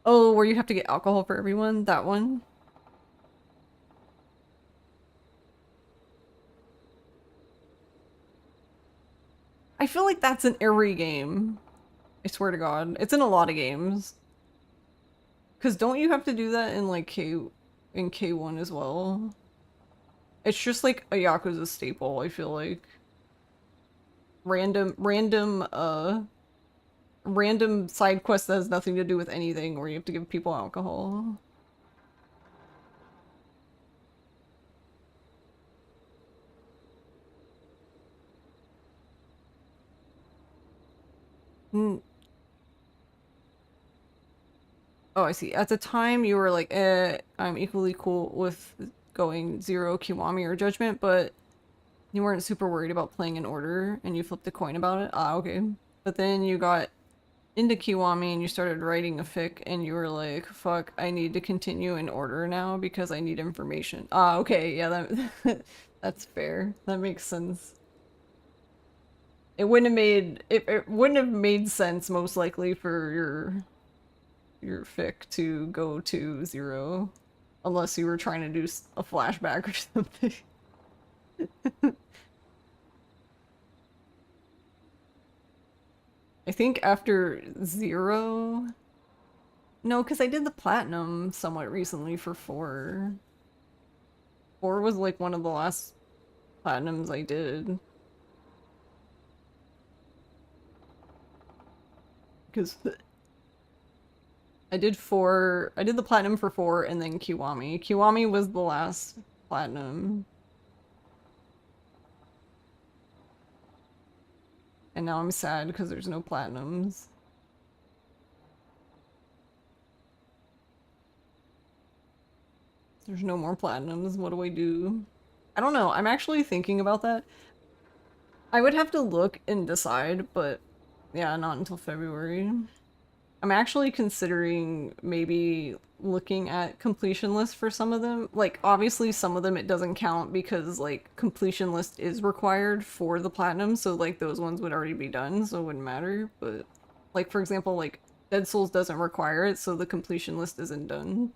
Oh, where you have to get alcohol for everyone? That one? I feel like that's in every game. I swear to God. It's in a lot of games. Because don't you have to do that in, like, K1 as well? It's just, like, a Yakuza staple, I feel like. Random side quest that has nothing to do with anything where you have to give people alcohol. Oh, I see. At the time, you were like, I'm equally cool with going 0, Kiwami, or Judgment, but you weren't super worried about playing in order, and you flipped a coin about it? Ah, okay. But then you got into Kiwami, and you started writing a fic, and you were like, fuck, I need to continue in order now, because I need information. Ah, okay, yeah, that's fair. That makes sense. It wouldn't have made sense, most likely, for your fic to go to 0 unless you were trying to do a flashback or something. I think after 0... No, because I did the platinum somewhat recently for 4. 4 was like one of the last platinums I did. Because I did the platinum for 4 and then Kiwami. Kiwami was the last platinum. And now I'm sad because there's no platinums. There's no more platinums. What do I do? I don't know. I'm actually thinking about that. I would have to look and decide, but yeah, not until February. I'm actually considering maybe looking at completion lists for some of them. Like, obviously some of them it doesn't count because, like, completion list is required for the platinum, so, like, those ones would already be done, so it wouldn't matter. But, like, for example, like, Dead Souls doesn't require it, so the completion list isn't done.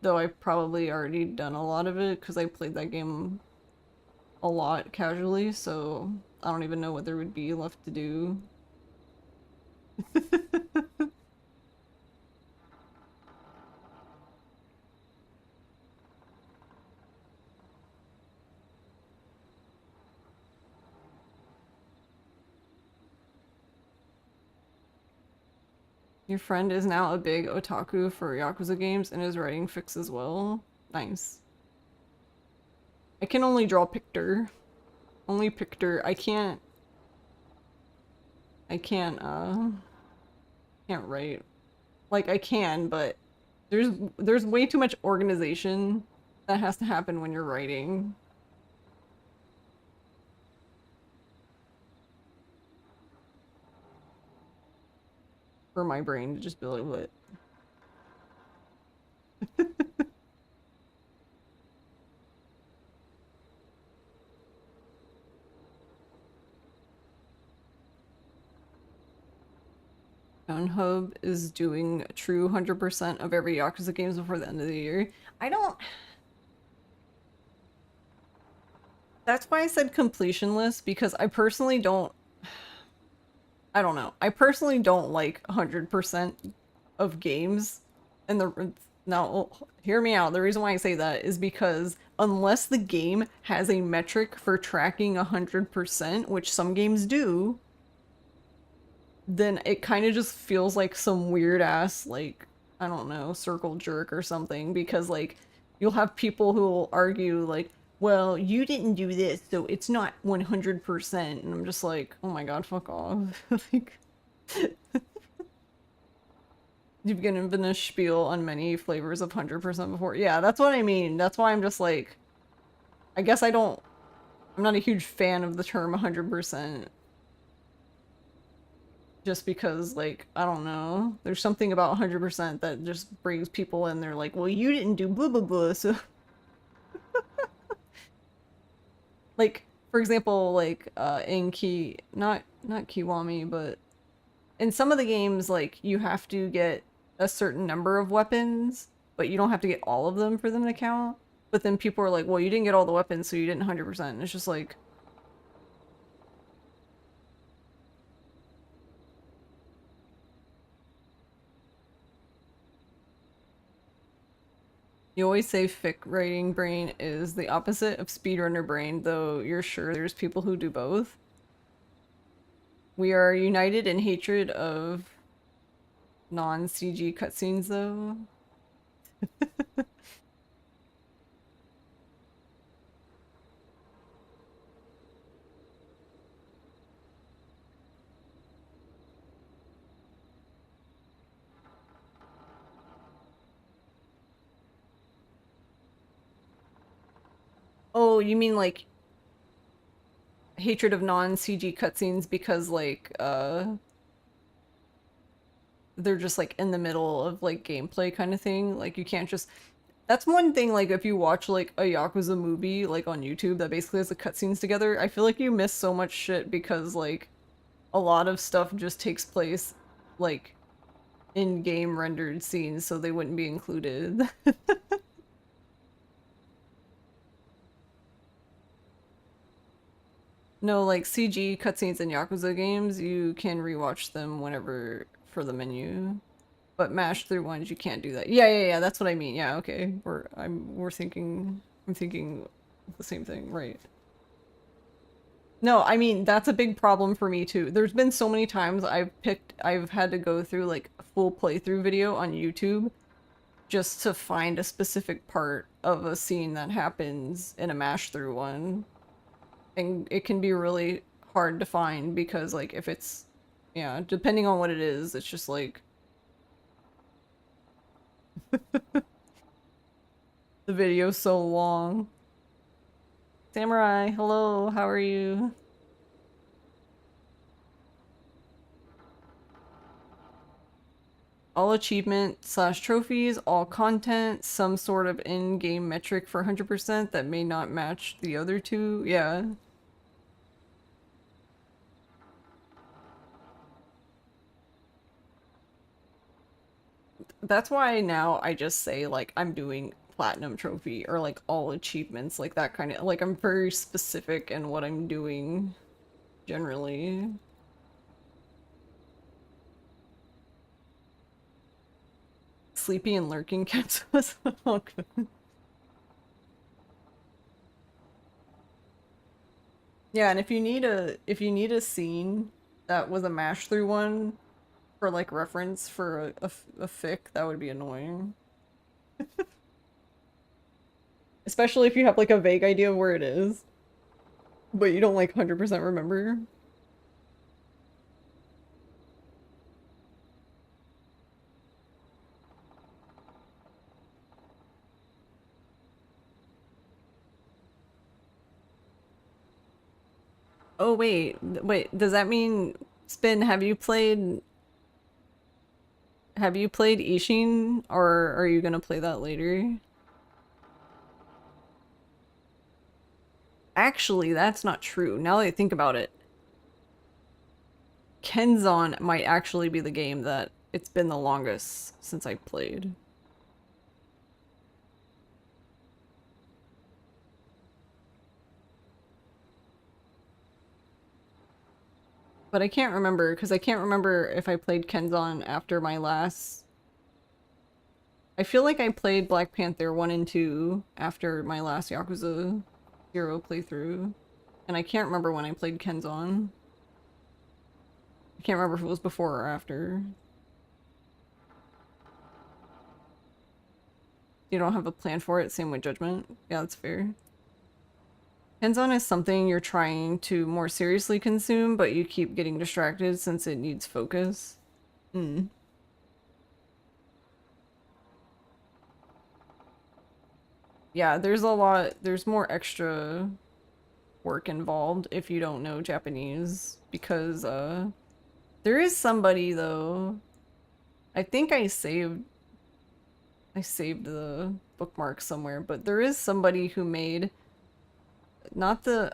Though I probably already done a lot of it because I played that game a lot casually, so I don't even know what there would be left to do. Your friend is now a big otaku for Yakuza games and is writing fics as well. Nice. I can only draw picture. Only picture. I can't write. Like, I can, but there's way too much organization that has to happen when you're writing. For my brain to just be like, what? Hub is doing a true 100% of every Yakuza games before the end of the year. I don't... That's why I said completion list, because I personally don't... I don't know. I personally don't like 100% of games. And now, hear me out. The reason why I say that is because unless the game has a metric for tracking 100%, which some games do, then it kind of just feels like some weird ass, like, I don't know, circle jerk or something, because, like, you'll have people who will argue, like, well, you didn't do this, so it's not 100%, and I'm just like, oh my god, fuck off. Like, you've given a spiel on many flavors of 100% before. Yeah, that's what I mean. That's why I'm just like, I guess I'm not a huge fan of the term 100%. Just because, like, I don't know. There's something about 100% that just brings people in. They're like, well, you didn't do blah blah blah, so... Like, for example, like, in not Kiwami, but in some of the games, like, you have to get a certain number of weapons, but you don't have to get all of them for them to count. But then people are like, well, you didn't get all the weapons, so you didn't 100%. And it's just like... You always say fic writing brain is the opposite of speedrunner brain, though you're sure there's people who do both. We are united in hatred of non-CG cutscenes, though. Oh, you mean like hatred of non-CG cutscenes because like they're just like in the middle of like gameplay kind of thing. Like you can't just... That's one thing, like if you watch like a Yakuza movie like on YouTube that basically has the cutscenes together, I feel like you miss so much shit because like a lot of stuff just takes place like in-game rendered scenes, so they wouldn't be included. No, like CG cutscenes in Yakuza games, you can rewatch them whenever for the menu. But mash through ones, you can't do that. Yeah, that's what I mean. Yeah, okay. I'm thinking the same thing, right? No, I mean, that's a big problem for me too. There's been so many times I've had to go through like a full playthrough video on YouTube just to find a specific part of a scene that happens in a mash through one. And it can be really hard to find because like if it's, yeah, depending on what it is, it's just like the video's so long. Samurai, hello, how are you? All achievement / trophies, all content, some sort of in-game metric for 100% that may not match the other two. Yeah. That's why now I just say like I'm doing platinum trophy or like all achievements, like that kind of, like I'm very specific in what I'm doing generally. Sleepy and lurking kept us all good. Yeah, and if you need a scene that was a mash through one for like reference for a fic, that would be annoying. Especially if you have like a vague idea of where it is, but you don't like 100% remember. Oh wait, does that mean Spin, have you played Ishin, or are you gonna play that later? Actually, that's not true. Now that I think about it, Kenzan might actually be the game that it's been the longest since I played. But I can't remember, because I can't remember if I played Kenzan after my last... I feel like I played Black Panther 1 and 2 after my last Yakuza 0 playthrough. And I can't remember when I played Kenzan. I can't remember if it was before or after. You don't have a plan for it, same with Judgment. Yeah, that's fair. Kenzan is something you're trying to more seriously consume, but you keep getting distracted since it needs focus. Yeah, there's more extra work involved if you don't know Japanese, because there is somebody though. I think I saved the bookmark somewhere, but there is somebody who made not the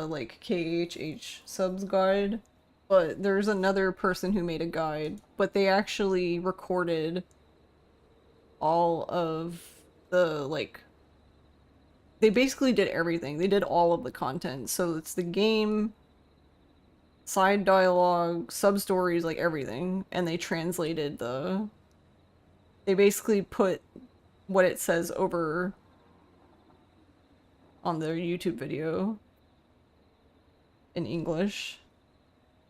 like KHH subs guide, but there's another person who made a guide, but they actually recorded all of the, like, they basically did everything. They did all of the content. So it's the game, side dialogue, sub-stories, like everything, and they translated they basically put what it says over on their YouTube video in English.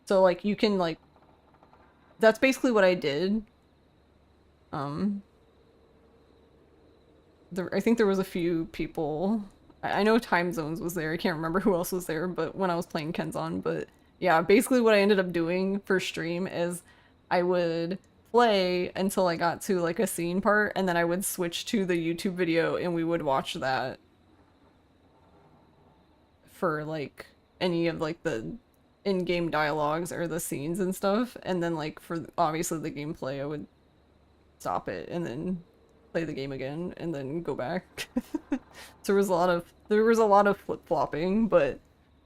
So like you can like, that's basically what I did. I think there was a few people. I know Time Zones was there. I can't remember who else was there, but when I was playing Kenzan, but yeah, basically what I ended up doing for stream is I would play until I got to like a scene part, and then I would switch to the YouTube video and we would watch that for like any of like the in-game dialogues or the scenes and stuff, and then like for obviously the gameplay I would stop it and then play the game again and then go back. So there was a lot of flip-flopping, but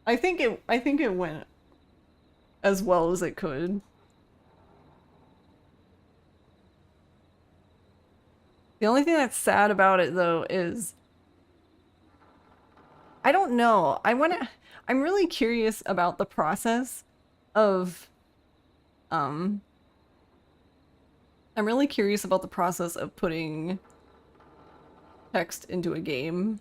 I think it went as well as it could. The only thing that's sad about it though is I don't know. I'm really curious about the process of I'm really curious about the process of putting text into a game.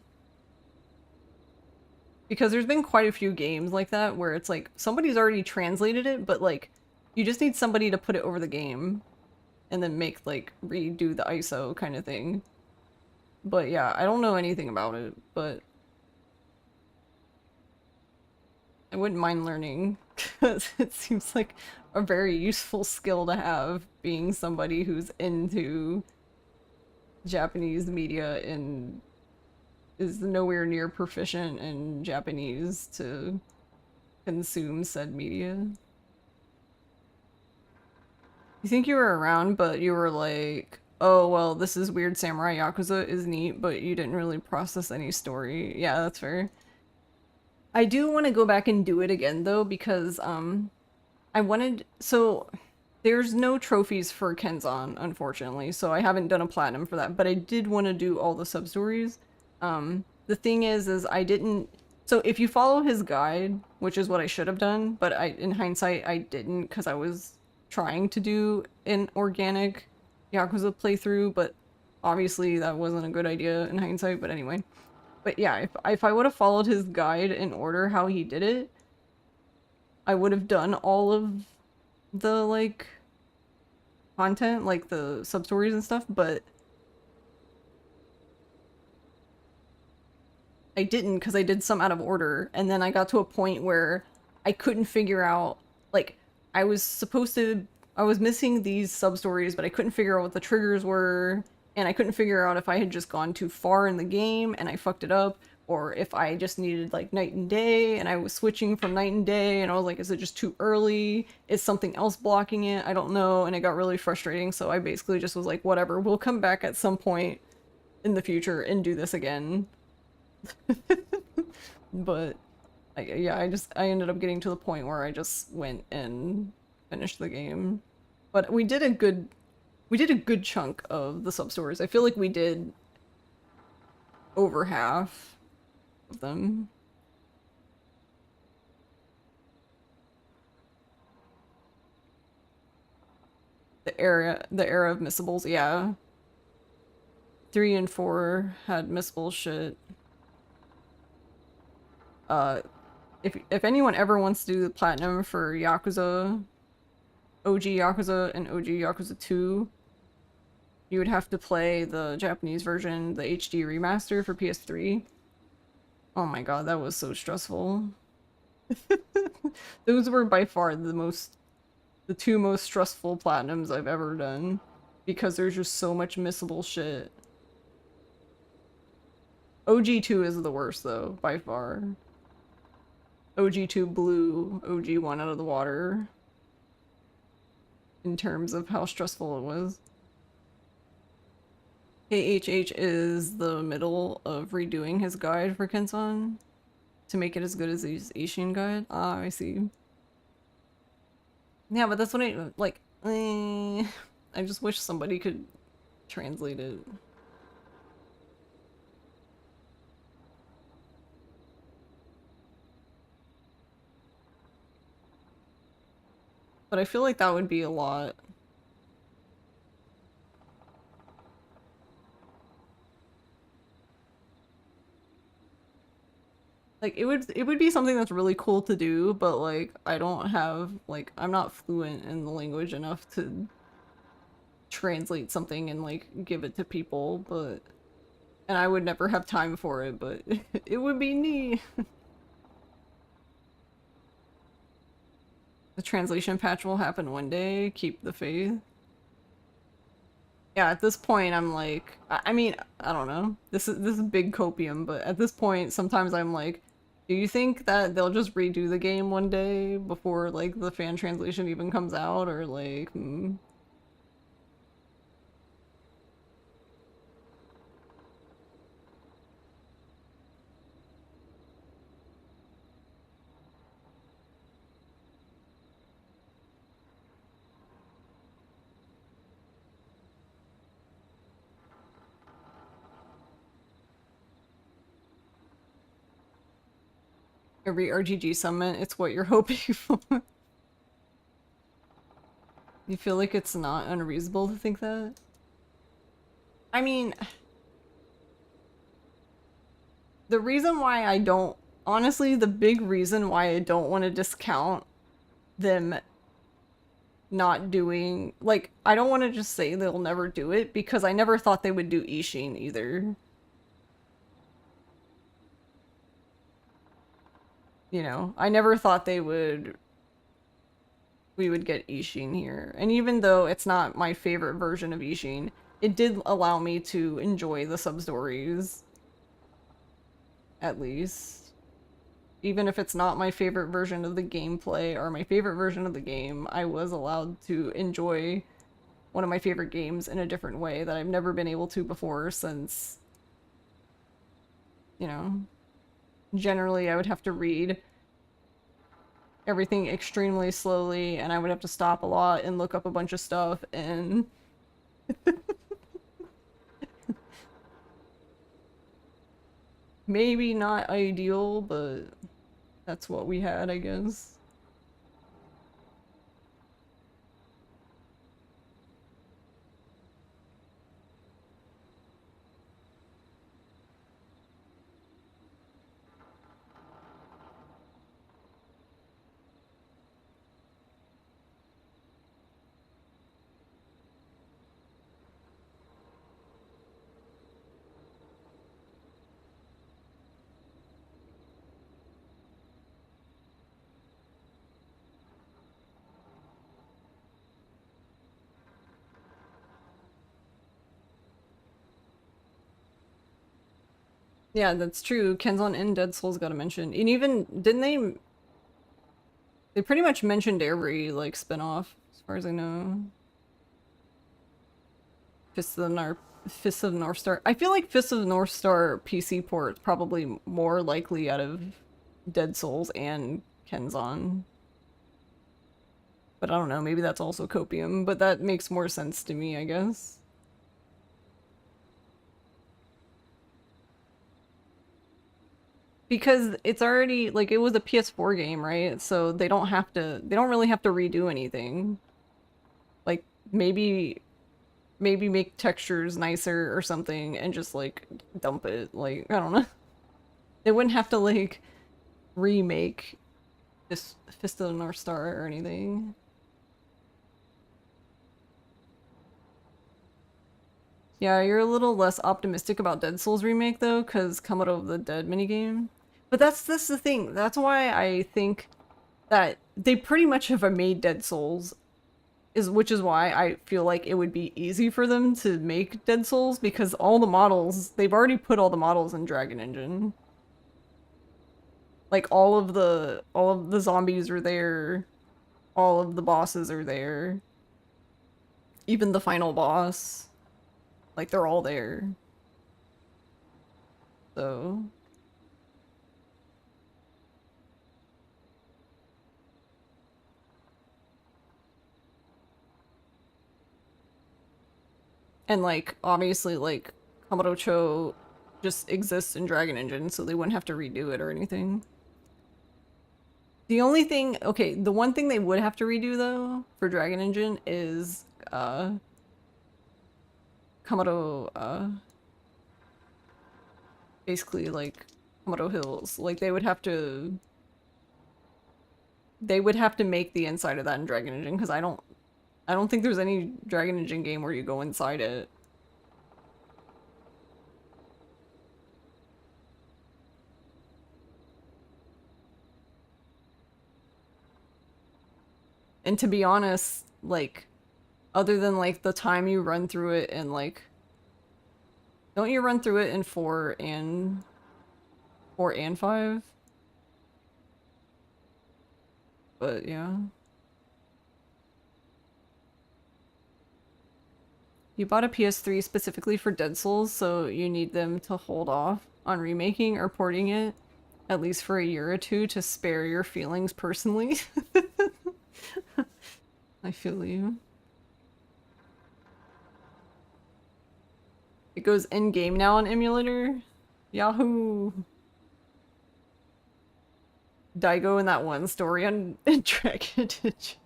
Because there's been quite a few games like that where it's like somebody's already translated it, but like you just need somebody to put it over the game and then make like redo the ISO kind of thing. But yeah, I don't know anything about it, but I wouldn't mind learning because it seems like a very useful skill to have, being somebody who's into Japanese media and is nowhere near proficient in Japanese to consume said media. You think you were around, but you were like, oh, well, this is weird Samurai Yakuza is neat, but you didn't really process any story. Yeah, that's fair. I do want to go back and do it again, though, because, so, there's no trophies for Kenzan, unfortunately, so I haven't done a platinum for that, but I did want to do all the sub-stories. The thing is I didn't, so if you follow his guide, which is what I should have done, but in hindsight, I didn't, because I was trying to do an organic Yakuza playthrough, but obviously that wasn't a good idea in hindsight, but anyway. But yeah, if I would have followed his guide in order how he did it, I would have done all of the, like, content, like the sub-stories and stuff, but I didn't because I did some out of order, and then I got to a point where I couldn't figure out, like, I was missing these sub-stories, but I couldn't figure out what the triggers were, and I couldn't figure out if I had just gone too far in the game and I fucked it up, or if I just needed, like, night and day, and I was switching from night and day, and I was like, is it just too early? Is something else blocking it? I don't know, and it got really frustrating, so I basically just was like, whatever, we'll come back at some point in the future and do this again. But yeah, I ended up getting to the point where I just went and finished the game. But we did a good chunk of the sub-stories. I feel like we did over half of them. The era of missables, yeah. 3 and 4 had missable shit. If anyone ever wants to do the platinum for Yakuza, OG Yakuza and OG Yakuza 2, you would have to play the Japanese version, the HD remaster for PS3. Oh my god, that was so stressful. Those were by far the two most stressful platinums I've ever done, because there's just so much missable shit. OG2 is the worst though, by far. OG2 blew OG1 out of the water in terms of how stressful it was. KHH is the middle of redoing his guide for Kenzan to make it as good as his Asian guide. Ah, I see. Yeah, but that's what I, like, I just wish somebody could translate it. But I feel like that would be a lot. Like, it would be something that's really cool to do, but like, I don't have, like, I'm not fluent in the language enough to translate something and like give it to people, but, and I would never have time for it, but it would be neat. The translation patch will happen one day. Keep the faith. Yeah, at this point, I'm like, I mean, I don't know. This is big copium, but at this point, sometimes I'm like, do you think that they'll just redo the game one day before like the fan translation even comes out, or like, Every RGG summit, it's what you're hoping for. You feel like it's not unreasonable to think that? I mean, the reason why I don't, honestly, the big reason why I don't want to discount them not doing, like, I don't want to just say they'll never do it, because I never thought they would do Ishin either. You know, I never thought we would get Ishin here. And even though it's not my favorite version of Ishin, it did allow me to enjoy the sub-stories. At least. Even if it's not my favorite version of the gameplay or my favorite version of the game, I was allowed to enjoy one of my favorite games in a different way that I've never been able to before, since, you know, generally I would have to read everything extremely slowly, and I would have to stop a lot and look up a bunch of stuff, and maybe not ideal, but that's what we had, I guess. Yeah, that's true. Kenzan and Dead Souls got a mention. And even, didn't they pretty much mentioned every, like, spin-off, as far as I know. Fist of North Star. I feel like Fist of North Star PC port's probably more likely out of Dead Souls and Kenzan. But I don't know, maybe that's also Copium, but that makes more sense to me, I guess. Because it's already, like, it was a PS4 game, right? So they don't really have to redo anything. Like, maybe make textures nicer or something and just, like, dump it. Like, I don't know. They wouldn't have to, like, remake this Fist of the North Star or anything. Yeah, you're a little less optimistic about Dead Souls remake, though, because Come Out of the Dead minigame. But that's the thing. That's why I think that they pretty much have made Dead Souls, which is why I feel like it would be easy for them to make Dead Souls, because all the models, they've already put all the models in Dragon Engine. Like, all of the zombies are there, all of the bosses are there, even the final boss. Like, they're all there. So... And, like, obviously, like, Kamurocho just exists in Dragon Engine, so they wouldn't have to redo it or anything. The only thing... Okay, the one thing they would have to redo, though, for Dragon Engine is, Kamuro, basically, like, Kamuro Hills. Like, they would have to make the inside of that in Dragon Engine, because I don't think there's any Dragon Engine game where you go inside it. And to be honest, like, other than, like, the time you run through it and, like... Don't you run through it in 4 and 5? But, yeah. You bought a PS3 specifically for Dead Souls, so you need them to hold off on remaking or porting it, at least for a year or two, to spare your feelings personally. I feel you. It goes in-game now on emulator? Yahoo! Daigo in that one story on Dragon Age.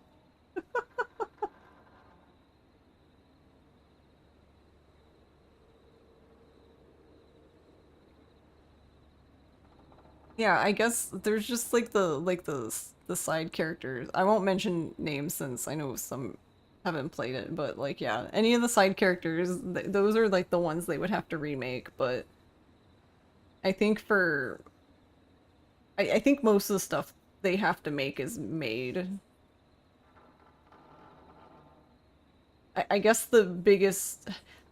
Yeah, I guess there's just like the side characters. I won't mention names since I know some haven't played it, but like yeah, any of the side characters, those are like the ones they would have to remake, but I think for I think most of the stuff they have to make is made. I guess the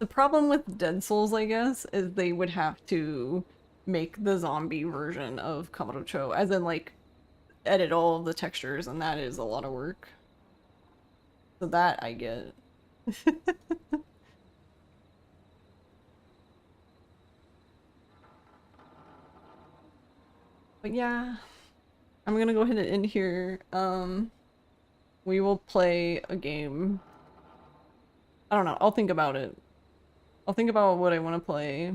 problem with Dead Souls, I guess, is they would have to make the zombie version of Kamurocho, as in like edit all of the textures, and that is a lot of work. So that I get. But yeah, I'm gonna go ahead and end here. We will play a game. I don't know, I'll think about it. I'll think about what I want to play.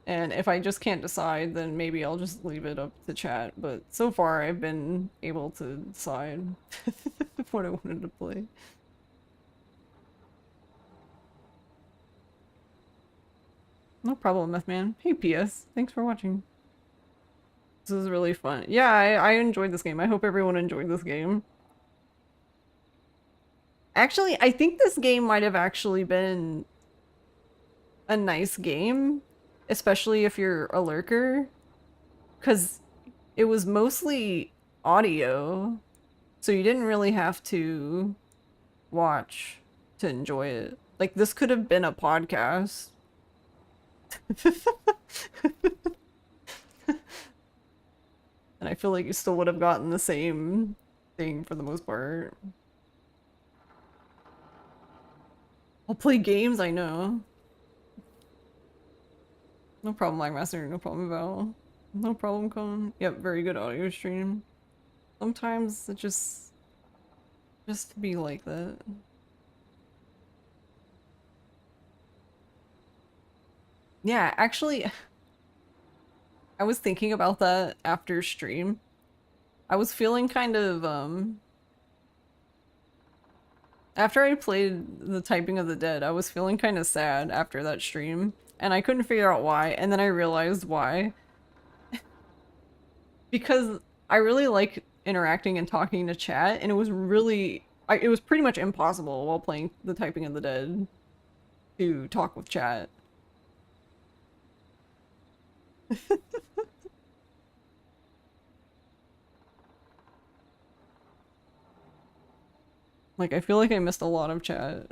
And if I just can't decide, then maybe I'll just leave it up to chat. But so far, I've been able to decide what I wanted to play. No problem, Methman. Hey, PS. Thanks for watching. This is really fun. Yeah, I enjoyed this game. I hope everyone enjoyed this game. Actually, I think this game might have actually been a nice game. Especially if you're a lurker, because it was mostly audio, so you didn't really have to watch to enjoy it. Like, this could have been a podcast. And I feel like you still would have gotten the same thing for the most part. I'll play games, I know. No problem, Lagmaster. No problem, Val. No problem, Con. Yep, very good audio stream. Sometimes it just be like that. Yeah, actually, I was thinking about that after stream. I was feeling kind of, after I played the Typing of the Dead, I was feeling kind of sad after that stream. And I couldn't figure out why, and then I realized why. Because I really like interacting and talking to chat, and it was really... it was pretty much impossible while playing the Typing of the Dead to talk with chat. Like, I feel like I missed a lot of chat.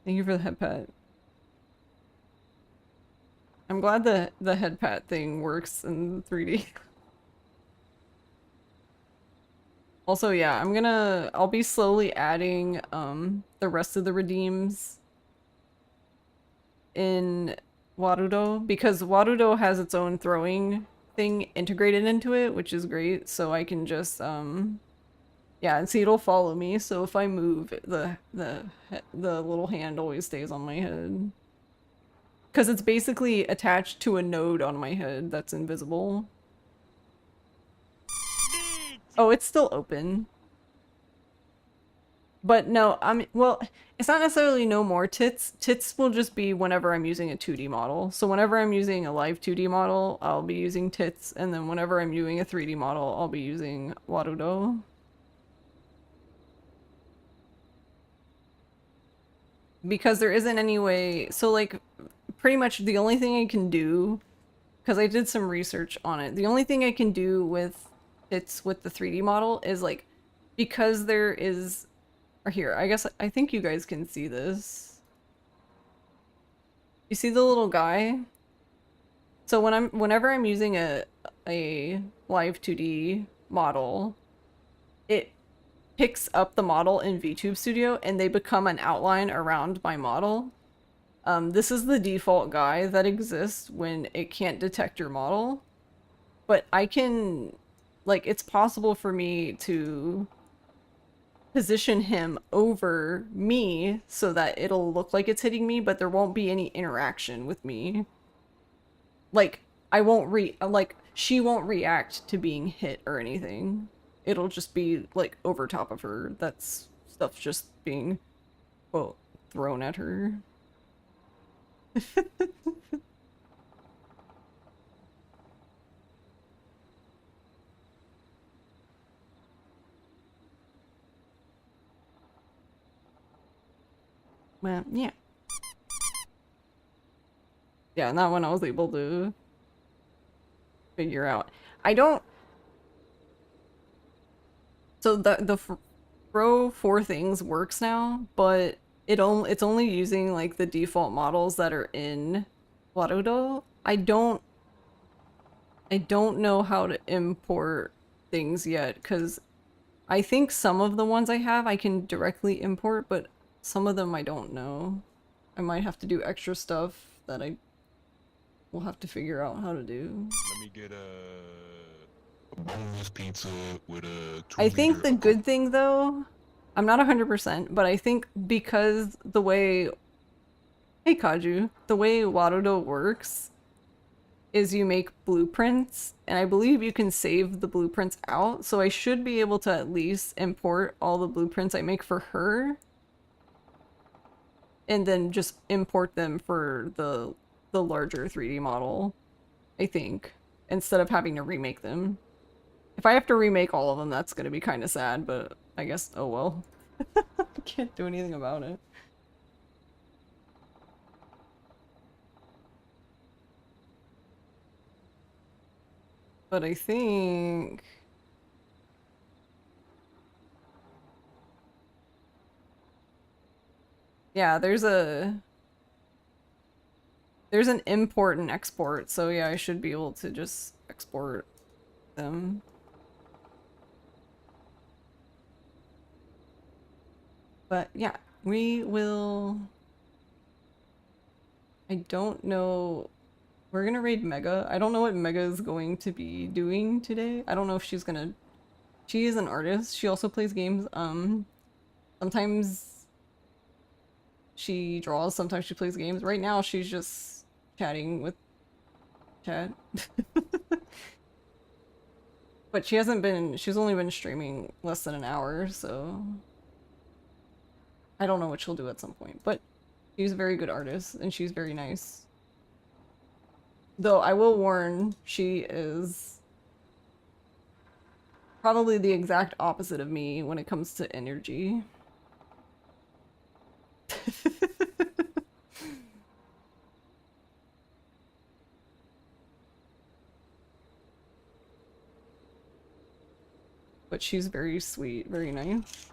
Thank you for the head pat. I'm glad the head pat thing works in 3D. Also, yeah, I'll be slowly adding the rest of the redeems in Warudo, because Warudo has its own throwing thing integrated into it, which is great, so I can just yeah, and see, it'll follow me, so if I move, the little hand always stays on my head. Because it's basically attached to a node on my head that's invisible. Oh, it's still open. But no, well, it's not necessarily no more tits. Tits will just be whenever I'm using a 2D model. So whenever I'm using a live 2D model, I'll be using tits, and then whenever I'm doing a 3D model, I'll be using Warudo. Because there isn't any way, so like pretty much the only thing I can do, because I did some research on it, the only thing I can do with it's with the 3D model is like, because there is, or here, I think you guys can see this. You see the little guy? So whenever I'm using a live 2D model, it picks up the model in VTube Studio and they become an outline around my model. This is the default guy that exists when it can't detect your model. But I can, like, it's possible for me to position him over me so that it'll look like it's hitting me, but there won't be any interaction with me. Like, I won't she won't react to being hit or anything. It'll just be, like, over top of her. That's stuff just being, well, thrown at her. Well, yeah. Yeah, and that one I was able to figure out. I don't... So the throw 4 things works now, but it's only using like the default models that are in Warudo. I don't know how to import things yet, because I think some of the ones I have I can directly import, but some of them I don't know. I might have to do extra stuff that I will have to figure out how to do. Let me get a boneless pizza with a I think the good thing though, I'm not 100%, but I think because the way, hey Kaju, the way Warudo works is you make blueprints, and I believe you can save the blueprints out, so I should be able to at least import all the blueprints I make for her, and then just import them for the larger 3D model, I think, instead of having to remake them. If I have to remake all of them, that's gonna be kind of sad, but I guess, oh well. I can't do anything about it. But I think... yeah, there's an import and export, so yeah, I should be able to just export them. But yeah, we will... I don't know... We're gonna raid Mega. I don't know what Mega is going to be doing today. I don't know if she's gonna... She is an artist. She also plays games. Sometimes she draws, sometimes she plays games. Right now she's just chatting with chat. But she's only been streaming less than an hour, so I don't know what she'll do at some point. But she's a very good artist, and she's very nice. Though I will warn, she is probably the exact opposite of me when it comes to energy. But she's very sweet, very nice.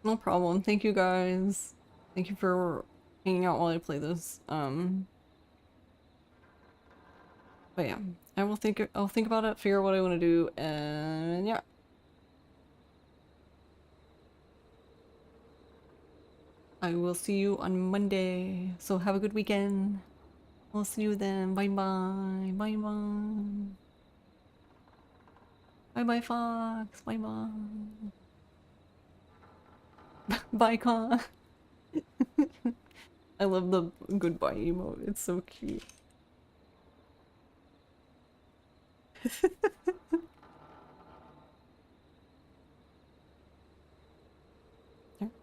No problem. Thank you guys. Thank you for hanging out while I play this. But yeah, I'll think about it, figure out what I want to do, and yeah. I will see you on Monday. So have a good weekend. We'll see you then. Bye bye. Bye bye. Bye bye, Fox. Bye bye. Bye, Con. I love the goodbye emote. It's so cute.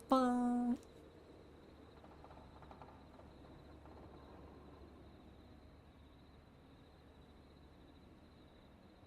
Bye.